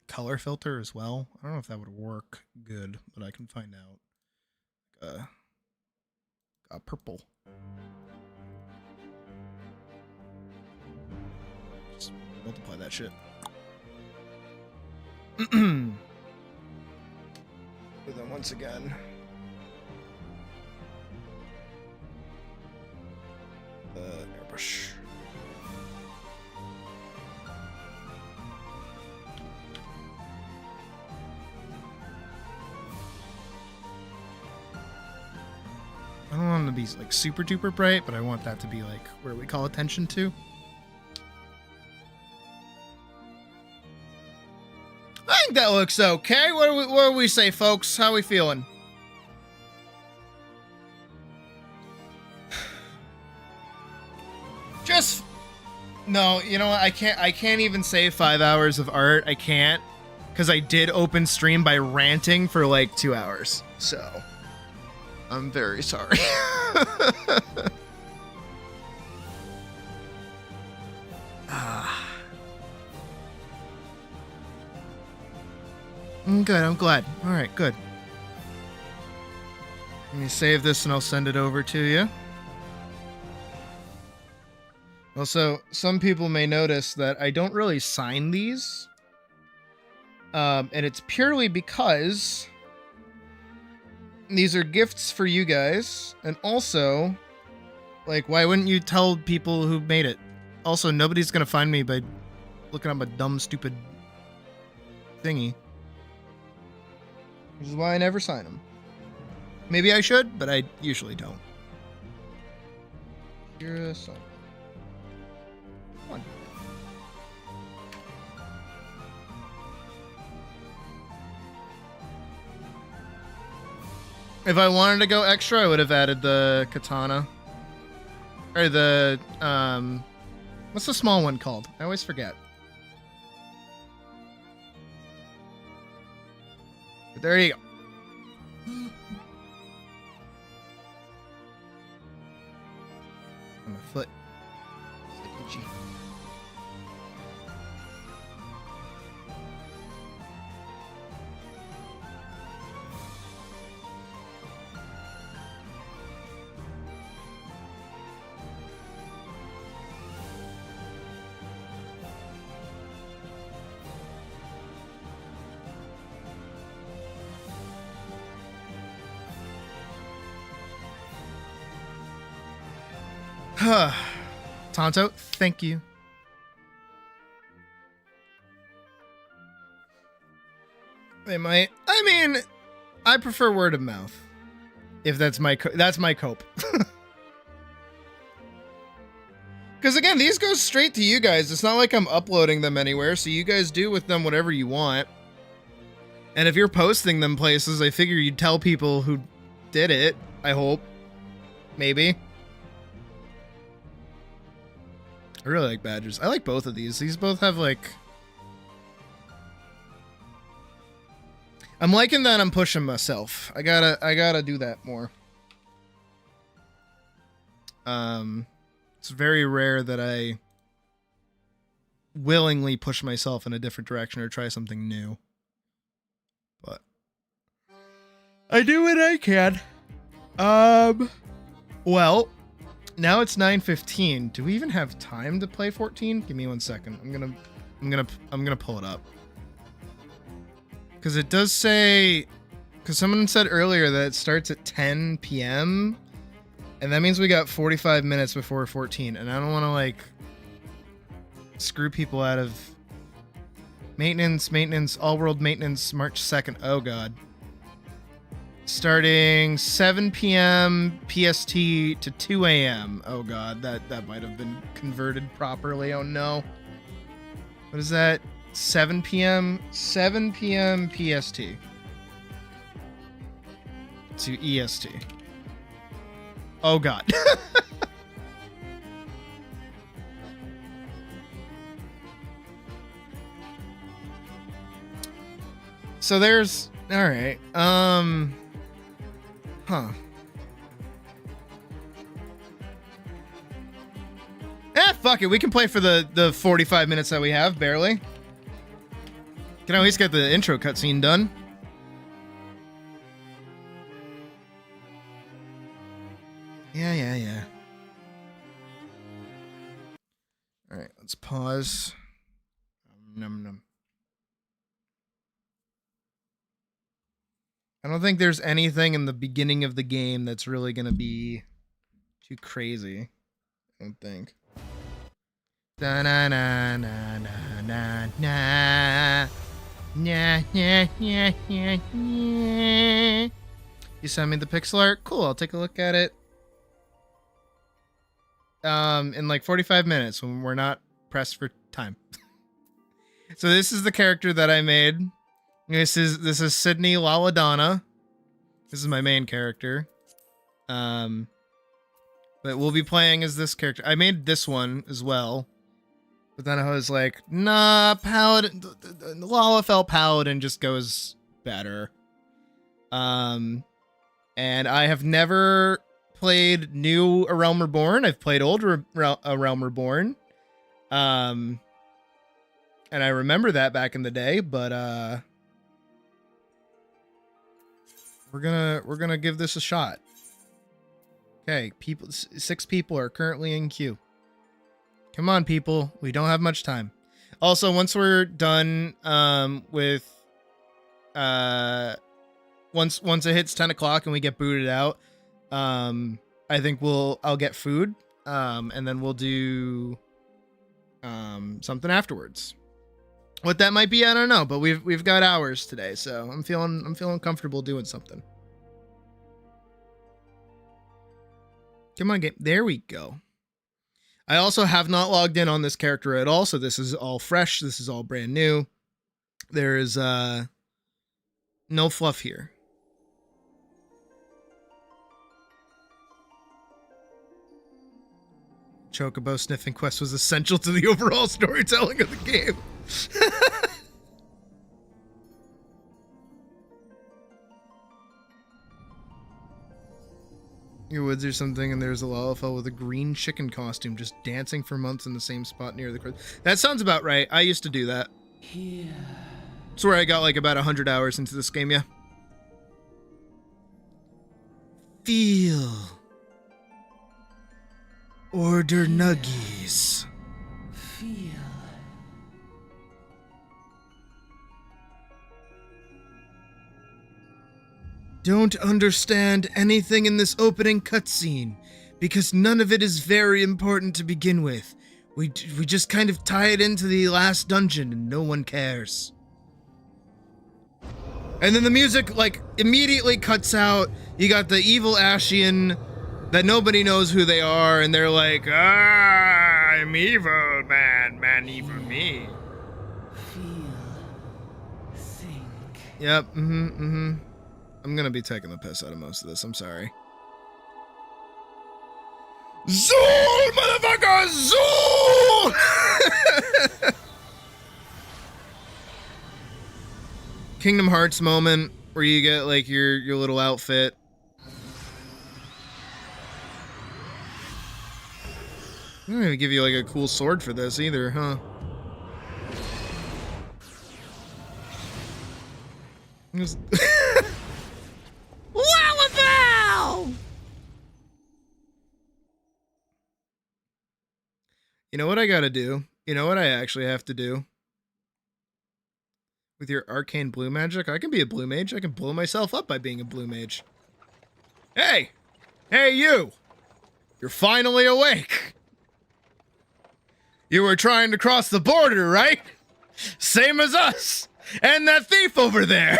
color filter as well. I don't know if that would work good, but I can find out. Purple. Just multiply that shit. But then once again, airbrush. I don't want them to be like super duper bright, but I want that to be like where we call attention to. I think that looks okay. What do we say, folks? How we feeling? Just no, you know what? I can't even say 5 hours of art. I can't, because I did open stream by ranting for like 2 hours. So I'm very sorry. Good, I'm glad. Alright, good. Let me save this and I'll send it over to you. Also, some people may notice that I don't really sign these. And it's purely because these are gifts for you guys. And also, like, why wouldn't you tell people who made it? Also, nobody's gonna find me by looking up a dumb, stupid thingy. Which is why I never sign them. Maybe I should, but I usually don't. You're a son. Come on. If I wanted to go extra, I would have added the katana. Or the, what's the small one called? I always forget. But there you go. On my foot. It's like itchy. Tonto, thank you. They might. I mean, I prefer word of mouth. If that's my cope. Because again, these go straight to you guys. It's not like I'm uploading them anywhere, so you guys do with them whatever you want. And if you're posting them places, I figure you'd tell people who did it. I hope. Maybe. I really like badges. I like both of these. These both have like... I'm liking that I'm pushing myself. I gotta do that more. It's very rare that I willingly push myself in a different direction or try something new. But I do what I can. Well, now it's 9:15. Do we even have time to play 14? Give me 1 second. I'm gonna pull it up. Cause it does say, cause someone said earlier that it starts at 10 p.m. and that means we got 45 minutes before 14. And I don't want to like screw people out of maintenance, all world maintenance, March 2nd. Oh God. Starting 7 p.m. PST to 2 a.m. Oh God, that might have been converted properly. Oh no. What is that? 7 p.m. 7 p.m. PST to EST. Oh God. So there's, all right. Huh. Fuck it. We can play for the 45 minutes that we have, barely. Can at least get the intro cutscene done. Yeah. All right, let's pause. Num. I don't think there's anything in the beginning of the game that's really gonna be too crazy. I don't think. Da na na na na na na. Nah. You sent me the pixel art? Cool, I'll take a look at it. In like 45 minutes when we're not pressed for time. So this is the character that I made. This is Sydney Laladonna. This is my main character. But we'll be playing as this character. I made this one as well. But then I was like, nah, Paladin, Lalafell Paladin just goes better. And I have never played new A Realm Reborn. I've played old A Realm Reborn. And I remember that back in the day, but we're gonna give this a shot. Okay, 6 people are currently in queue. Come on, people. We don't have much time. Also, once we're done with once it hits 10 o'clock and we get booted out, I think I'll get food, and then we'll do something afterwards. What that might be, I don't know, but we've got hours today, so I'm feeling comfortable doing something. Come on, game. There we go. I also have not logged in on this character at all, so this is all fresh. This is all brand new. There is no fluff here. Chocobo sniffing quest was essential to the overall storytelling of the game. Your woods or something, and there's a Lalafell with a green chicken costume just dancing for months in the same spot near the crowd. That sounds about right. I used to do that. Yeah. It's where I got like about 100 hours into this game, yeah. Feel. Order nuggies. Feel. Don't understand anything in this opening cutscene, because none of it is very important to begin with. We just kind of tie it into the last dungeon and no one cares. And then the music, like, immediately cuts out. You got the evil Ashian that nobody knows who they are, and they're like, I'm evil, man evil me. Feel. Think. Yep, I'm gonna be taking the piss out of most of this, I'm sorry. Zool, motherfucker! Zool! Kingdom Hearts moment where you get like your little outfit. I'm not gonna give you like a cool sword for this either, huh? You know what I gotta do? You know what I actually have to do? With your arcane blue magic? I can be a blue mage. I can blow myself up by being a blue mage. Hey! Hey, you! You're finally awake! You were trying to cross the border, right? Same as us! And that thief over there!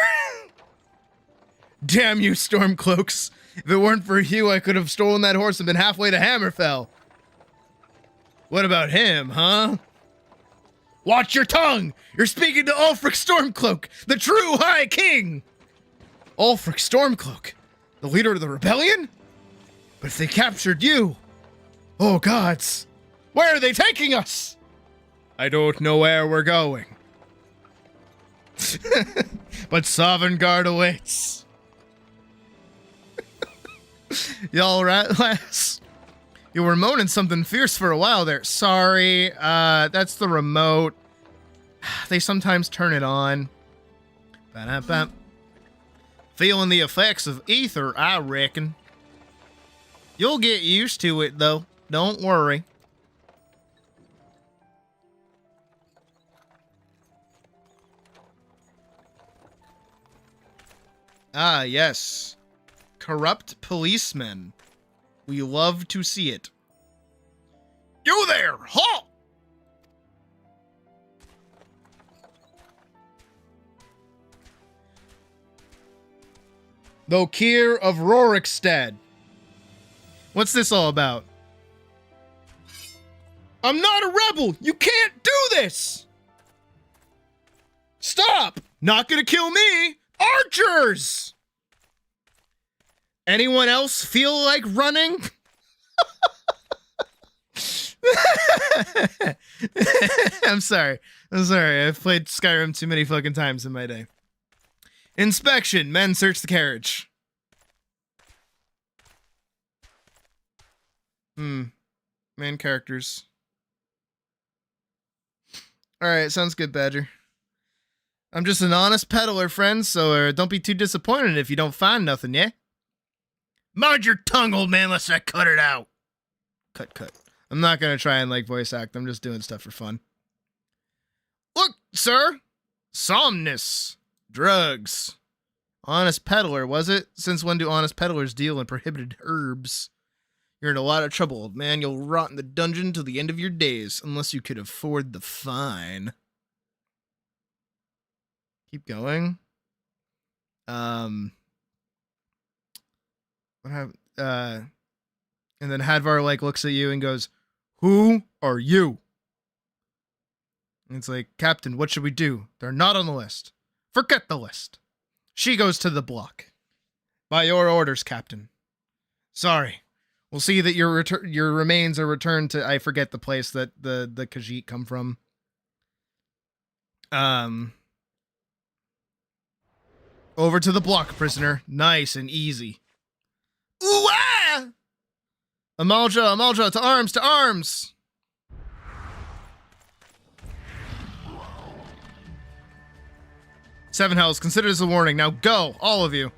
Damn you, Stormcloaks! If it weren't for you, I could have stolen that horse and been halfway to Hammerfell. What about him, huh? Watch your tongue! You're speaking to Ulfric Stormcloak, the true High King! Ulfric Stormcloak? The leader of the rebellion? But if they captured you... Oh gods! Where are they taking us? I don't know where we're going. But Sovngarde awaits. Y'all right, lass? You were moaning something fierce for a while there. Sorry, that's the remote. They sometimes turn it on. Ba-da-ba. Feeling the effects of ether, I reckon. You'll get used to it, though. Don't worry. Ah, yes. Corrupt policemen. We love to see it. You there! Halt! Lokir of Rorikstead. What's this all about? I'm not a rebel! You can't do this! Stop! Not gonna kill me! Archers! Anyone else feel like running? I'm sorry. I've played Skyrim too many fucking times in my day. Inspection. Men search the carriage. Main characters. Alright, sounds good, Badger. I'm just an honest peddler, friends, so don't be too disappointed if you don't find nothing, yeah? Mind your tongue, old man, lest I cut it out. Cut. I'm not gonna try and, like, voice act. I'm just doing stuff for fun. Look, sir. Somnus. Drugs. Honest peddler, was it? Since when do honest peddlers deal in prohibited herbs? You're in a lot of trouble, old man. You'll rot in the dungeon till the end of your days, unless you could afford the fine. Keep going. What happened? And then Hadvar, like, looks at you and goes, "Who are you?" And it's like, "Captain, what should we do? They're not on the list." "Forget the list." She goes to the block. "By your orders, Captain." "Sorry. We'll see that your remains are returned to," I forget the place that the Khajiit come from. Over to the block, prisoner. Nice and easy. Ooh, ah! Amalja, to arms, to arms! Seven hells, consider this a warning. Now go, all of you.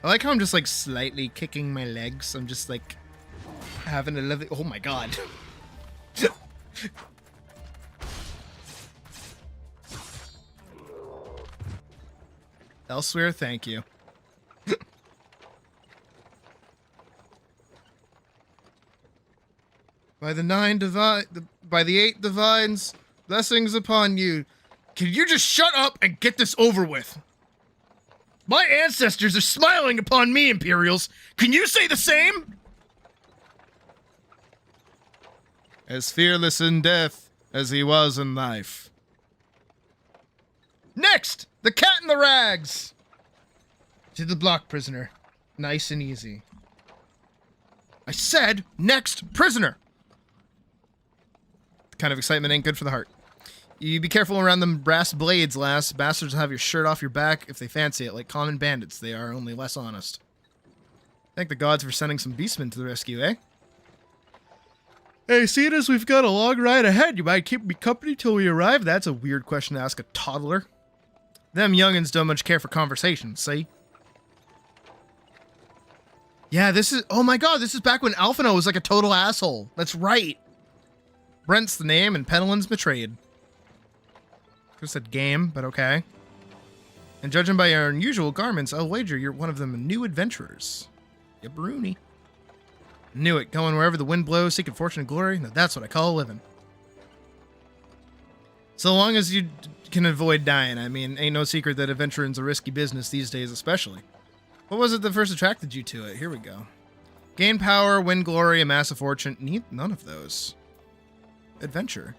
I like how I'm just, like, slightly kicking my legs. I'm just, like, having a living... Oh my god. Elsewhere, thank you. By the 8 divines, blessings upon you. Can you just shut up and get this over with? My ancestors are smiling upon me, Imperials. Can you say the same? As fearless in death as he was in life. Next, the cat in the rags. To the block, prisoner. Nice and easy. I said, next prisoner. Kind of excitement ain't good for the heart. You be careful around them brass blades, lass. Bastards will have your shirt off your back if they fancy it. Like common bandits, they are, only less honest. Thank the gods for sending some beastmen to the rescue, eh? Hey, seeing as we've got a long ride ahead, you might keep me company till we arrive? That's a weird question to ask a toddler. Them youngins don't much care for conversation, see? Yeah, this is, oh my god, this is back when Alphino was like a total asshole. That's right. Brent's the name and Penelon's betrayed. Could have said game, but okay. And judging by your unusual garments, I'll wager you're one of them new adventurers. Yeah, Bruni. Knew it. Going wherever the wind blows, seeking fortune and glory. Now that's what I call a living. So long as you can avoid dying. I mean, ain't no secret that adventuring's a risky business these days, especially. What was it that first attracted you to it? Here we go. Gain power, win glory, amass a fortune. Need none of those. Adventure.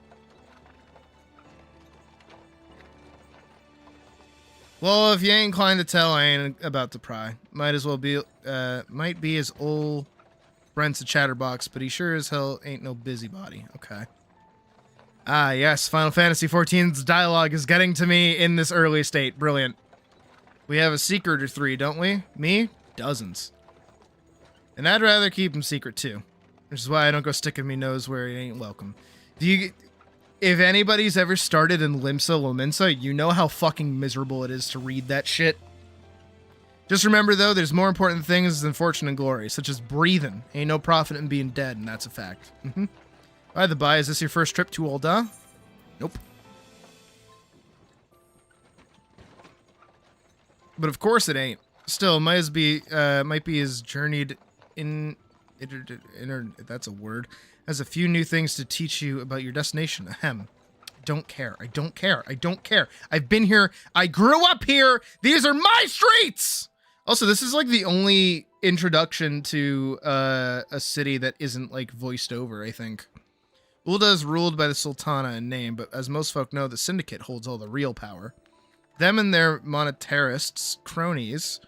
Well, if you ain't inclined to tell, I ain't about to pry. Might as well be, might be as old Brent's a chatterbox, but he sure as hell ain't no busybody. Okay. Ah, yes, Final Fantasy XIV's dialogue is getting to me in this early state. Brilliant. We have a secret or three, don't we? Me? Dozens. And I'd rather keep them secret, too. Which is why I don't go sticking me nose where it ain't welcome. If anybody's ever started in Limsa Lominsa, you know how fucking miserable it is to read that shit. Just remember, though, there's more important things than fortune and glory, such as breathing. Ain't no profit in being dead, and that's a fact. By the by, is this your first trip to Ul'dah? Nope. But of course it ain't. Still, might be as journeyed in... that's a word. Has a few new things to teach you about your destination. Ahem. Don't care. I don't care. I don't care. I've been here. I grew up here. These are my streets! Also, this is like the only introduction to a city that isn't like voiced over, I think. Ul'dah is ruled by the Sultana in name, but as most folk know, the Syndicate holds all the real power. Them and their monetarists, cronies,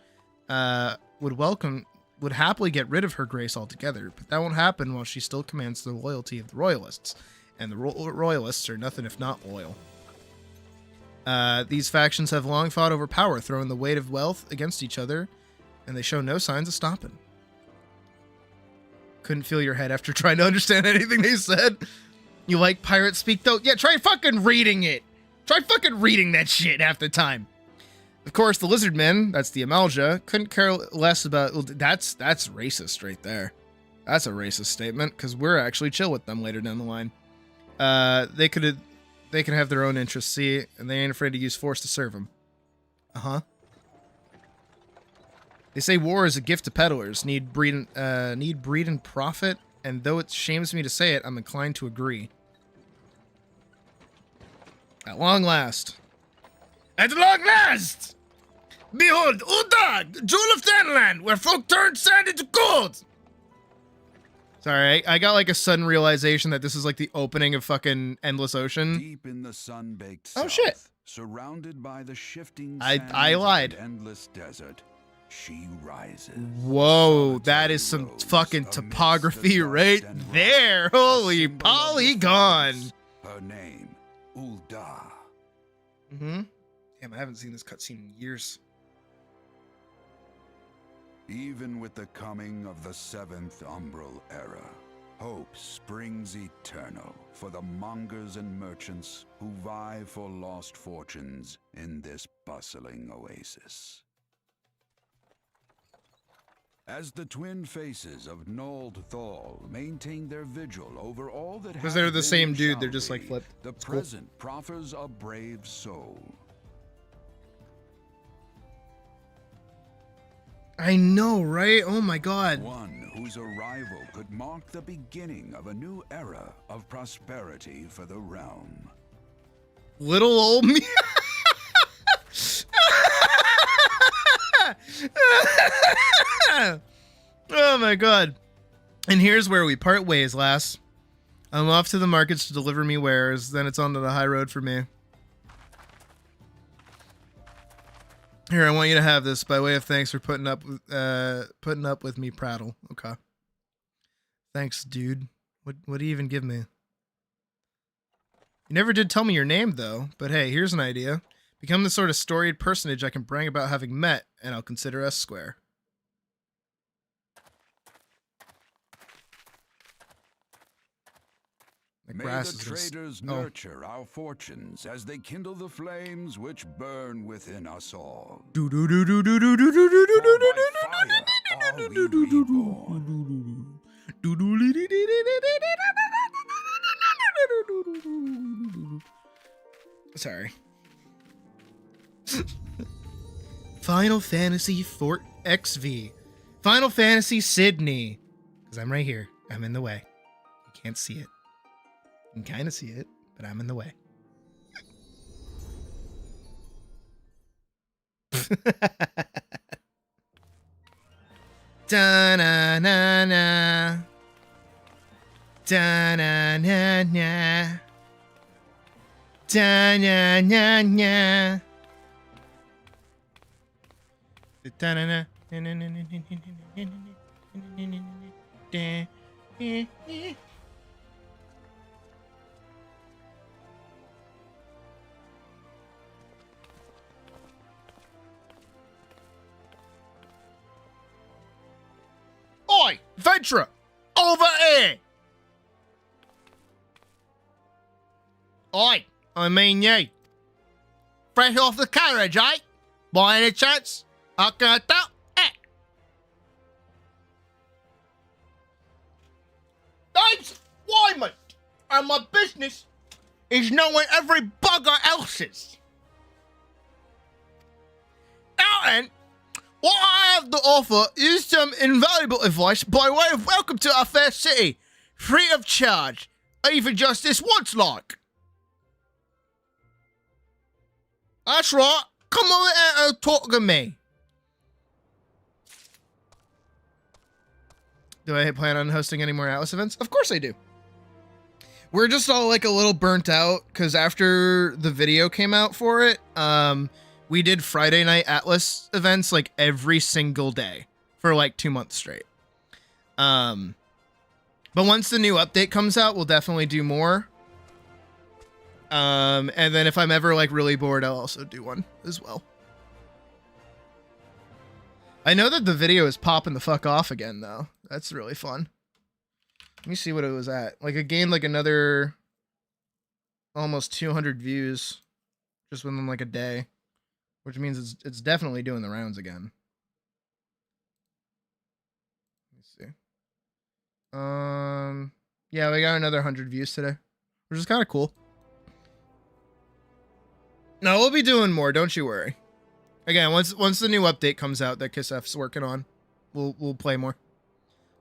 would happily get rid of her grace altogether, but that won't happen while she still commands the loyalty of the royalists, and the royalists are nothing if not loyal. These factions have long fought over power, throwing the weight of wealth against each other, and they show no signs of stopping. Couldn't feel your head after trying to understand anything they said. You like pirate speak, though? Yeah, try fucking reading it. Try fucking reading that shit half the time. Of course, the lizard men, that's the Amalja, couldn't care less about... That's racist right there. That's a racist statement, because we're actually chill with them later down the line. They can have their own interests, see, and they ain't afraid to use force to serve them. Uh-huh. They say war is a gift to peddlers, need breed and profit, and though it shames me to say it, I'm inclined to agree. At long last. At long last! Behold, Ul'dah, jewel of Thanalan, where folk turned sand into gold! Sorry, I got like a sudden realization that this is like the opening of fucking Endless Ocean. Deep in the sun-baked Oh south, shit. surrounded by the shifting I lied. of an endless desert, she rises. Whoa, that is some fucking topography right there. Holy polygon. Her name, Ul'dah. Damn, I haven't seen this cutscene in years. Even with the coming of the seventh umbral era, hope springs eternal for the mongers and merchants who vie for lost fortunes in this bustling oasis. As the twin faces of Nold Thal maintain their vigil over all that Because they're the has same been dude, shall they're just, like, be, flipped. The It's cool. present proffers a brave soul. I know, right? Oh my god. One whose arrival could mark the beginning of a new era of prosperity for the realm. Little old me. Oh my god. And here's where we part ways, lass. I'm off to the markets to deliver me wares, then it's on to the high road for me. Here, I want you to have this by way of thanks for putting up with me prattle. Okay. Thanks, dude. What do you even give me? You never did tell me your name, though. But hey, here's an idea. Become the sort of storied personage I can brag about having met, and I'll consider us square. The May grass the is just... traders Oh. nurture our fortunes as they kindle the flames which burn within us all. Do do do do do do do do do do For do by fire reborn. Sorry. Final Fantasy FFXIV. Final Fantasy Sydney. Because I'm right here. I'm in the way. You can't see it. You can kind of see it, but I'm in the way. Da-na-na-na. Da-na-na-na. Da-na-na-na. Da-na-na. Oi, Ventura! Over here! Oi, I mean you. Fresh off the carriage, eh? By any chance? I can tell it. Name's Wyman, and my business is knowing every bugger else's. Now then, what I have to offer is some invaluable advice by way of welcome to our fair city, free of charge, even just this once like. That's right, come over here and talk to me. Do I plan on hosting any more Atlas events? Of course I do. We're just all like a little burnt out because after the video came out for it, we did Friday night Atlas events like every single day for like 2 months straight. But once the new update comes out, we'll definitely do more. And then if I'm ever like really bored, I'll also do one as well. I know that the video is popping the fuck off again though. That's really fun. Let me see what it was at. Like it gained like another almost 200 views just within like a day. Which means it's definitely doing the rounds again. Let me see. Yeah, we got another 100 views today, which is kind of cool. No, we'll be doing more. Don't you worry. Again, once the new update comes out that KissF's working on, we'll play more.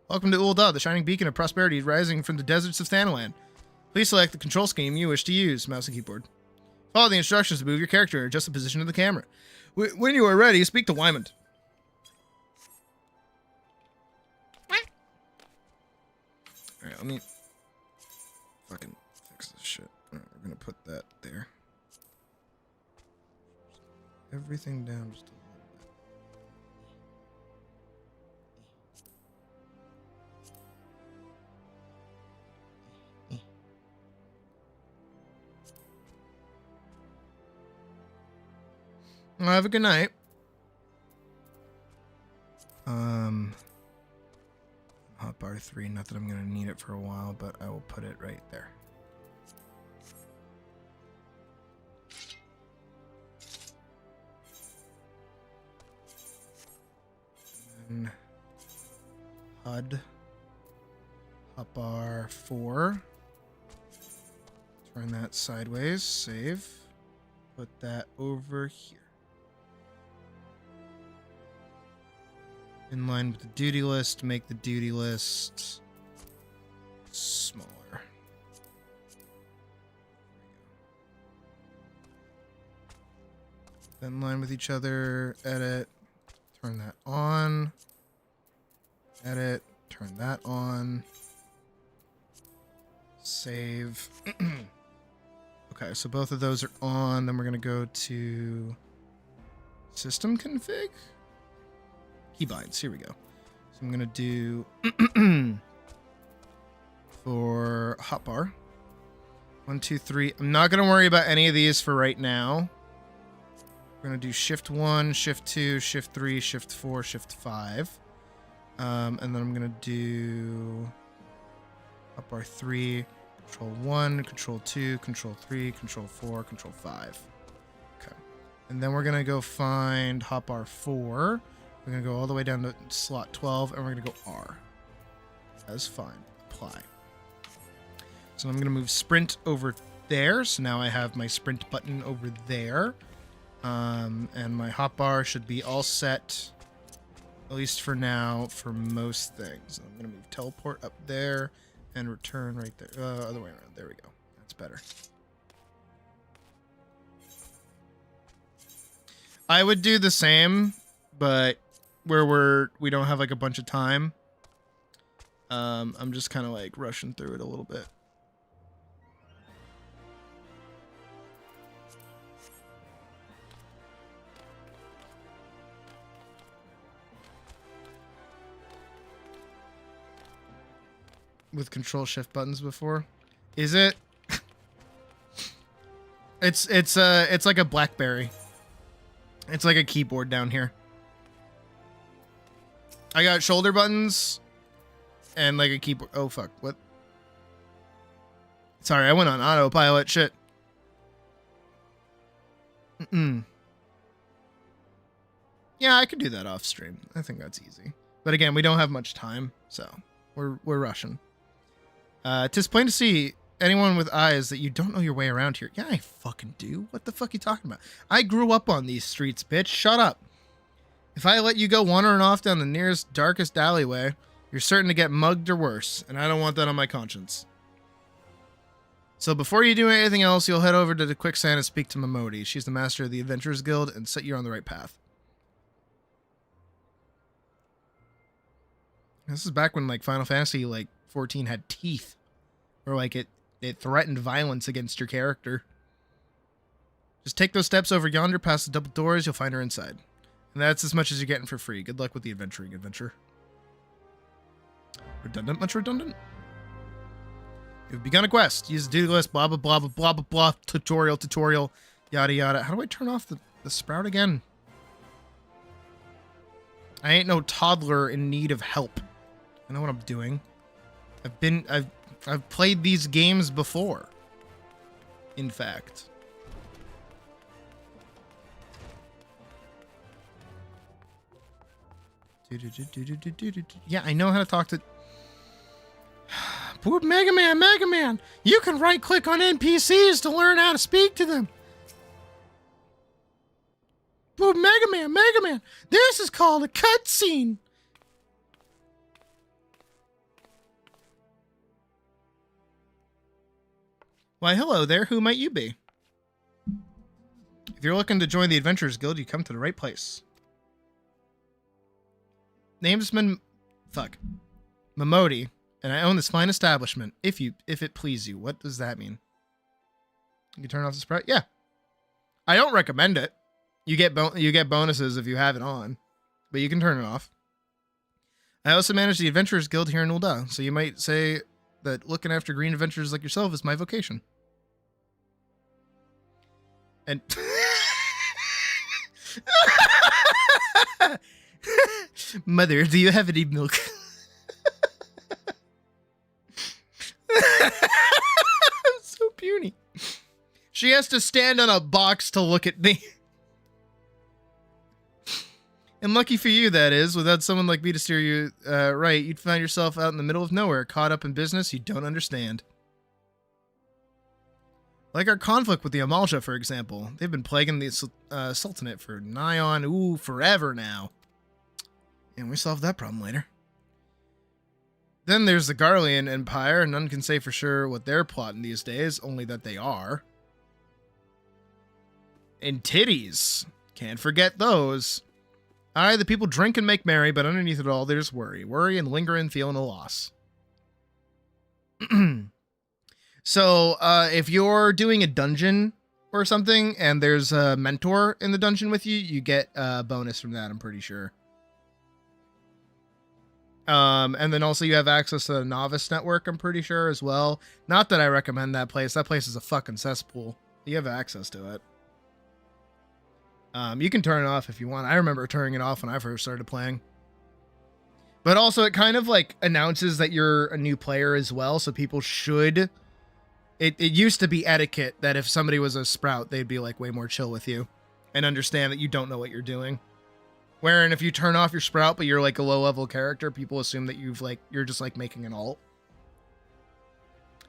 Welcome to Ul'dah, the shining beacon of prosperity rising from the deserts of Thanalan. Please select the control scheme you wish to use, mouse and keyboard. Follow the instructions to move your character and adjust the position of the camera. When you are ready, speak to Wyman. Alright, let me fucking fix this shit. Alright, we're gonna put that there. Everything down just a little bit. Well, have a good night. Hotbar 3, not that I'm gonna need it for a while, but I will put it right there. And HUD Hotbar 4. Turn that sideways, save. Put that over here. In line with the duty list, make the duty list smaller. In line with each other, edit, turn that on, edit, turn that on, save. Okay, so both of those are on. Then we're going to go to system config. Keybinds, here we go. So I'm going to do for hotbar 1, 2, 3. I'm not going to worry about any of these for right now. We're going to do shift 1, shift 2, shift 3, shift 4, shift 5. And then I'm going to do hotbar 3, control 1, control 2, control 3, control 4, control 5. Okay. And then we're going to go find hotbar 4, We're gonna go all the way down to slot 12, and we're gonna go R. That's fine. Apply. So I'm gonna move sprint over there. So now I have my sprint button over there. And my hotbar should be all set, at least for now, for most things. I'm gonna move teleport up there and return right there. Other way around. There we go. That's better. I would do the same, but where we don't have like a bunch of time. I'm just kind of like rushing through it a little bit. With control shift buttons before. Is it? It's like a BlackBerry. It's like a keyboard down here. I got shoulder buttons and like a keyboard. Oh fuck, what? Sorry, I went on autopilot. Shit. Yeah, I could do that off stream. I think that's easy. But again, we don't have much time, so we're rushing. 'Tis plain to see anyone with eyes that you don't know your way around here. Yeah, I fucking do. What the fuck you talking about? I grew up on these streets, bitch. Shut up. If I let you go wandering off down the nearest, darkest alleyway, you're certain to get mugged or worse, and I don't want that on my conscience. So before you do anything else, you'll head over to the quicksand and speak to Momodi. She's the master of the Adventurers Guild and set you on the right path. This is back when like Final Fantasy like 14 had teeth, or like it threatened violence against your character. Just take those steps over yonder past the double doors, you'll find her inside. And that's as much as you're getting for free. Good luck with the adventuring adventure. Redundant? Much redundant? You've begun a quest. Use the do list, blah, blah, blah, blah, blah, blah, blah, tutorial, yada, yada. How do I turn off the sprout again? I ain't no toddler in need of help. I know what I'm doing. I've played these games before. In fact. Yeah, I know how to talk to... Poor Mega Man! You can right-click on NPCs to learn how to speak to them! Poor Mega Man! This is called a cutscene! Why, hello there, who might you be? If you're looking to join the Adventurers Guild, you come to the right place. Name's Momodi, and I own this fine establishment. If it please you. What does that mean? You can turn off the sprout? Yeah. I don't recommend it. You get bonuses if you have it on, but you can turn it off. I also manage the Adventurers Guild here in Ul'dah, so you might say that looking after green adventurers like yourself is my vocation. And Mother, do you have any milk? So puny. She has to stand on a box to look at me. And lucky for you, that is. Without someone like me to steer you right, you'd find yourself out in the middle of nowhere, caught up in business you don't understand. Like our conflict with the Amalja, for example. They've been plaguing the Sultanate for nigh on, forever now. And we solved that problem later. Then there's the Garlean Empire. None can say for sure what they're plotting these days, only that they are. And titties. Can't forget those. Aye, the people drink and make merry, but underneath it all, there's worry. Worry and lingering feeling a loss. So, if you're doing a dungeon or something, and there's a mentor in the dungeon with you, you get a bonus from that, I'm pretty sure. And then also you have access to the Novice Network, I'm pretty sure, as well. Not that I recommend that place. That place is a fucking cesspool. You have access to it. You can turn it off if you want. I remember turning it off when I first started playing. But also it kind of like announces that you're a new player as well, so people should... It used to be etiquette that if somebody was a sprout, they'd be like way more chill with you and understand that you don't know what you're doing. Wherein if you turn off your sprout, but you're like a low-level character, people assume that you're just like making an alt.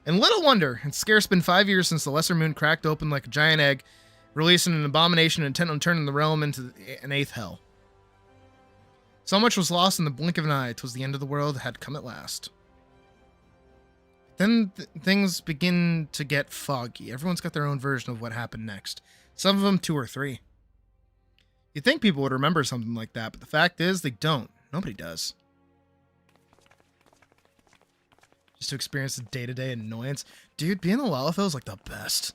And little wonder, it's scarce been 5 years since the Lesser Moon cracked open like a giant egg, releasing an abomination intent on turning the realm into an eighth hell. So much was lost in the blink of an eye. 'Twas the end of the world had come at last. Then things begin to get foggy. Everyone's got their own version of what happened next. Some of them 2 or 3. You'd think people would remember something like that, but the fact is they don't. Nobody does. Just to experience the day-to-day annoyance. Dude, being a Lalafell is like the best.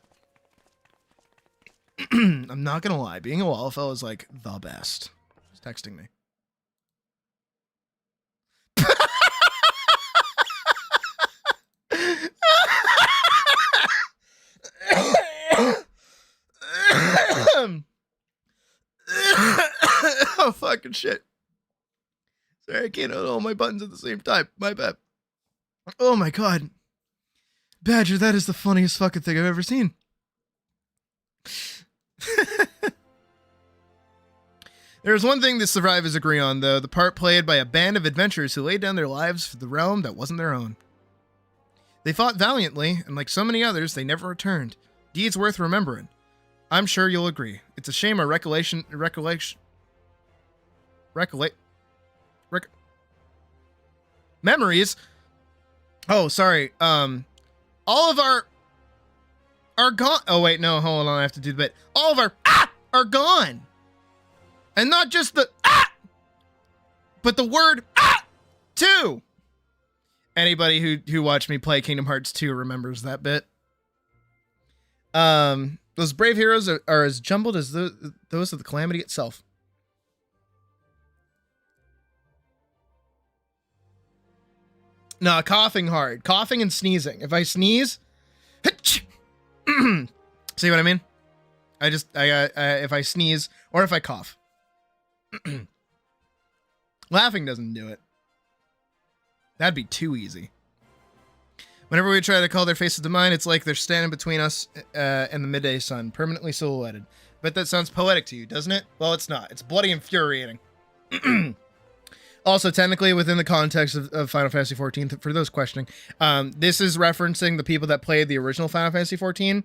I'm not gonna lie. Being a Lalafell is like the best. He's texting me. Oh, fucking shit. Sorry, I can't hit all my buttons at the same time. My bad. Oh my god. Badger, that is the funniest fucking thing I've ever seen. There's one thing the survivors agree on, though. The part played by a band of adventurers who laid down their lives for the realm that wasn't their own. They fought valiantly, and like so many others, they never returned. Deeds worth remembering. I'm sure you'll agree. It's a shame our memories. Oh, sorry. All of our are gone. Oh wait, no, hold on. I have to do the bit. All of our are gone, and not just the but the word too. Anybody who watched me play Kingdom Hearts 2 remembers that bit. Those brave heroes are as jumbled as those of the Calamity itself. No, coughing hard. Coughing and sneezing. If I sneeze... See what I mean? If I sneeze or if I cough. Laughing doesn't do it. That'd be too easy. Whenever we try to call their faces to mind, it's like they're standing between us and the midday sun, permanently silhouetted. Bet that sounds poetic to you, doesn't it? Well, it's not. It's bloody infuriating. Also, technically, within the context of Final Fantasy XIV, for those questioning, this is referencing the people that played the original Final Fantasy XIV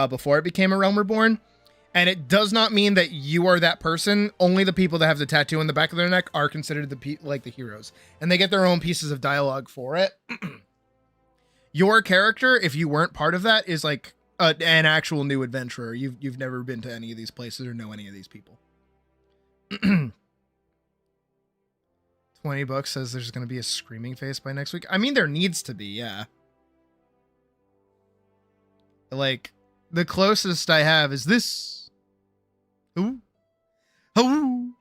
before it became A Realm Reborn. And it does not mean that you are that person. Only the people that have the tattoo on the back of their neck are considered the heroes. And they get their own pieces of dialogue for it. Your character, if you weren't part of that, is like an actual new adventurer. You've never been to any of these places or know any of these people. $20 says there's going to be a screaming face by next week. I mean, there needs to be, yeah. Like, the closest I have is this. Ooh. Ooh.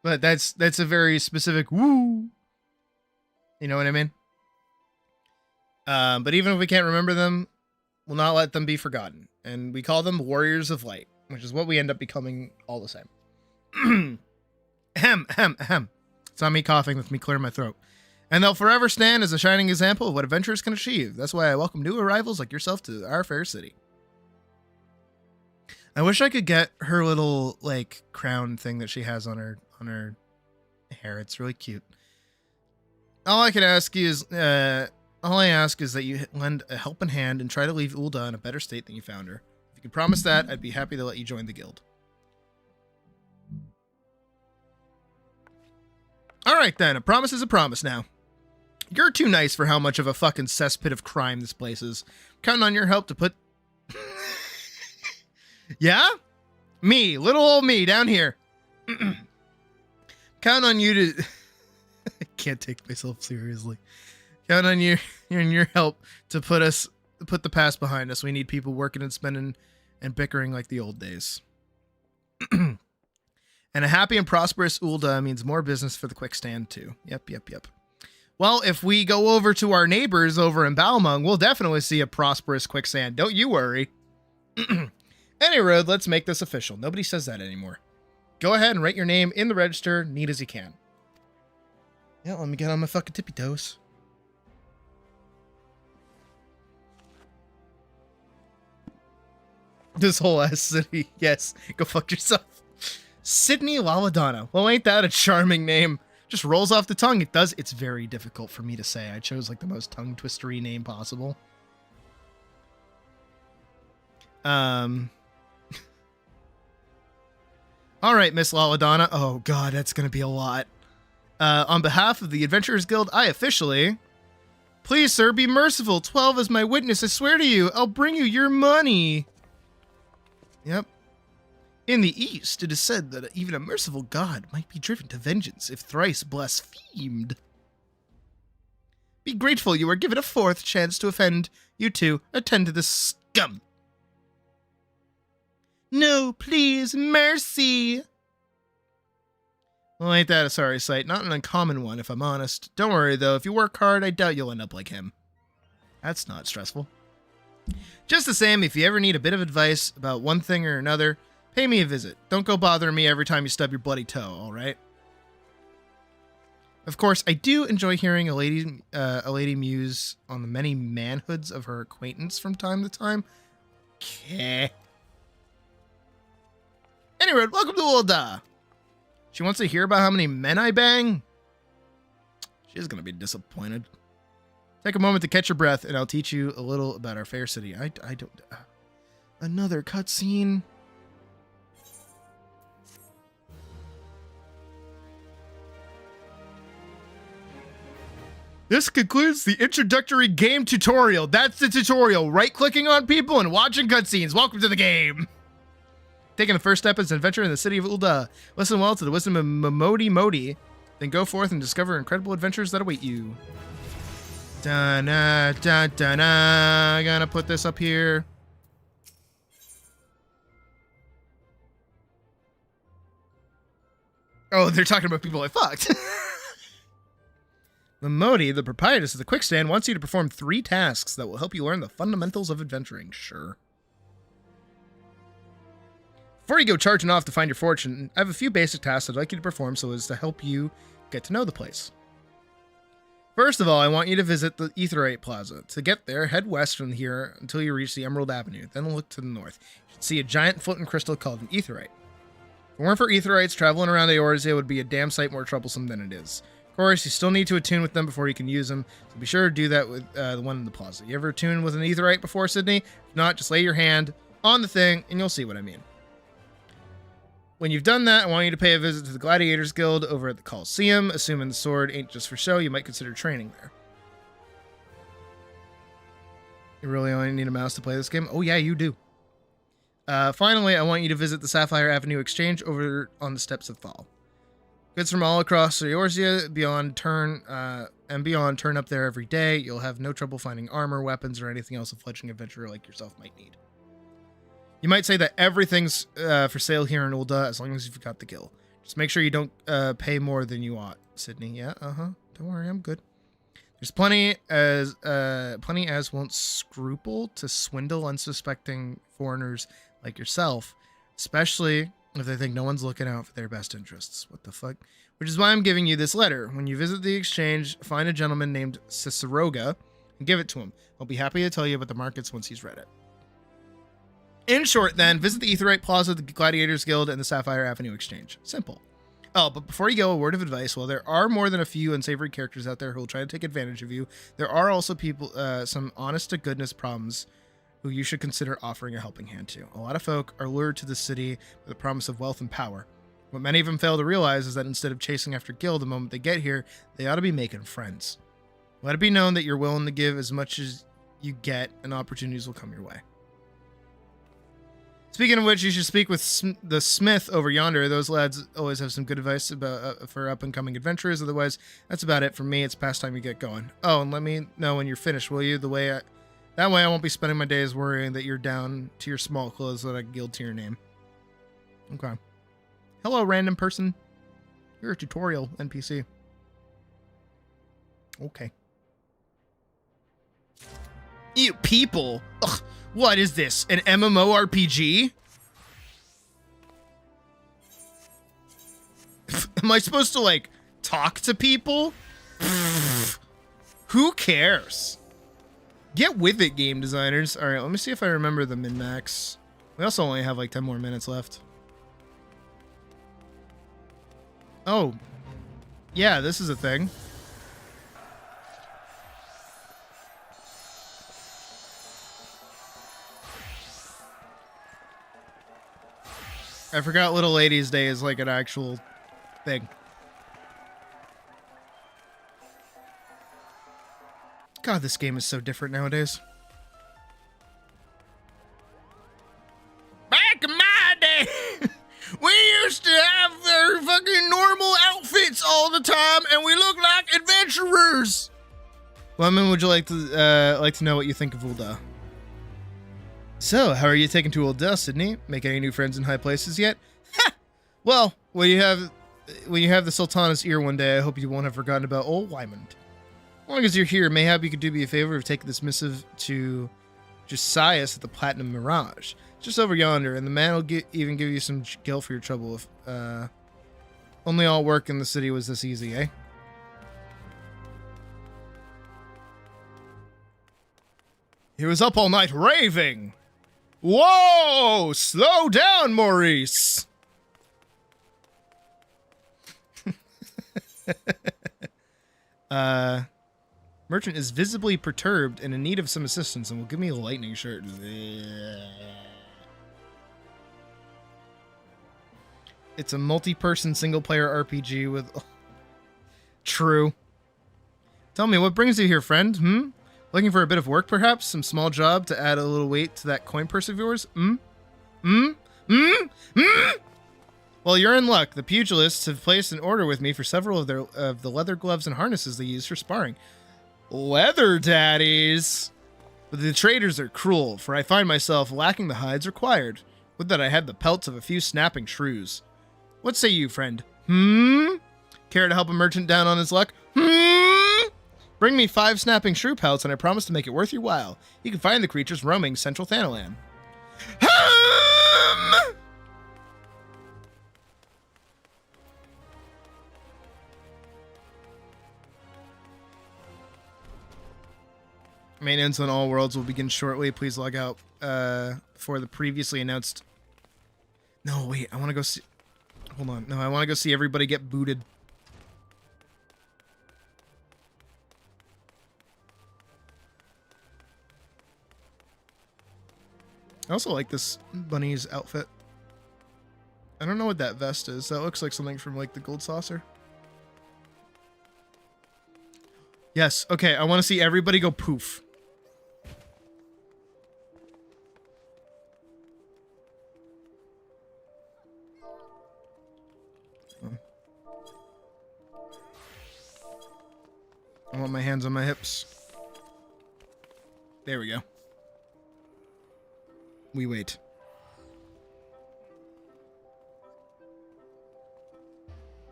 But that's a very specific woo. You know what I mean? But even if we can't remember them, we'll not let them be forgotten. And we call them Warriors of Light, which is what we end up becoming all the same. Ahem, ahem, ahem. It's not me coughing, with me clearing my throat. And they'll forever stand as a shining example of what adventurers can achieve. That's why I welcome new arrivals like yourself to our fair city. I wish I could get her little, like, crown thing that she has on her hair. It's really cute. All I ask is that you lend a helping hand and try to leave Ulda in a better state than you found her. If you could promise that, I'd be happy to let you join the guild. Alright then, a promise is a promise now. You're too nice for how much of a fucking cesspit of crime this place is. Counting on your help to put... Yeah? Me, little old me, down here. Count on you to... I can't take myself seriously. Count on you and your help to put the past behind us. We need people working and spending and bickering like the old days. And a happy and prosperous Ulda means more business for the quick stand too. Yep. Well, if we go over to our neighbors over in Balmung, we'll definitely see a prosperous quicksand. Don't you worry. Anyway, let's make this official. Nobody says that anymore. Go ahead and write your name in the register, neat as you can. Yeah, let me get on my fucking tippy toes. This whole ass city. Yes, go fuck yourself. Sydney Laladonna. Well, ain't that a charming name? Just rolls off the tongue. It does. It's very difficult for me to say. I chose like the most tongue twistery name possible. All right, Miss Laladonna. Oh God, that's gonna be a lot. On behalf of the Adventurers Guild, I officially... Please, sir, be merciful. 12 is my witness. I swear to you, I'll bring you your money. Yep. In the East, it is said that even a merciful god might be driven to vengeance if thrice blasphemed. Be grateful you are given a fourth chance to offend. You two, attend to this scum. No, please, mercy. Well, ain't that a sorry sight? Not an uncommon one, if I'm honest. Don't worry, though. If you work hard, I doubt you'll end up like him. That's not stressful. Just the same, if you ever need a bit of advice about one thing or another, pay me a visit. Don't go bothering me every time you stub your bloody toe, alright? Of course, I do enjoy hearing a lady muse on the many manhoods of her acquaintance from time to time. Okay. Anyway, welcome to Ulda. She wants to hear about how many men I bang? She's gonna be disappointed. Take a moment to catch your breath, and I'll teach you a little about our fair city. I don't... another cutscene? This concludes the introductory game tutorial. That's the tutorial. Right-clicking on people and watching cutscenes. Welcome to the game. Taking the first step as an adventurer in the city of Ulda. Listen well to the wisdom of Momodi Modi. Then go forth and discover incredible adventures that await you. Da-na, da-da-na. I'm gonna put this up here. Oh, they're talking about people I fucked. Momodi, the proprietress of the Quick Stand, wants you to perform 3 tasks that will help you learn the fundamentals of adventuring. Sure. Before you go charging off to find your fortune, I have a few basic tasks I'd like you to perform so as to help you get to know the place. First of all, I want you to visit the Aetheryte Plaza. To get there, head west from here until you reach the Emerald Avenue, then look to the north. You should see a giant floating crystal called an Aetheryte. If it weren't for Aetherites, traveling around Eorzea would be a damn sight more troublesome than it is. Of course, you still need to attune with them before you can use them, so be sure to do that with the one in the plaza. You ever attuned with an Aetherite before, Sydney? If not, just lay your hand on the thing, and you'll see what I mean. When you've done that, I want you to pay a visit to the Gladiators Guild over at the Coliseum. Assuming the sword ain't just for show, you might consider training there. You really only need a mouse to play this game? Oh yeah, you do. Finally, I want you to visit the Sapphire Avenue Exchange over on the Steps of Thal. Goods from all across Eorzea beyond turn up there every day. You'll have no trouble finding armor, weapons, or anything else a fledgling adventurer like yourself might need. You might say that everything's for sale here in Ulda as long as you've got the gil. Just make sure you don't pay more than you ought, Sydney. Yeah, Don't worry, I'm good. There's plenty as won't scruple to swindle unsuspecting foreigners like yourself, especially if they think no one's looking out for their best interests. What the fuck? Which is why I'm giving you this letter. When you visit the exchange, find a gentleman named Ciceroga and give it to him. I'll be happy to tell you about the markets once he's read it. In short, then, visit the Aetheryte Plaza, the Gladiators Guild, and the Sapphire Avenue Exchange. Simple. Oh, but before you go, a word of advice. While there are more than a few unsavory characters out there who will try to take advantage of you, there are also people, some honest-to-goodness problems who you should consider offering a helping hand to. A lot of folk are lured to the city with the promise of wealth and power. What many of them fail to realize is that instead of chasing after gil the moment they get here, they ought to be making friends. Let it be known that you're willing to give as much as you get, and opportunities will come your way. Speaking of which, you should speak with the smith over yonder. Those lads always have some good advice about for up-and-coming adventurers. Otherwise, that's about it for me. It's past time you get going. Oh, and let me know when you're finished, will you? That way I won't be spending my days worrying that you're down to your small clothes that I guild to your name. Okay. Hello, random person. You're a tutorial NPC. Okay. You people! Ugh, what is this? An MMORPG? Am I supposed to, like, talk to people? Who cares? Get with it, game designers. Alright, let me see if I remember the min-max. We also only have, like, 10 more minutes left. Oh. Yeah, this is a thing. I forgot Little Ladies Day is like an actual thing. God, this game is so different nowadays. Back in my day, we used to have their fucking normal outfits all the time, and we looked like adventurers. Lemon, would you like to know what you think of Ulda? So, how are you taking to Ulda, Sydney? Make any new friends in high places yet? Ha! Well, when you have the Sultana's ear one day, I hope you won't have forgotten about old Wyman. As long as you're here, mayhap you could do me a favor of taking this missive to Josias at the Platinum Mirage. Just over yonder, and the man will even give you some gil for your trouble if only all work in the city was this easy, eh? He was up all night raving. Whoa! Slow down, Maurice! Merchant is visibly perturbed and in need of some assistance and will give me a lightning shirt. It's a multi-person single-player RPG with... True. Tell me, what brings you here, friend? Looking for a bit of work, perhaps? Some small job to add a little weight to that coin purse of yours? Well, you're in luck. The pugilists have placed an order with me for several of the leather gloves and harnesses they use for sparring. Leather daddies! But the traders are cruel, for I find myself lacking the hides required. Would that I had the pelts of a few snapping shrews. What say you, friend? Care to help a merchant down on his luck? Bring me 5 snapping shrew pelts, and I promise to make it worth your while. You can find the creatures roaming Central Thanalan. Maintenance on all worlds will begin shortly. Please log out for the previously announced... No, wait. I want to go see... Hold on. No, I want to go see everybody get booted. I also like this bunny's outfit. I don't know what that vest is. That looks like something from like the Gold Saucer. Yes. Okay. I want to see everybody go poof. I want my hands on my hips. There we go. We wait.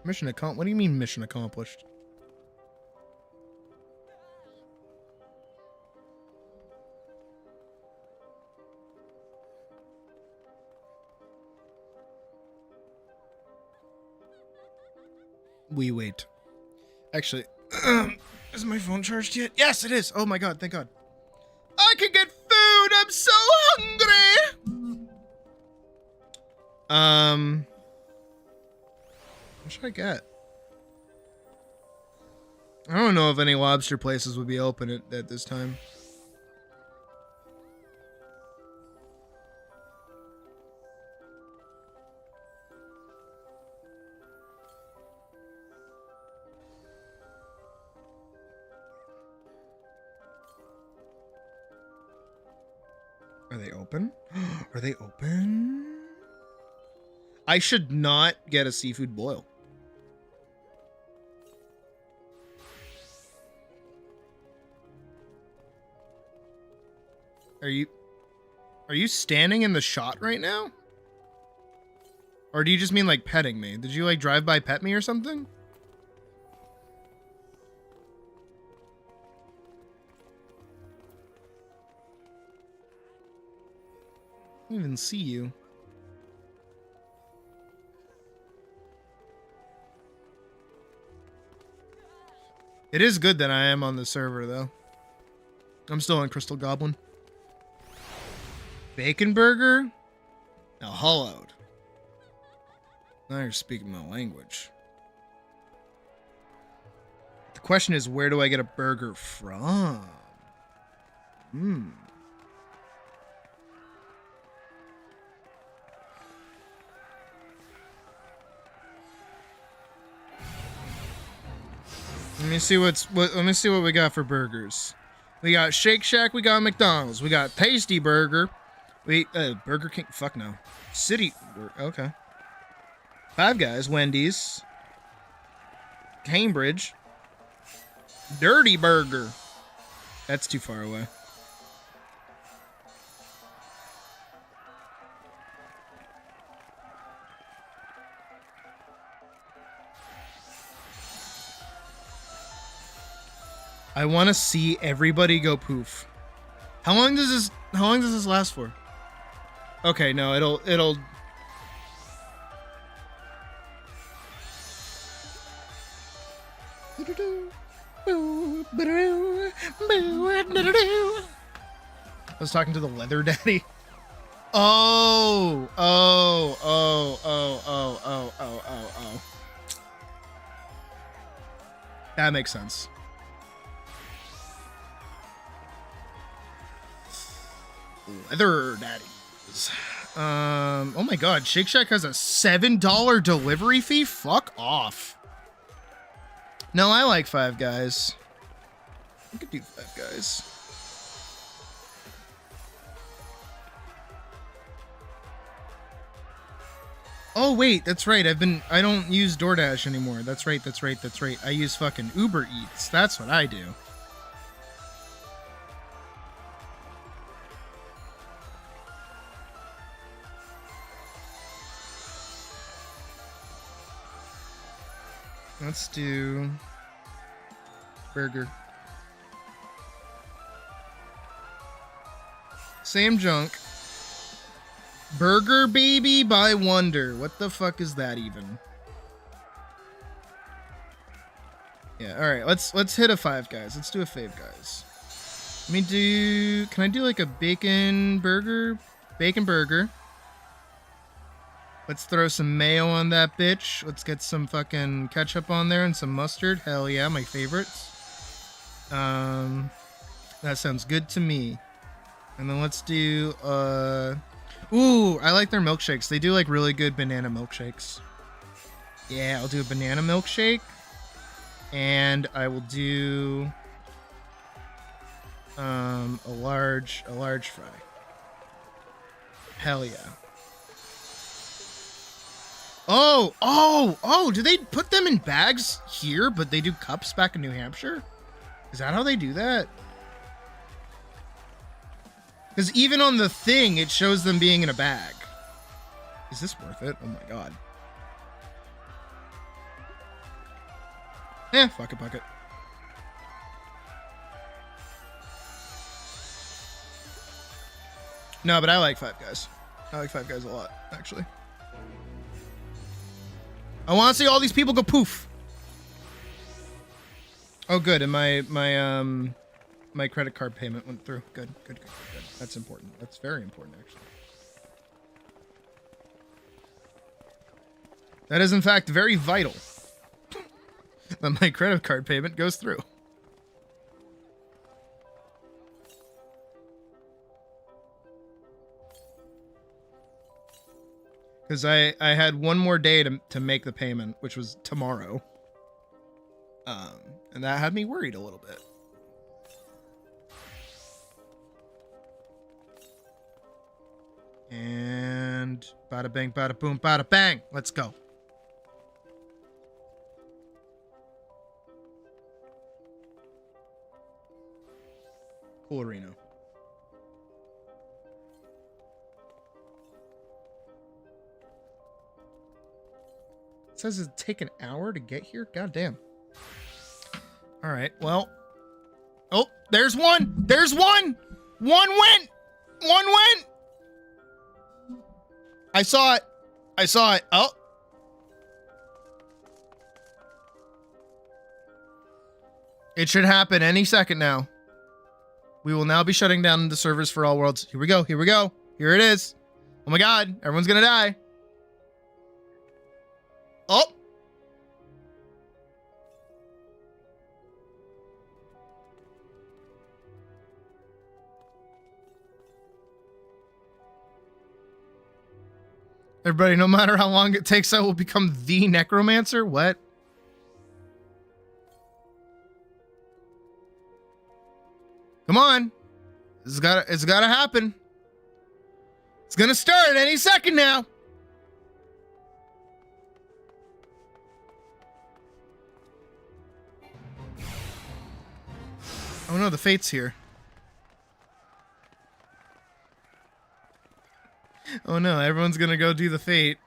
Mission accomplished. What do you mean mission accomplished? We wait. Actually, is my phone charged yet? Yes, it is. Oh my god, thank god. I can get food. I'm so hungry. What should I get? I don't know if any lobster places would be open at this time. Are they open? Are they open? I should not get a seafood boil. Are you standing in the shot right now? Or do you just mean like petting me? Did you like drive by pet me or something? I don't even see you. It is good that I am on the server, though. I'm still on Crystal Goblin. Bacon burger? Now hollowed. Now you're speaking my language. The question is, where do I get a burger from? Let me see what we got for burgers. We got Shake Shack, we got McDonald's, we got Tasty Burger. Burger King, fuck no. City, okay. Five Guys, Wendy's, Cambridge, Dirty Burger. That's too far away. I want to see everybody go poof. How long does this last for? Okay, no, it'll I was talking to the leather daddy. Oh. That makes sense. Leather daddies. Oh my god, Shake Shack has a $7 delivery fee? Fuck off. No, I like Five Guys. I could do Five Guys. Oh wait, that's right. I don't use DoorDash anymore. That's right. I use fucking Uber Eats. That's what I do. Let's do burger. Same junk. Burger Baby by Wonder. What the fuck is that even? Yeah, alright, let's hit a Five Guys. Let's do a Fave Guys. Can I do like a bacon burger? Bacon burger. Let's throw some mayo on that bitch. Let's get some fucking ketchup on there and some mustard. Hell yeah, my favorites. That sounds good to me. And then let's do, ooh, I like their milkshakes. They do like really good banana milkshakes. Yeah, I'll do a banana milkshake. And I will do, a large fry. Hell yeah. Oh, do they put them in bags here, but they do cups back in New Hampshire? Is that how they do that? Because even on the thing, it shows them being in a bag. Is this worth it? Oh my god. Fuck it. No, but I like Five Guys. I like Five Guys a lot, actually. I want to see all these people go poof. Oh, good. And my credit card payment went through. Good. That's important. That's very important, actually. That is, in fact, very vital that my credit card payment goes through. Because I had one more day to make the payment, which was tomorrow. And that had me worried a little bit. And bada bang, bada boom, bada bang. Let's go. Cool Reno. It says it'd take an hour to get here? God damn. All right, well. Oh, there's one. There's one. One went. One went. I saw it. Oh. It should happen any second now. We will now be shutting down the servers for all worlds. Here we go. Here it is. Oh my god. Everyone's gonna die. Oh. Everybody, no matter how long it takes, I will become the necromancer? What? Come on. It's gotta happen. It's gonna start any second now. Oh no, the fate's here. Oh no, everyone's gonna go do the fate.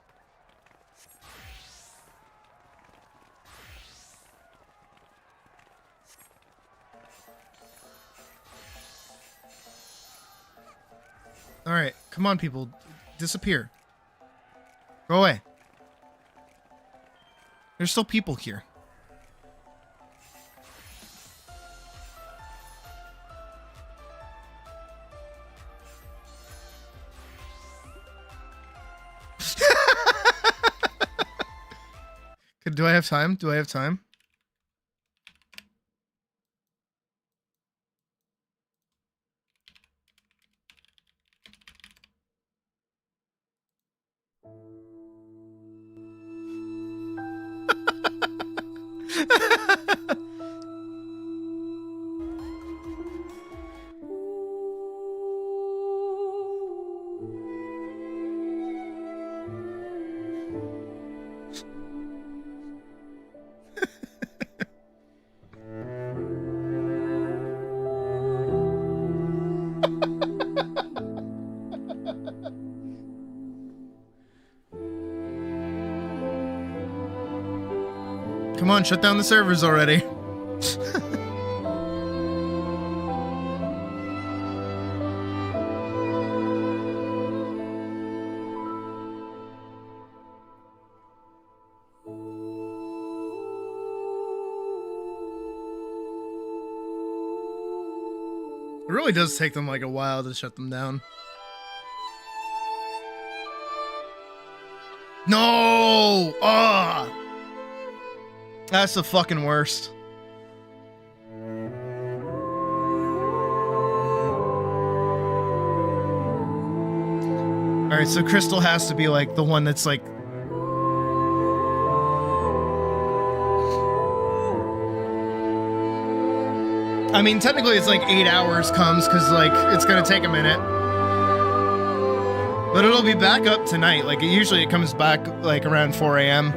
Alright, come on people. Disappear. Go away. There's still people here. Do I have time? Do I have time? Come on, shut down the servers already. It really does take them like a while to shut them down. No! Ah! That's the fucking worst. Alright, so Crystal has to be like the one that's like... I mean, technically it's like 8 hours comes because like it's gonna take a minute. But it'll be back up tonight. Like usually it comes back like around 4 a.m.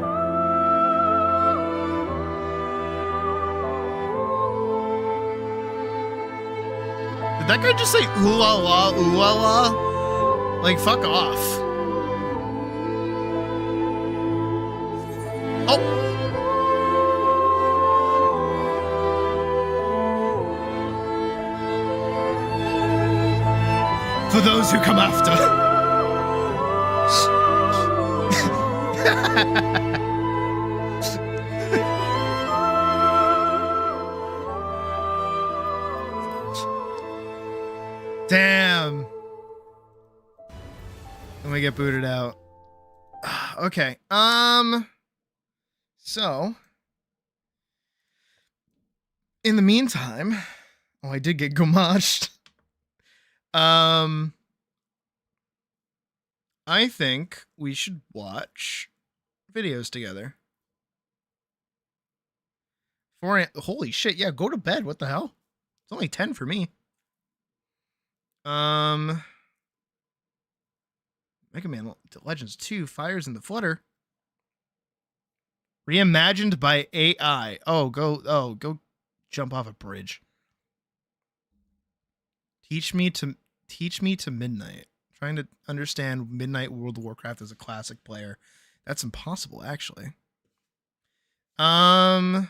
Did that guy just say ooh la la, ooh la la? Like, fuck off. Oh! For those who come after. Damn. Let me get booted out. Okay. So in the meantime, oh, I did get gomashed. I think we should watch videos together. Holy shit, yeah, go to bed. What the hell? It's only 10 for me. Mega Man Legends 2 Fires in the Flutter. Reimagined by AI. Go jump off a bridge. Teach me to Midnight. Trying to understand Midnight World of Warcraft as a classic player. That's impossible, actually. How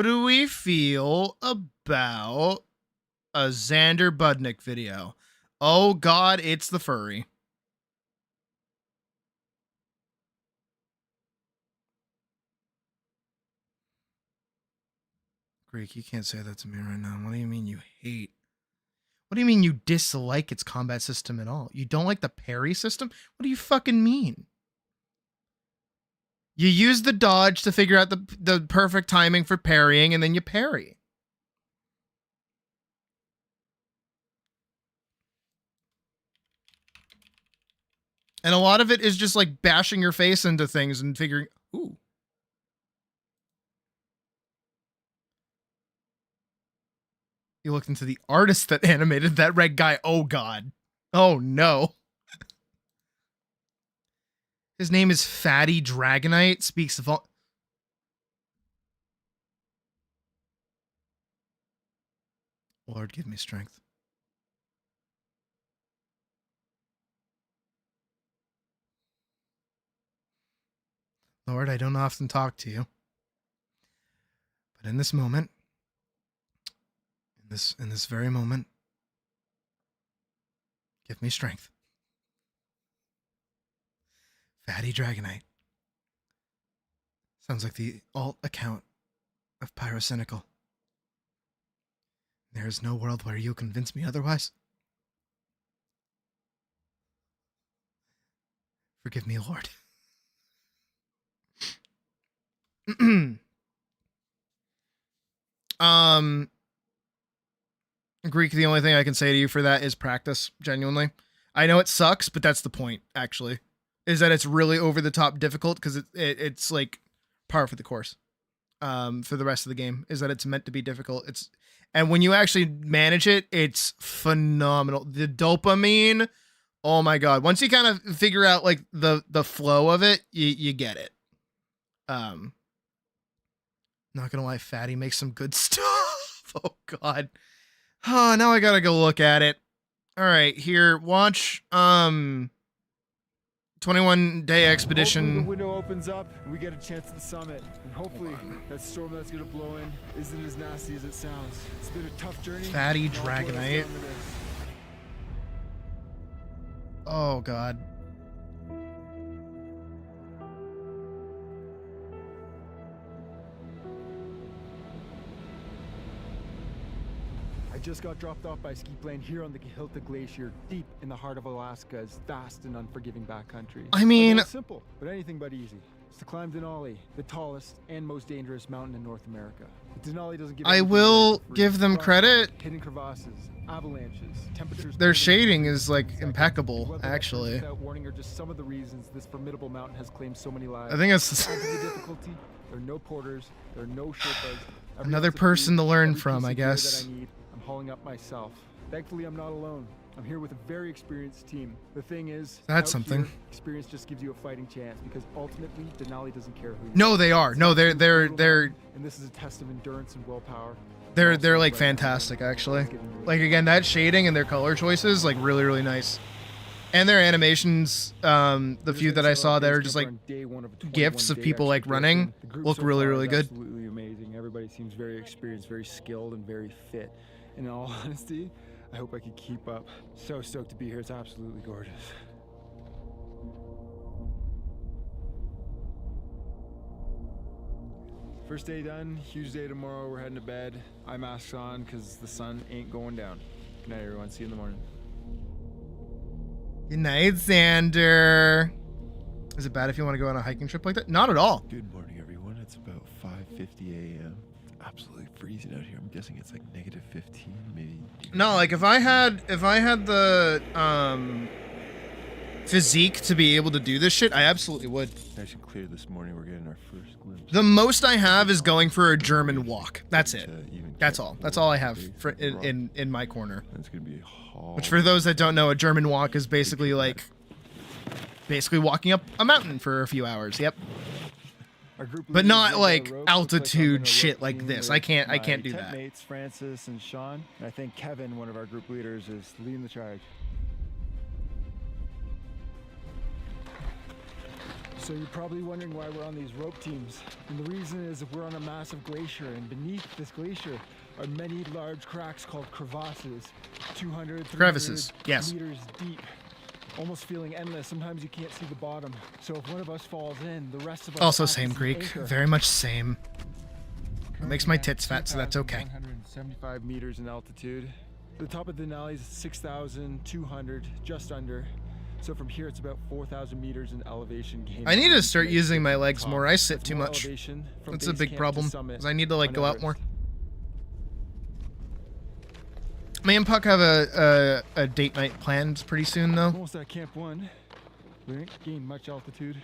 do we feel about a Xander Budnick video? Oh god, it's the furry. Greek, you can't say that to me right now. What do you mean you hate? What do you mean you dislike its combat system at all? You don't like the parry system? What do you fucking mean? You use the dodge to figure out the perfect timing for parrying, and then you parry. And a lot of it is just like bashing your face into things and figuring, ooh. You looked into the artist that animated that red guy. Oh, God. Oh, no. His name is Fatty Dragonite. Speaks of all... Lord, give me strength. Lord, I don't often talk to you. But in this moment, in this very moment, give me strength. Fatty Dragonite. Sounds like the alt account of Pyrocynical. There is no world where you convince me otherwise. Forgive me, Lord. Greek, the only thing I can say to you for that is practice, genuinely. I know it sucks, but that's the point, actually. Is that it's really over the top difficult because it's like par for the course. For the rest of the game, is that it's meant to be difficult. And when you actually manage it, it's phenomenal. The dopamine, oh my God. Once you kind of figure out like the flow of it, you get it. Not gonna lie, Fatty makes some good stuff. Oh God. Oh, now I gotta go look at it. All right, here, watch 21-day expedition. Hopefully the window opens up and we get a chance at the summit. And hopefully that storm that's gonna blow in isn't as nasty as it sounds. It's been a tough journey. Fatty Dragonite. Oh God. I just got dropped off by a ski plane here on the Gahilta Glacier, deep in the heart of Alaska's vast and unforgiving backcountry. I mean, it's simple, but anything but easy. It's to climb Denali, the tallest and most dangerous mountain in North America. Denali doesn't give. I will give them credit. Hidden crevasses, avalanches, temperatures. Their shading is like impeccable, actually. Without warning are just some of the reasons this formidable mountain has claimed so many lives. I think it's difficulty. There are no porters. There are no Sherpas. another person to learn from, I guess. I'm hauling up myself. Thankfully, I'm not alone. I'm here with a very experienced team. The thing is, that's something. Here, experience just gives you a fighting chance because ultimately, Denali doesn't care who you are. No, they are. No, they're and this is a test of endurance and willpower. They're like fantastic, actually. Like again, that shading and their color choices, like really nice. And their animations, the few that I saw there, just like gifs of people like running, look really good. Absolutely amazing. Everybody seems very experienced, very skilled, and very fit. And in all honesty, I hope I can keep up. So stoked to be here. It's absolutely gorgeous. First day done. Huge day tomorrow. We're heading to bed. Eye masks on because the sun ain't going down. Good night, everyone. See you in the morning. Good night, Xander. Is it bad if you want to go on a hiking trip like that? Not at all. Good morning, everyone. It's about 5:50 a.m. It's absolutely freezing out here. I'm guessing it's like negative 15, maybe. No, like if I had the physique to be able to do this shit, I absolutely would. Nice and clear this morning. We're getting our first glimpse. The most I have is going for a German walk. That's it. That's all. That's all I have for in my corner. That's gonna be hard. Which, for those that don't know, a German walk is basically like walking up a mountain for a few hours. Yep. But not like altitude shit like this. I can't do that. Mates Francis and Sean, and I think Kevin, one of our group leaders, is leading the charge. So you're probably wondering why we're on these rope teams. And the reason is that we're on a massive glacier, and beneath this glacier are many large cracks called crevasses, 200, 300 yes. meters deep, almost feeling endless. Sometimes you can't see the bottom. So if one of us falls in, the rest of us also act same as an Greek, anchor. very much same. It makes my tits fat, so that's okay. 175 meters in altitude. The top of Denali is 6,200, just under. So from here, it's about 4,000 meters in elevation gain. I need to start using my legs more. I sit too much. That's a big problem, because I need to like go out more. Me and Puck have a date night planned pretty soon, though. Almost at Camp 1. We didn't gain much altitude,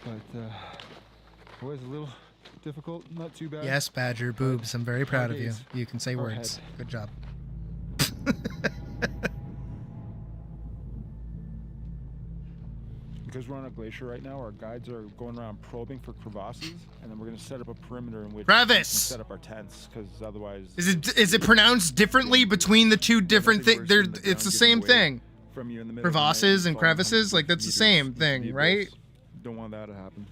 but it was a little difficult, not too bad. Yes, Badger boobs. I'm very proud of you. days You can say are words. ahead. Good job. Because we're on a glacier right now, our guides are going around probing for crevasses, and then we're going to set up a perimeter in which Crevice! we can set up our tents, because otherwise... Is it pronounced differently between the two different things? It's the same thing. From you in the middle Crevasses and crevices, like that's the same thing, right? Don't want that to happen.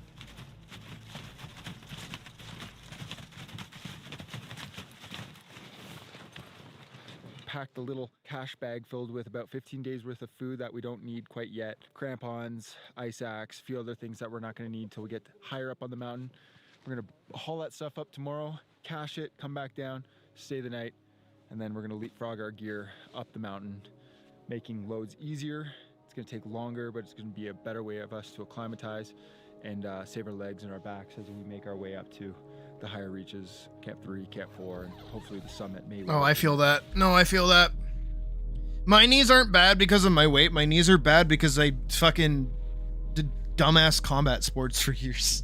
Packed a little cash bag filled with about 15 days worth of food that we don't need quite yet. Crampons, ice axe, a few other things that we're not going to need till we get higher up on the mountain. We're going to haul that stuff up tomorrow, cache it, come back down, stay the night, and then we're going to leapfrog our gear up the mountain, making loads easier. It's going to take longer, but it's going to be a better way of us to acclimatize and save our legs and our backs as we make our way up to the higher reaches, Camp 3, Camp 4, and hopefully the summit may. Oh, I feel that. No, I feel that. My knees aren't bad because of my weight. My knees are bad because I fucking did dumbass combat sports for years.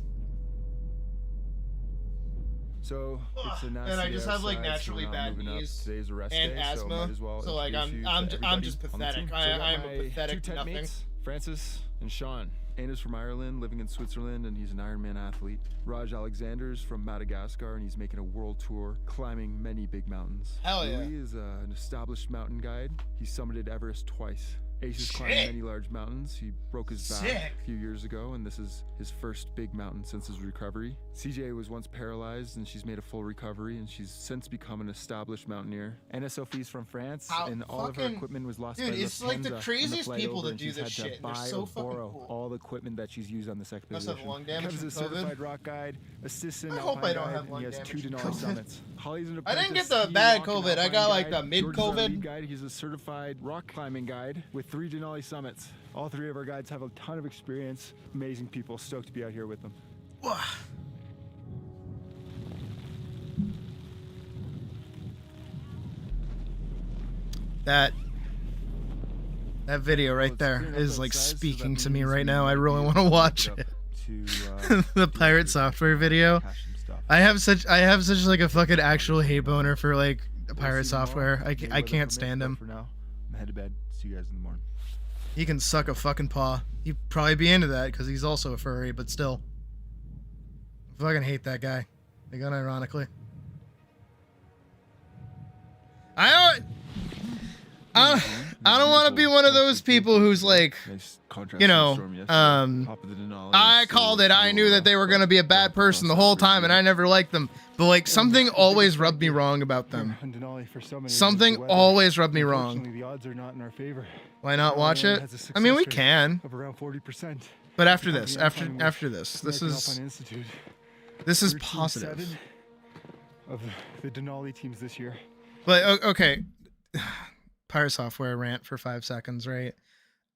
So it's a nasty And I just have like outside, so naturally we're not bad moving up. knees Today's a rest and day, asthma. So, might as well So like I'm just pathetic. I'm a pathetic two tent nothing. mates, Francis and Sean. Anna's from Ireland, living in Switzerland, and he's an Ironman athlete. Raj Alexander's from Madagascar, and he's making a world tour, climbing many big mountains. Hell yeah. Louis is an established mountain guide. He summited Everest twice. Ace has climbed many large mountains. He broke his back a few years ago, and this is his first big mountain since his recovery. CJ was once paralyzed, and she's made a full recovery, and she's since become an established mountaineer. Anna Sophie's from France, and all of her equipment was lost by Dude, it's like the Lufthansa on craziest flight people over, that and do she's this had to shit. They're buy so or fucking borrow cool. all the equipment that she's used on this expedition. Must have lung damage Kevin's a from COVID. certified rock guide, assistant I hope alpine I don't guide, have and lung he has damage 2 from Denali COVID. summits. Holly's an I didn't apprentice get the ski, bad rock, and COVID. I alpine got like guide. the Jordan's our mid-COVID. lead guide. He's a certified rock climbing guide with 3 Denali summits. All 3 of our guides have a ton of experience. Amazing people. Stoked to be out here with them. That video right there is like speaking to me right now. I really want to watch it. The pirate software video. I have such like a fucking actual hate boner for like pirate software. I can't stand him. For now, I'm headed to bed. See you guys in the morning. He can suck a fucking paw. He'd probably be into that because he's also a furry, but still. I fucking hate that guy. Like, unironically. I don't want to be one of those people who's like, you know, I called it. I knew that they were going to be a bad person the whole time, and I never liked them. But like, something always rubbed me wrong about them. Something always rubbed me wrong. The odds are not in our favor. Why not watch it? I mean, we can. Of around 40%. But after this, this is We're team positive. 7 of the Denali teams this year. But okay, pirate software rant for 5 seconds, right?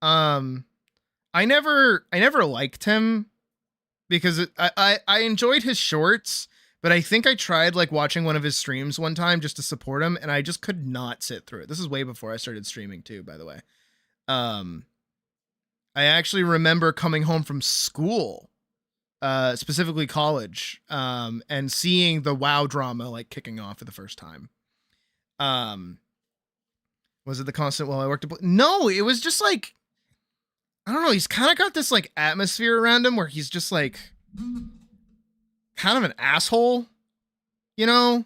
I never liked him because I enjoyed his shorts, but I think I tried like watching one of his streams one time just to support him, and I just could not sit through it. This is way before I started streaming too, by the way. I actually remember coming home from school, specifically college, and seeing the WoW drama like kicking off for the first time. Was it the constant while I worked at... No, it was just like, I don't know. He's kind of got this like atmosphere around him where he's just like kind of an asshole, you know?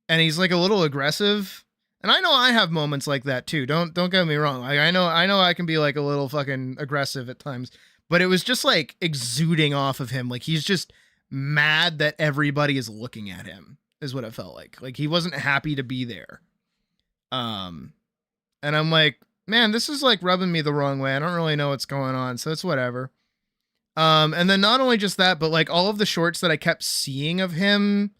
And he's like a little aggressive. And I know I have moments like that too. Don't get me wrong. I know I can be like a little fucking aggressive at times, but it was just like exuding off of him. Like he's just mad that everybody is looking at him is what it felt like. Like he wasn't happy to be there. And I'm like, man, this is like rubbing me the wrong way. I don't really know what's going on, so it's whatever. And then not only just that, but like all of the shorts that I kept seeing of him,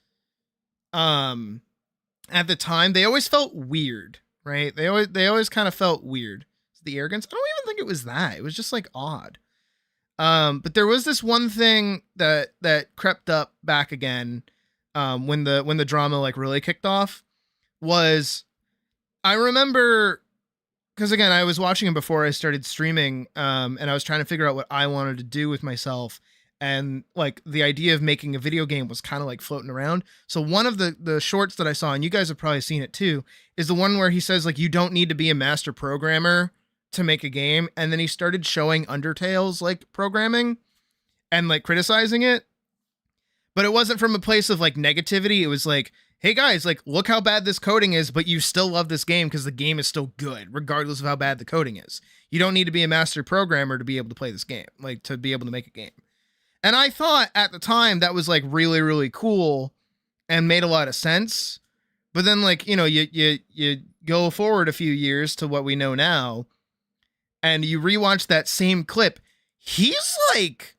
at the time, they always felt weird, right? They always kind of felt weird. The arrogance, I don't even think it was that. It was just like odd. But there was this one thing that crept up back again, when the drama like really kicked off, was I remember because again, I was watching him before I started streaming, and I was trying to figure out what I wanted to do with myself. And like the idea of making a video game was kind of like floating around. So one of the shorts that I saw, and you guys have probably seen it too, is the one where he says like, you don't need to be a master programmer to make a game. And then he started showing Undertale's like programming and like criticizing it. But it wasn't from a place of like negativity. It was like, hey guys, like look how bad this coding is, but you still love this game because the game is still good, regardless of how bad the coding is. You don't need to be a master programmer to be able to play this game, like to be able to make a game. And I thought at the time that was like really, really cool and made a lot of sense. But then like, you know, you go forward a few years to what we know now and you rewatch that same clip. He's like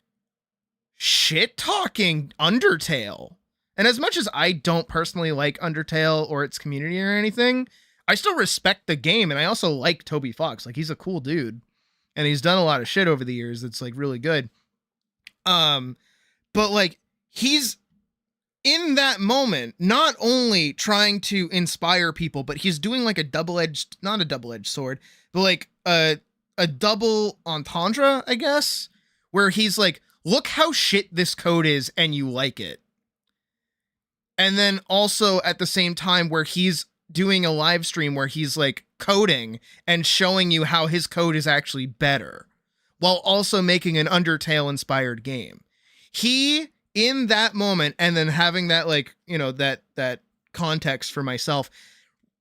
shit talking Undertale. And as much as I don't personally like Undertale or its community or anything, I still respect the game. And I also like Toby Fox. Like he's a cool dude and he's done a lot of shit over the years that's like really good. But like he's in that moment, not only trying to inspire people, but he's doing like not a double-edged sword, but like a double entendre, I guess, where he's like, look how shit this code is and you like it. And then also at the same time where he's doing a live stream where he's like coding and showing you how his code is actually better, while also making an Undertale inspired game. He, in that moment, and then having that like, you know, that context for myself,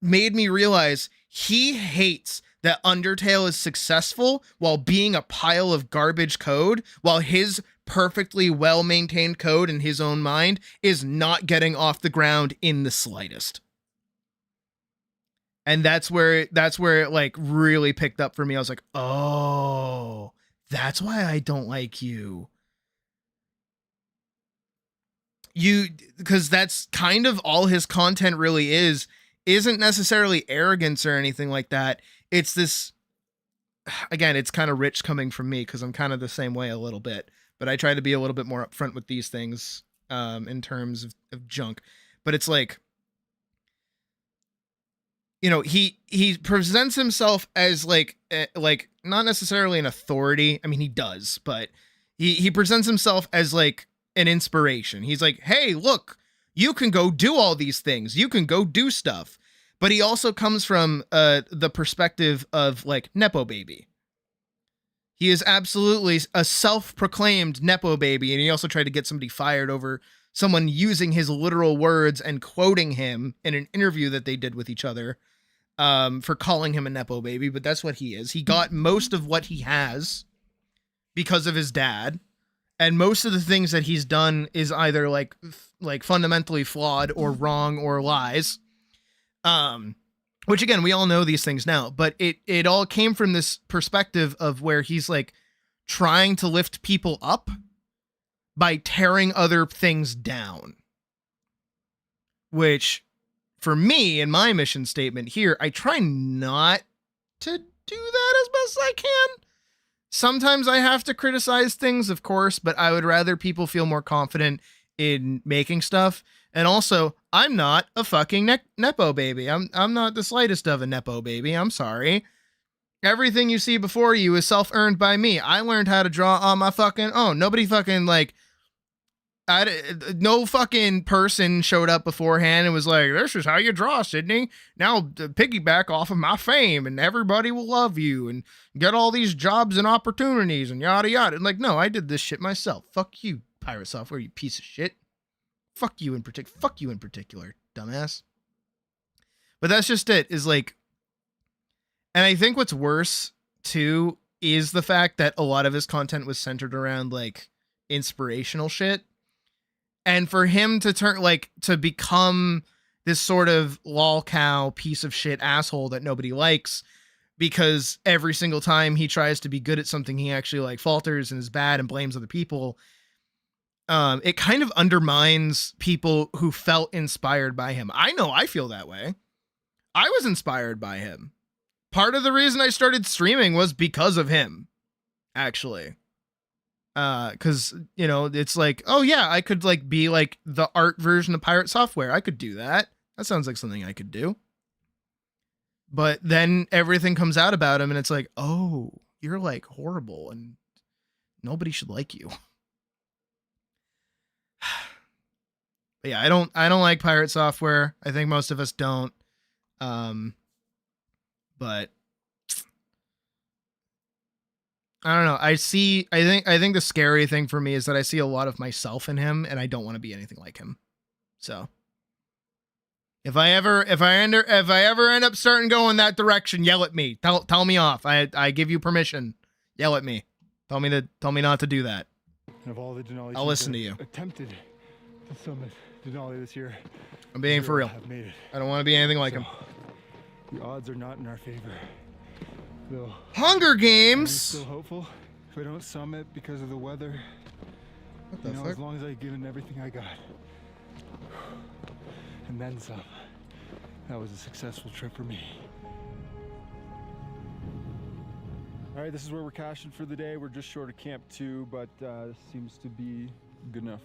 made me realize he hates that Undertale is successful while being a pile of garbage code, while his perfectly well-maintained code in his own mind is not getting off the ground in the slightest. And that's where it like really picked up for me. I was like, oh, that's why I don't like you. Because that's kind of all his content really isn't necessarily arrogance or anything like that. It's this, again, it's kind of rich coming from me because I'm kind of the same way a little bit, but I try to be a little bit more upfront with these things in terms of junk. But it's like, you know, he presents himself as like not necessarily an authority. I mean, he does, but he presents himself as like an inspiration. He's like, hey, look, you can go do all these things. You can go do stuff. But he also comes from the perspective of like Nepo baby. He is absolutely a self-proclaimed Nepo baby. And he also tried to get somebody fired over someone using his literal words and quoting him in an interview that they did with each other for calling him a Nepo baby. But that's what he is. He got most of what he has because of his dad. And most of the things that he's done is either like fundamentally flawed or wrong or lies. Which again, we all know these things now, but it all came from this perspective of where he's like trying to lift people up by tearing other things down. Which for me, in my mission statement here, I try not to do that as best I can. Sometimes I have to criticize things, of course, but I would rather people feel more confident in making stuff. And also, I'm not a fucking Nepo baby. I'm not the slightest of a Nepo baby. I'm sorry. Everything you see before you is self-earned by me. I learned how to draw on my fucking own. Nobody fucking like, no fucking person showed up beforehand and was like, this is how you draw, Sydney. Now piggyback off of my fame and everybody will love you and get all these jobs and opportunities and yada yada. And like, no, I did this shit myself. Fuck you, Pirate Software, you piece of shit. Fuck you in particular, dumbass. But that's just it, is like, and I think what's worse too is the fact that a lot of his content was centered around like inspirational shit. And for him to turn like to become this sort of lol cow piece of shit asshole that nobody likes, because every single time he tries to be good at something, he actually like falters and is bad and blames other people. It kind of undermines people who felt inspired by him. I know I feel that way. I was inspired by him. Part of the reason I started streaming was because of him, actually. Cause you know, it's like, oh yeah, I could like be like the art version of Pirate Software. I could do that. That sounds like something I could do. But then everything comes out about him and it's like, oh, you're like horrible and nobody should like you. But yeah, I don't like pirate software. I think most of us don't. But I don't know. I think the scary thing for me is that I see a lot of myself in him and I don't want to be anything like him. So if I ever end up starting going that direction, yell at me. Tell me off. I give you permission. Yell at me. Tell me not to do that. And of all the Denali I'll listen to you. Attempted to summit Denali this year. I'm being for real. Have made it. I don't want to be anything like him. The odds are not in our favor. Though, Hunger I'm Games. still hopeful. If I don't summit because of the weather, What the as fuck? long as I give it everything I got, and then some. That was a successful trip for me. All right, this is where we're caching for the day. We're just short of Camp 2, but this seems to be good enough.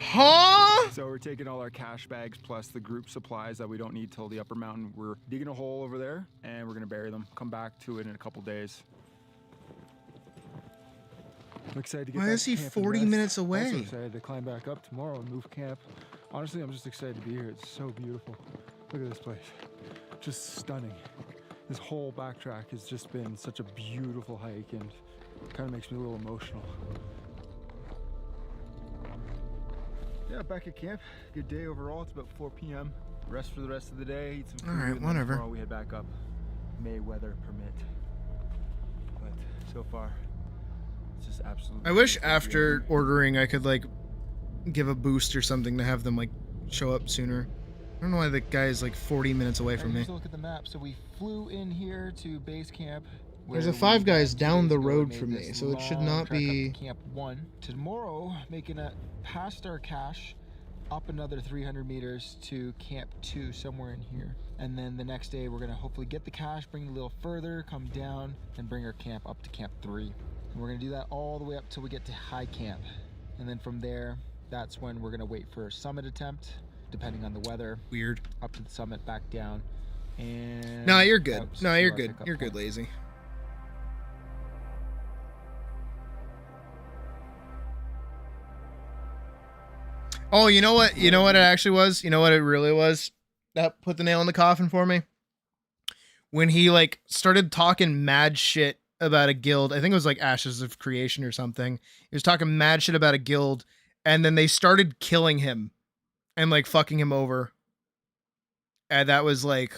Huh? So we're taking all our cache bags plus the group supplies that we don't need till the upper mountain. We're digging a hole over there and we're gonna bury them. Come back to it in a couple days. I'm excited to get Why back is to he camp and 40 rest. minutes away? Also excited to climb back up tomorrow and move camp. Honestly, I'm just excited to be here. It's so beautiful. Look at this place. Just stunning. This whole backtrack has just been such a beautiful hike and kind of makes me a little emotional. Yeah, back at camp. Good day overall. It's about 4 p.m. Rest for the rest of the day. Eat some food. All right, and then whatever. Tomorrow we head back up. May weather permit. But so far, it's just absolutely. I wish beautiful. after ordering I could like give a boost or something to have them like show up sooner. I don't know why the guy is like 40 minutes away from me. Just look at the map. So we flew in here to base camp. There's a where Five we Guys went 2 down days the ago and road made from this me, so it should long not trek up be- to Camp 1. Tomorrow, making it past our cache, up another 300 meters to Camp 2, somewhere in here. And then the next day, we're gonna hopefully get the cache, bring it a little further, come down, and bring our camp up to Camp 3. And we're gonna do that all the way up till we get to high camp. And then from there, that's when we're gonna wait for a summit attempt, depending on the weather. Weird. Up to the summit, back down. And No, you're good. out No, to you're our good. pickup You're good, point. lazy. Oh, you know what? You know what it actually was? You know what it really was? That put the nail in the coffin for me. When he like started talking mad shit about a guild. I think it was like Ashes of Creation or something. He was talking mad shit about a guild, and then they started killing him and like fucking him over. And that was like,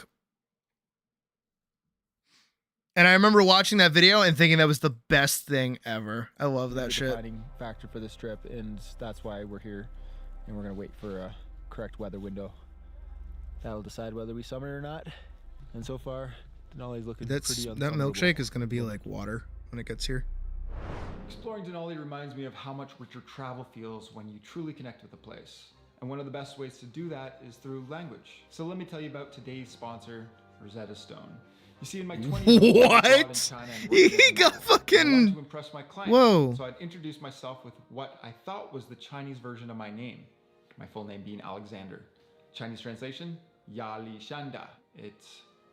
and I remember watching that video and thinking that was the best thing ever. I love that shit. Defining factor for this trip, and that's why we're here, and we're gonna wait for a correct weather window. That'll decide whether we summit or not. And so far, Denali's looking That pretty milkshake unsummitable. is gonna be like water when it gets here. Exploring Denali reminds me of how much richer travel feels when you truly connect with a place. And one of the best ways to do that is through language. So let me tell you about today's sponsor, Rosetta Stone. You see, in my 20s, What? He got I fucking. wanted to impress my clients. Whoa. So I'd introduce myself with what I thought was the Chinese version of my name. My full name being Alexander. Chinese translation, Yali Shanda. It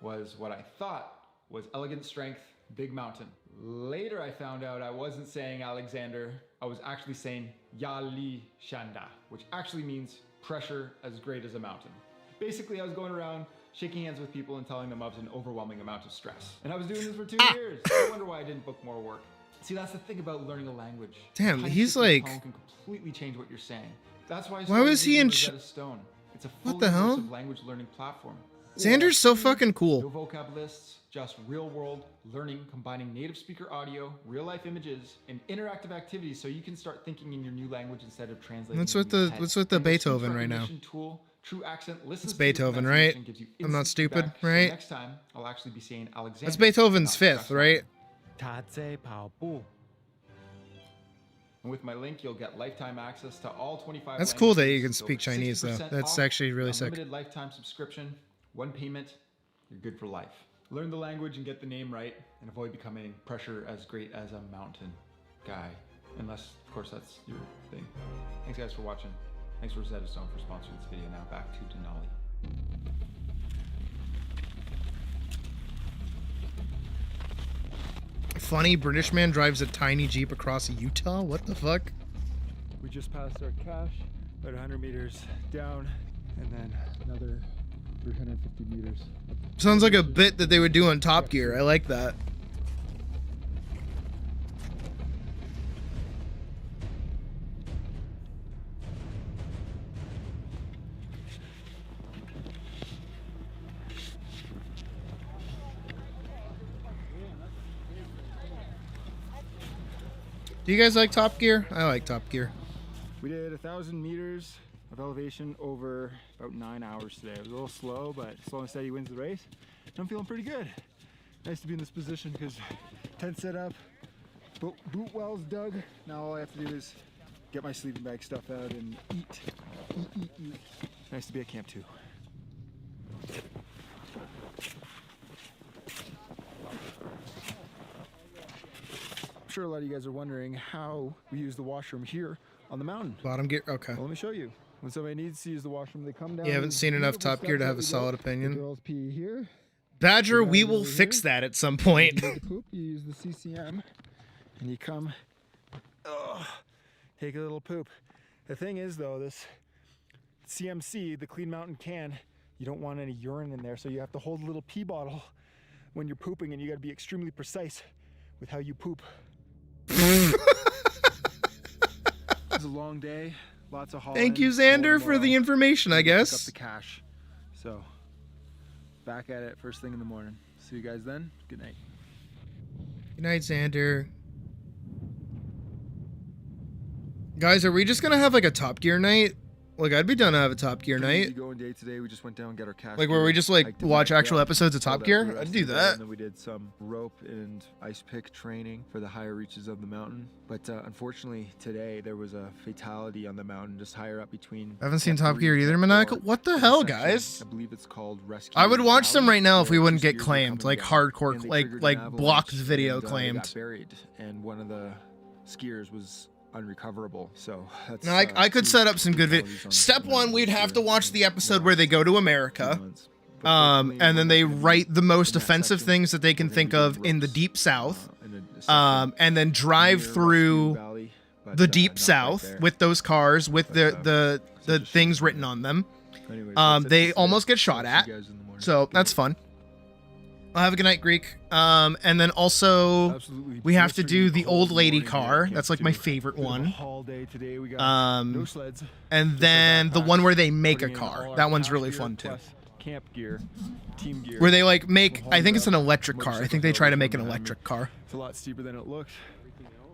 was what I thought was elegant strength, big mountain. Later I found out I wasn't saying Alexander, I was actually saying Yali Shanda, which actually means pressure as great as a mountain. Basically, I was going around shaking hands with people and telling them I was an overwhelming amount of stress. And I was doing this for 2 years. I wonder why I didn't book more work. See, that's the thing about learning a language. Damn, Tiny he's shift in like- tone can completely change what you're saying. That's why I Why started was he using in Rosetta Stone. It's a What fully the hell? immersive language learning platform. Xander's so No fucking cool. No vocab lists, just real world learning, combining native speaker audio, real life images, and interactive activities so you can start thinking in your new language instead of translating. What's in with your the- head. what's with the And this speech Beethoven right now? recognition Tool, True Accent listens It's to your Beethoven, pronunciation, right? gives you I'm not instant stupid, feedback. So right? next time, I'll actually be saying Alexander. That's Beethoven's not fifth, stressed out. right? 他在跑步。 And with my link, you'll get lifetime access to all 25 That's cool that you languages, can over speak Chinese, though. 60% That's off, actually really sick. Unlimited lifetime subscription, one payment, you're good for life. Learn the language and get the name right, and avoid becoming pressure as great as a mountain guy. Unless, of course, that's your thing. Thanks, guys, for watching. Thanks, Rosetta Stone, for sponsoring this video. Now back to Denali. Funny British man drives a tiny Jeep across Utah? What the fuck? We just passed our cache, about 100 meters down, and then another 350 meters. Sounds like a bit that they would do on Top Gear. I like that. Do you guys like Top Gear? I like Top Gear. We did 1,000 meters of elevation over about 9 hours today. It was a little slow, but slow and steady wins the race. And I'm feeling pretty good. Nice to be in this position because tent set up, boot wells dug. Now all I have to do is get my sleeping bag stuff out and eat. Eat. Nice to be at camp too. I'm sure a lot of you guys are wondering how we use the washroom here on the mountain. Bottom gear, okay. Well, let me show you. When somebody needs to use the washroom, they come down. You haven't seen enough Top Gear to have a solid The opinion. girls pee here. Badger, The we guys will over fix here. that at some point. You need to poop, you use the CCM, and you come, take a little poop. The thing is though, this CMC, the Clean Mountain can, you don't want any urine in there, so you have to hold a little pee bottle when you're pooping, and you gotta be extremely precise with how you poop. It was a long day, lots of hauling. Thank you, more Xander, for the tomorrow. information, I Pick up guess. the cash. So, back at it first thing in the morning. See you guys then. Good night. Good night, Xander. Guys, are we just gonna have like a Top Gear night? Like, I'd be down to have a Top Gear Pretty night. easy going day today. We just went down and got our cash. Like, where we just like hiked it watch back actual up, episodes of chilled Top out Gear? for the I'd rest do of the day, that. And then we did some rope and ice pick training for the higher reaches of the mountain. But unfortunately, today there was a fatality on the mountain just higher up between. I haven't seen Camp Top 3 Gear and either, Camp Maniacal. 4. What the There's a hell, section, guys? I believe it's called Rescue. I would watch them Valley, right now if where we wouldn't two get skiers were claimed, coming like down, hardcore, and they like triggered like an blocked avalanche, video and, They claimed. got buried, and one of the skiers was unrecoverable. So that's Now, I could two set up some good fatalities videos. on Step the one, mountain we'd this have year to watch in the episode the where they last go to 2 America. months. But fortunately, And then we're they not gonna be write the most in that offensive section. things that they can We're gonna think be doing of in the ropes, Deep South. in a section And then drive near through Rescue Valley, but, the not Deep right South there. with those cars with But, the such a things shame. written on them. Anyways, that's it They for almost today. get shot See you at, guys in the morning. so Good that's night. fun. I'll have a good night, Greek. And then also Absolutely we have to do blistering the cold old lady morning here at car. Camp That's like my 2. favorite Bit of a one. haul day today. We got no sleds. And just then our the one backpacks, where they make a putting in all car. our That one's cache really gear fun too. plus Camp gear, team gear. Where they like make, We'll I haul think it it's an up, electric car. I think they motorcycle try to hills make an on the electric hammer. car. It's a lot steeper than it looks.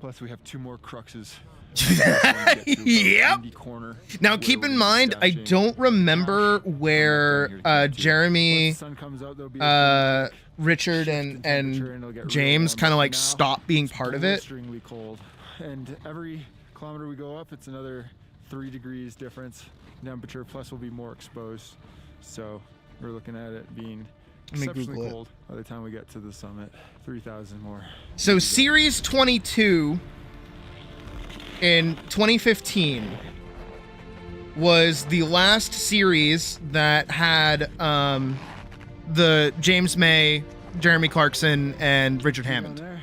Plus we have 2 more cruxes. Yep. Corner Now where keep we're in gonna be mind, I stashing don't remember cash where down here to Camp 2. Jeremy, Once the sun comes out, there'll be a big Richard, shift in temperature and it'll get real James warm. kind of But like now stopped being it's part of it. blisteringly cold, and every kilometer we go up, it's another 3 degrees difference in temperature. Plus, we'll be more exposed. So we're looking at it being Let me exceptionally Google it. cold by the time we get to the summit. 3,000 more. So Series 22 in 2015 was the last series that had the James May, Jeremy Clarkson, and Richard Down Hammond. there,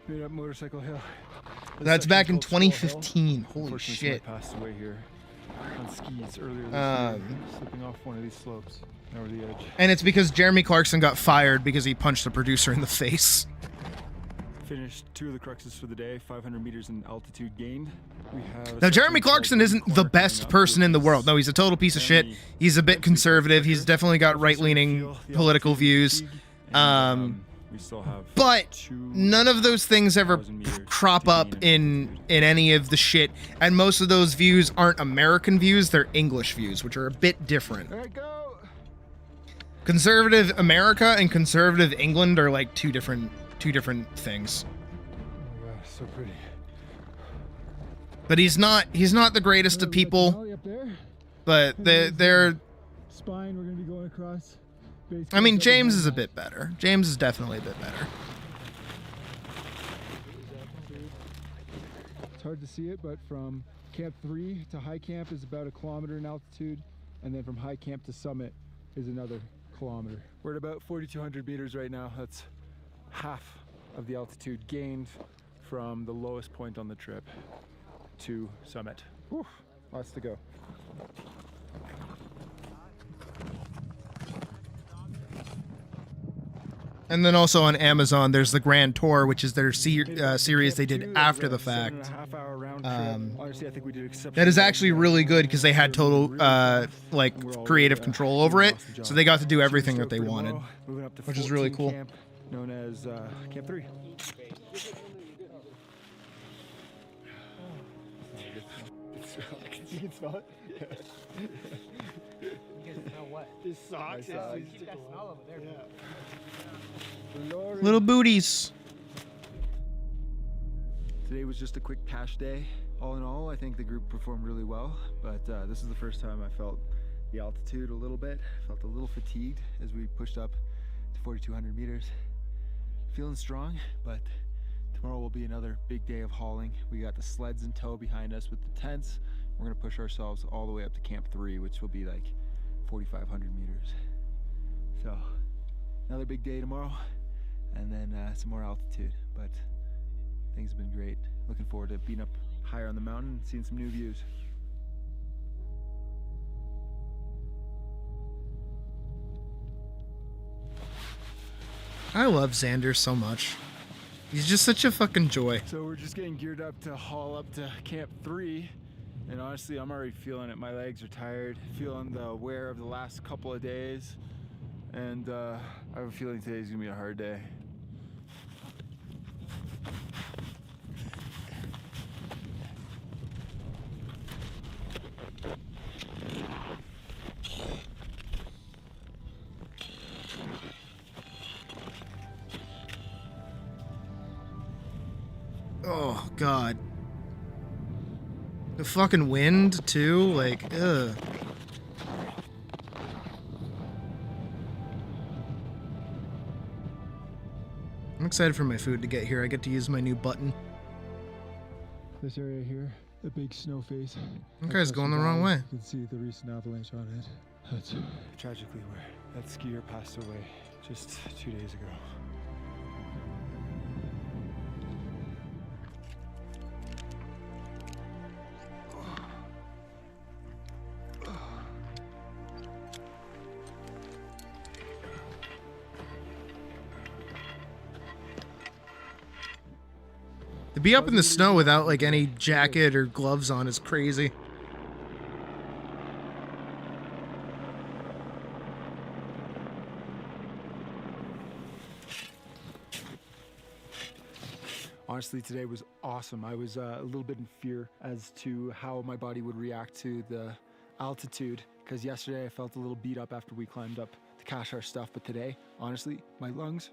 made up Motorcycle Hill. This That's section's back in called Skull Hill. 2015. Holy Unfortunately, shit. somebody passed away here on skis earlier this year, slipping off one of these slopes over the edge. And it's because Jeremy Clarkson got fired because he punched the producer in the face. Finished 2 of the cruxes for the day, 500 meters in altitude gained. We have a Now, section Jeremy called Clarkson Green isn't the Corner best coming up, person in the which world. is No, he's a total piece of shit. Jeremy He's a bit eventually conservative. He's quicker. definitely got Definitely starting to right-leaning feel the political altitude views. fatigue, and, we still have But 2 none of those things ever 1,000 meters crop to up gain in any of the shit. And most of those views aren't American views. They're English views, which are a bit different. All right, go. Conservative America and conservative England are like two different things. Oh my gosh, so pretty. But he's not the greatest of people. Valley up there. But they're Spine, we're gonna be going across. I mean, James is a bit better. James is definitely a bit better. It's hard to see it, but from Camp 3 to High Camp is about 1 kilometer in altitude, and then from High Camp to Summit is another kilometer. We're at about 4,200 meters right now. That's half of the altitude gained from the lowest point on the trip to summit. Whew, lots to go. And then also on Amazon, there's the Grand Tour, which is their series they did after the fact. That is actually really good because they had total like creative control over it, so they got to do everything that they wanted, which is really cool. Camp known as Camp 3. You can smell it? Yeah. You can smell what? This socks. Keep that smell over there. Little booties. Today was just a quick cache day. All in all, I think the group performed really well, but this is the first time I felt the altitude a little bit. Felt a little fatigued as we pushed up to 4,200 meters. Feeling strong, but tomorrow will be another big day of hauling. We got the sleds in tow behind us with the tents. We're gonna push ourselves all the way up to Camp 3, which will be like 4,500 meters. So another big day tomorrow, and then some more altitude, but things have been great. Looking forward to being up higher on the mountain and seeing some new views. I love Xander so much. He's just such a fucking joy. So we're just getting geared up to haul up to Camp 3, and honestly, I'm already feeling it. My legs are tired, feeling the wear of the last couple of days, and I have a feeling today's gonna be a hard day. Oh God. The fucking wind too, like, ugh. I'm excited for my food to get here. I get to use my new button. This area here, the big snow face. That guy's going the wrong way. You can see the recent avalanche on it. That's tragically where that skier passed away just 2 days ago. To be up in the snow without like any jacket or gloves on is crazy. Honestly, today was awesome. I was a little bit in fear as to how my body would react to the altitude, because yesterday I felt a little beat up after we climbed up to cache our stuff, but today, honestly, my lungs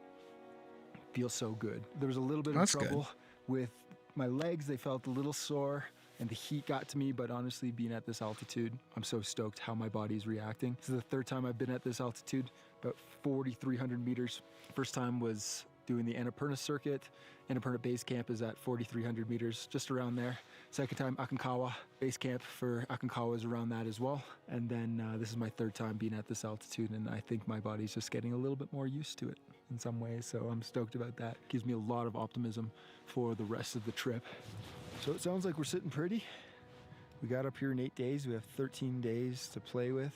feel so good. There was a little bit of trouble with my legs. They felt a little sore and the heat got to me, but honestly, being at this altitude, I'm so stoked how my body's reacting. This is the third time I've been at this altitude, about 4,300 meters. First time was doing the Annapurna circuit. Annapurna base camp is at 4,300 meters, just around there. Second time, Aconcagua base camp for Aconcagua is around that as well. And then this is my third time being at this altitude, and I think my body's just getting a little bit more used to it in some ways, so I'm stoked about that. Gives me a lot of optimism for the rest of the trip. So it sounds like we're sitting pretty. We got up here in 8 days. We have 13 days to play with.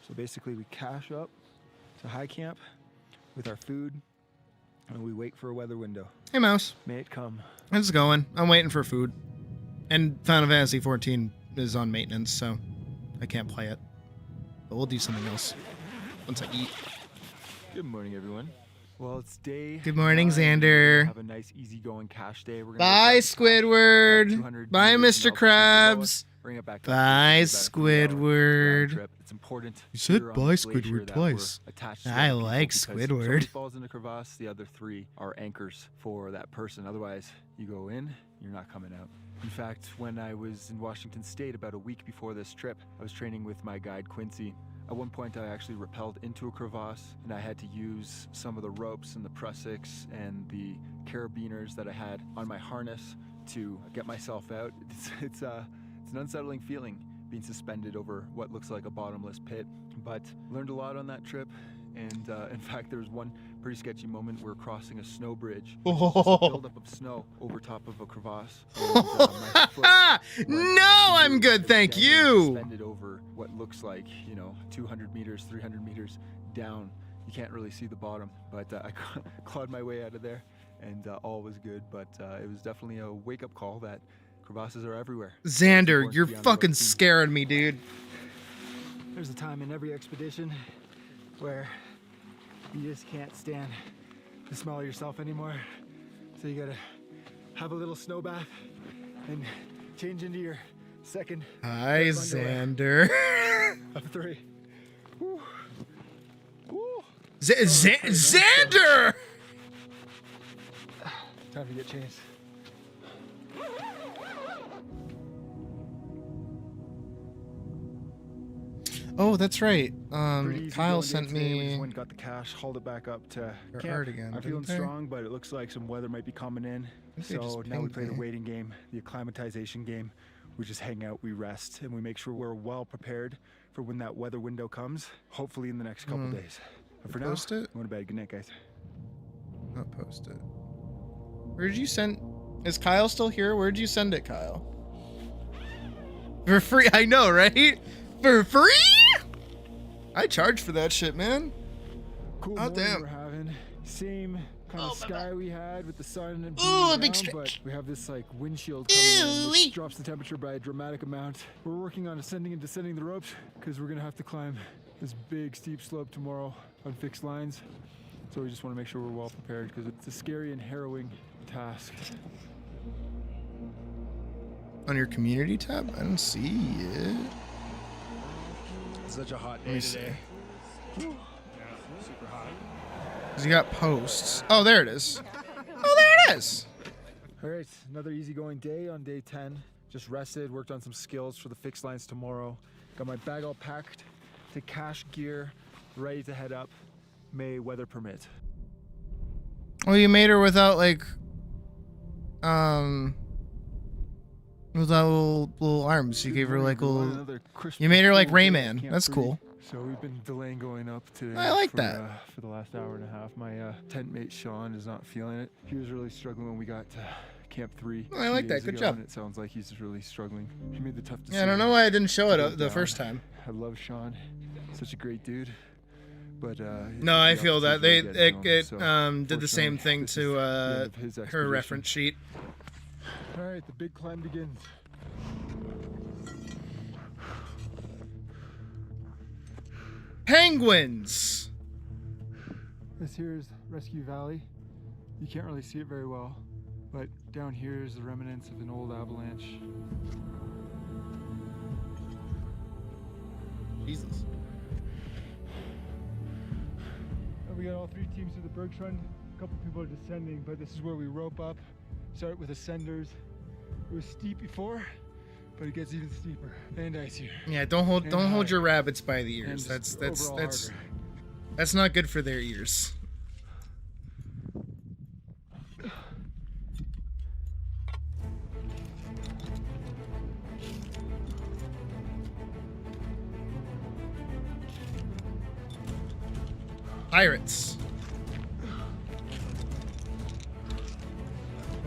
So basically we cache up to high camp with our food, and we wait for a weather window. Hey, Mouse. May it come. It's going. I'm waiting for food. And Final Fantasy XIV is on maintenance, so I can't play it. But we'll do something else once I eat. Good morning, everyone. Well, it's day. Good morning, 9. Xander. Have a nice, easygoing cache day. We're gonna Bye, Squidward. Bye, Mr. Krabs. Bring it back. Bye, Squidward. It's important. You said bye, Squidward, twice. I like Squidward. If falls in a crevasse, the other 3 are anchors for that person. Otherwise, you go in, you're not coming out. In fact, when I was in Washington State about a week before this trip, I was training with my guide Quincy. At one point, I actually rappelled into a crevasse, and I had to use some of the ropes and the prussics and the carabiners that I had on my harness to get myself out. It's an unsettling feeling being suspended over what looks like a bottomless pit, but learned a lot on that trip, And in fact, there was one pretty sketchy moment. We're crossing a snow bridge, which is just a buildup of snow over top of a crevasse. And, my foot No, I'm good, thank you. Suspended over what looks like, you know, 200 meters, 300 meters down. You can't really see the bottom, but I clawed my way out of there, and all was good. But it was definitely a wake-up call that crevasses are everywhere. Xander, you're fucking scaring me, dude. There's a time in every expedition where you just can't stand the smell of yourself anymore. So you gotta have a little snow bath and change into your second. Hi, Xander. Of 3. Woo. Woo. Xander! Time to get changed. Oh, that's right. Pretty easy Kyle going sent day today. We me. just went and got the cash, hauled it back up to Their camp. art again, I'm feeling didn't they? strong, but it looks like some weather might be coming in. think they So just now we pinged play the me. waiting game, the acclimatization game. We just hang out, we rest, and we make sure we're well prepared for when that weather window comes, hopefully in the next couple days. But for Post now, it? going to bed. Good night, guys. Not post it. Where did you send? Is Kyle still here? Where did you send it, Kyle? For free? I know, right? For free? I charge for that shit, man. Cool Oh, morning damn. we're having. Same kind of sky we had with the sun and Ooh, a beaming big down, stretch. but we have this like windshield coming in, which drops the temperature by a dramatic amount. We're working on ascending and descending the ropes because we're gonna have to climb this big steep slope tomorrow on fixed lines. So we just want to make sure we're well prepared because it's a scary and harrowing task. On your community tab? I don't see it. It's such a hot Let me day see. today. Yeah, super hot. 'Cause you got posts. Oh, there it is. Oh, there it is. All right, another easygoing day on day 10. Just rested, worked on some skills for the fixed lines tomorrow. Got my bag all packed to cache gear, ready to head up. May weather permit. Oh, you made her without like, without little arms. You gave her like little. You made her like Rayman. That's cool. So we've been delaying going up today. I like that. For the last hour and a half. My tent mate Sean is not feeling it. He was really struggling when we got to Camp 3. Oh, I like 2 that. days Good ago, job. and it sounds like he's really struggling. He made the tough decision. Yeah, I don't know why I didn't show to it go the down. first time. I love Sean. Such a great dude. But No, I the feel that opportunity they to get to know him, so did the same fortunately, thing this is to the end of his her expedition. reference sheet. All right, the big climb begins. Penguins. This here is Rescue Valley. You can't really see it very well, but down here is the remnants of an old avalanche. Jesus. We got all 3 teams to the Bergschrund. A couple people are descending, but this is where we rope up, start with ascenders. It was steep before, but it gets even steeper and icier. Yeah, don't hold higher. your rabbits by the And ears. just That's overall harder. that's not good for their ears. Pirates.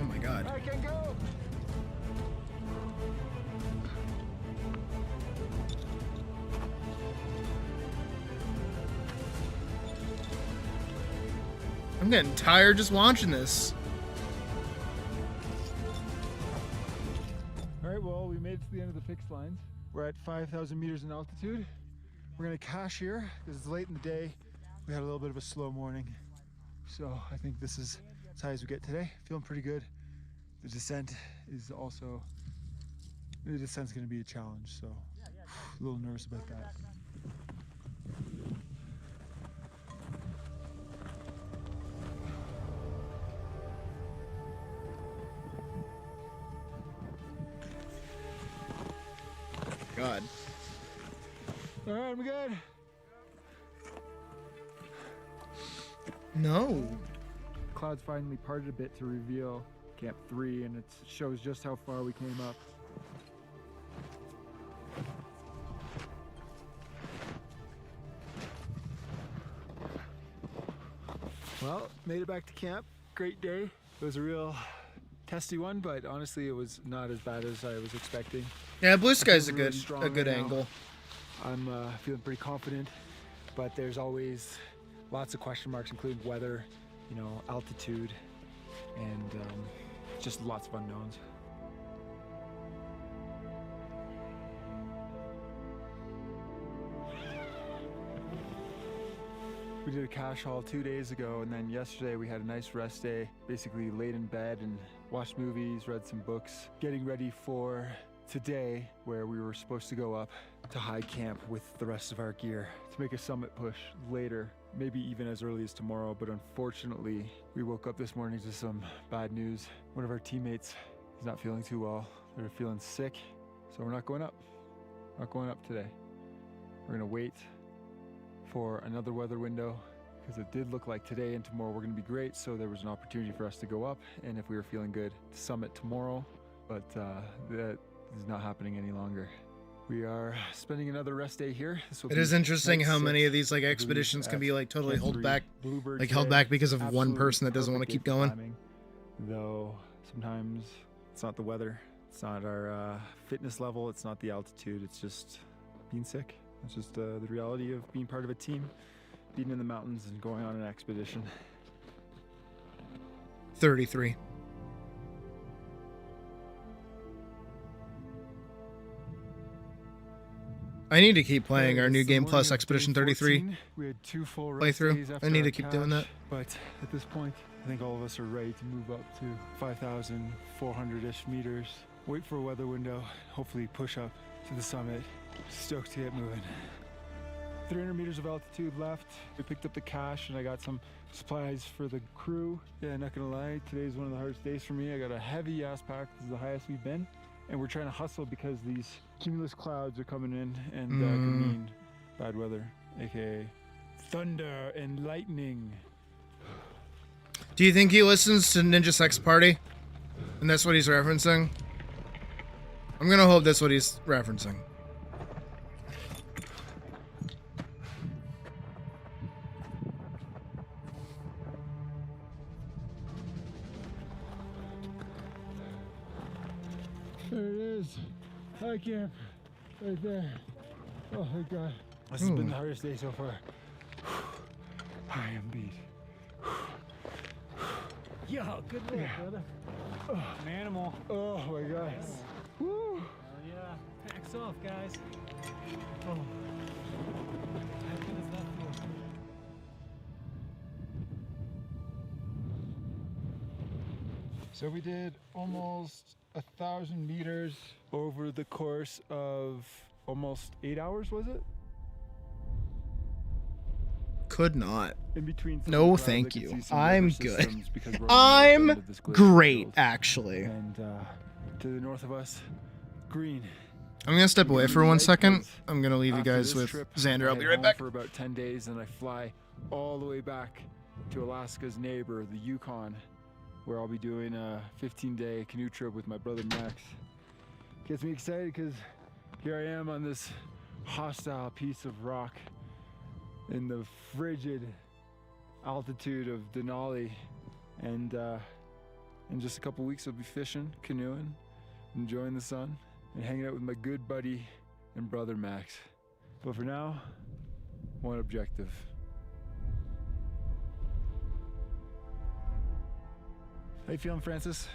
Oh my god. I can go! I'm getting tired just watching this. All right, well, we made it to the end of the fixed lines. We're at 5,000 meters in altitude. We're gonna cache here because it's late in the day. We had a little bit of a slow morning. So I think this is as high as we get today. Feeling pretty good. The descent is also, the descent's gonna be a challenge. So a little nervous about that. God. All right, we good? No. Clouds finally parted a bit to reveal Camp 3, and it shows just how far we came up. Well, made it back to camp. Great day. It was a real testy one, but honestly it was not as bad as I was expecting. Yeah, blue sky's a really good strong a good right now. angle. I'm feeling pretty confident, but there's always lots of question marks, including weather, you know, altitude, and just lots of unknowns. We did a cache haul 2 days ago, and then yesterday we had a nice rest day. Basically laid in bed and watched movies, read some books, getting ready for today, where we were supposed to go up to high camp with the rest of our gear to make a summit push later, maybe even as early as tomorrow. But unfortunately, we woke up this morning to some bad news. One of our teammates is not feeling too well. They're feeling sick, so we're not going up. Not going up today. We're gonna wait for another weather window, because it did look like today and tomorrow were going to be great, so there was an opportunity for us to go up, and if we were feeling good, to summit tomorrow, but that is not happening any longer. We are spending another rest day here. It is interesting how many of these like expeditions can be like totally held back, like held back because of one person that doesn't want to keep going. Timing, though sometimes it's not the weather, it's not our fitness level, it's not the altitude, it's just being sick. It's just the reality of being part of a team, being in the mountains and going on an expedition. 33. I need to keep playing our new game plus Expedition 33 We had 2 full rest days playthrough. after I need our to keep doing that. cache, but at this point, I think all of us are ready to move up to 5,400-ish meters. Wait for a weather window, hopefully push up to the summit. Stoked to get moving. 300 meters of altitude left. We picked up the cache and I got some supplies for the crew. Yeah, not gonna lie, today's one of the hardest days for me. I got a heavy ass pack. This is the highest we've been. And we're trying to hustle because these cumulus clouds are coming in and can mean bad weather, aka thunder and lightning. Do you think he listens to Ninja Sex Party? And that's what he's referencing? I'm gonna hope that's what he's referencing. There it is. High camp. Right there. Oh my god. This has been the hardest day so far. I am beat. Yo, good work, brother. An animal. Oh my god. Woo. Hell yeah. Packs off, guys. Oh. How good does that feel? So we did almost 1,000 meters over the course of almost 8 hours, was it? Could not. In between. No, clouds, thank I could you. see some I'm river good. systems because we're on the north I'm end of this glacier great, field. actually. And to the north of us, green. I'm gonna step away for 1 second. Because I'm gonna leave you after guys this with trip, Xander. I'll I be head right home back. for about 10 days, and I fly all the way back to Alaska's neighbor, the Yukon, where I'll be doing a 15-day canoe trip with my brother Max. Gets me excited because here I am on this hostile piece of rock in the frigid altitude of Denali, and in just a couple weeks I'll be fishing, canoeing, enjoying the sun, and hanging out with my good buddy and brother Max. But for now, one objective. How you feeling, Francis?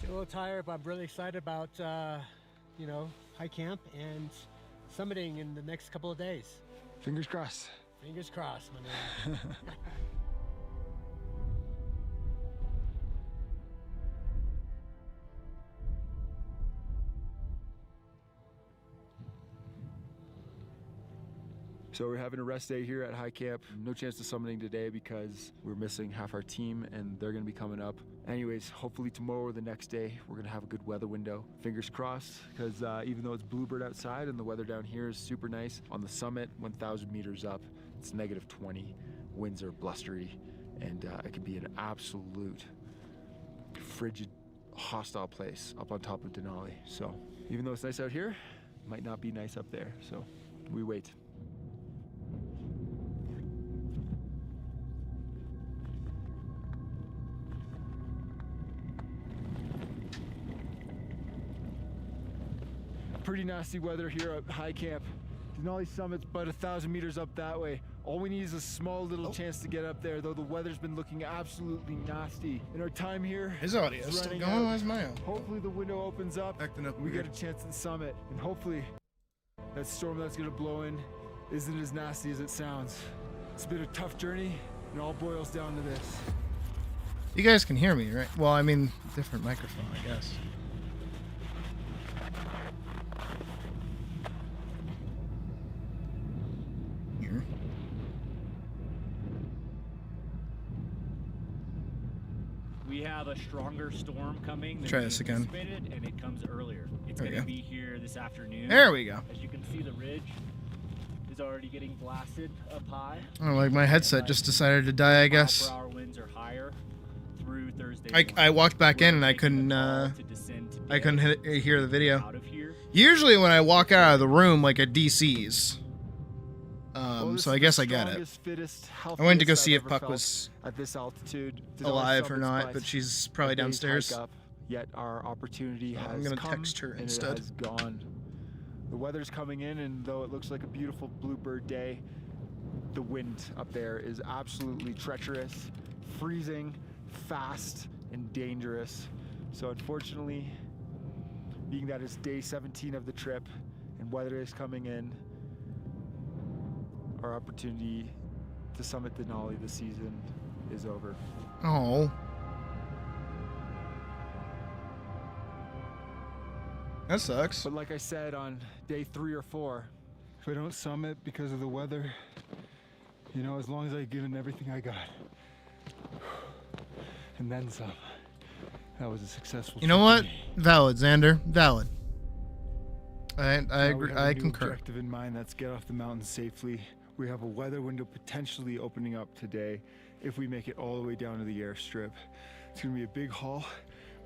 A little tired, but I'm really excited about, you know, high camp and summiting in the next couple of days. Fingers crossed. Fingers crossed, my man. So we're having a rest day here at high camp. No chance of summiting today because we're missing half our team and they're gonna be coming up. Anyways, hopefully tomorrow or the next day, we're gonna have a good weather window. Fingers crossed, because even though it's bluebird outside and the weather down here is super nice, on the summit, 1,000 meters up, it's -20, winds are blustery, and it can be an absolute frigid, hostile place up on top of Denali. So even though it's nice out here, it might not be nice up there. So we wait. pretty nasty weather here at High Camp. Denali Summit's about 1,000 meters up that way. All we need is a small little chance to get up there, though the weather's been looking absolutely nasty. And our time here His audio is still going. Where's my audio? Hopefully the window opens up. Acting up We weird. get a chance at the summit, and hopefully that storm that's gonna blow in isn't as nasty as it sounds. It's been a tough journey, and it all boils down to this. You guys can hear me, right? Well, I mean, different microphone, I guess. Here. We have a stronger storm coming than Try we this again. anticipated, and it comes earlier. It's There we going to go. be here this afternoon. There we go. As you can see, the ridge is already getting blasted up high. Oh, like my headset just decided to die, I guess. Mile per hour winds are higher through Thursday. I walked back in and I couldn't hear the video. Out of here. Usually when I walk out of the room, like at DC's. So I guess I get it. I went to go see if Puck was at this altitude alive or not, but she's probably downstairs. Yet our opportunity has I'm gonna come, text her and instead. It has gone. The weather's coming in, and though it looks like a beautiful bluebird day, the wind up there is absolutely treacherous, freezing, fast, and dangerous. So unfortunately, being that it's day 17 of the trip and weather is coming in, our opportunity to summit Denali this season is over. Oh. That sucks. But like I said, on day 3 or 4, if I don't summit because of the weather, you know, as long as I've given everything I got, and then some, that was a successful You know trip what? for me. Valid, Xander. Valid. I Now agree. we have a I new concur. objective in mind. That's get off the mountain safely. We have a weather window potentially opening up today if we make it all the way down to the airstrip. It's gonna be a big haul,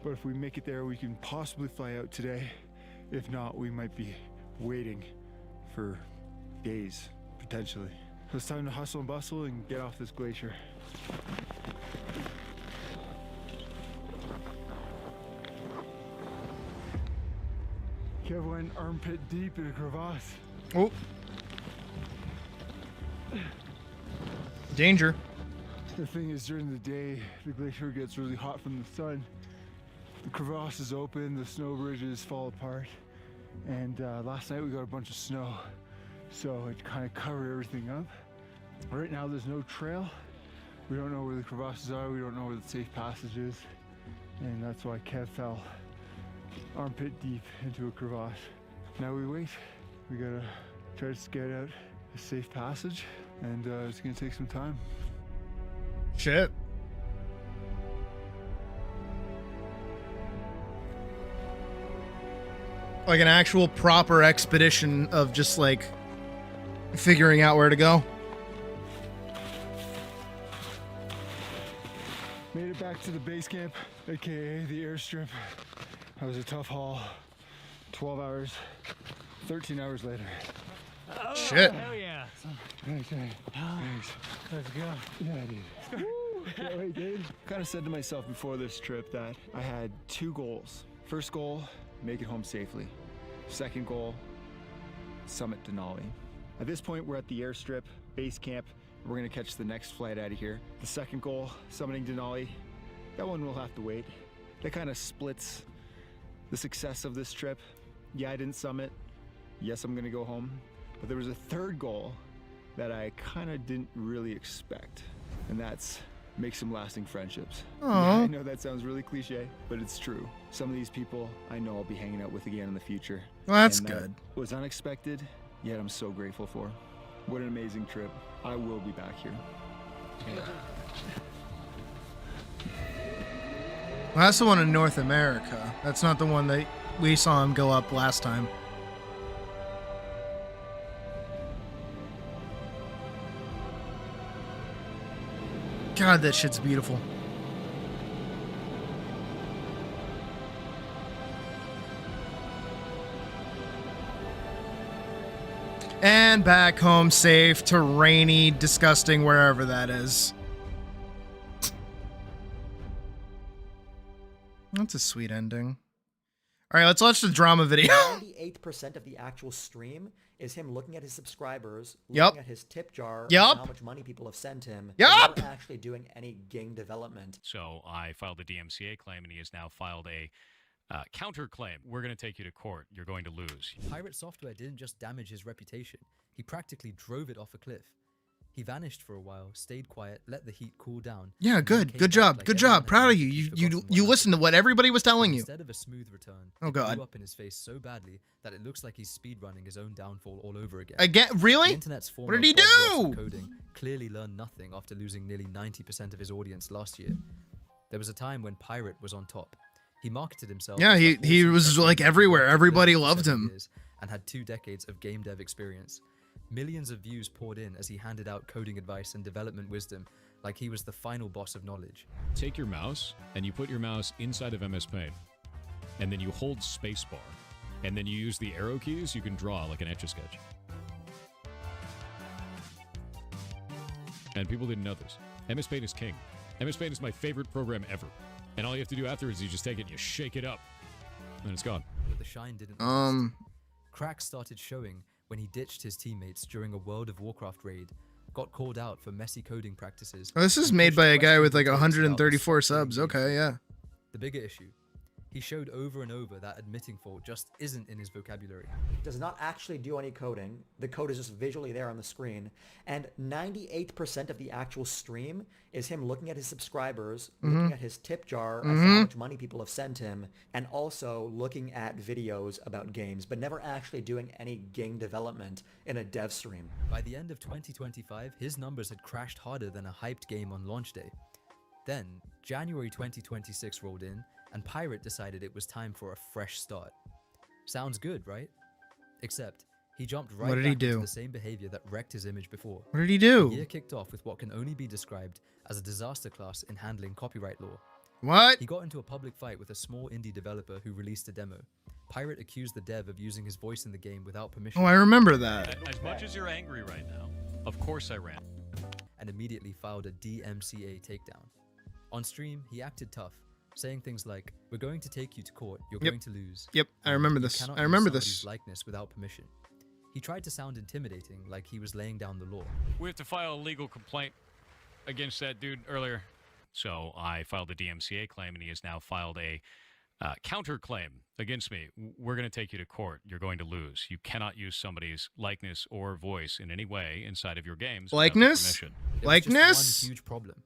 but if we make it there, we can possibly fly out today. If not, we might be waiting for days, potentially. So it's time to hustle and bustle and get off this glacier. Kev went armpit deep in a crevasse. Oh. Danger. The thing is, during the day, the glacier gets really hot from the sun. The crevasse is open, the snow bridges fall apart. And last night we got a bunch of snow, so it kind of covered everything up. Right now there's no trail. We don't know where the crevasses are, we don't know where the safe passage is. And that's why Kev fell armpit deep into a crevasse. Now we wait. We gotta try to scout out a safe passage, and it's gonna take some time. Shit. Like an actual proper expedition of just like figuring out where to go. Made it back to the base camp, aka the airstrip. That was a tough haul. 12 hours, 13 hours later. Oh, Shit. Hell yeah. Thanks. Let's go. Yeah, dude. Can't wait, dude. Kind of said to myself before this trip that I had 2 goals. First goal, make it home safely. Second goal, summit Denali. At this point, we're at the airstrip, base camp. We're gonna catch the next flight out of here. The second goal, summiting Denali, that one will have to wait. That kind of splits the success of this trip. Yeah, I didn't summit. Yes, I'm gonna go home. But there was a third goal that I kind of didn't really expect, and that's make some lasting friendships. Yeah, I know that sounds really cliche, but it's true. Some of these people I know I'll be hanging out with again in the future. Well, that's And that good. was unexpected, yet I'm so grateful for. What an amazing trip. I will be back here. Well, that's the one in North America. That's not the one that we saw him go up last time. God, that shit's beautiful. And back home safe to rainy, disgusting, wherever that is. That's a sweet ending. All right, let's watch the drama video. 98% of the actual stream is him looking at his subscribers, looking at his tip jar, and how much money people have sent him, but not actually doing any game development. So I filed a DMCA claim, and he has now filed a counterclaim. We're going to take you to court. You're going to lose. Pirate Software didn't just damage his reputation. He practically drove it off a cliff. He vanished for a while, stayed quiet, let the heat cool down. Yeah, good job, good job. Proud of you. You listened to what everybody was telling you. Instead of a smooth return, oh god, blew up in his face so badly that it looks like he's speedrunning his own downfall all over again. Again, really? The internet's What did he do? Coding clearly learned nothing after losing nearly 90% of his audience last year. There was a time when Pirate was on top. He marketed himself. Yeah, he was like everywhere. Everybody loved him. And had 2 decades of game dev experience. Millions of views poured in as he handed out coding advice and development wisdom like he was the final boss of knowledge. Take your mouse, and you put your mouse inside of MS Paint, and then you hold spacebar, and then you use the arrow keys, you can draw like an Etch-a-Sketch. And people didn't know this. MS Paint is king. MS Paint is my favorite program ever. And all you have to do afterwards is you just take it and you shake it up, and it's gone. But the shine didn't last. Cracks started showing when he ditched his teammates during a World of Warcraft raid, got called out for messy coding practices. Oh, this is made by a guy with like 134 subs. Okay, yeah. The bigger issue, he showed over and over that admitting fault just isn't in his vocabulary. Does not actually do any coding. The code is just visually there on the screen. And 98% of the actual stream is him looking at his subscribers, looking at his tip jar of how much money people have sent him, and also looking at videos about games, but never actually doing any game development in a dev stream. By the end of 2025, his numbers had crashed harder than a hyped game on launch day. Then, January 2026 rolled in, and Pirate decided it was time for a fresh start. Sounds good, right? Except, he jumped right back into the same behavior that wrecked his image before. What did he do? The year kicked off with what can only be described as a disaster class in handling copyright law. What? He got into a public fight with a small indie developer who released a demo. Pirate accused the dev of using his voice in the game without permission. Oh, I remember that. As much as you're angry right now, of course I ran. And immediately filed a DMCA takedown. On stream, he acted tough, saying things like, "We're going to take you to court. You're going to lose." Yep, I remember this. I remember this. Likeness without permission. He tried to sound intimidating, like he was laying down the law. We have to file a legal complaint against that dude earlier. So I filed a DMCA claim, and he has now filed a counterclaim against me. We're going to take you to court. You're going to lose. You cannot use somebody's likeness or voice in any way inside of your games. Likeness? Likeness? One huge problem.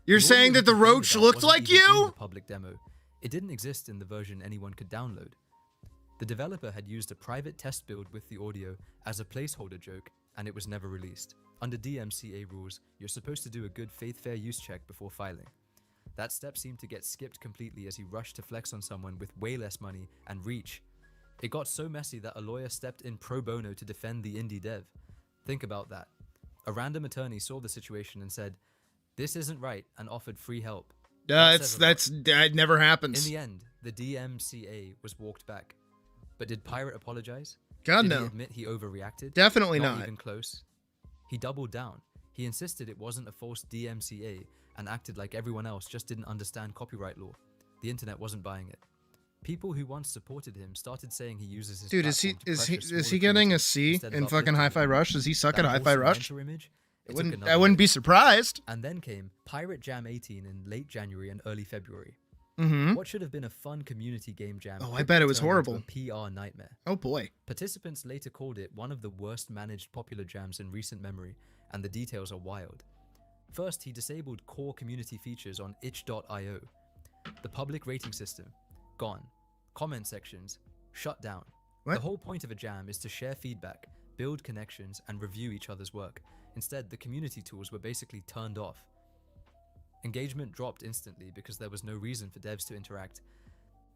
You're saying that the roach looked like you? Public demo. It didn't exist in the version anyone could download. The developer had used a private test build with the audio as a placeholder joke, and it was never released. Under DMCA rules, you're supposed to do a good faith fair use check before filing. That step seemed to get skipped completely as he rushed to flex on someone with way less money and reach. It got so messy that a lawyer stepped in pro bono to defend the indie dev. Think about that. A random attorney saw the situation and said, "This isn't right," and offered free help. That never happens. In the end, the DMCA was walked back. But did Pirate apologize? God, did no. He admit he overreacted? Definitely not. Not even close. He doubled down. He insisted it wasn't a false DMCA and acted like everyone else just didn't understand copyright law. The internet wasn't buying it. People who once supported him started saying he uses his dude. Is he getting a C in fucking Hi-Fi Rush? Does he suck at Hi-Fi Rush? I wouldn't be surprised. And then came Pirate Jam 18 in late January and early February. What should have been a fun community game jam. Oh, I bet it was horrible. A PR nightmare. Oh boy. Participants later called it one of the worst managed popular jams in recent memory, and the details are wild. First, he disabled core community features on itch.io. The public rating system, gone. Comment sections, shut down. What? The whole point of a jam is to share feedback, build connections, and review each other's work. Instead, the community tools were basically turned off. Engagement dropped instantly because there was no reason for devs to interact.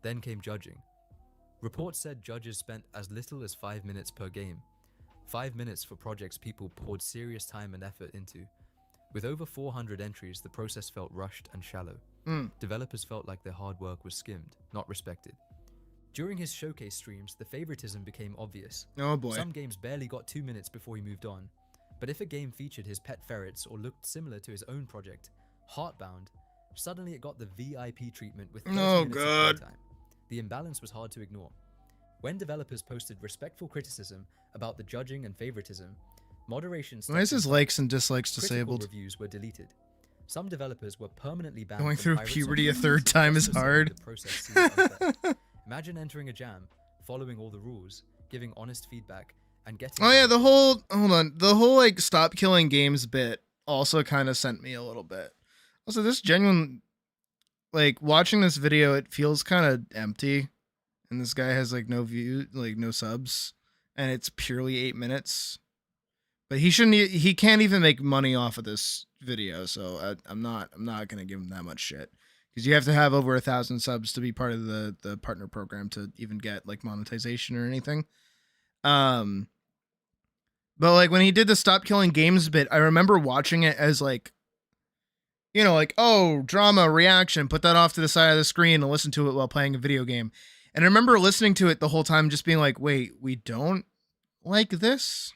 Then came judging. Reports said judges spent as little as 5 minutes per game. 5 minutes for projects people poured serious time and effort into. With over 400 entries, the process felt rushed and shallow. Developers felt like their hard work was skimmed, not respected. During his showcase streams, the favoritism became obvious. Oh boy. Some games barely got 2 minutes before he moved on. But if a game featured his pet ferrets or looked similar to his own project, Heartbound, suddenly it got the VIP treatment with 30 minutes of playtime. The imbalance was hard to ignore. When developers posted respectful criticism about the judging and favoritism, moderation Why is stepped his in. likes and dislikes Critical disabled? reviews were deleted. Some developers were permanently banned Going from through Pirates puberty a Online third time just is for saying hard. the process seemed unfair. Imagine entering a jam, following all the rules, giving honest feedback, and getting... Oh yeah, the whole like stop killing games bit also kind of sent me a little bit. Also, this genuine, like, watching this video, it feels kind of empty, and this guy has like no view, like no subs, and it's purely 8 minutes. But he can't even make money off of this video, so I'm not gonna give him that much shit, because you have to have over 1,000 subs to be part of the partner program to even get like monetization or anything. But like when he did the stop killing games bit, I remember watching it as like, you know, like, oh, drama, reaction, put that off to the side of the screen and listen to it while playing a video game. And I remember listening to it the whole time just being like, wait, we don't like this?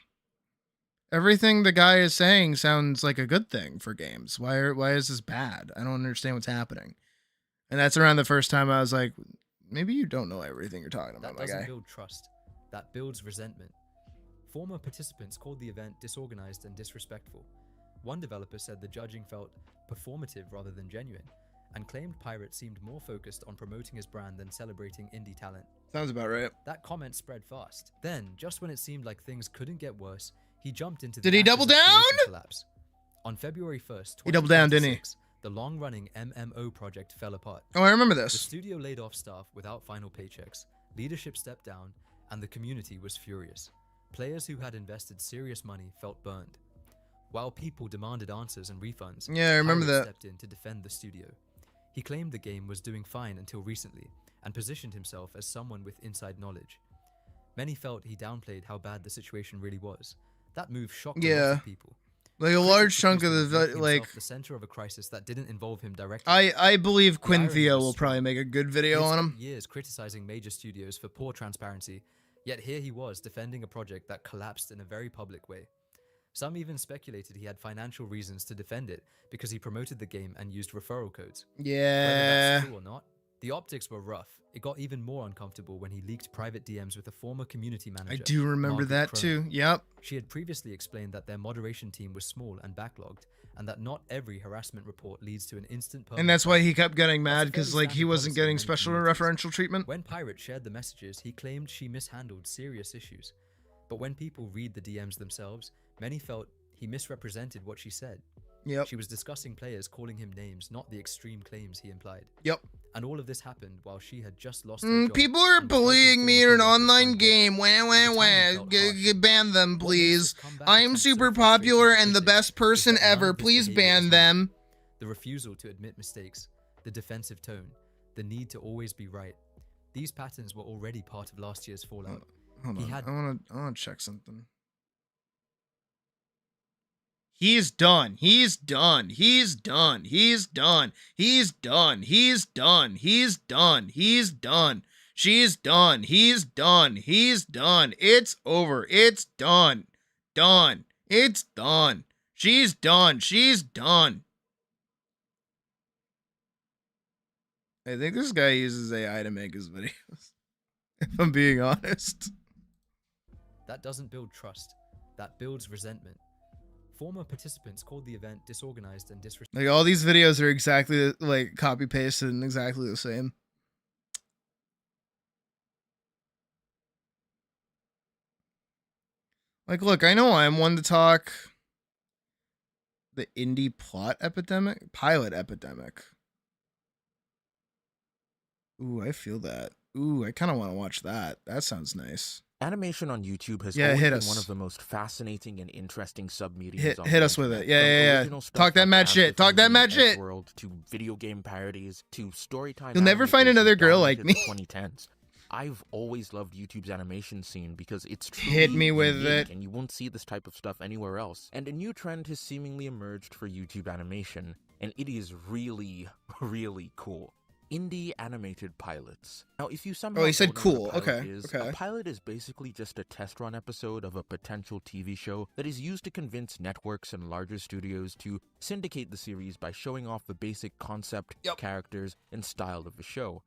Everything the guy is saying sounds like a good thing for games. Why is this bad? I don't understand what's happening. And that's around the first time I was like, maybe you don't know everything you're talking about, That my doesn't guy. build trust. That builds resentment. Former participants called the event disorganized and disrespectful. One developer said the judging felt performative rather than genuine, and claimed Pirate seemed more focused on promoting his brand than celebrating indie talent. Sounds about right. That comment spread fast. Then, just when it seemed like things couldn't get worse, he jumped into Did the he act double of creation down? collapse. On February 1st, He doubled down, didn't he? 2026, the long-running MMO project fell apart. Oh, I remember The this. studio laid off staff without final paychecks, leadership stepped down, and the community was furious. Players who had invested serious money felt burned. While people demanded answers and refunds, Yeah, I remember Pirate that. stepped in to defend the studio. He claimed the game was doing fine until recently, and positioned himself as someone with inside knowledge. Many felt he downplayed how bad the situation really was. That move shocked a lot Yeah. of people. Like a large chunk of the Making like, himself the center of a crisis that didn't involve him directly. I believe The Quinn irony Theo was will probably make a good He video had on spent him. years criticizing major studios for poor transparency, yet here he was defending a project that collapsed in a very public way. Some even speculated he had financial reasons to defend it because he promoted the game and used referral codes. Whether Yeah. that's true or not, the optics were rough. It got even more uncomfortable when he leaked private DMs with a former community manager. I do remember Margaret that Crone. too. Yep. She had previously explained that their moderation team was small and backlogged, and that not every harassment report leads to an instant And that's why he kept getting mad, That's a because fairly like he standard wasn't policy in getting many special communities. referential treatment. When Pirate shared the messages, he claimed she mishandled serious issues. But when people read the DMs themselves, many felt he misrepresented what she said. Yep. She was discussing players calling him names, not the extreme claims he implied. Yep. And all of this happened while she had just lost her job. People are and was helping bullying me in former an coworkers online find work. game. Wah, wah, The wah. timing felt harsh. Ban them, What makes please. this comeback I'm attempt so super frustrating popular for and the critics best person is that none ever. of this Please behavior ban is them. The refusal to admit mistakes, the defensive tone, the need to always be right. These patterns were already part of last year's fallout. Hold He on. had- I want to check something. He's done. He's done. He's done. He's done. He's done. He's done. He's done. He's done. She's done. He's done. He's done. It's over. It's done. Done. It's done. She's done. She's done. I think this guy uses AI to make his videos. If I'm being honest. That doesn't build trust. That builds resentment. Former participants called the event disorganized and disrespectful. Like all these videos are exactly like copy pasted and exactly the same. Like, look, I know I'm one to talk the indie pilot epidemic. Ooh, I feel that. Ooh, I kind of want to watch that. That sounds nice. Animation on YouTube has Yeah, always hit been us. one of the most fascinating and interesting submediums Hit on hit the us with internet. it. Yeah, From yeah, yeah. original stuff Talk that like mad As shit. the Talk that Family mad and shit. Edgeworld, to video game parodies, to storytime. You'll never find animators another who girl like dominated me. the 2010s. I've always loved YouTube's animation scene because it's Hit truly me with unique, it. and you won't see this type of stuff anywhere else. And a new trend has seemingly emerged for YouTube animation, and it is really, really cool. Indie animated pilots. Now, if you somehow Oh, he said don't know what cool. a pilot Okay, is, okay. A pilot is basically just a test run episode of a potential TV show that is used to convince networks and larger studios to syndicate the series by showing off the basic concept, characters, and style of the show.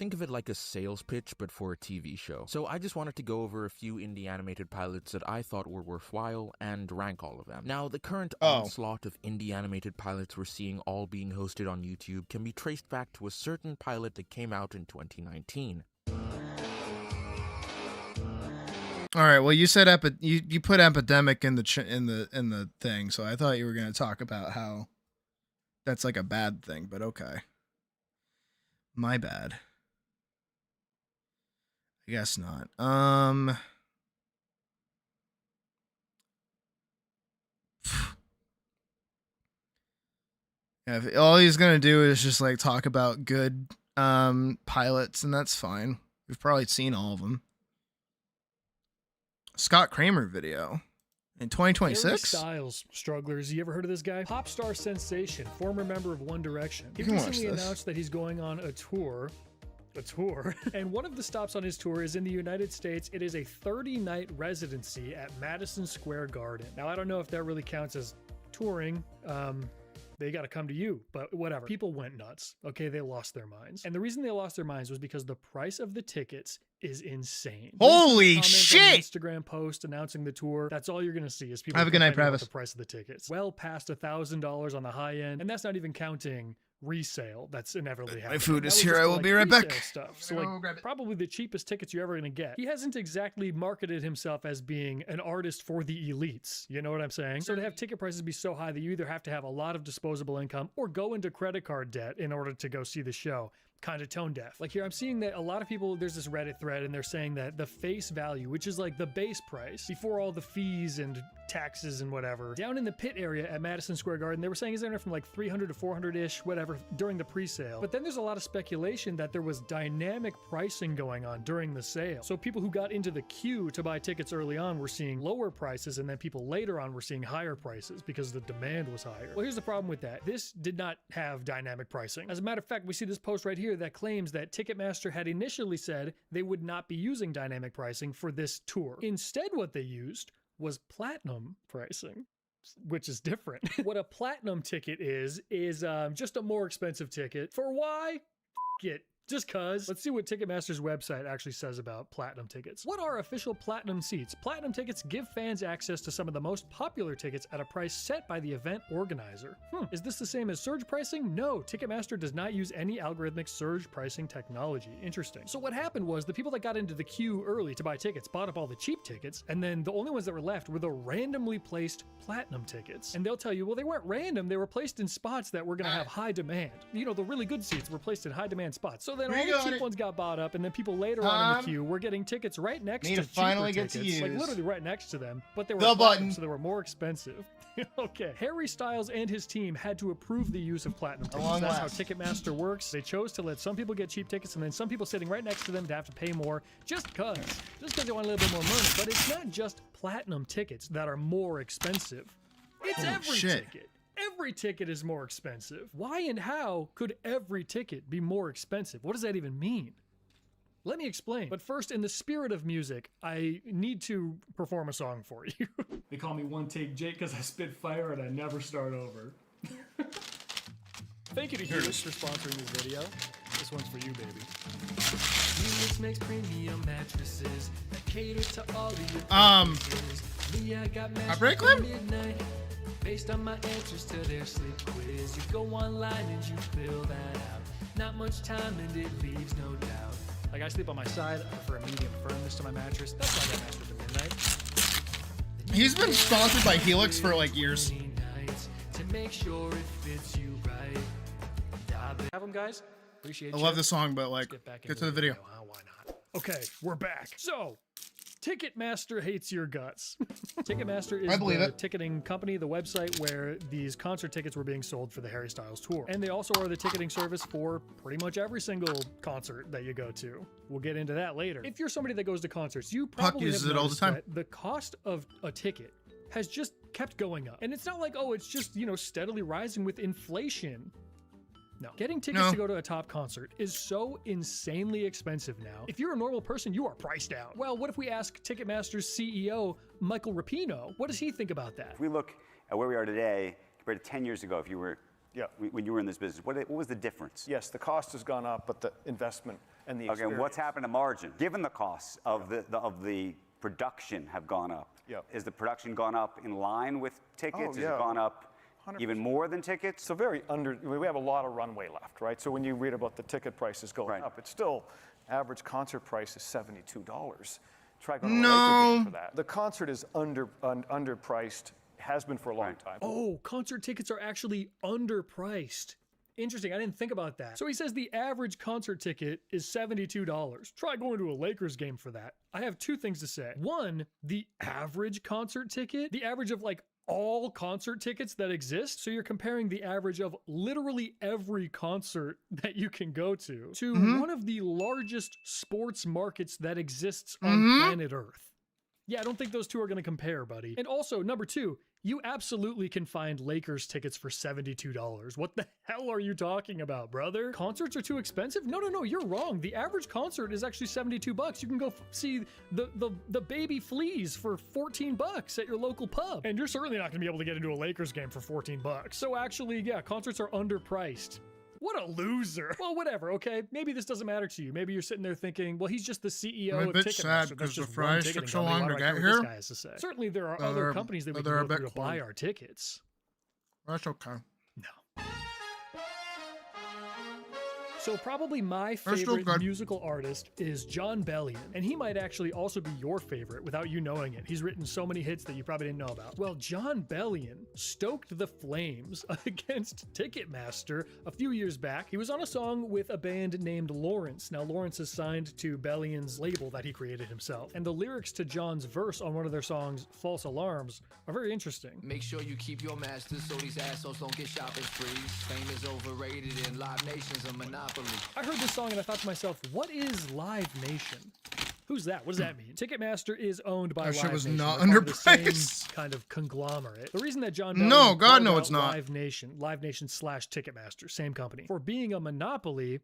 Think of it like a sales pitch, but for a TV show. So I just wanted to go over a few indie animated pilots that I thought were worthwhile and rank all of them. Now, the current onslaught of indie animated pilots we're seeing all being hosted on YouTube can be traced back to a certain pilot that came out in 2019. All right. Well, you said you put epidemic in the thing, so I thought you were going to talk about how that's like a bad thing, but okay. My bad. I guess not. Yeah, if all he's going to do is just like talk about good pilots, and that's fine. We've probably seen all of them. Scott Kramer video in 2026. Harry Styles, strugglers. You ever heard of this guy? Pop star sensation, former member of One Direction. He recently announced that he's going on a tour. And one of the stops on his tour is in the United States. It is a 30-night residency at Madison Square Garden. Now, I don't know if that really counts as touring. They got to come to you, but whatever. People went nuts. Okay, they lost their minds. And the reason they lost their minds was because the price of the tickets is insane. Holy shit! Instagram post announcing the tour. That's all you're going to see is people have a good night, complaining Travis. about the price of the tickets. Well past $1,000 on the high end, and that's not even counting resale. That's inevitably happening. My food is That was here. just I for, will like, be right back. pre-sale Stuff. So like probably the cheapest tickets you're ever going to get. He hasn't exactly marketed himself as being an artist for the elites. You know what I'm saying? So to have ticket prices be so high that you either have to have a lot of disposable income or go into credit card debt in order to go see the show. Kind of tone deaf. Like here, I'm seeing that a lot of people, there's this Reddit thread and they're saying that the face value, which is like the base price before all the fees and taxes and whatever, down in the pit area at Madison Square Garden, they were saying is anywhere from like 300 to 400-ish, whatever, during the pre-sale. But then there's a lot of speculation that there was dynamic pricing going on during the sale. So people who got into the queue to buy tickets early on were seeing lower prices, and then people later on were seeing higher prices because the demand was higher. Well, here's the problem with that. This did not have dynamic pricing. As a matter of fact, we see this post right here that claims that Ticketmaster had initially said they would not be using dynamic pricing for this tour. Instead, what they used was platinum pricing, which is different. What a platinum ticket is just a more expensive ticket. For why? F it. Just cuz. Let's see what Ticketmaster's website actually says about platinum tickets. What are official platinum seats? Platinum tickets give fans access to some of the most popular tickets at a price set by the event organizer. Is this the same as surge pricing? No, Ticketmaster does not use any algorithmic surge pricing technology. Interesting. So what happened was the people that got into the queue early to buy tickets bought up all the cheap tickets, and then the only ones that were left were the randomly placed platinum tickets. And they'll tell you, well, they weren't random, they were placed in spots that were gonna have high demand. You know, the really good seats were placed in high demand spots. So then all the cheap ones got bought up, and then people later on in the queue were getting tickets right next to cheaper tickets, like literally right next to them, but they were platinum, so they were more expensive. Okay, Harry Styles and his team had to approve the use of platinum tickets. That's how Ticketmaster works. They chose to let some people get cheap tickets, and then some people sitting right next to them to have to pay more just because they want a little bit more money. But it's not just platinum tickets that are more expensive. It's every ticket. Every ticket is more expensive. Why and how could every ticket be more expensive? What does that even mean? Let me explain. But first, in the spirit of music, I need to perform a song for you. They call me One Take Jake because I spit fire and I never start over. Thank you to Helix for sponsoring this video. This one's for you, baby. Helix makes premium mattresses that cater to all of your preferences. Me, I got mattresses at midnight. Based on my answers to their sleep quiz, you go online and you fill that out. Not much time and it leaves no doubt. Like I sleep on my side, I prefer a medium firmness to my mattress. That's why I got mattress at midnight. He's been sponsored by Helix for like years. To make sure it fits you right. Have them, guys. Appreciate I you. love the song, but like, get get to the video. Why not? Okay, we're back. So, Ticketmaster hates your guts. Ticketmaster is the ticketing company, the website where these concert tickets were being sold for the Harry Styles tour. And they also are the ticketing service for pretty much every single concert that you go to. We'll get into that later. If you're somebody that goes to concerts, you probably uses have it all the noticed time. that the cost of a ticket has just kept going up. And it's not like, oh, it's just, you know, steadily rising with inflation. No. Getting tickets to go to a top concert is so insanely expensive now. If you're a normal person, you are priced out. Well, what if we ask Ticketmaster's CEO, Michael Rapino, what does he think about that? If we look at where we are today compared to 10 years ago, if you were Yeah. When you were in this business, what was the difference? Yes, the cost has gone up, but the investment and the Okay, experience. and what's happened to margin? Given the costs of the production have gone up, is the production gone up in line with tickets? Oh, Has it gone up 100%. even more than tickets? So we have a lot of runway left, right? So when you read about the ticket prices going up, it's still, average concert price is $72. Try going to a Laker game for that. The concert is underpriced, has been for a long time. Oh, concert tickets are actually underpriced. Interesting, I didn't think about that. So he says the average concert ticket is $72. Try going to a Lakers game for that. I have two things to say. One, the average concert ticket, the average of like all concert tickets that exist. So you're comparing the average of literally every concert that you can go to one of the largest sports markets that exists on planet Earth. Yeah, I don't think those two are going to compare, buddy. And also, number two, you absolutely can find Lakers tickets for $72. What the hell are you talking about, brother? Concerts are too expensive? No, you're wrong. The average concert is actually $72. You can go see the Baby Fleas for $14 at your local pub. And you're certainly not gonna be able to get into a Lakers game for $14. So actually, yeah, concerts are underpriced. What a loser. Well, whatever, okay? Maybe this doesn't matter to you. Maybe you're sitting there thinking, well, he's just the CEO I'm a of bit Ticketmaster. sad That's because the just one fries ticketing took so company. long Why to do I care get what this here. guy has to say? Certainly there are They're other a- companies that we they're can a go bit through to buy cold. our tickets. That's okay. So probably my They're still favorite good. musical artist is Jon Bellion, and he might actually also be your favorite without you knowing it. He's written so many hits that you probably didn't know about. Well, Jon Bellion stoked the flames against Ticketmaster a few years back. He was on a song with a band named Lawrence. Now, Lawrence is signed to Bellion's label that he created himself, and the lyrics to Jon's verse on one of their songs, False Alarms, are very interesting. Make sure you keep your masters so these assholes don't get shopping sprees. Fame is overrated and Live Nation's a monopoly. I heard this song and I thought to myself, what is Live Nation? Who's that? What does that mean? Ticketmaster is owned by That shit Live was Nation. not They're part of the same underpriced. kind of conglomerate. The reason that Jon No, Bellion God, called no, out it's not. Live Nation /Ticketmaster, same company, for being a monopoly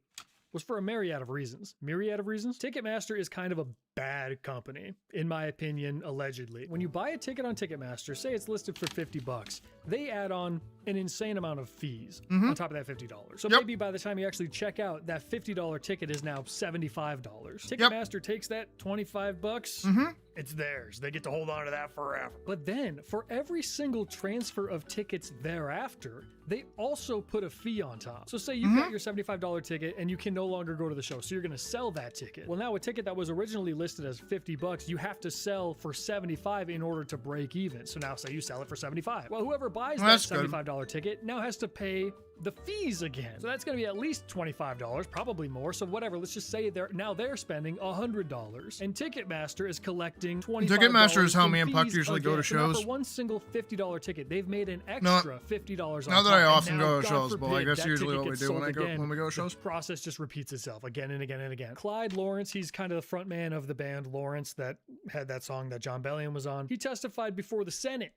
was for a myriad of reasons. Ticketmaster is kind of a bad company, in my opinion, allegedly. When you buy a ticket on Ticketmaster, say it's listed for $50, they add on an insane amount of fees on top of that $50. So maybe by the time you actually check out, that $50 ticket is now $75. Ticketmaster takes that $25, it's theirs. They get to hold on to that forever. But then, for every single transfer of tickets thereafter, they also put a fee on top. So say you got your $75 ticket and you can no longer go to the show, so you're gonna sell that ticket. Well, now a ticket that was originally listed as $50, you have to sell for $75 in order to break even. So now say you sell it for $75. Well, whoever buys that $75 ticket now has to pay the fees again. So that's going to be at least $25, probably more. So whatever, let's just say they're spending $100, and Ticketmaster is collecting $25. Ticketmaster is how in me and Puck fees usually go again. to So now shows. for one single $50 ticket, they've made an extra $50 on Not that top. I And often now, go to God shows, but like forbid, that's that usually ticket what we gets do when sold we go to again. shows. The process just repeats itself again and again and again. Clyde Lawrence, he's kind of the front man of the band Lawrence that had that song that Jon Bellion was on. He testified before the Senate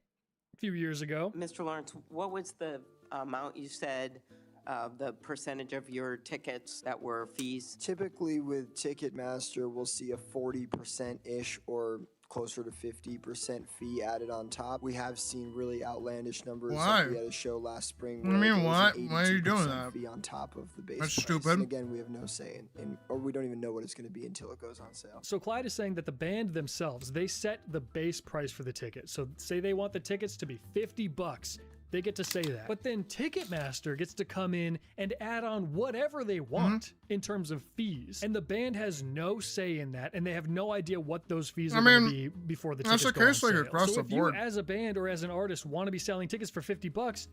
a few years ago. Mr. Lawrence, what was the amount you said, the percentage of your tickets that were fees? Typically with Ticketmaster, we'll see a 40%-ish or closer to 50% fee added on top. We have seen really outlandish numbers. Why? Like we had a show last spring. What do you mean, where what? there was an Why are you doing 82% that? Fee on top of the base That's price. stupid. And again, we have no say or we don't even know what it's going to be until it goes on sale. So Clyde is saying that the band themselves, they set the base price for the ticket. So say they want the tickets to be $50. They get to say that. But then Ticketmaster gets to come in and add on whatever they want in terms of fees. And the band has no say in that, and they have no idea what those fees are going to be before the tickets that's go the on case like sale. across So the if you board. as a band or as an artist want to be selling tickets for $50,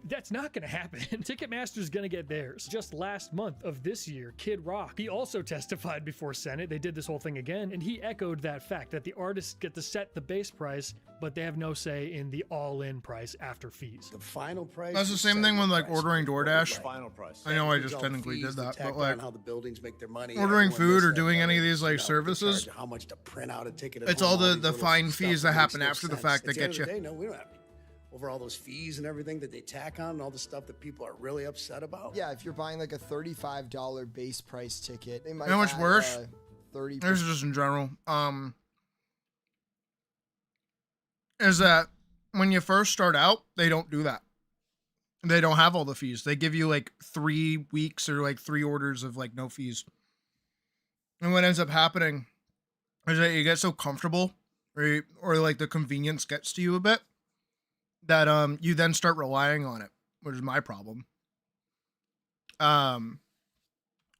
that's not going to happen. Ticketmaster's going to get theirs. Just last month of this year, Kid Rock, he also testified before Senate. They did this whole thing again, and he echoed that fact that the artists get to set the base price, but they have no say in the all-in price after fees. The final price. That's the is same set thing in with the like price. ordering DoorDash. The final price. I know I That just includes all the technically fees, did the that, tack but on like how the buildings make their money. ordering Everyone food lists or that, doing any of right? these like You know, they services, charge how much to print out a ticket at it's home, all the these little fine stuff fees that makes happen no after the sense. fact At that the end get of the you. day, no, we don't have any. Over all those fees and everything that they tack on and all the stuff that people are really upset about. Yeah, if you're buying like a $35 base price ticket, they might You know what's add, worse? 30%. This is just in general. Is that when you first start out, they don't do that. they don't have all the fees. They give you like 3 weeks or like 3 orders of like no fees. And what ends up happening is that you get so comfortable, or like the convenience gets to you a bit, that you then start relying on it, which is my problem. And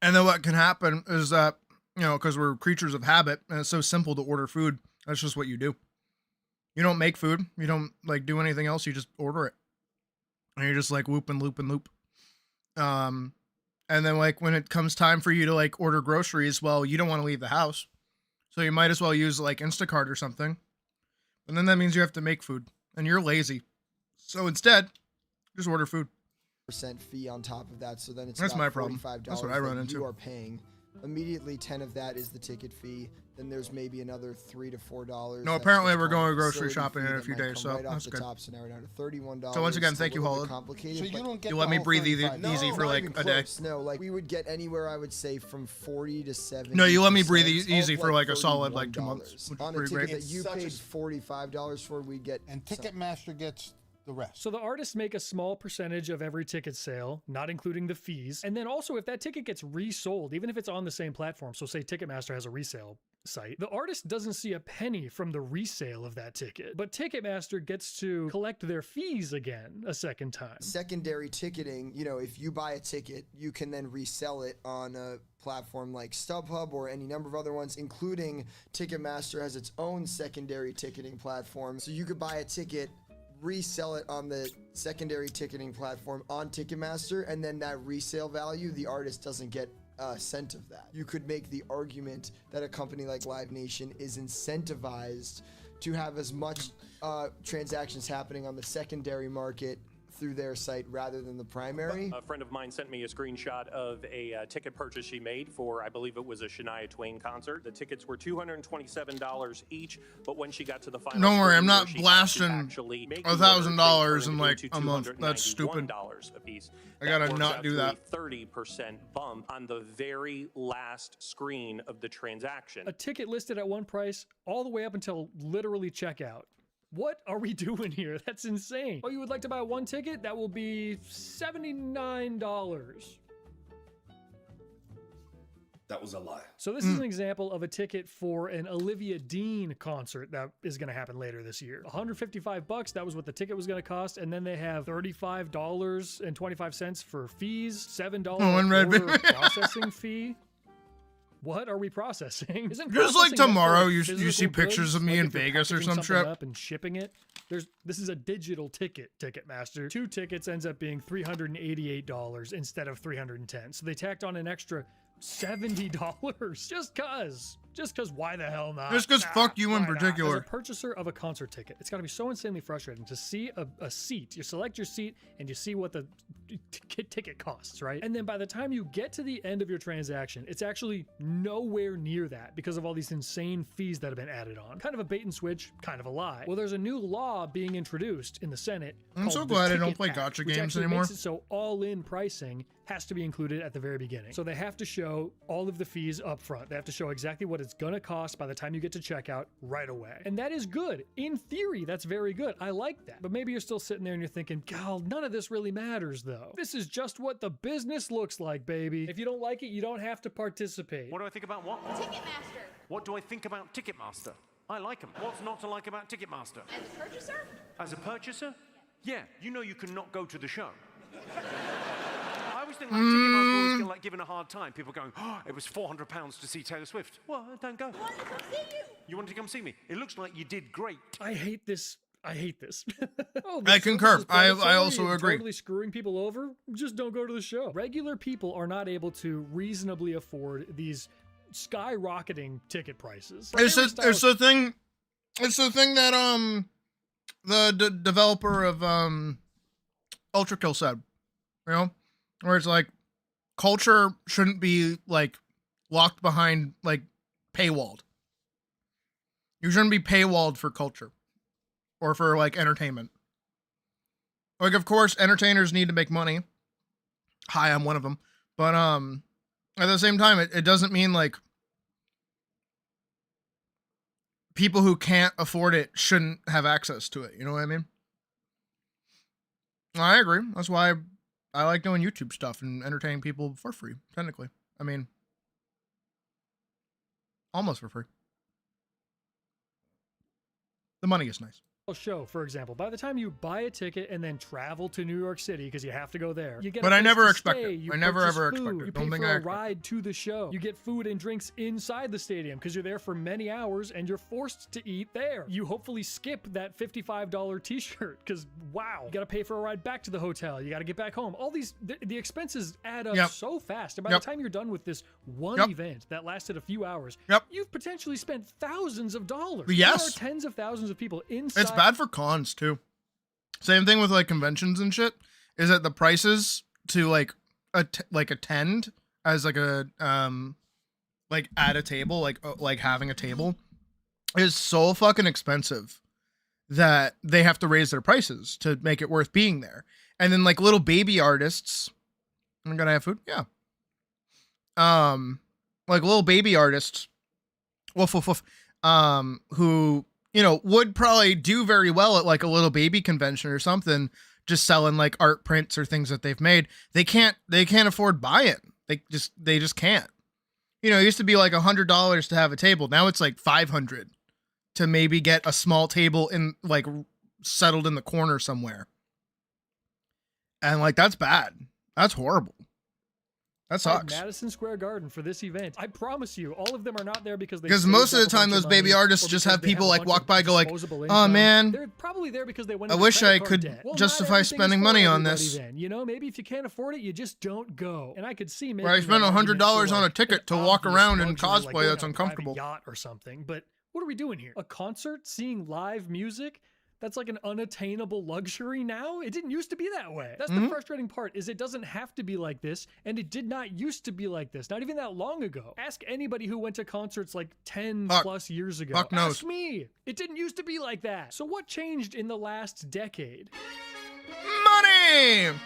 then what can happen is that, you know, because we're creatures of habit and it's so simple to order food, that's just what you do. You don't make food. You don't like do anything else. You just order it. And you're just like whoop and loop and loop. And then like when it comes time for you to like order groceries, well, you don't want to leave the house. So you might as well use like Instacart or something. And then that means you have to make food and you're lazy. So instead, just order food. % fee on top of that, so then it's That's about my problem. $45 That's what I run that into. you are paying. Immediately 10 of that is the ticket fee. Then there's maybe another $3 to $4. No, apparently we're going grocery shopping in a few days, so that's good. Top, so now we're down to $31. So once again, thank you, Holland. So you don't get you let me breathe easy for like a day. No, like we would get anywhere, I would say, from 40 to 70. No, you let me breathe easy for like a solid like 2 months, which is on a pretty ticket great. that you paid $45 for, we get. And Ticketmaster gets the rest. So the artists make a small percentage of every ticket sale, not including the fees. And then also if that ticket gets resold, even if it's on the same platform, so say Ticketmaster has a resale site, the artist doesn't see a penny from the resale of that ticket, but Ticketmaster gets to collect their fees again a second time. Secondary ticketing, you know, if you buy a ticket, you can then resell it on a platform like StubHub or any number of other ones, including Ticketmaster has its own secondary ticketing platform. So you could buy a ticket, resell it on the secondary ticketing platform on Ticketmaster, and then that resale value, the artist doesn't get a cent of that. You could make the argument that a company like Live Nation is incentivized to have as much transactions happening on the secondary market through their site rather than the primary. A friend of mine sent me a screenshot of a ticket purchase she made for, I believe it was a Shania Twain concert. The tickets were $227 each, but when she got to the final, Don't worry, I'm screen not where she blasting actually make the $1,000 in order, like they a month. That's stupid. $291 a piece. I gotta That works not out do to that. a 30% bump on the very last screen of the transaction. A ticket listed at one price all the way up until literally checkout. What are we doing here? That's insane. Oh, you would like to buy one ticket? That will be $79. That was a lie. So this is an example of a ticket for an Olivia Dean concert that is going to happen later this year. $155, that was what the ticket was going to cost, and then they have $35.25 for fees, $7 order processing fee. What are we processing? Isn't Just like processing tomorrow, for you physical see pictures goods? of me Like in if you're Vegas or packaging some something shit? up and shipping it. This is a digital ticket, Ticketmaster. 2 tickets ends up being $388 instead of $310. So they tacked on an extra $70 just cause why the hell not? Just 'cause fuck you in Why not? particular. As a purchaser of a concert ticket, it's gotta be so insanely frustrating to see a seat. You select your seat and you see what the ticket costs, right? And then by the time you get to the end of your transaction, it's actually nowhere near that because of all these insane fees that have been added on. Kind of a bait and switch, kind of a lie. Well, there's a new law being introduced in the Senate. I'm so called the glad I don't Ticket play Act, gotcha which games actually anymore. makes it so all-in pricing has to be included at the very beginning. So they have to show all of the fees up front. They have to show exactly what it's gonna cost by the time you get to checkout right away. And that is good. In theory, that's very good. I like that. But maybe you're still sitting there and you're thinking, God, none of this really matters though. This is just what the business looks like, baby. If you don't like it, you don't have to participate. What do I think about what? Ticketmaster. What do I think about Ticketmaster? I like them. What's not to like about Ticketmaster? As a purchaser? As a purchaser? Yeah, you know you cannot go to the show. I always think like Ticketmaster always get like given a hard time. People going, oh, it was £400 to see Taylor Swift. Well, don't go. I wanted to come see you. You wanted to come see me? It looks like you did great. I hate this. Oh, I concur. this is I predatory also and agree. Totally screwing people over. Just don't go to the show. Regular people are not able to reasonably afford these skyrocketing ticket prices. It's the thing that the developer of Ultra Kill said, you know, where it's like culture shouldn't be like locked behind like paywalled. You shouldn't be paywalled for culture or for like entertainment. Like, of course, entertainers need to make money. Hi, I'm one of them. But at the same time, it doesn't mean like people who can't afford it shouldn't have access to it. You know what I mean? I agree. That's why I like doing YouTube stuff and entertaining people for free, technically. I mean, almost for free. The money is nice. Show, for example, by the time you buy a ticket and then travel to New York City because you have to go there, you get. But a I place never to expect stay, it. you I never purchase ever expect food, it. You Don't pay think for I a expect ride to the show. You get food and drinks inside the stadium because you're there for many hours and you're forced to eat there. You hopefully skip that $55 T-shirt because wow, you got to pay for a ride back to the hotel. You got to get back home. All these the expenses add up so fast, and by the time you're done with this one event that lasted a few hours, you've potentially spent thousands of dollars. Yes, there are tens of thousands of people inside. It's bad for cons too. Same thing with like conventions and shit, is that the prices to like attend as like a like at a table, like having a table, is so fucking expensive that they have to raise their prices to make it worth being there. And then like little baby artists, I'm gonna have food, yeah. Like little baby artists, who, you know, would probably do very well at like a little baby convention or something, just selling like art prints or things that they've made. They can't afford buy-in. They just can't. You know, it used to be like $100 to have a table. Now it's like $500 to maybe get a small table in like settled in the corner somewhere. And like, that's bad. That's horrible. That sucks. Madison Square Garden for this event. I promise you, all of them are not there because most of the time those baby artists just have people like walk by, go like, "Oh man, they're probably there because they went. I wish I could justify spending money on this." Then. You know, maybe if you can't afford it, you just don't go. And I could see maybe I spent $100 on a ticket to walk around in cosplay. Like that's uncomfortable. Yacht or something. But what are we doing here? A concert, seeing live music? That's like an unattainable luxury now? It didn't used to be that way. That's the frustrating part, is it doesn't have to be like this, and it did not used to be like this, not even that long ago. Ask anybody who went to concerts like 10 plus years ago. Ask me. It didn't used to be like that. So what changed in the last decade? Money!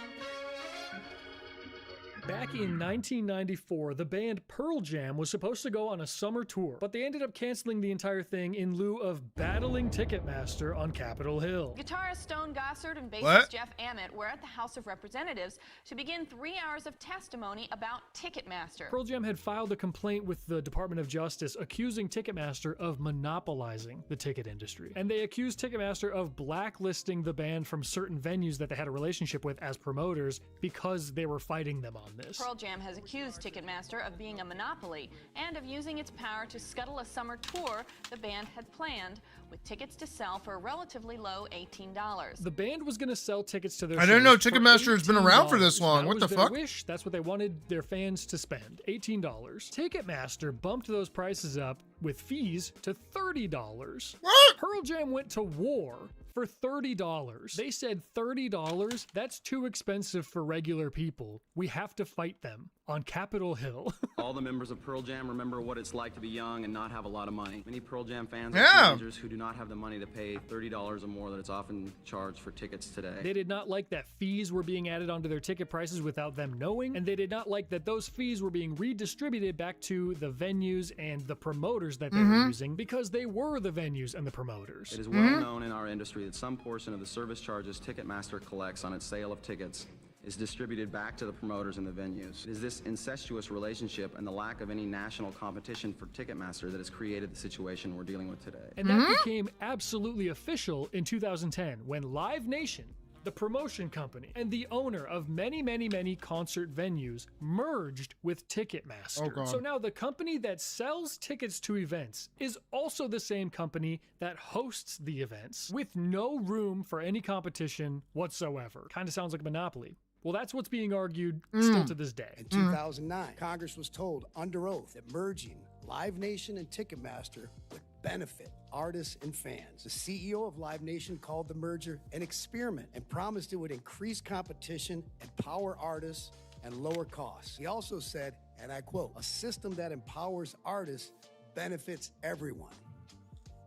Back in 1994, the band Pearl Jam was supposed to go on a summer tour, but they ended up canceling the entire thing in lieu of battling Ticketmaster on Capitol Hill. Guitarist Stone Gossard and bassist Jeff Ament were at the House of Representatives to begin 3 hours of testimony about Ticketmaster. Pearl Jam had filed a complaint with the Department of Justice accusing Ticketmaster of monopolizing the ticket industry. And they accused Ticketmaster of blacklisting the band from certain venues that they had a relationship with as promoters because they were fighting them on this. Pearl Jam has accused Ticketmaster of being a monopoly and of using its power to scuttle a summer tour the band had planned, with tickets to sell for a relatively low $18. The band was going to sell tickets to their I didn't know Ticketmaster has been around for this long. What the fuck? Wish. That's what they wanted their fans to spend, $18. Ticketmaster bumped those prices up with fees to $30. What? Pearl Jam went to war for $30. They said $30? That's too expensive for regular people. We have to fight them on Capitol Hill. All the members of Pearl Jam remember what it's like to be young and not have a lot of money. Many Pearl Jam fans are teenagers who do not have the money to pay $30 or more that it's often charged for tickets today. They did not like that fees were being added onto their ticket prices without them knowing, and they did not like that those fees were being redistributed back to the venues and the promoters that they were using, because they were the venues and the promoters. It is well known in our industry that some portion of the service charges Ticketmaster collects on its sale of tickets is distributed back to the promoters and the venues. It is this incestuous relationship and the lack of any national competition for Ticketmaster that has created the situation we're dealing with today. And that became absolutely official in 2010 when Live Nation, the promotion company and the owner of many, many, many concert venues, merged with Ticketmaster. Oh, God. So now the company that sells tickets to events is also the same company that hosts the events, with no room for any competition whatsoever. Kind of sounds like a monopoly. Well, that's what's being argued still to this day. In 2009, Congress was told under oath that merging Live Nation and Ticketmaster would benefit artists and fans. The CEO of Live Nation called the merger an experiment and promised it would increase competition, empower artists, and lower costs. He also said, and I quote, "A system that empowers artists benefits everyone."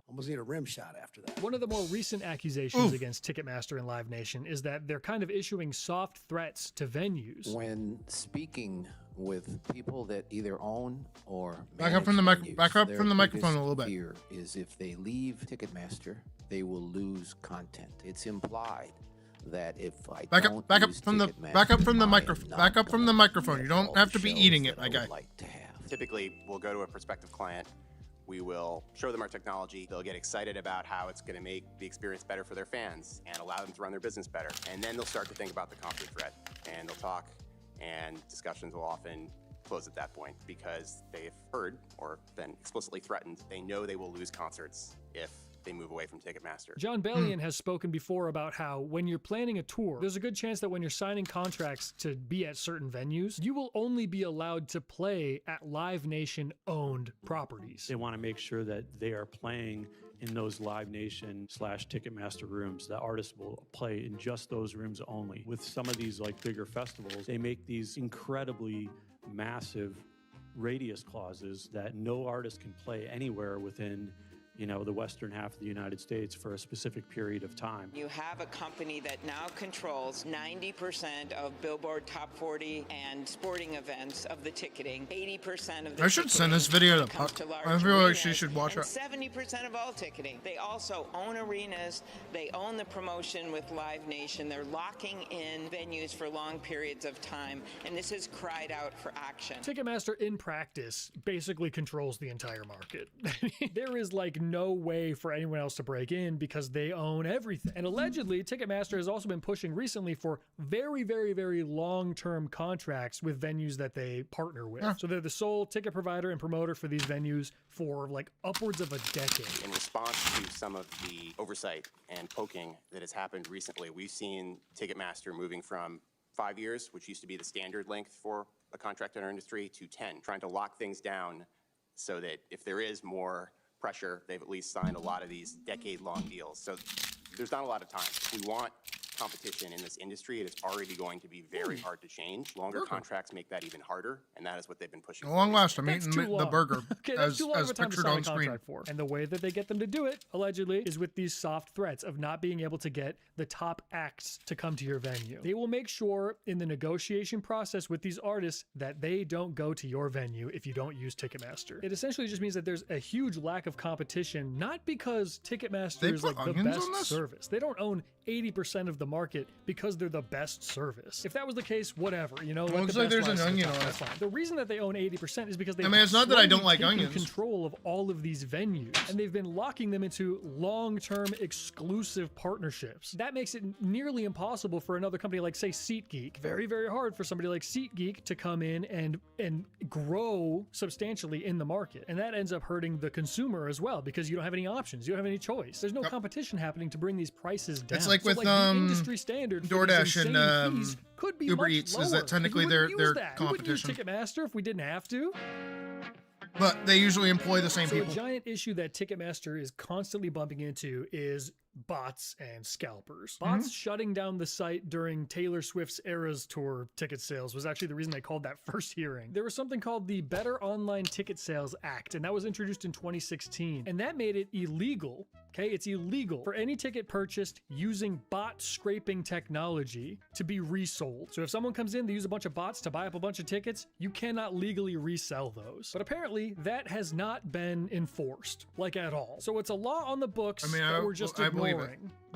Almost need a rim shot after that. One of the more recent accusations against Ticketmaster and Live Nation is that they're kind of issuing soft threats to venues. When speaking with people that either own or back up from the microphone a little bit. Fear is if they leave Ticketmaster, they will lose content. It's implied that if I Back don't up, back up use from the, Ticketmaster, back up from the I am microphone. not Back up from the microphone. You don't have to be shows eating it, that my I guy. would like to have. Typically, we'll go to a prospective client. We will show them our technology. They'll get excited about how it's going to make the experience better for their fans and allow them to run their business better. And then they'll start to think about the concert threat, and they'll talk, and discussions will often close at that point because they've heard or been explicitly threatened. They know they will lose concerts if they move away from Ticketmaster. John Bellion has spoken before about how when you're planning a tour, there's a good chance that when you're signing contracts to be at certain venues, you will only be allowed to play at Live Nation owned properties. They want to make sure that they are playing in those Live Nation / Ticketmaster rooms. The artists will play in just those rooms only. With some of these like bigger festivals, they make these incredibly massive radius clauses that no artist can play anywhere within the western half of the United States for a specific period of time. You have a company that now controls 90% of Billboard Top 40 and sporting events of the ticketing, 80% of the I should send this video to Puck. I feel like she should watch it. 70% of all ticketing. They also own arenas. They own the promotion with Live Nation. They're locking in venues for long periods of time, and this has cried out for action. Ticketmaster in practice basically controls the entire market. There is like no way for anyone else to break in because they own everything. And allegedly, Ticketmaster has also been pushing recently for very, very, very long-term contracts with venues that they partner with. So they're the sole ticket provider and promoter for these venues for like upwards of a decade. In response to some of the oversight and poking that has happened recently, we've seen Ticketmaster moving from 5 years, which used to be the standard length for a contract in our industry, to 10, trying to lock things down so that if there is more pressure, they've at least signed a lot of these decade-long deals. So there's not a lot of time. We want competition in this industry. It is already going to be very hard to change. Longer contracts make that even harder, and that is what they've been pushing. At long last, I'm That's eating too the long. burger Okay, that's as, too long of as a time to pictured sign a on screen. contract for. And the way that they get them to do it, allegedly, is with these soft threats of not being able to get the top acts to come to your venue. They will make sure in the negotiation process with these artists that they don't go to your venue if you don't use Ticketmaster. It essentially just means that there's a huge lack of competition, not because Ticketmaster is like the best service. They don't own 80% of the market because they're the best service. If that was the case, whatever, Looks like there's an onion on it. that's fine. The reason that they own 80% is because they it's not that I don't like onions. Control of all of these venues, and they've been locking them into long-term exclusive partnerships. That makes it nearly impossible for another company like, say, SeatGeek. Very, very hard for somebody like SeatGeek to come in and grow substantially in the market, and that ends up hurting the consumer as well because you don't have any options. You don't have any choice. There's no competition happening to bring these prices down. It's like with the industry standard for DoorDash these and fees could be Uber much Eats. lower. Is that technically We their wouldn't use that. competition? We wouldn't use Ticketmaster if we didn't have to. But they usually employ the same So people. a giant issue that Ticketmaster is constantly bumping into is bots and scalpers. Bots shutting down the site during Taylor Swift's Eras Tour ticket sales was actually the reason they called that first hearing. There was something called the Better Online Ticket Sales Act, and that was introduced in 2016. And that made it illegal, okay? It's illegal for any ticket purchased using bot scraping technology to be resold. So if someone comes in, they use a bunch of bots to buy up a bunch of tickets, you cannot legally resell those. But apparently that has not been enforced, like at all. So it's a law on the books that we're just ignoring.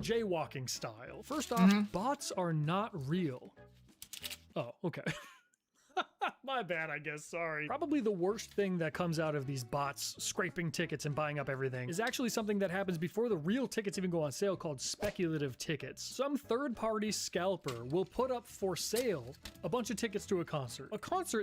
Jaywalking style. First off, bots are not real. Oh, okay. My bad, I guess. Sorry. Probably the worst thing that comes out of these bots scraping tickets and buying up everything is actually something that happens before the real tickets even go on sale called speculative tickets. Some third-party scalper will put up for sale a bunch of tickets to a concert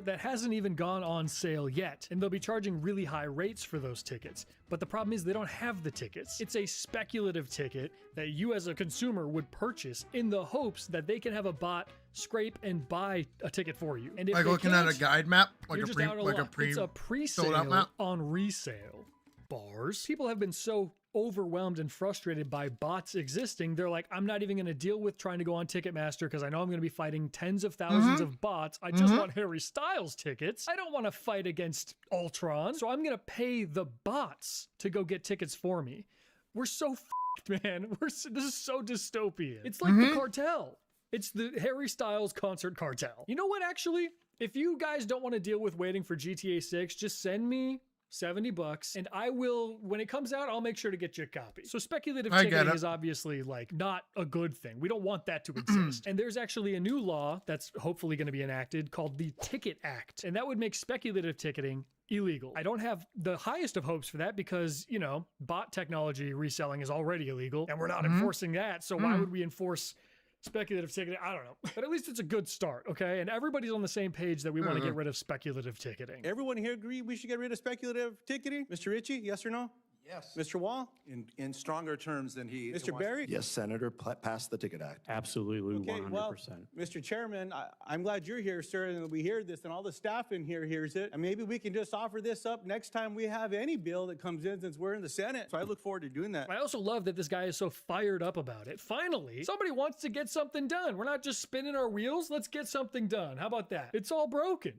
that hasn't even gone on sale yet, and they'll be charging really high rates for those tickets. But the problem is they don't have the tickets. It's a speculative ticket that you as a consumer would purchase in the hopes that they can have a bot scrape and buy a ticket for you. And if Like they looking at a can't, guide map, like you're a just pre, out of like a luck. pre, It's a filled out pre-sale map. on resale. Bars. People have been so overwhelmed and frustrated by bots existing, they're like, I'm not even going to deal with trying to go on Ticketmaster because I know I'm going to be fighting tens of thousands of bots. I just want Harry Styles tickets. I don't want to fight against Ultron, so I'm going to pay the bots to go get tickets for me. We're so f***ed, man. This is so dystopian. It's like the cartel. It's the Harry Styles concert cartel. You know what, actually? If you guys don't want to deal with waiting for GTA 6, just send me $70, and I will, when it comes out, I'll make sure to get you a copy. So speculative I get ticketing it. is obviously like not a good thing. We don't want that to exist. And there's actually a new law that's hopefully going to be enacted called the Ticket Act, and that would make speculative ticketing illegal. I don't have the highest of hopes for that because, you know, bot technology reselling is already illegal and we're not enforcing that. So why would we enforce speculative ticketing? I don't know. But at least it's a good start, okay? And everybody's on the same page that we want to get rid of speculative ticketing. Everyone here agree we should get rid of speculative ticketing? Mr. Ritchie, yes or no? Yes. Mr. Wall? In stronger terms than he... Mr. Berry? Yes, Senator, pass the Ticket Act. Absolutely, Okay, 100%. well, Mr. Chairman, I'm glad you're here, sir, and we hear this, and all the staff in here hears it. And maybe we can just offer this up next time we have any bill that comes in, since we're in the Senate. So I look forward to doing that. I also love that this guy is so fired up about it. Finally, somebody wants to get something done. We're not just spinning our wheels. Let's get something done. How about that? It's all broken.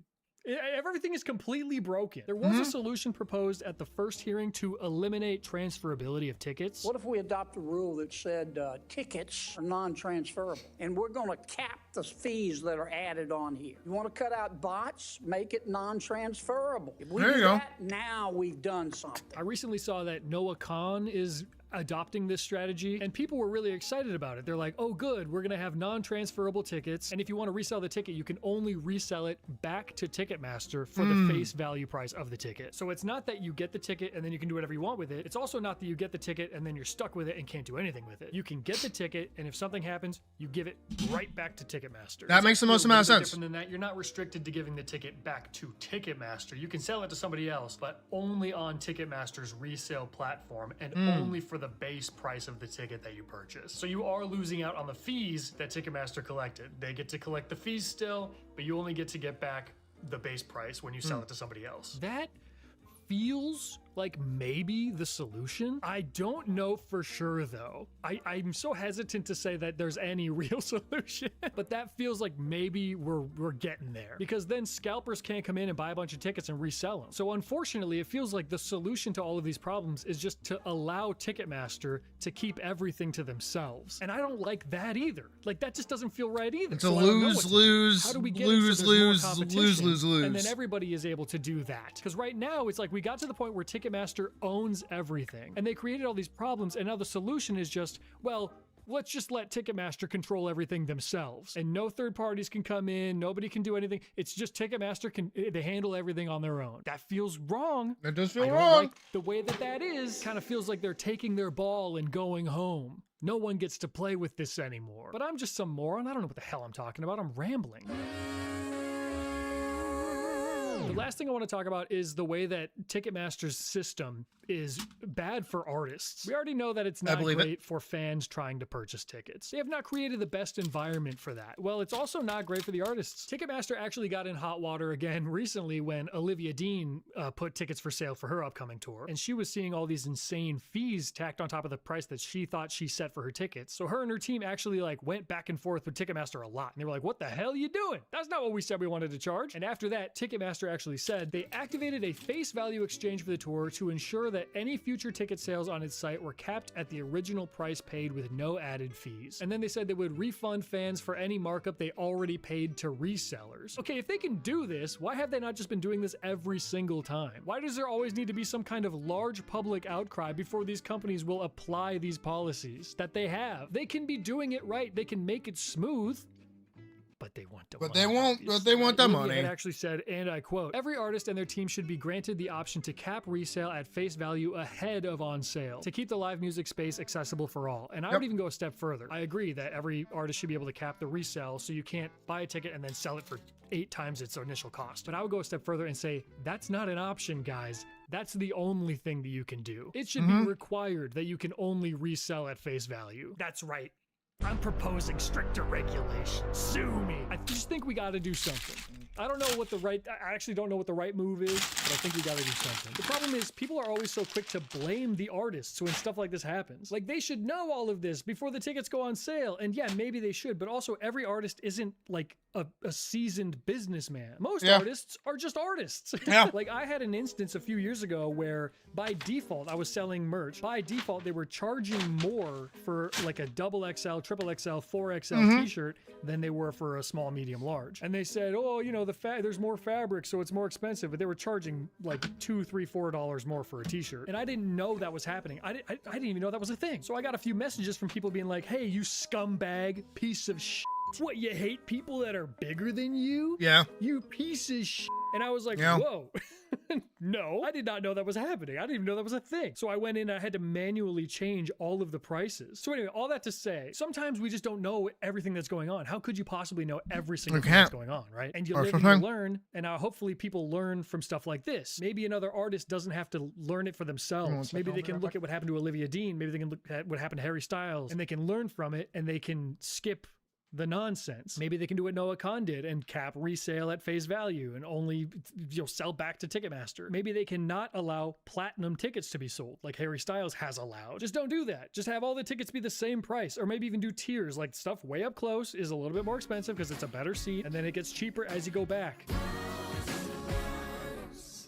Everything is completely broken. There was a solution proposed at the first hearing to eliminate transferability of tickets. What if we adopt a rule that said tickets are non-transferable, and we're going to cap the fees that are added on here? You want to cut out bots? Make it non-transferable. If we do that, now we've done something. I recently saw that Noah Khan is adopting this strategy, and people were really excited about it. They're like, oh good, we're gonna have non-transferable tickets, and if you want to resell the ticket, you can only resell it back to Ticketmaster for the face value price of the ticket. So it's not that you get the ticket and then you can do whatever you want with it. It's also not that you get the ticket and then you're stuck with it and can't do anything with it. You can get the ticket, and if something happens, you give it right back to Ticketmaster. That makes the most amount of sense. Different than that, you're not restricted to giving the ticket back to Ticketmaster. You can sell it to somebody else, but only on Ticketmaster's resale platform, and only for the base price of the ticket that you purchase. So you are losing out on the fees that Ticketmaster collected. They get to collect the fees still, but you only get to get back the base price when you sell it to somebody else. That feels like maybe the solution. I don't know for sure though. I'm so hesitant to say that there's any real solution, but that feels like maybe we're getting there, because then scalpers can't come in and buy a bunch of tickets and resell them. So unfortunately, it feels like the solution to all of these problems is just to allow Ticketmaster to keep everything to themselves. And I don't like that either. Like that just doesn't feel right either. It's a lose-lose, lose-lose, lose-lose-lose. And then everybody is able to do that. Because right now it's like we got to the point where Ticketmaster owns everything, and they created all these problems, and now the solution is just, well, let's just let Ticketmaster control everything themselves, and no third parties can come in, nobody can do anything. It's just Ticketmaster they handle everything on their own. That feels wrong. That does feel I don't wrong. like the way that is. Kind of feels like they're taking their ball and going home. No one gets to play with this anymore. But I'm just some moron. I don't know what the hell I'm talking about. I'm rambling. The last thing I want to talk about is the way that Ticketmaster's system is bad for artists. We already know that it's not great for fans trying to purchase tickets. They have not created the best environment for that. Well, it's also not great for the artists. Ticketmaster actually got in hot water again recently when Olivia Dean put tickets for sale for her upcoming tour, and she was seeing all these insane fees tacked on top of the price that she thought she set for her tickets. So her and her team actually went back and forth with Ticketmaster a lot, and they were like, what the hell are you doing? That's not what we said we wanted to charge. And after that, Ticketmaster actually said they activated a face value exchange for the tour to ensure that any future ticket sales on its site were capped at the original price paid with no added fees. And then they said they would refund fans for any markup they already paid to resellers. Okay, if they can do this, why have they not just been doing this every single time? Why does there always need to be some kind of large public outcry before these companies will apply these policies that they have? They can be doing it right. They can make it smooth. But they want the money. They want the money. It actually said, and I quote, every artist and their team should be granted the option to cap resale at face value ahead of on sale to keep the live music space accessible for all. And I would even go a step further. I agree that every artist should be able to cap the resale so you can't buy a ticket and then sell it for 8 times its initial cost. But I would go a step further and say, that's not an option, guys. That's the only thing that you can do. It should be required that you can only resell at face value. That's right. I'm proposing stricter regulations. Sue me. I just think we got to do something. I actually don't know what the right move is, but I think we got to do something. The problem is people are always so quick to blame the artists when stuff like this happens. Like they should know all of this before the tickets go on sale. And yeah, maybe they should, but also every artist isn't a seasoned businessman. Most Yeah. artists are just artists. Yeah. Like I had an instance a few years ago where by default I was selling merch. By default they were charging more for like a double XL, triple XL, 4XL t-shirt than they were for a small, medium, large. And they said, oh, you know, there's more fabric, so it's more expensive. But they were charging like $2, $3, $4 more for a t-shirt. And I didn't know that was happening. I didn't even know that was a thing. So I got a few messages from people being like, hey, you scumbag piece of shit. What, you hate people that are bigger than you? Yeah. You piece of shit. And I was like, Yeah. whoa. No, I did not know that was happening. I didn't even know that was a thing. So I went in and I had to manually change all of the prices. So anyway, all that to say, sometimes we just don't know everything that's going on. How could you possibly know every single thing that's going on, right? And you live and you learn, and hopefully people learn from stuff like this. Maybe another artist doesn't have to learn it for themselves. Maybe they can look at what happened to Olivia Dean. Maybe they can look at what happened to Harry Styles, and they can learn from it, and they can skip the nonsense. Maybe they can do what Noah Khan did and cap resale at face value and only sell back to Ticketmaster. Maybe they can not allow platinum tickets to be sold like Harry Styles has allowed. Just don't do that. Just have all the tickets be the same price, or maybe even do tiers. Like stuff way up close is a little bit more expensive because it's a better seat, and then it gets cheaper as you go back.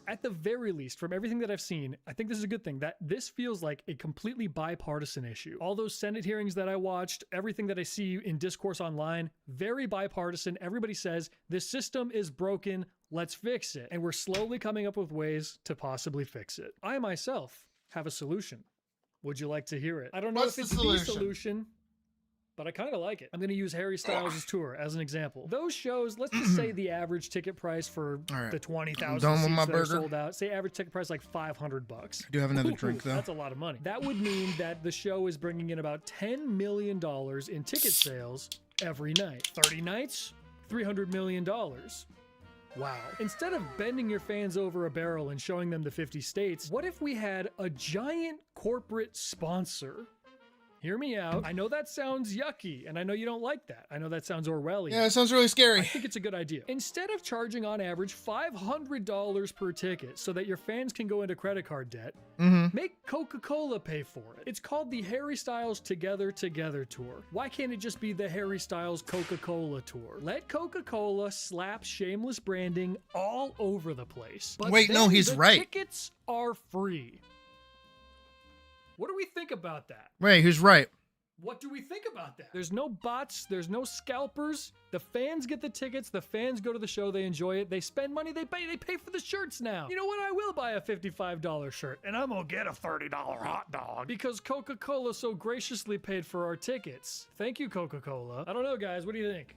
At the very least, from everything that I've seen, I think this is a good thing, that this feels like a completely bipartisan issue. All those Senate hearings that I watched, everything that I see in discourse online, very bipartisan. Everybody says, this system is broken, let's fix it. And we're slowly coming up with ways to possibly fix it. I myself have a solution. Would you like to hear it? I don't know if it's the solution, but I kind of like it. I'm going to use Harry Styles' tour as an example. Those shows, let's just say the average ticket price for the 20,000 seats that are sold out, say average ticket price like $500. I do have another drink though. That's a lot of money. That would mean that the show is bringing in about $10 million in ticket sales every night. 30 nights, $300 million. Wow. Instead of bending your fans over a barrel and showing them the 50 states, what if we had a giant corporate sponsor? Hear me out. I know that sounds yucky, and I know you don't like that. I know that sounds Orwellian. Yeah, it sounds really scary. I think it's a good idea. Instead of charging on average $500 per ticket so that your fans can go into credit card debt, make Coca-Cola pay for it. It's called the Harry Styles Together Tour. Why can't it just be the Harry Styles Coca-Cola Tour? Let Coca-Cola slap shameless branding all over the place. But wait, no, he's right. Tickets are free. What do we think about that? Wait, who's right? What do we think about that? There's no bots. There's no scalpers. The fans get the tickets. The fans go to the show. They enjoy it. They spend money. They pay for the shirts now. You know what? I will buy a $55 shirt, and I'm going to get a $30 hot dog because Coca-Cola so graciously paid for our tickets. Thank you, Coca-Cola. I don't know, guys. What do you think?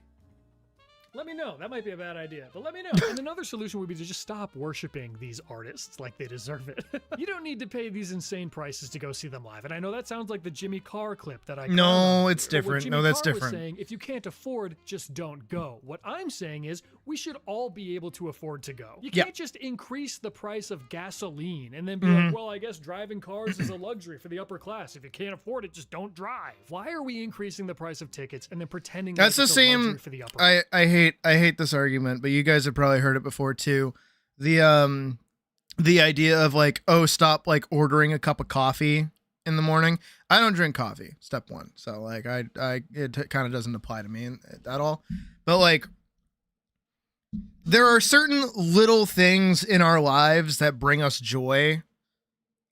Let me know. That might be a bad idea, but let me know. And another solution would be to just stop worshiping these artists like they deserve it. You don't need to pay these insane prices to go see them live. And I know that sounds like the Jimmy Carr clip that I No, it's different. No, that's Carr different. Was saying, if you can't afford, just don't go. What I'm saying is we should all be able to afford to go. You can't just increase the price of gasoline and then be like, well, I guess driving cars is a luxury for the upper class. If you can't afford it, just don't drive. Why are we increasing the price of tickets and then pretending that's like the it's same a luxury for the upper class? I hate this argument, but you guys have probably heard it before too. The idea of like, oh, stop like ordering a cup of coffee in the morning. I don't drink coffee, step one. So like it kind of doesn't apply to me at all. But like there are certain little things in our lives that bring us joy.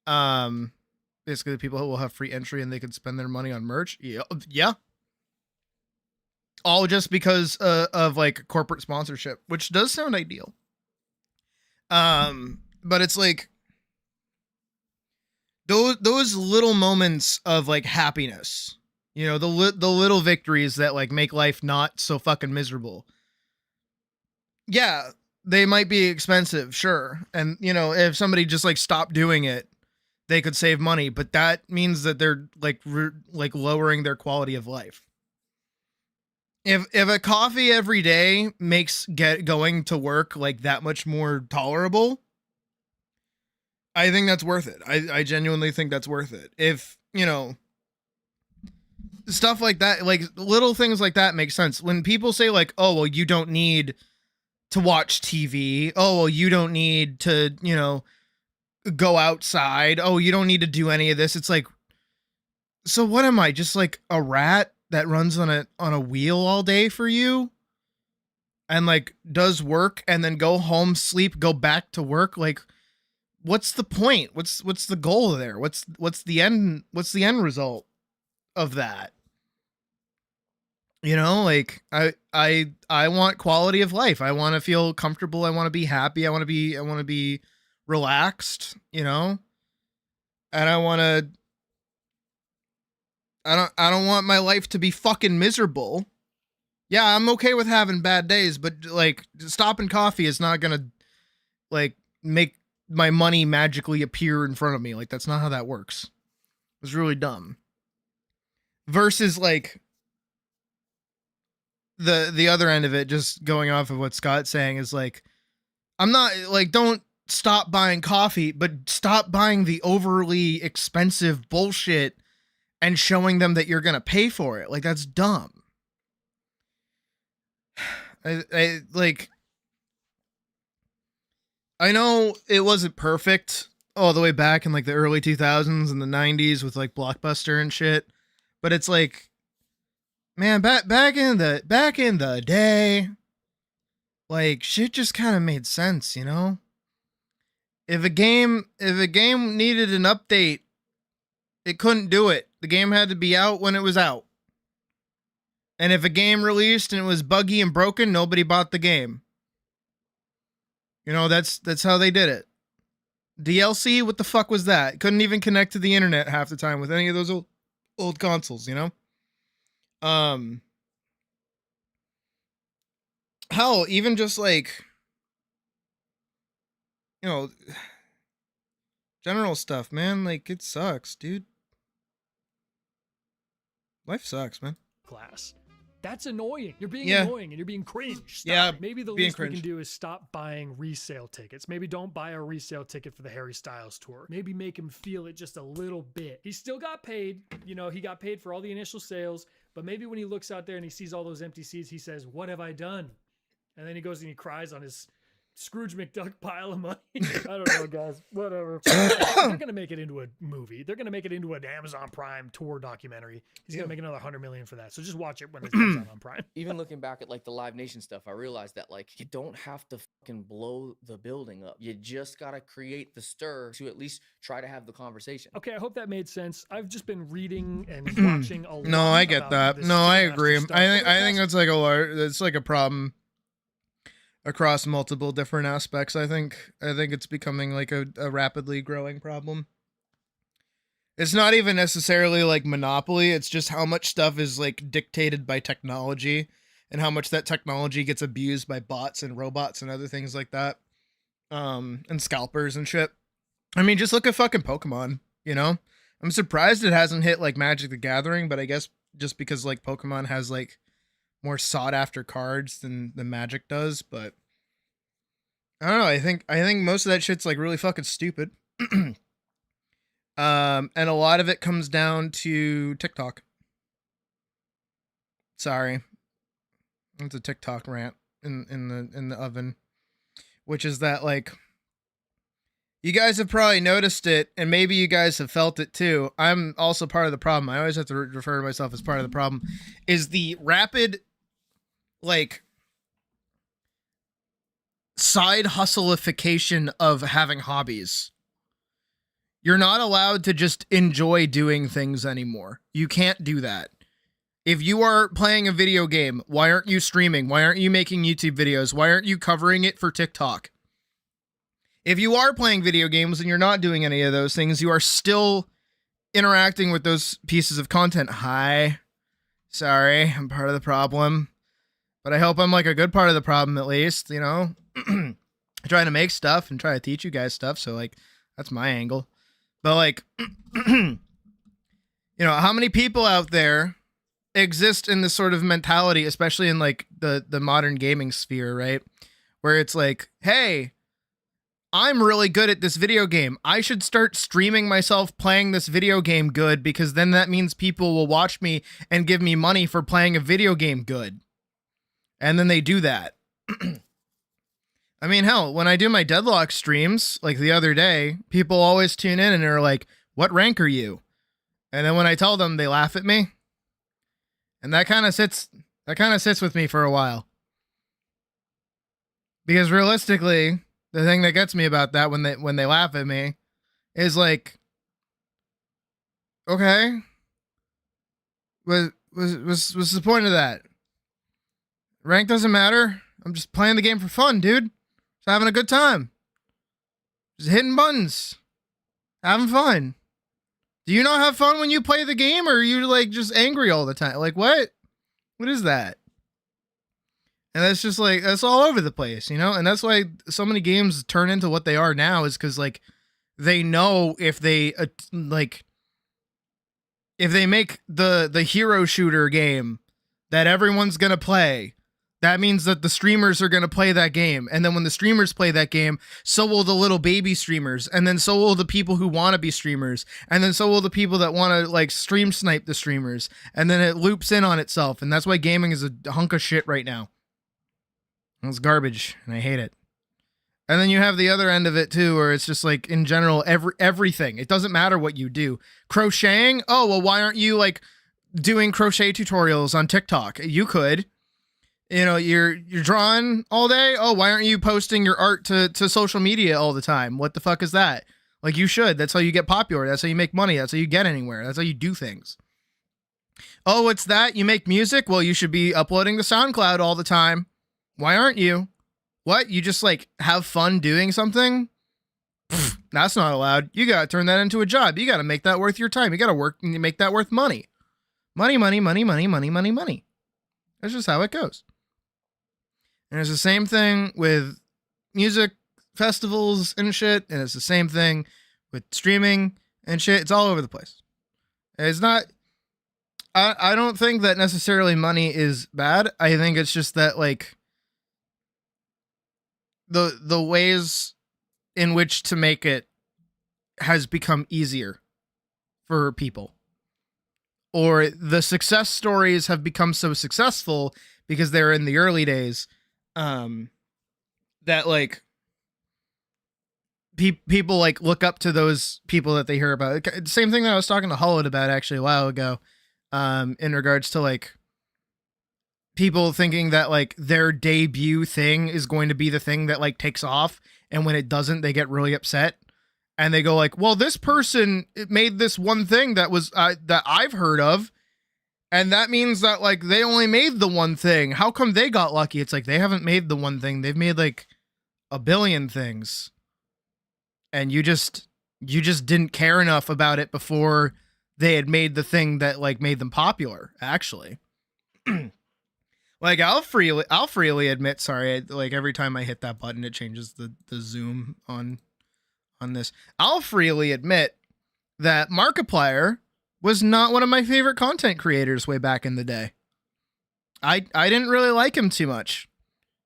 Basically the people who will have free entry and they can spend their money on merch. Yeah. All just because of like corporate sponsorship, which does sound ideal. But it's like those little moments of like happiness, you know, the little victories that like make life not so fucking miserable. Yeah, they might be expensive, sure. And you know, if somebody just like stopped doing it, they could save money, but that means that they're like lowering their quality of life. If a coffee every day makes going to work like that much more tolerable, I think that's worth it. I genuinely think that's worth it. If, you know, stuff like that, like little things like that make sense. When people say like, oh, well, you don't need to watch TV. Oh, well, you don't need to, you know, go outside. Oh, you don't need to do any of this. It's like, so what am I, just like a rat that runs on a wheel all day for you? and like does work and then go home, sleep, go back to work, like what's the point? What's the goal there? What's the end result of that? You know, like I want quality of life. I want to feel comfortable. I want to be happy. I want to be relaxed, you know? And I don't want my life to be fucking miserable. Yeah, I'm okay with having bad days, but like stopping coffee is not going to like make my money magically appear in front of me. Like that's not how that works. It's really dumb. Versus like the other end of it, just going off of what Scott's saying, is like, I'm not like, don't stop buying coffee, but stop buying the overly expensive bullshit and showing them that you're going to pay for it. Like, that's dumb. I know it wasn't perfect all the way back in like the early 2000s and the 90s with like Blockbuster and shit, but it's like, man, back in the day, like shit just kind of made sense, you know? If a game needed an update, it couldn't do it. The game had to be out when it was out. And if a game released and it was buggy and broken, nobody bought the game. You know, that's how they did it. DLC, what the fuck was that? Couldn't even connect to the internet half the time with any of those old consoles, you know? Hell, even just like, you know, general stuff, man, like it sucks, dude. Life sucks, man. Class. That's annoying. You're being Yeah. annoying and you're being cringe. Stop. Yeah, Maybe the being least we cringe. can do is stop buying resale tickets. Maybe don't buy a resale ticket for the Harry Styles tour. Maybe make him feel it just a little bit. He still got paid. You know, he got paid for all the initial sales. But maybe when he looks out there and he sees all those empty seats, he says, "What have I done?" And then he goes and he cries on his Scrooge McDuck pile of money. I don't know, guys. Whatever. They're going to make it into a movie. They're going to make it into an Amazon Prime tour documentary. He's going to make another $100 million for that. So just watch it when it comes out on Prime. Even looking back at like the Live Nation stuff, I realized that like you don't have to fucking blow the building up. You just got to create the stir to at least try to have the conversation. Okay, I hope that made sense. I've just been reading and watching a lot. No, I get about that. this No, I Ticketmaster agree. stuff. I think that's like it's like a problem across multiple different aspects. I think it's becoming like a rapidly growing problem. It's not even necessarily like monopoly. It's just how much stuff is like dictated by technology and how much that technology gets abused by bots and robots and other things like that. And scalpers and shit. I mean, just look at fucking Pokemon, you know? I'm surprised it hasn't hit like Magic the Gathering, but I guess just because like Pokemon has like more sought after cards than Magic does, but I don't know. I think most of that shit's like really fucking stupid. And a lot of it comes down to TikTok. Sorry. It's a TikTok rant in the oven, which is that like you guys have probably noticed it, and maybe you guys have felt it too. I'm also part of the problem. I always have to refer to myself as part of the problem. Is the rapid like side hustleification of having hobbies. You're not allowed to just enjoy doing things anymore. You can't do that. If you are playing a video game, why aren't you streaming? Why aren't you making YouTube videos? Why aren't you covering it for TikTok? If you are playing video games and you're not doing any of those things, you are still interacting with those pieces of content. Hi. Sorry, I'm part of the problem. But I hope I'm like a good part of the problem at least, you know? Trying to make stuff and try to teach you guys stuff, so like that's my angle. But like you know, how many people out there exist in this sort of mentality, especially in like the modern gaming sphere, right? Where it's like, hey, I'm really good at this video game. I should start streaming myself playing this video game good, because then that means people will watch me and give me money for playing a video game good. And then they do that. I mean, hell, when I do my Deadlock streams, like the other day, people always tune in and they're like, "What rank are you?" And then when I tell them, they laugh at me. And that kind of sits with me for a while. Because realistically, the thing that gets me about that when they laugh at me is like, okay, what's the point of that? Rank doesn't matter. I'm just playing the game for fun, dude. Just having a good time. Just hitting buttons. Having fun. Do you not have fun when you play the game, or are you like just angry all the time? Like what? What is that? And that's just like, that's all over the place, you know? And that's why so many games turn into what they are now, is because like they know if they if they make the hero shooter game that everyone's going to play, that means that the streamers are going to play that game. And then when the streamers play that game, so will the little baby streamers. And then so will the people who want to be streamers. And then so will the people that want to like stream snipe the streamers. And then it loops in on itself. And that's why gaming is a hunk of shit right now. It's garbage, and I hate it. And then you have the other end of it too, where it's just like in general, everything. It doesn't matter what you do. Crocheting? Oh, well, why aren't you like doing crochet tutorials on TikTok? You could. You know, you're drawing all day. Oh, why aren't you posting your art to social media all the time? What the fuck is that? Like, you should. That's how you get popular. That's how you make money. That's how you get anywhere. That's how you do things. Oh, what's that? You make music? Well, you should be uploading to SoundCloud all the time. Why aren't you? What? You just like have fun doing something? Pfft, that's not allowed. You got to turn that into a job. You got to make that worth your time. You got to work and make that worth money. Money, money, money, money, money, money, money. That's just how it goes. And it's the same thing with music festivals and shit. And it's the same thing with streaming and shit. It's all over the place. It's not, I don't think that necessarily money is bad. I think it's just that like, the ways in which to make it has become easier for people, or the success stories have become so successful because they're in the early days, that like people like look up to those people that they hear about. Same thing that I was talking to Hullet about actually a while ago, in regards to like people thinking that like their debut thing is going to be the thing that like takes off. And when it doesn't, they get really upset and they go like, well, this person made this one thing that was, that I've heard of. And that means that like, they only made the one thing. How come they got lucky? It's like, they haven't made the one thing. They've made like a billion things. And you just didn't care enough about it before they had made the thing that like made them popular, actually. Like I'll freely admit, sorry, like every time I hit that button, it changes the zoom on this. I'll freely admit that Markiplier was not one of my favorite content creators way back in the day. I didn't really like him too much.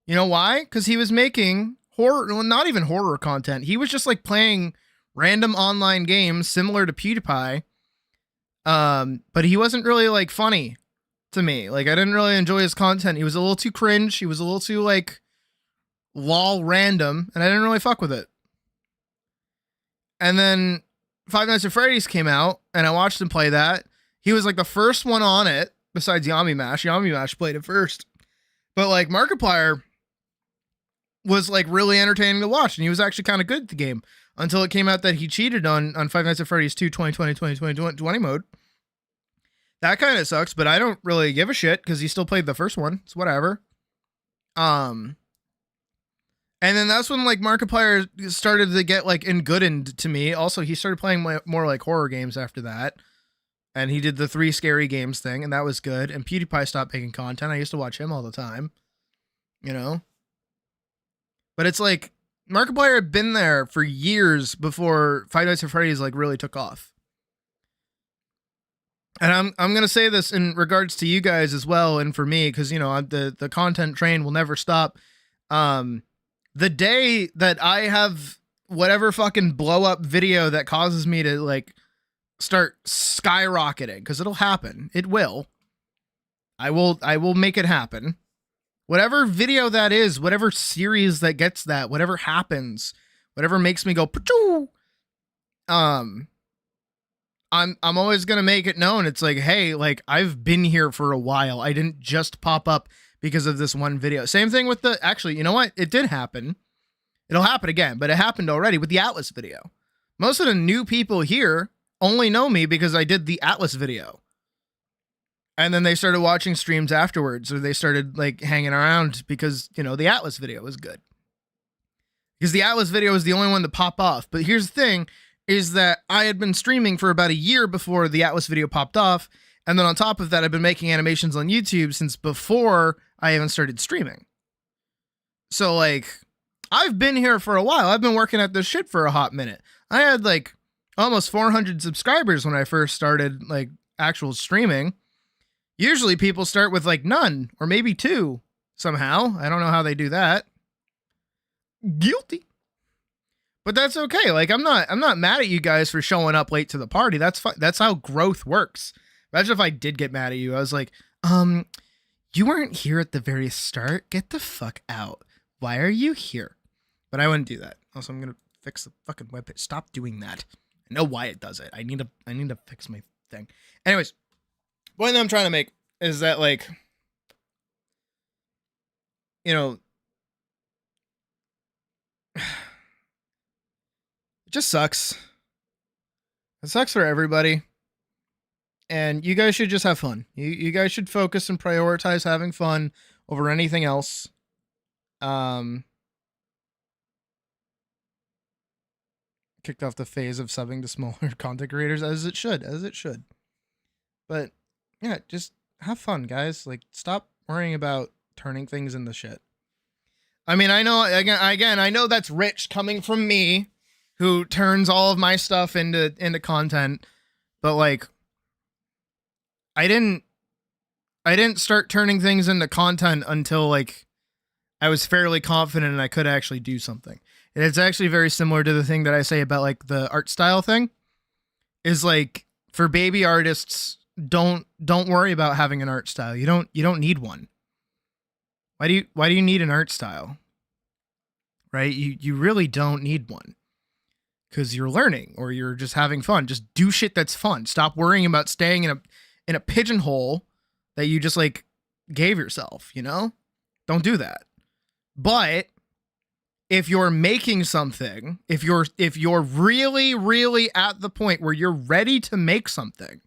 You know why? Because he was making horror, well, not even horror content. He was just like playing random online games similar to PewDiePie. But he wasn't really like funny to me. Like I didn't really enjoy his content. He was a little too cringe. He was a little too like lol random, and I didn't really fuck with it. And then Five Nights at Freddy's came out, and I watched him play that. He was like the first one on it, besides Yami Mash. Yami Mash played it first. But like Markiplier was like really entertaining to watch, and he was actually kind of good at the game until it came out that he cheated on Five Nights at Freddy's 2 2020 mode. That kind of sucks, but I don't really give a shit because he still played the first one. It's whatever. And then that's when like Markiplier started to get like good to me. Also, he started playing more like horror games after that. And he did the 3 scary games thing, and that was good. And PewDiePie stopped making content. I used to watch him all the time, you know? But it's like Markiplier had been there for years before Five Nights at Freddy's like really took off. And I'm going to say this in regards to you guys as well, and for me, because, you know, the content train will never stop. The day that I have whatever fucking blow up video that causes me to like start skyrocketing, because it'll happen. It will. I will make it happen. Whatever video that is, whatever series that gets that, whatever happens, whatever makes me go, Pachoo! I'm always going to make it known. It's like, hey, like I've been here for a while. I didn't just pop up because of this one video. Same thing with the, actually, you know what? It did happen. It'll happen again, but it happened already with the Atlas video. Most of the new people here only know me because I did the Atlas video. And then they started watching streams afterwards, or they started like hanging around because, you know, the Atlas video was good. Because the Atlas video was the only one to pop off. But here's the thing, is that I had been streaming for about a year before the Atlas video popped off. And then on top of that, I've been making animations on YouTube since before I even started streaming. So like, I've been here for a while. I've been working at this shit for a hot minute. I had like almost 400 subscribers when I first started like actual streaming. Usually people start with like none or maybe 2 somehow. I don't know how they do that. Guilty. But that's okay. Like I'm not mad at you guys for showing up late to the party. That's fine. That's how growth works. Imagine if I did get mad at you. I was like, you weren't here at the very start. Get the fuck out. Why are you here? But I wouldn't do that. Also, I'm gonna fix the fucking webpage. Stop doing that. I know why it does it. I need to fix my thing. Anyways, point that I'm trying to make is that, like, you know, it just sucks. It sucks for everybody. And you guys should just have fun. You guys should focus and prioritize having fun over anything else. Kicked off the phase of subbing to smaller content creators, as it should. But yeah, just have fun, guys. Like, stop worrying about turning things into shit. I mean, I know, again, I know that's rich coming from me, who turns all of my stuff into content, but like, I didn't start turning things into content until like I was fairly confident and I could actually do something. And it's actually very similar to the thing that I say about like the art style thing, is like, for baby artists, don't worry about having an art style. You don't need one. Why do you need an art style? Right? You really don't need one. Because you're learning or you're just having fun. Just do shit that's fun. Stop worrying about staying in a pigeonhole that you just like gave yourself, you know? Don't do that. But if you're making something, if you're really, really at the point where you're ready to make something,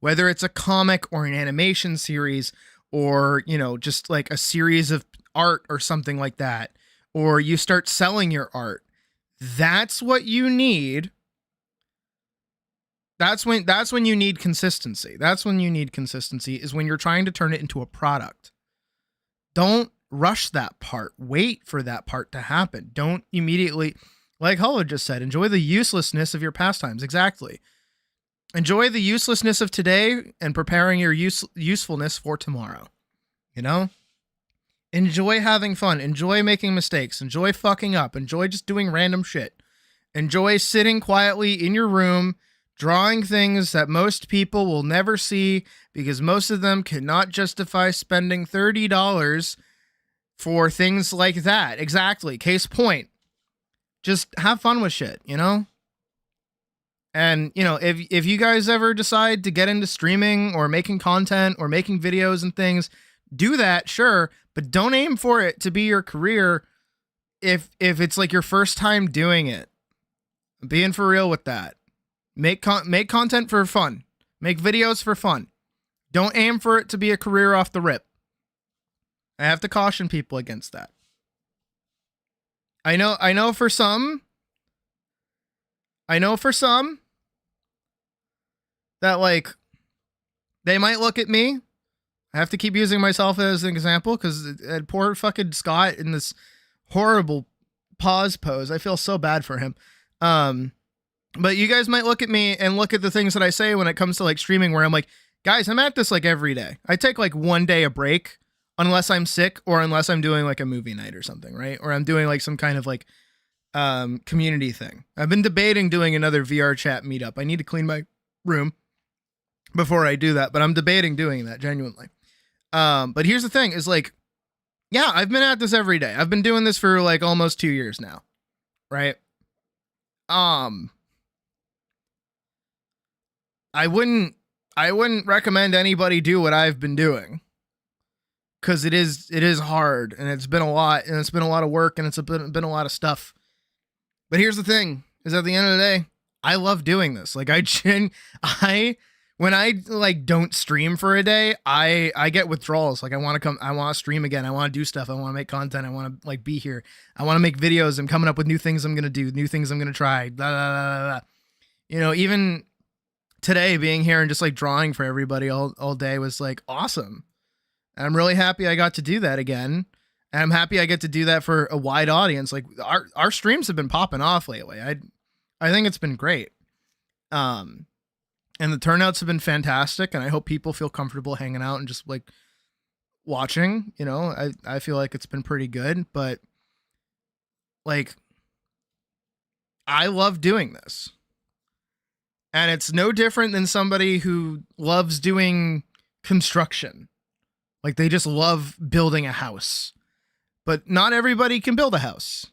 whether it's a comic or an animation series or, you know, just like a series of art or something like that, or you start selling your art, that's what you need. That's when you need consistency. That's when you need consistency, is when you're trying to turn it into a product. Don't rush that part. Wait for that part to happen. Don't immediately, like Hullo just said, enjoy the uselessness of your pastimes. Exactly. Enjoy the uselessness of today and preparing your usefulness for tomorrow. You know? Enjoy having fun. Enjoy making mistakes. Enjoy fucking up. Enjoy just doing random shit. Enjoy sitting quietly in your room, drawing things that most people will never see because most of them cannot justify spending $30 for things like that. Exactly. Case point. Just have fun with shit, you know? And, you know, if you guys ever decide to get into streaming or making content or making videos and things, do that, sure, but don't aim for it to be your career if it's like your first time doing it. I'm being for real with that. Make content for fun. Make videos for fun. Don't aim for it to be a career off the rip. I have to caution people against that. I know for some that, like, they might look at me. I have to keep using myself as an example because poor fucking Scott in this horrible pause pose. I feel so bad for him. But you guys might look at me and look at the things that I say when it comes to like streaming, where I'm like, guys, I'm at this like every day. I take like one day a break unless I'm sick or unless I'm doing like a movie night or something, right? Or I'm doing like some kind of like community thing. I've been debating doing another VR chat meetup. I need to clean my room before I do that, but I'm debating doing that genuinely. But here's the thing is like, yeah, I've been at this every day. I've been doing this for like almost 2 years now. Right. I wouldn't recommend anybody do what I've been doing. because it is hard, and it's been a lot, and it's been a lot of work, and it's been a lot of stuff. But here's the thing: is at the end of the day, I love doing this. Like when I like don't stream for a day, I get withdrawals. Like I want to stream again. I want to do stuff. I want to make content. I want to like be here. I want to make videos. I'm coming up with new things I'm gonna do, new things I'm gonna try. Blah, blah, blah, blah. You know, even today being here and just like drawing for everybody all day was like awesome. And I'm really happy I got to do that again. And I'm happy I get to do that for a wide audience. Like our streams have been popping off lately. I think it's been great. And the turnouts have been fantastic, and I hope people feel comfortable hanging out and just like watching. You know, I feel like it's been pretty good, but like I love doing this. And it's no different than somebody who loves doing construction. Like they just love building a house. But not everybody can build a house.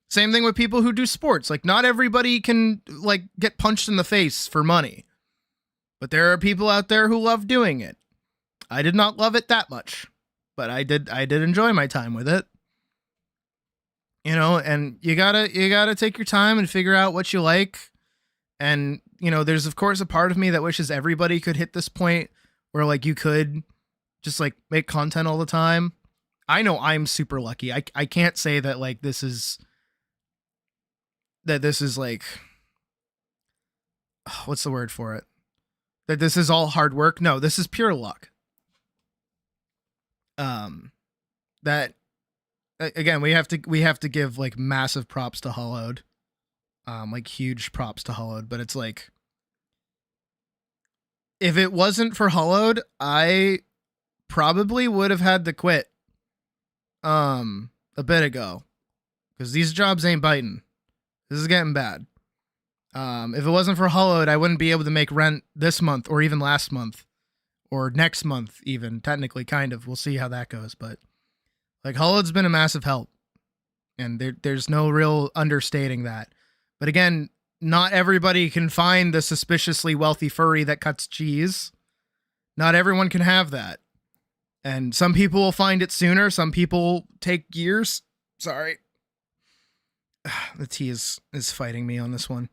Same thing with people who do sports. Like not everybody can like get punched in the face for money. But there are people out there who love doing it. I did not love it that much, but I did enjoy my time with it. You know, and you gotta take your time and figure out what you like. And, you know, there's of course a part of me that wishes everybody could hit this point where like you could just like make content all the time. I know I'm super lucky. I can't say that like this is like, what's the word for it? That this is all hard work. No, this is pure luck. That again, we have to give like massive props to Hollowed. Like huge props to Hollowed, but it's like if it wasn't for Hollowed, I probably would have had to quit a bit ago. Because these jobs ain't biting. This is getting bad. If it wasn't for Hollowed, I wouldn't be able to make rent this month or even last month or next month even, technically, kind of. We'll see how that goes. But like Hollowed's been a massive help. And there's no real understating that. But again, not everybody can find the suspiciously wealthy furry that cuts cheese. Not everyone can have that. And some people will find it sooner. Some people take years. Sorry. The tea is fighting me on this one.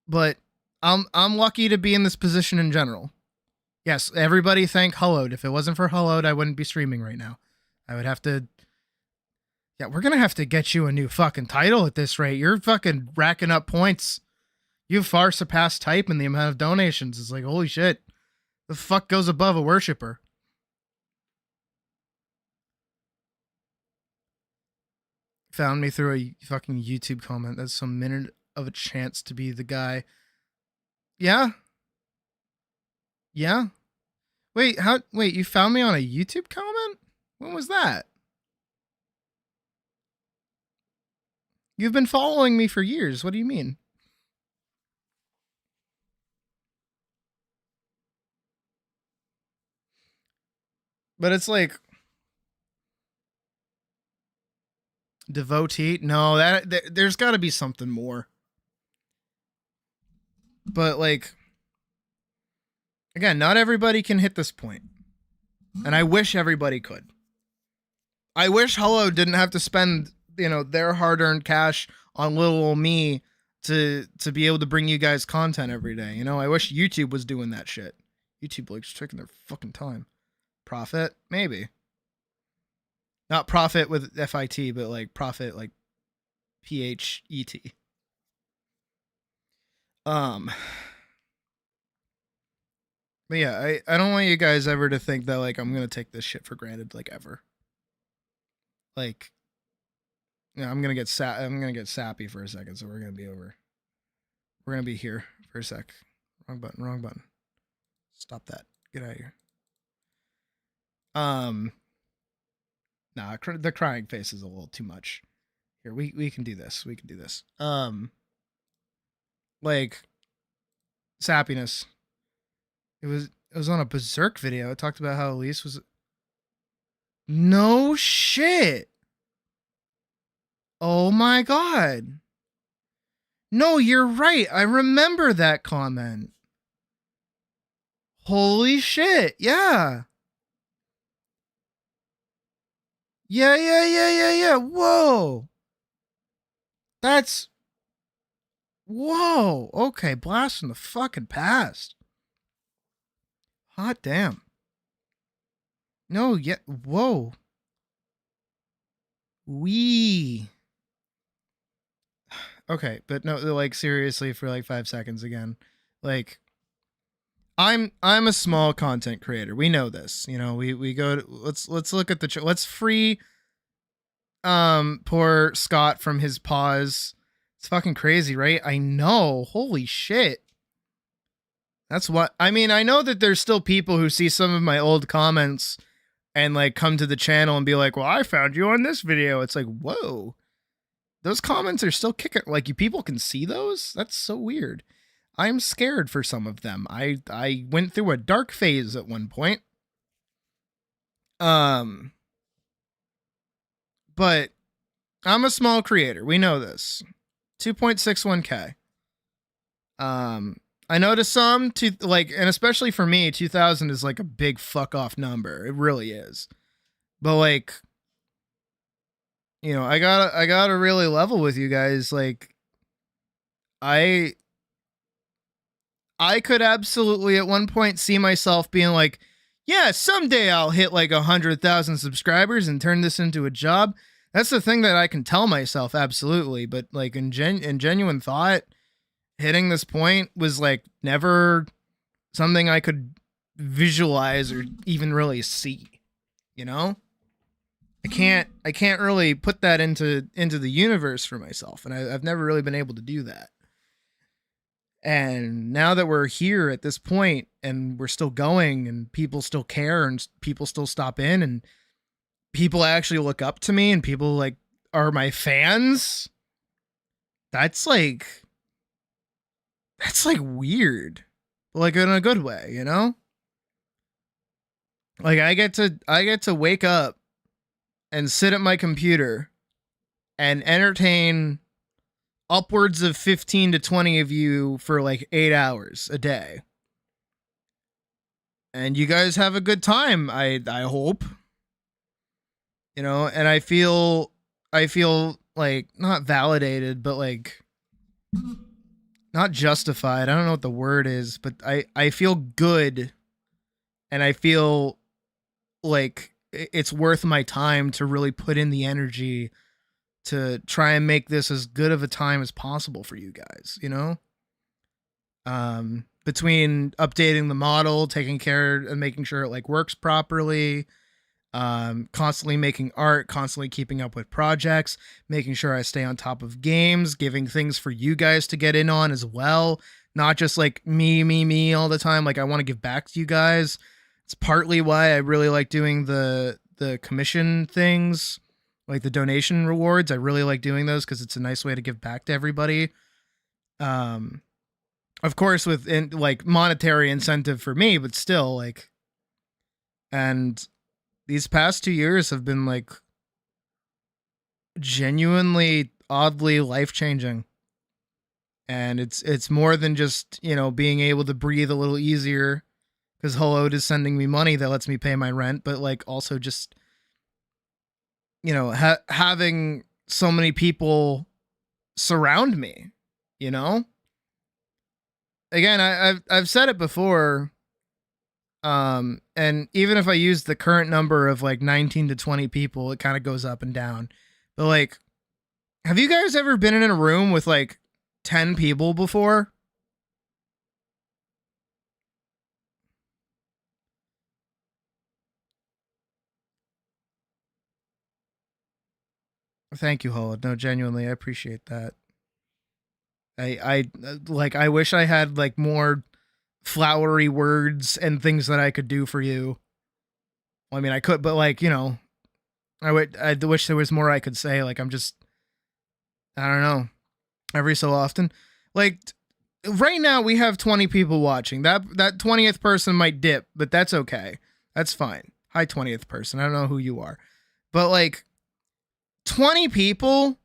But I'm lucky to be in this position in general. Yes, everybody thank Hollowed. If it wasn't for Hollowed, I wouldn't be streaming right now. I would have to. Yeah, we're gonna have to get you a new fucking title at this rate. You're fucking racking up points. You've far surpassed Type in the amount of donations. It's like, holy shit. The fuck goes above a worshiper? Found me through a fucking YouTube comment. That's some minute of a chance to be the guy. Yeah? Yeah? Wait, you found me on a YouTube comment? When was that? You've been following me for years. What do you mean? But it's like devotee. No, there's got to be something more. But like again, not everybody can hit this point. And I wish everybody could. I wish Hello didn't have to spend, you know, their hard-earned cash on little old me to be able to bring you guys content every day. You know, I wish YouTube was doing that shit. YouTube like just taking their fucking time. Profit? Maybe. Not profit with FIT, but like profit like PHET. But yeah, I don't want you guys ever to think that like I'm gonna take this shit for granted, like ever. Like, yeah, I'm gonna get sappy for a second, so we're gonna be over. We're gonna be here for a sec. Wrong button. Stop that. Get out of here. Nah, the crying face is a little too much. Here, we can do this. We can do this. Like, sappiness. It was on a Berserk video. It talked about how Elise was. No shit. Oh my god. No, you're right. I remember that comment. Holy shit. Yeah. Yeah. Whoa. That's... Whoa. Okay, blast from the fucking past. Hot damn. No, yeah. Whoa. Okay, but no, like, seriously, for like 5 seconds again. Like, I'm a small content creator. We know this. You know, we go to, let's look at the let's free poor Scott from his pause. It's fucking crazy, right? I know. Holy shit. That's what I mean. I know that there's still people who see some of my old comments and like come to the channel and be like, "Well, I found you on this video." It's like, "Whoa." Those comments are still kicking. Like, you people can see those? That's so weird. I'm scared for some of them. I went through a dark phase at one point. But I'm a small creator. We know this. 2.61K. I noticed some like, and especially for me, 2000 is like a big fuck off number. It really is. But like, you know, I gotta really level with you guys. Like, I could absolutely at one point see myself being like, yeah, someday I'll hit like 100,000 subscribers and turn this into a job. That's the thing that I can tell myself, absolutely. But like in genuine thought, hitting this point was like never something I could visualize or even really see, you know? I can't really put that into the universe for myself, and I've never really been able to do that. And now that we're here at this point and we're still going and people still care and people still stop in and people actually look up to me and people like are my fans, that's like weird, but like in a good way, you know? Like I get to wake up and sit at my computer and entertain upwards of 15 to 20 of you for like 8 hours a day. And you guys have a good time, I hope. You know, and I feel like not validated, but like not justified. I don't know what the word is, but I feel good, and I feel like it's worth my time to really put in the energy to try and make this as good of a time as possible for you guys, you know? Between updating the model, taking care and making sure it like works properly, constantly making art, constantly keeping up with projects, making sure I stay on top of games, giving things for you guys to get in on as well. Not just like me all the time. Like I want to give back to you guys. It's partly why I really like doing the commission things, like the donation rewards. I really like doing those because it's a nice way to give back to everybody. Of course, with like monetary incentive for me, but still like, and these past 2 years have been like genuinely oddly life-changing. And it's more than just, you know, being able to breathe a little easier because Hello is sending me money that lets me pay my rent, but like also just, you know, having so many people surround me, you know? Again, I've said it before, and even if I use the current number of like 19 to 20 people, it kind of goes up and down. But like, have you guys ever been in a room with like 10 people before? Thank you, Holland. No, genuinely, I appreciate that. I like, I wish I had like more flowery words and things that I could do for you. Well, I mean, I could, but like, you know, I wish there was more I could say. Like, I'm just, I don't know, every so often. Like, right now we have 20 people watching. That 20th person might dip, but that's okay. That's fine. Hi, 20th person. I don't know who you are. But like, 20 people,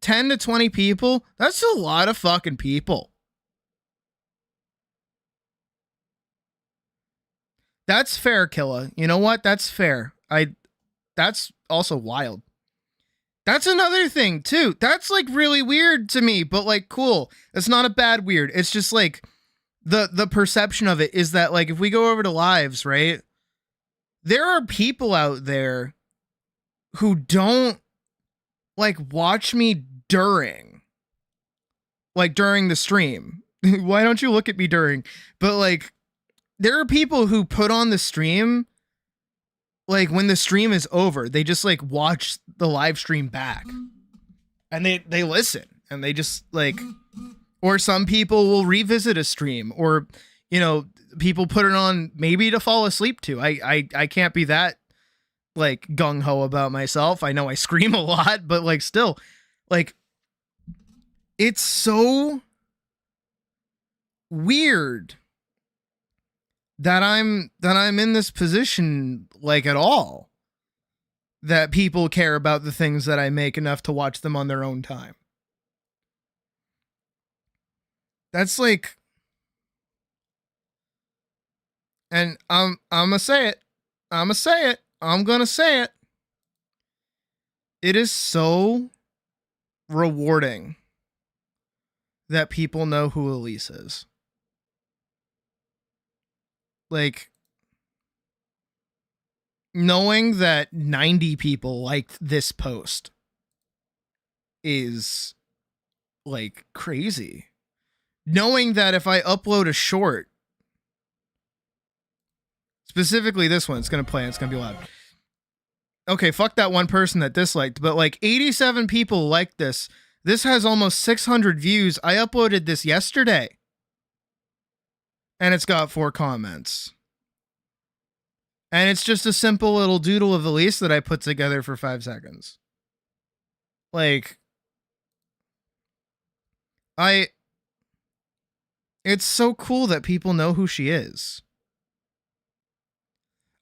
10 to 20 people, that's a lot of fucking people. That's fair, Killa. You know what? That's fair. That's also wild. That's another thing too. That's like really weird to me, but like cool. It's not a bad weird. It's just like the perception of it is that like if we go over to lives, right? There are people out there who don't like watch me during the stream. Why don't you look at me during? But like there are people who put on the stream like when the stream is over, they just like watch the live stream back. And they listen and they just like, or some people will revisit a stream, or you know, people put it on maybe to fall asleep to. I can't be that like gung-ho about myself. I know I scream a lot, but like still, like it's so weird that I'm in this position like at all, that people care about the things that I make enough to watch them on their own time. That's like, and I'm gonna say it. I'm gonna say it. It is so rewarding that people know who Elise is. Like, knowing that 90 people liked this post is like crazy. Knowing that if I upload a short, specifically this one, it's going to play and it's going to be loud. Okay, fuck that one person that disliked, but like 87 people liked this. This has almost 600 views. I uploaded this yesterday. And it's got 4 comments. And it's just a simple little doodle of Elise that I put together for 5 seconds. Like, it's so cool that people know who she is.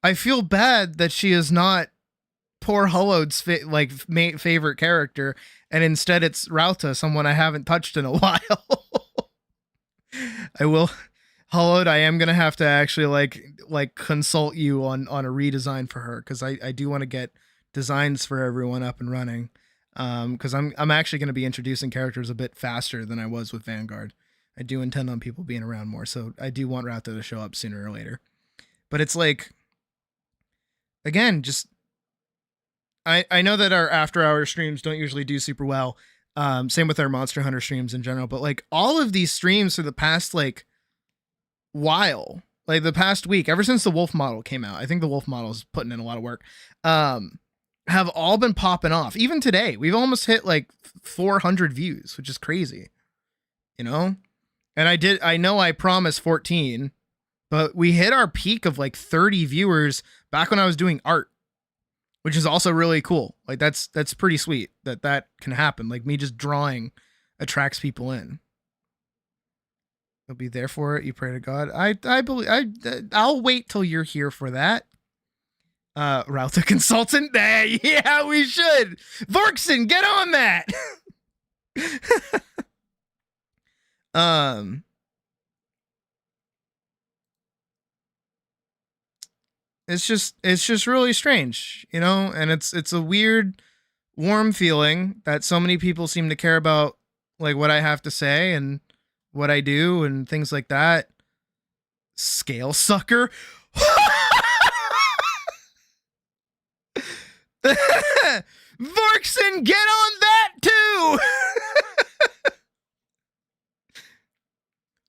I feel bad that she is not poor Hullow's favorite character, and instead it's Rauta, someone I haven't touched in a while. I will... Hollowed, I am gonna have to actually like consult you on a redesign for her, because I do want to get designs for everyone up and running, because I'm actually gonna be introducing characters a bit faster than I was with Vanguard. I do intend on people being around more, so I do want Rauta to show up sooner or later. But it's like, again, just I know that our after-hour streams don't usually do super well. Same with our Monster Hunter streams in general, but like all of these streams for the past like while, like the past week, ever since the Wolf model came out, I think the Wolf model is putting in a lot of work, have all been popping off. Even today, we've almost hit like 400 views, which is crazy, you know? And I know I promised 14, but we hit our peak of like 30 viewers back when I was doing art, which is also really cool. Like that's pretty sweet that can happen. Like me just drawing attracts people in. You'll be there for it. You pray to God. I believe I'll wait till you're here for that. Rauta consultant. Yeah, we should. Vorkson, get on that. It's just really strange, you know, and it's a weird, warm feeling that so many people seem to care about like what I have to say and what I do and things like that. Scale sucker. Vorkson, get on that too.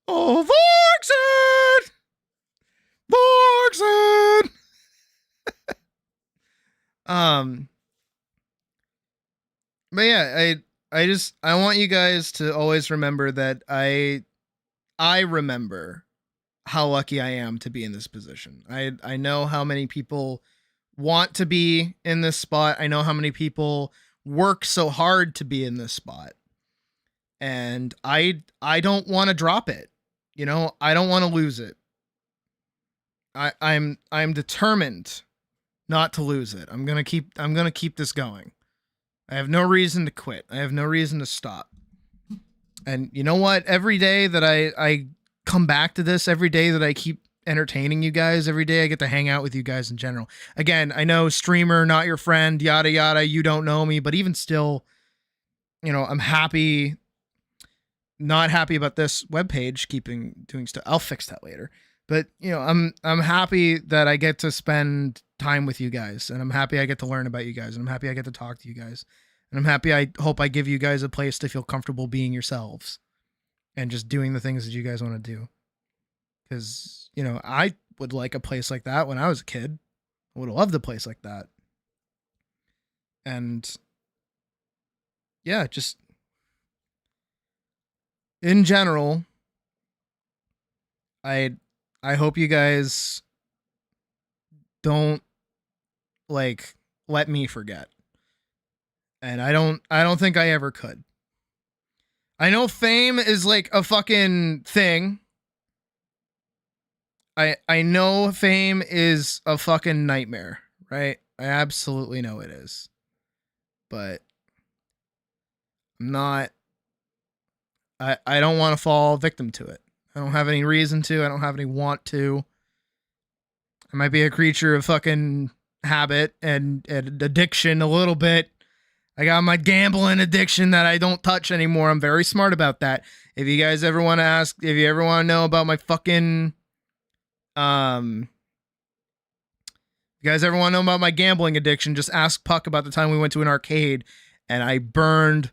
Oh, Vorkson. But yeah, I want you guys to always remember that I remember how lucky I am to be in this position. I know how many people want to be in this spot. I know how many people work so hard to be in this spot. And I don't want to drop it. You know, I don't want to lose it. I'm determined not to lose it. I'm going to keep this going. I have no reason to quit. I have no reason to stop. And you know what? Every day that I come back to this, every day that I keep entertaining you guys every day. I get to hang out with you guys in general. Again, I know streamer, not your friend, yada, yada. You don't know me, but even still, you know, I'm happy, not happy about this webpage doing stuff. I'll fix that later. But, you know, I'm happy that I get to spend time with you guys, and I'm happy I get to learn about you guys, and I'm happy I get to talk to you guys. And I'm happy, I hope I give you guys a place to feel comfortable being yourselves and just doing the things that you guys want to do. Because, you know, I would like a place like that when I was a kid. I would have loved a place like that. And yeah, just in general, I hope you guys don't like let me forget. And I don't think I ever could. I know fame is like a fucking thing. I know fame is a fucking nightmare, right? I absolutely know it is. But I'm not, I don't want to fall victim to it. I don't have any reason to. I don't have any want to. I might be a creature of fucking habit and addiction a little bit. I got my gambling addiction that I don't touch anymore. I'm very smart about that. If you guys ever want to ask, if you ever want to know about my fucking, you guys ever want to know about my gambling addiction, just ask Puck about the time we went to an arcade and I burned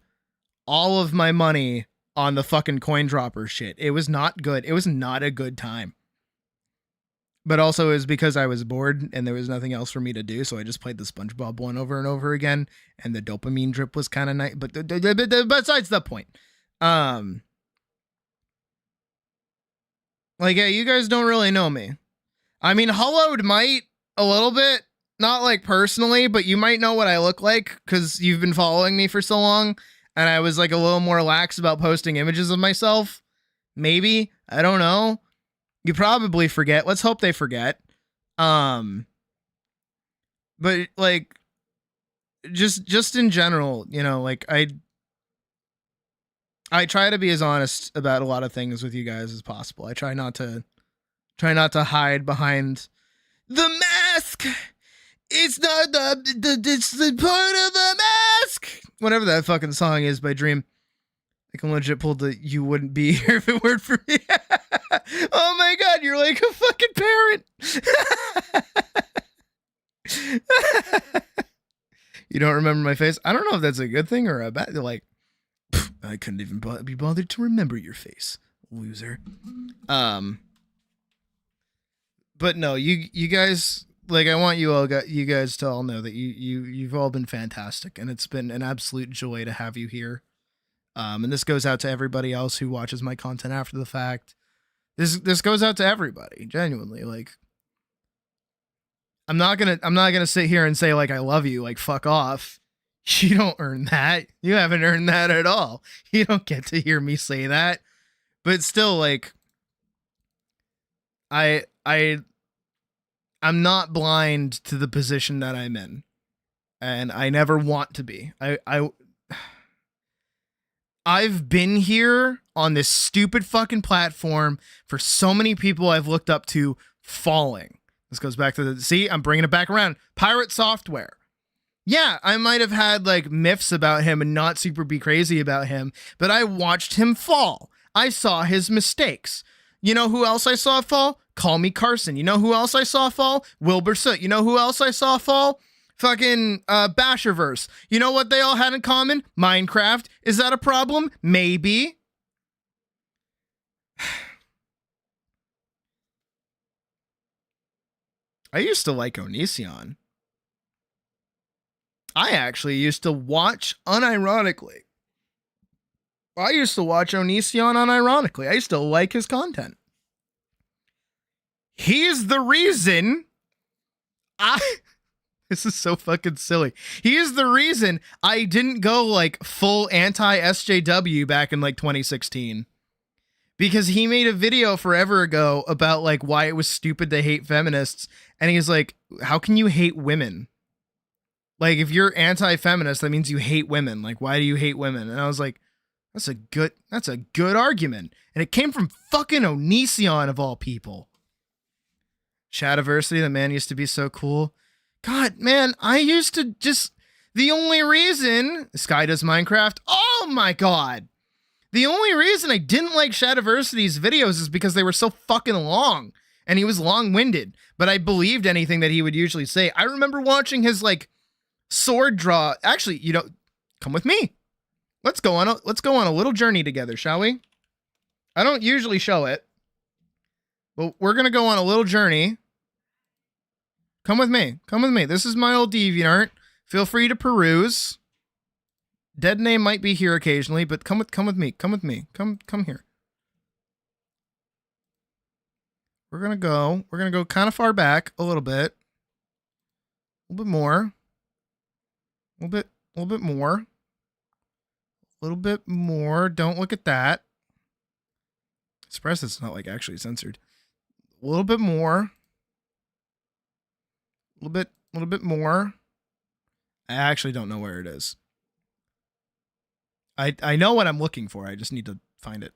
all of my money on the fucking coin dropper shit. It was not good. It was not a good time. But also it was because I was bored and there was nothing else for me to do, so I just played the SpongeBob one over and over again, and the dopamine drip was kind of nice. But besides the point, like, yeah, you guys don't really know me. I mean, Hollowed might a little bit, not like personally, but you might know what I look like because you've been following me for so long, and I was like a little more lax about posting images of myself. Maybe, I don't know. You probably forget. Let's hope they forget. But like, just in general, you know, like I try to be as honest about a lot of things with you guys as possible. I try not to hide behind the mask. It's not it's the part of the mask. Whatever that fucking song is by Dream. I can legit pull the "You Wouldn't Be Here If It Weren't For Me." Oh my god, you're like a fucking parent. You don't remember my face? I don't know if that's a good thing or a bad. They're like, I couldn't even be bothered to remember your face, loser. But no, you guys, like, I want you guys to all know that you've all been fantastic, and it's been an absolute joy to have you here. And this goes out to everybody else who watches my content after the fact. This goes out to everybody, genuinely. Like, I'm not gonna sit here and say like I love you, like fuck off. You don't earn that. You haven't earned that at all. You don't get to hear me say that. But still, like, I'm not blind to the position that I'm in, and I never want to be. I've been here on this stupid fucking platform for so many people I've looked up to falling. This goes back to see, I'm bringing it back around. Pirate Software. Yeah, I might have had like myths about him and not super be crazy about him, but I watched him fall. I saw his mistakes. You know who else I saw fall? Call Me Carson. You know who else I saw fall? Wilbur Soot. You know who else I saw fall? Fucking Basherverse. You know what they all had in common? Minecraft. Is that a problem? Maybe. I used to like Onision. I actually used to watch unironically. I used to watch Onision unironically. I used to like his content. He's the reason this is so fucking silly. He is the reason I didn't go like full anti-SJW back in like 2016. Because he made a video forever ago about like why it was stupid to hate feminists. And he's like, how can you hate women? Like, if you're anti-feminist, that means you hate women. Like, why do you hate women? And I was like, that's a good argument. And it came from fucking Onision of all people. Shadiversity, the man used to be so cool. God, man, I used to just... The only reason... Sky does Minecraft. Oh my god! The only reason I didn't like Shadiversity's videos is because they were so fucking long. And he was long-winded. But I believed anything that he would usually say. I remember watching his, like, sword draw. Actually, you know, come with me. Let's go on a little journey together, shall we? I don't usually show it. But we're going to go on a little journey. Come with me. Come with me. This is my old DeviantArt. Feel free to peruse. Dead name might be here occasionally, but come with me. Come with me. Come here. We're going to go kind of far back a little bit. A little bit more. A little bit more. A little bit more. Don't look at that. Surprised it's not like actually censored. A little bit more. A little bit more. I actually don't know where it is. I know what I'm looking for. I just need to find it.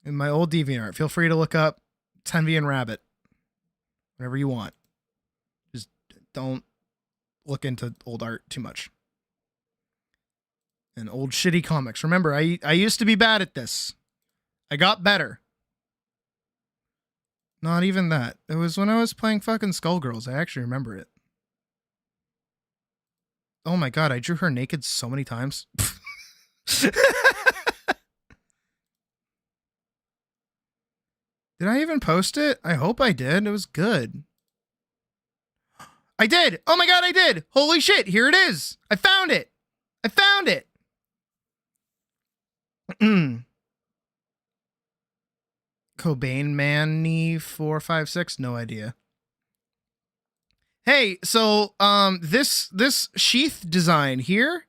In my old DeviantArt, feel free to look up Tenvy and Rabbit. Whatever you want. Just don't look into old art too much. And old shitty comics. Remember, I used to be bad at this. I got better. Not even that. It was when I was playing fucking Skullgirls. I actually remember it. Oh my god, I drew her naked so many times. Did I even post it? I hope I did. It was good. I did! Oh my god, I did! Holy shit, here it is! I found it! I found it! Cobain Manny 456, no idea. Hey, so this sheath design here,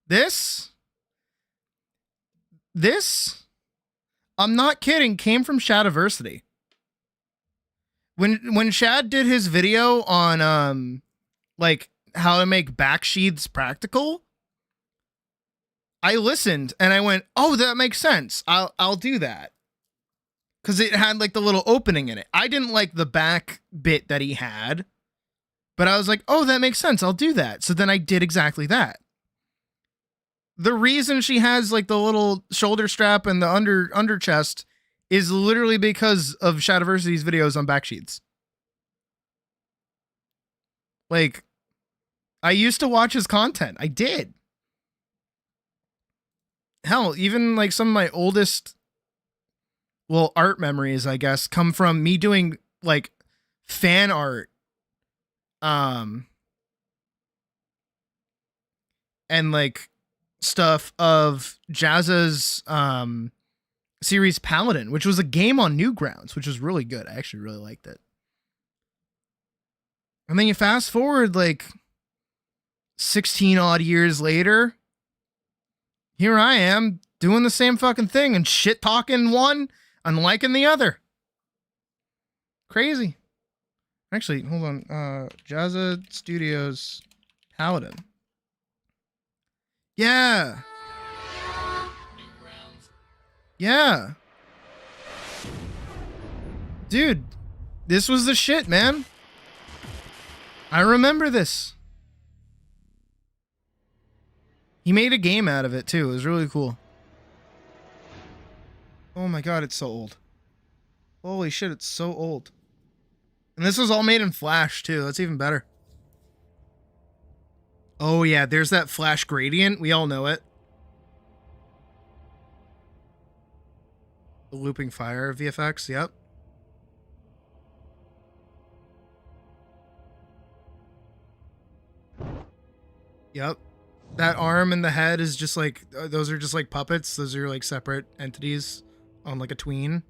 this I'm not kidding, came from Shadiversity. When Shad did his video on like how to make back sheaths practical, I listened and I went, "Oh, that makes sense. I'll do that." Because it had like the little opening in it. I didn't like the back bit that he had, but I was like, "Oh, that makes sense. I'll do that." So then I did exactly that. The reason she has like the little shoulder strap and the under chest is literally because of Shadiversity's videos on back sheaths. Like, I used to watch his content. I did. Hell, even like some of my oldest, well, art memories, I guess, come from me doing like fan art. And like stuff of Jazza's series Paladin, which was a game on Newgrounds, which was really good. I actually really liked it. And then you fast forward like 16 odd years later, here I am doing the same fucking thing and shit talking one and liking the other. Crazy. Actually, hold on. Jazza Studios Paladin. Yeah. Yeah. Dude, this was the shit, man. I remember this. He made a game out of it, too. It was really cool. Oh my god, it's so old. Holy shit, it's so old. And this was all made in Flash, too. That's even better. Oh yeah, there's that Flash gradient. We all know it. The looping fire VFX, yep. Yep. That arm and the head is just like, those are just like puppets. Those are like separate entities on like a tween.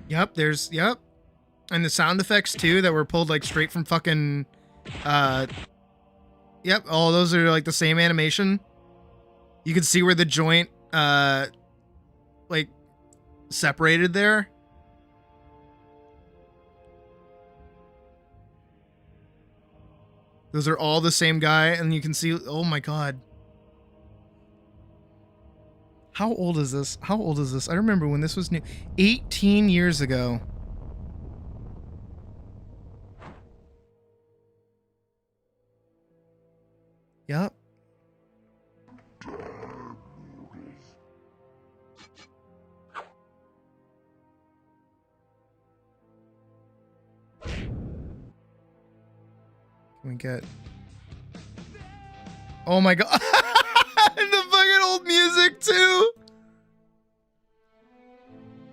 Yep, there's, yep. And the sound effects too that were pulled like straight from fucking, yep, all those are like the same animation. You can see where the joint, like separated there. Those are all the same guy, and you can see, oh my god. How old is this? How old is this? I remember when this was new. 18 years ago. Yep. Can we get... Oh my god. The fucking old music too.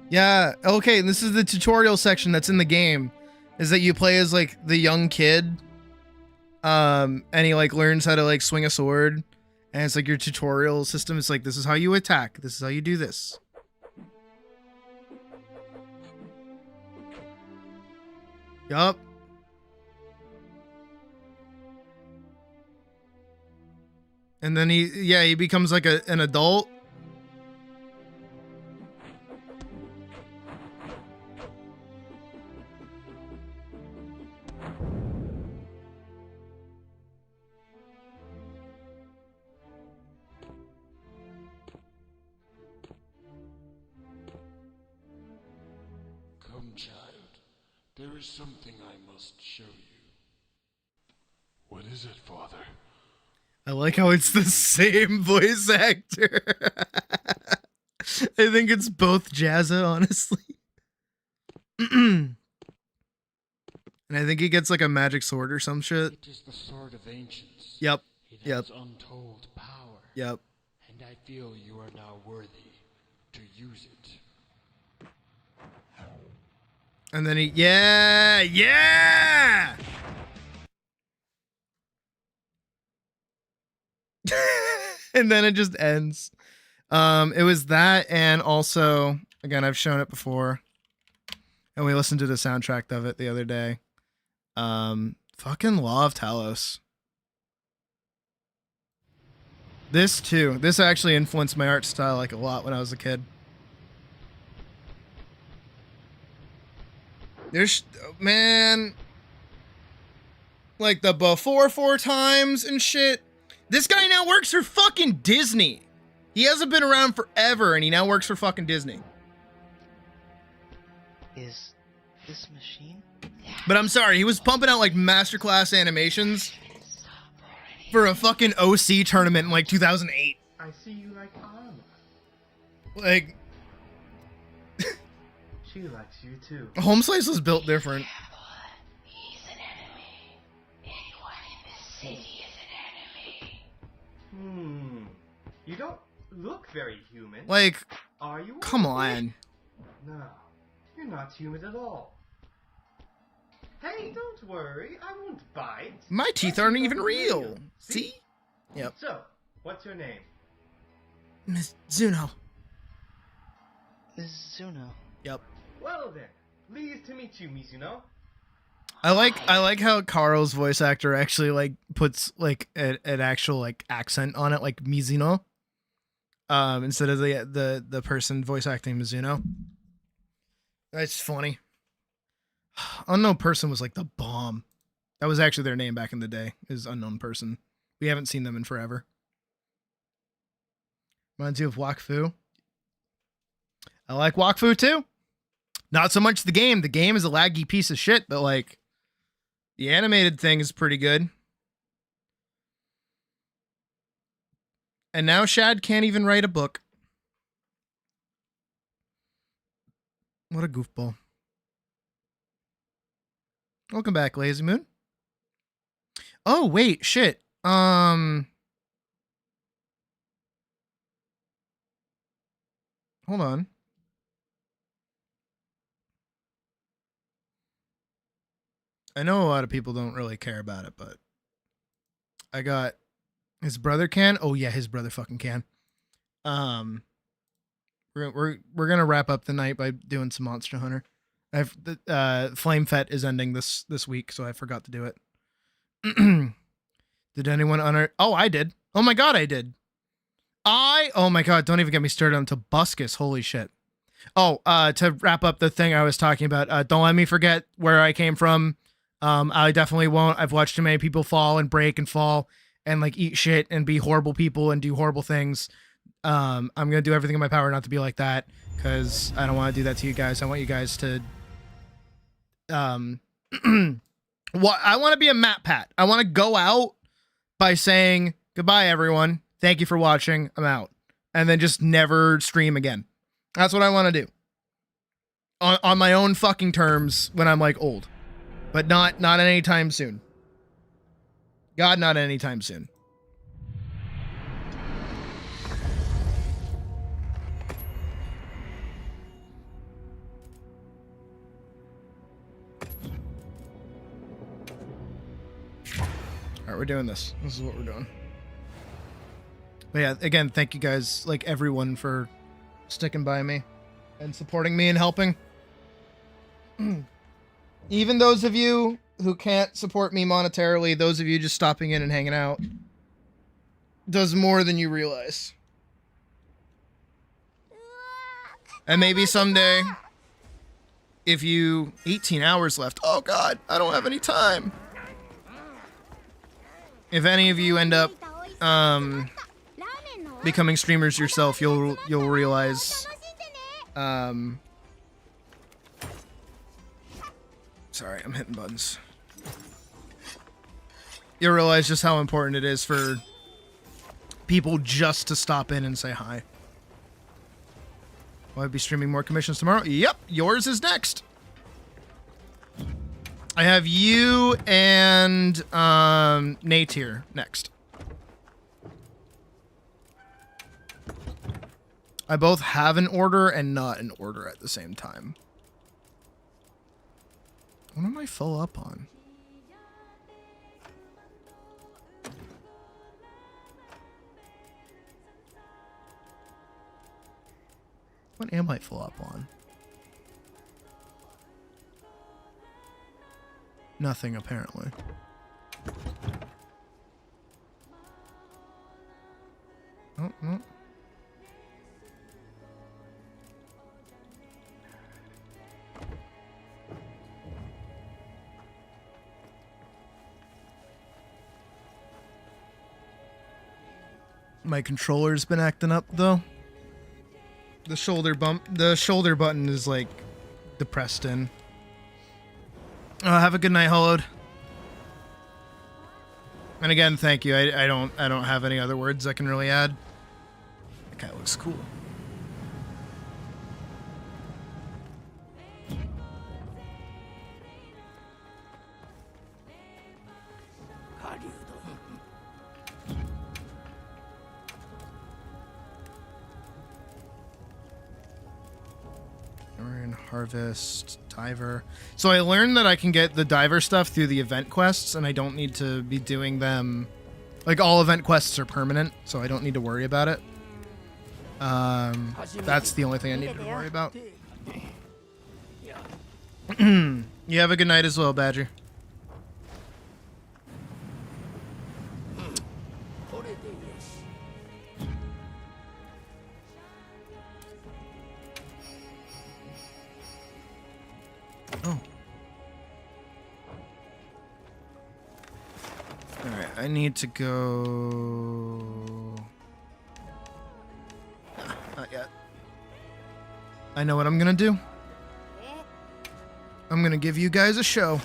Yeah, okay, this is the tutorial section that's in the game. Is that you play as like the young kid. And he like learns how to like swing a sword. And it's like your tutorial system. It's like, this is how you attack. This is how you do this. Yup. And then he becomes like an adult. Come, child. There is something I must show you. What is it, Father? I like how it's the same voice actor. I think it's both Jazza, honestly. And I think he gets like a magic sword or some shit. It is the sword of ancients. Yep. It Yep. has untold power. Yep. And I feel you are now worthy to use it. And then he, yeah! And then it just ends. It was that, and also, again, I've shown it before. And we listened to the soundtrack of it the other day. Fucking Law of Talos. This too. This actually influenced my art style like a lot when I was a kid. There's, man, like the before 4 times and shit. This guy now works for fucking Disney. He hasn't been around forever and he now works for fucking Disney. Is this machine? But I'm sorry, he was pumping out like masterclass animations for a fucking OC tournament in like 2008. I see you like armor. Like, She likes you too. Home Slice was built different. He's an enemy. Anyone in this city is an enemy. You don't look very human. Like, Are you? come on. No, you're not human at all. Hey, don't worry. I won't bite. My teeth aren't even real. See? Yep. So, what's your name? Miss Zuno. Zuno. Yep. Well then, pleased to meet you, Mizuno. I like how Carl's voice actor actually like puts like an actual like accent on it, like Mizuno. Instead of the person voice acting Mizuno. That's funny. Unknown Person was like the bomb. That was actually their name back in the day, is Unknown Person. We haven't seen them in forever. Reminds you of Wakfu. I like Wakfu too. Not so much the game. The game is a laggy piece of shit, but like the animated thing is pretty good. And now Shad can't even write a book. What a goofball. Welcome back, Lazy Moon. Oh, wait, shit. Hold on. I know a lot of people don't really care about it, but I got his brother can. Oh yeah, his brother fucking can. We're gonna wrap up the night by doing some Monster Hunter. I've Flame Fet is ending this week, so I forgot to do it. Did anyone honor? Oh, I did. Oh my god, I did. Oh my god, don't even get me started on Tobuscus. Holy shit. Oh, to wrap up the thing I was talking about, don't let me forget where I came from. I definitely won't. I've watched too many people fall and break and fall and like eat shit and be horrible people and do horrible things. I'm gonna do everything in my power not to be like that, because I don't want to do that to you guys. I want you guys to what I want to be a Matt Pat. I want to go out by saying goodbye, everyone. Thank you for watching. I'm out. And then just never stream again. That's what I want to do. On my own fucking terms when I'm like old. But not anytime soon. God, not anytime soon. Alright, we're doing this. This is what we're doing. But yeah, again, thank you guys, like everyone, for sticking by me and supporting me and helping. Even those of you who can't support me monetarily, those of you just stopping in and hanging out, does more than you realize. And maybe someday, if you... 18 hours left. Oh god, I don't have any time. If any of you end up becoming streamers yourself, you'll realize sorry, I'm hitting buttons. You'll realize just how important it is for people just to stop in and say hi. Will I be streaming more commissions tomorrow? Yep, yours is next. I have you and Nate here next. I both have an order and not an order at the same time. What am I full up on? What am I full up on? Nothing, apparently. Oh, no. My controller's been acting up, though. The shoulder button is, like, depressed in. Have a good night, Hollowed. And again, thank you. I don't have any other words I can really add. That guy looks cool. Harvest, diver. So I learned that I can get the diver stuff through the event quests, and I don't need to be doing them. Like, all event quests are permanent, so I don't need to worry about it. That's the only thing I need to worry about. You have a good night as well, Badger. Oh. Alright, I need to go... Not yet. I know what I'm gonna do. I'm gonna give you guys a show.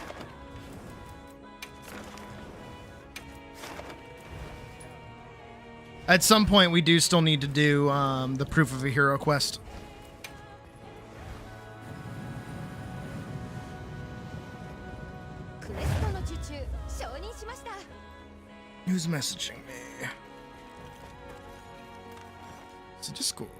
At some point, we do still need to do the Proof of a Hero quest. Who's messaging me? It's a Discord.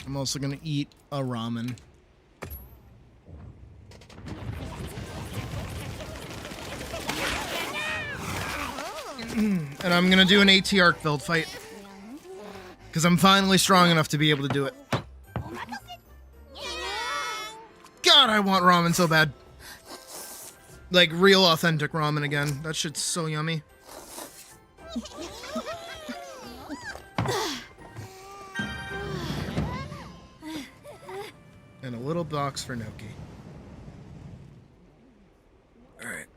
I'm also gonna eat a ramen. And I'm gonna do an AT arc build fight. Because I'm finally strong enough to be able to do it. God, I want ramen so bad. Like real authentic ramen again. That shit's so yummy. And a little box for Noki. Alright.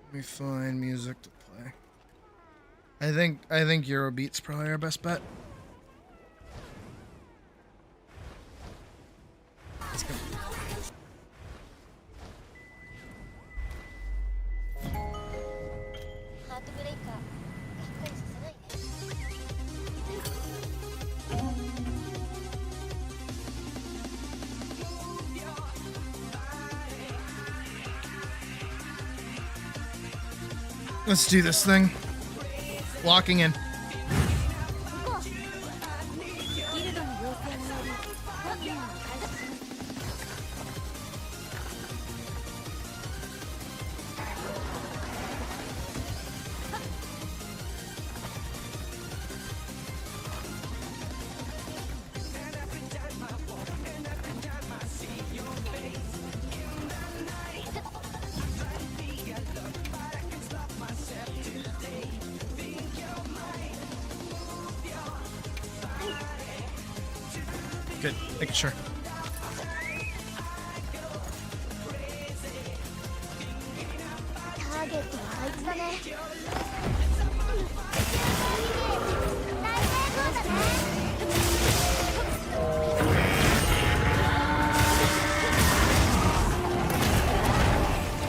Let me find music to play. I think Eurobeat's probably our best bet. Let's go. Let's do this thing. Locking in. Good, making sure.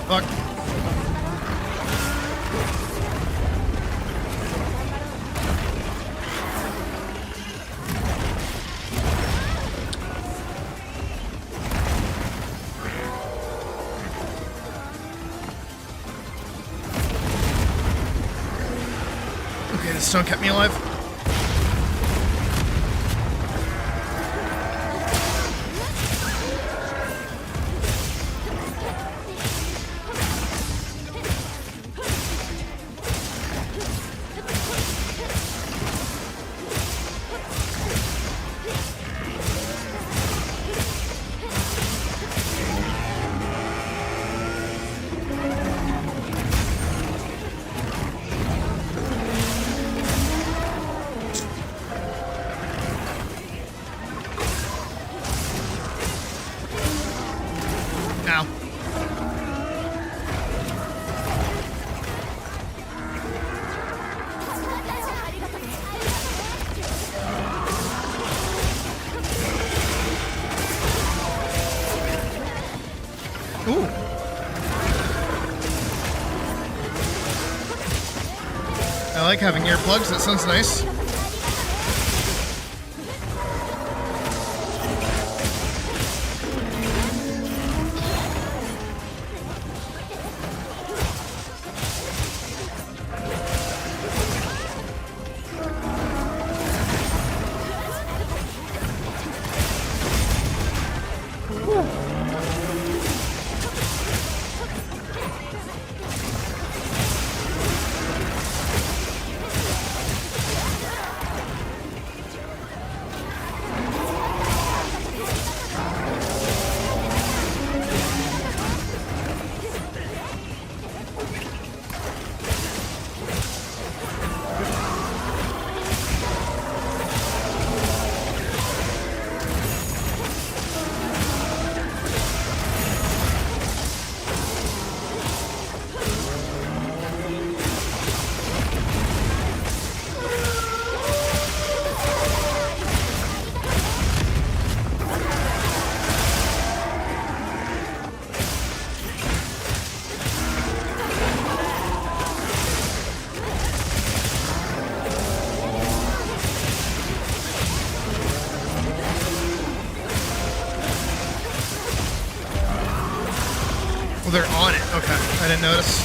Fuck. Okay, the stone kept me alive. Ow. Ooh. I like having earplugs, that sounds nice. Well, they're on it. Okay, I didn't notice.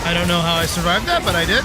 I don't know how I survived that, but I did.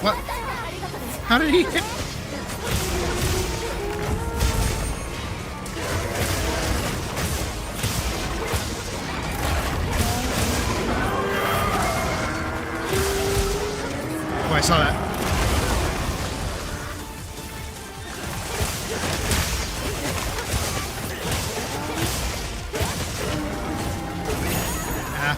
What? How did he hit? Oh, I saw that. Ah.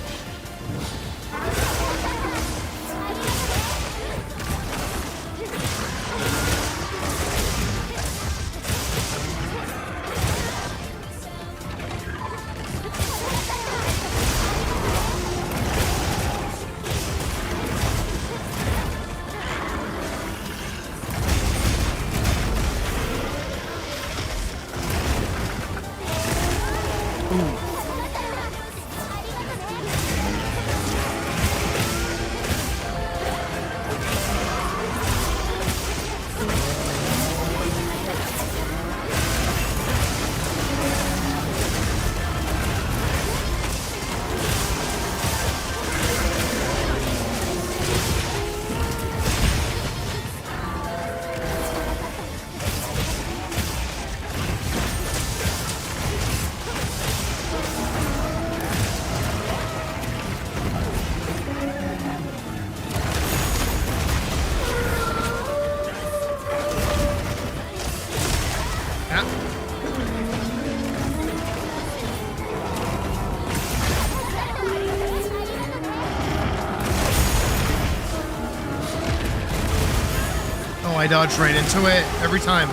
I dodged right into it every time.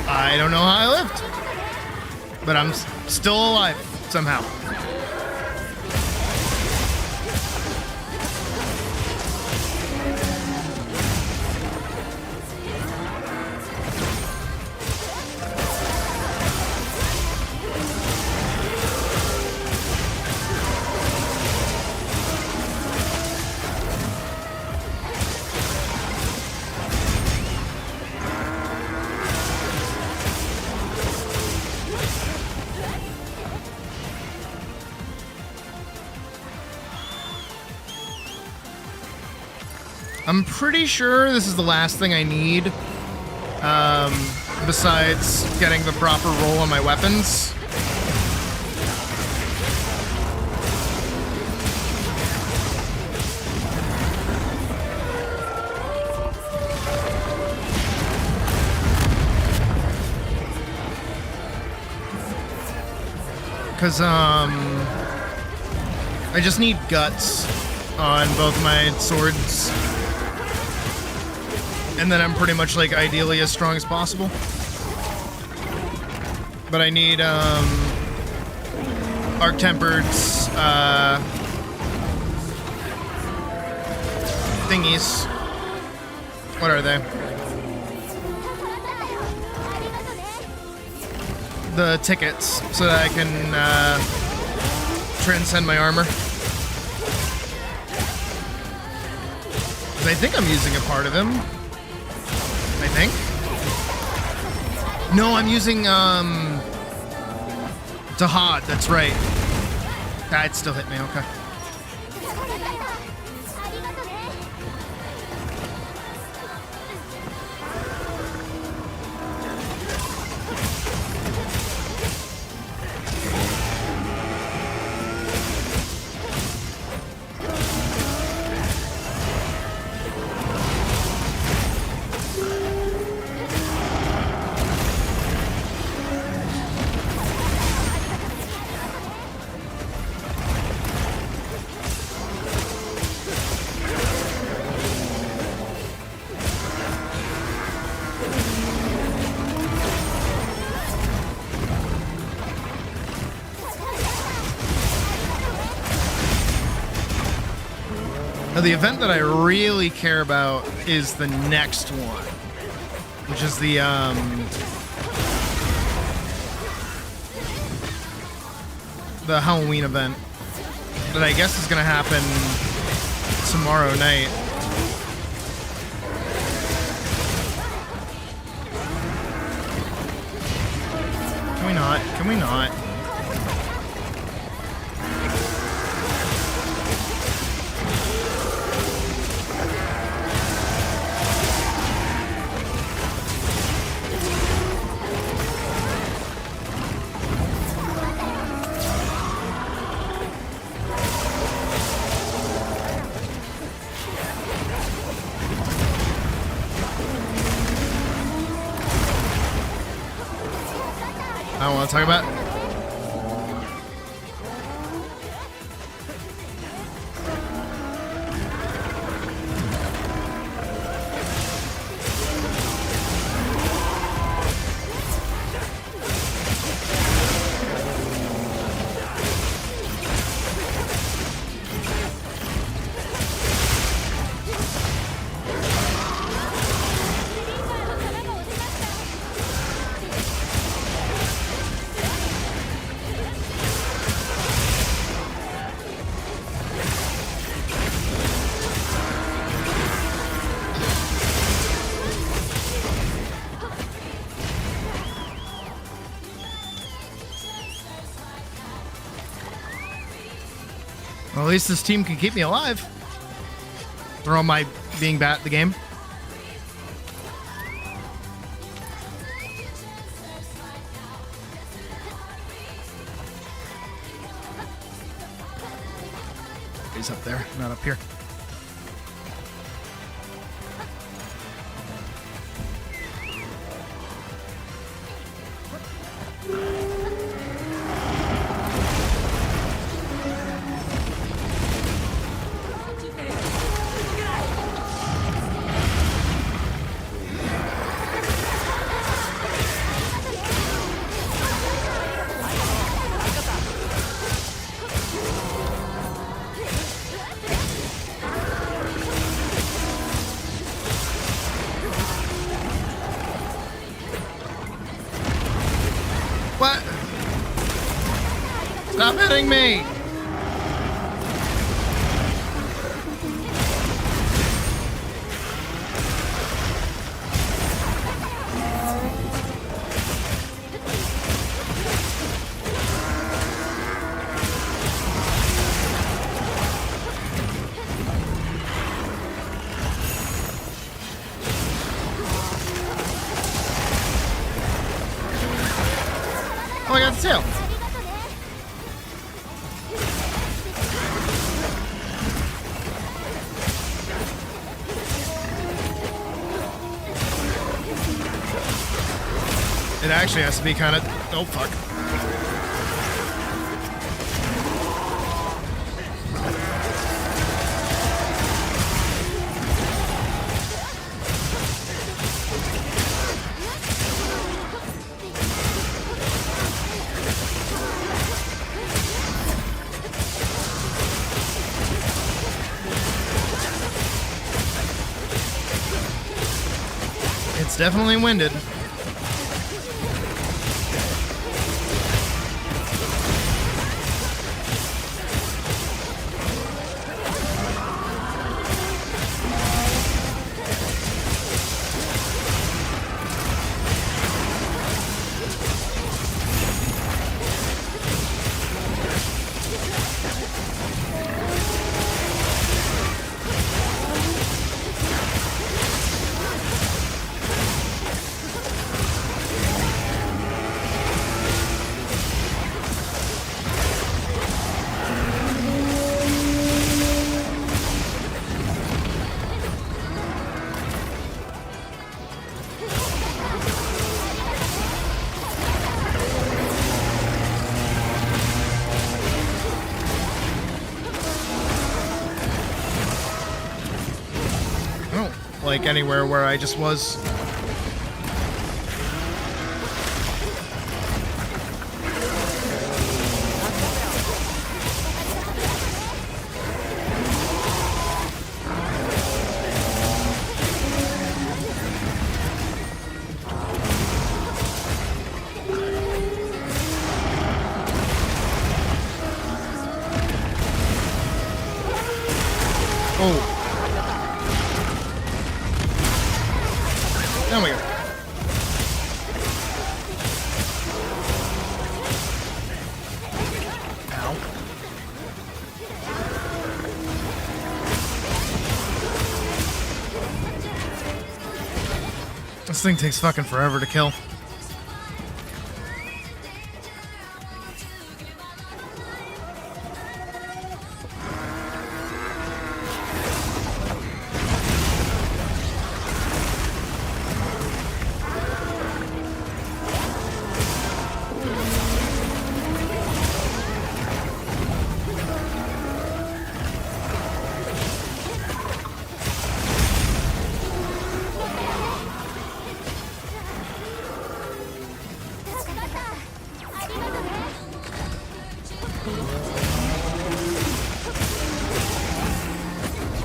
I don't know how I lived, but I'm still alive somehow. I'm pretty sure this is the last thing I need, besides getting the proper roll on my weapons. Because, I just need guts on both my swords. And then I'm pretty much like ideally as strong as possible. But I need Arc Tempered's thingies. What are they? The tickets, so that I can transcend my armor. 'Cause I think I'm using a part of him. I think. No, I'm using Dahad, that's right. That still hit me, okay. Now, the event that I really care about is the next one, which is the Halloween event that I guess is going to happen tomorrow night. Can we not? Can we not? I don't want to talk about. Well, at least this team can keep me alive. Throw my being bad at the game. He's up there, not up here. What? Stop hitting me! Oh, I got the tail. It actually has to be kind of... Oh, fuck. It's definitely winded. Like anywhere where I just was. Oh. There we go. Ow. This thing takes fucking forever to kill.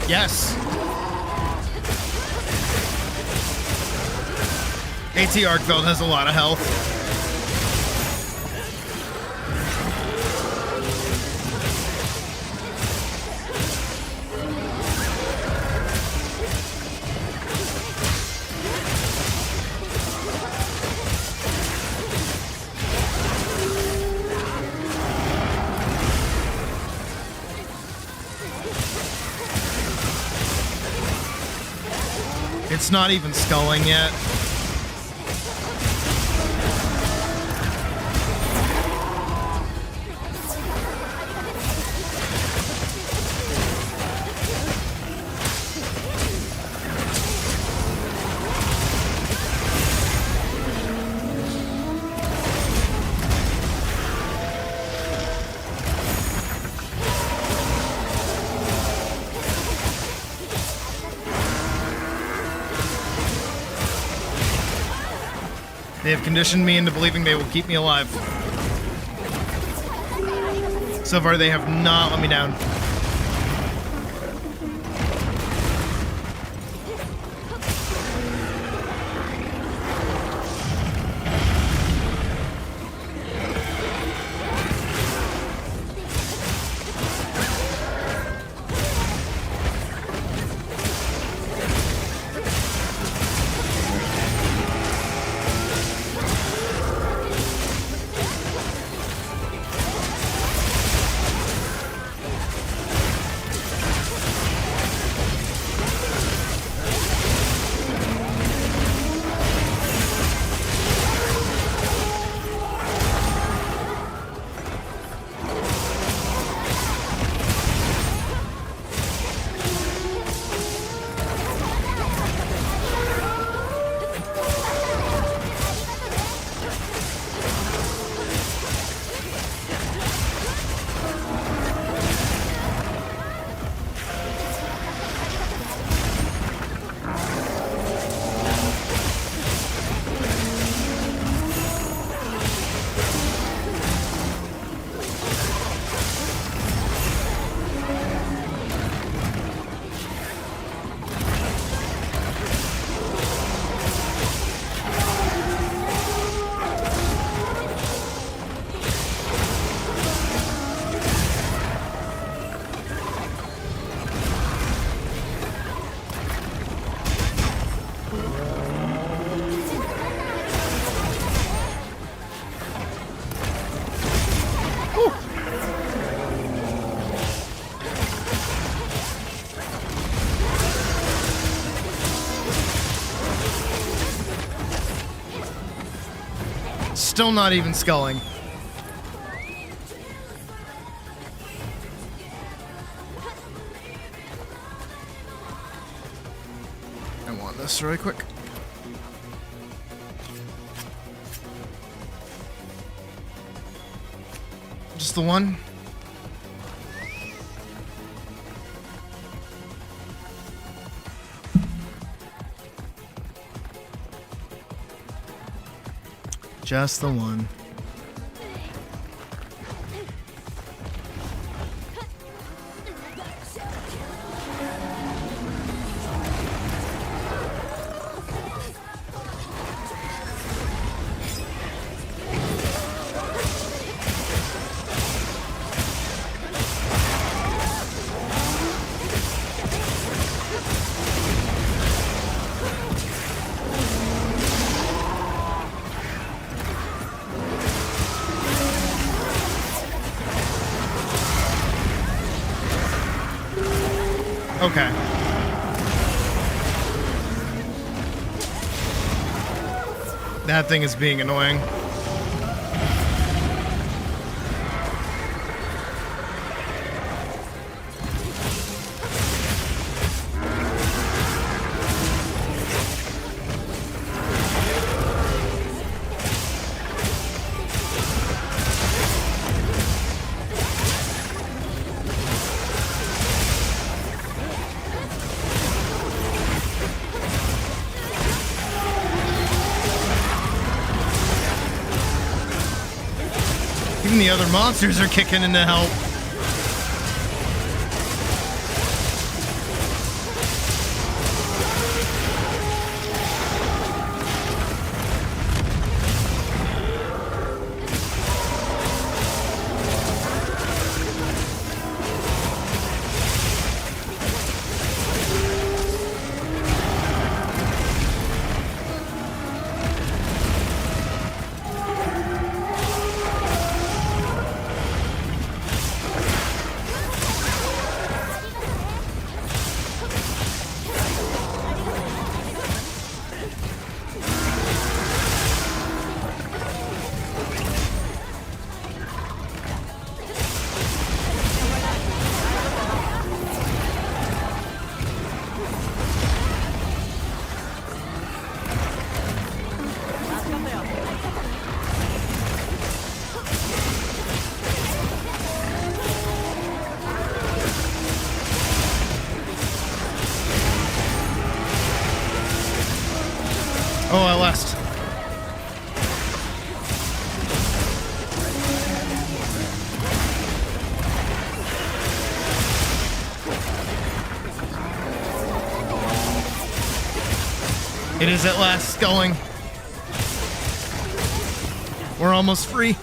Yes. AT Arkfeld has a lot of health. It's not even sculling yet. They have conditioned me into believing they will keep me alive. So far, they have not let me down. still not even sculling. I want this really quick. Just the one? Just the one. Okay. That thing is being annoying. Even the other monsters are kicking in to help. Oh, I lost. It is at last sculling. We're almost free.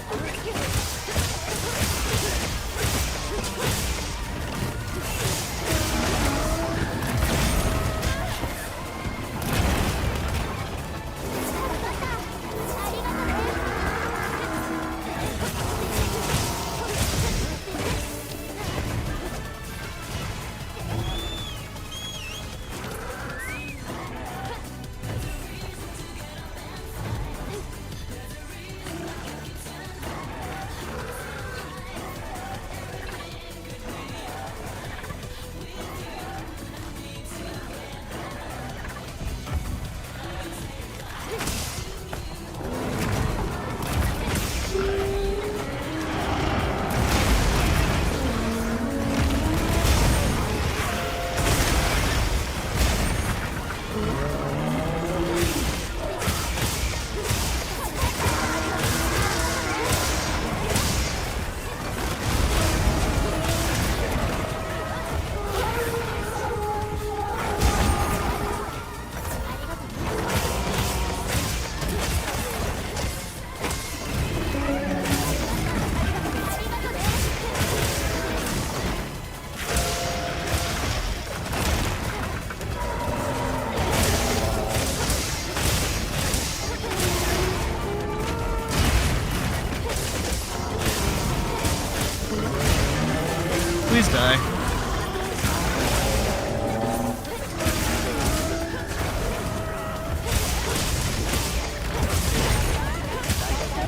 Please die.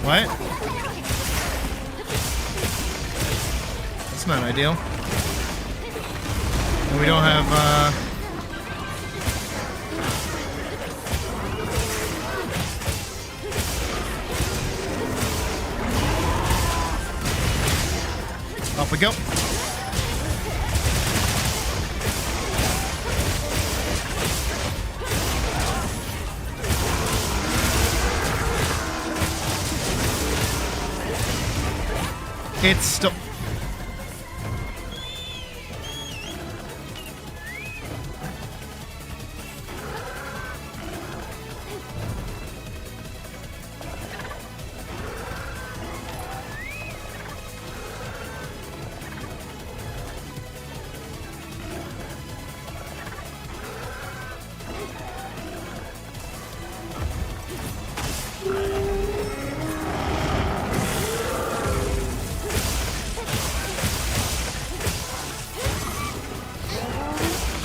What? That's not ideal. And we don't have, off we go. It's still...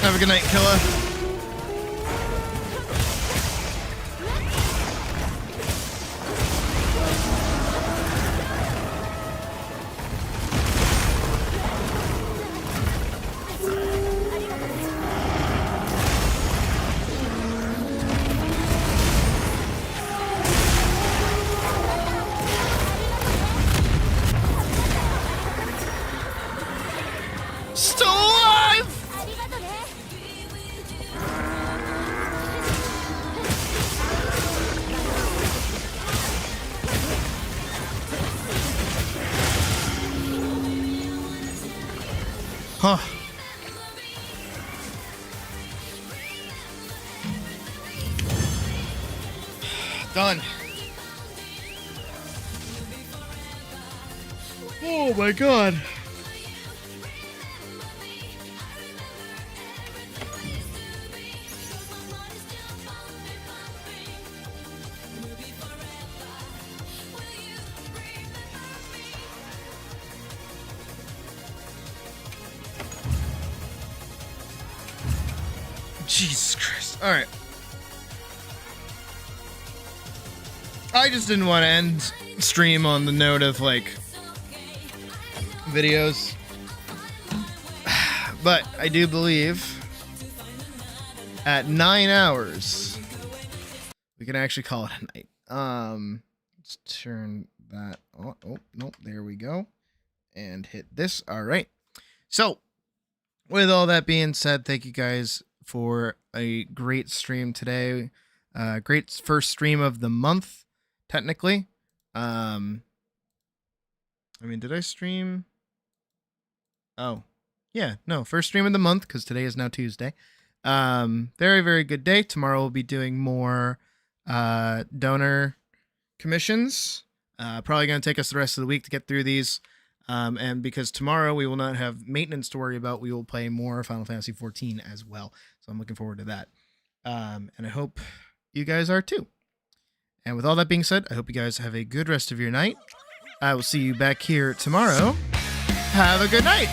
Have a good night, Killa. Still alive! Huh. Done. Oh my god. Jesus Christ. Alright. I just didn't want to end stream on the note of, like, videos. But I do believe at 9 hours, we can actually call it a night. Let's turn that on. Oh, nope. There we go. And hit this. Alright. So, with all that being said, thank you guys for a great stream today. Great first stream of the month, technically. I mean, did I stream? Oh, yeah, no, first stream of the month, because today is now Tuesday. Very, very good day. Tomorrow we'll be doing more donor commissions. Probably going to take us the rest of the week to get through these. And because tomorrow we will not have maintenance to worry about, we will play more Final Fantasy XIV as well. So I'm looking forward to that. And I hope you guys are too. And with all that being said, I hope you guys have a good rest of your night. I will see you back here tomorrow. Have a good night.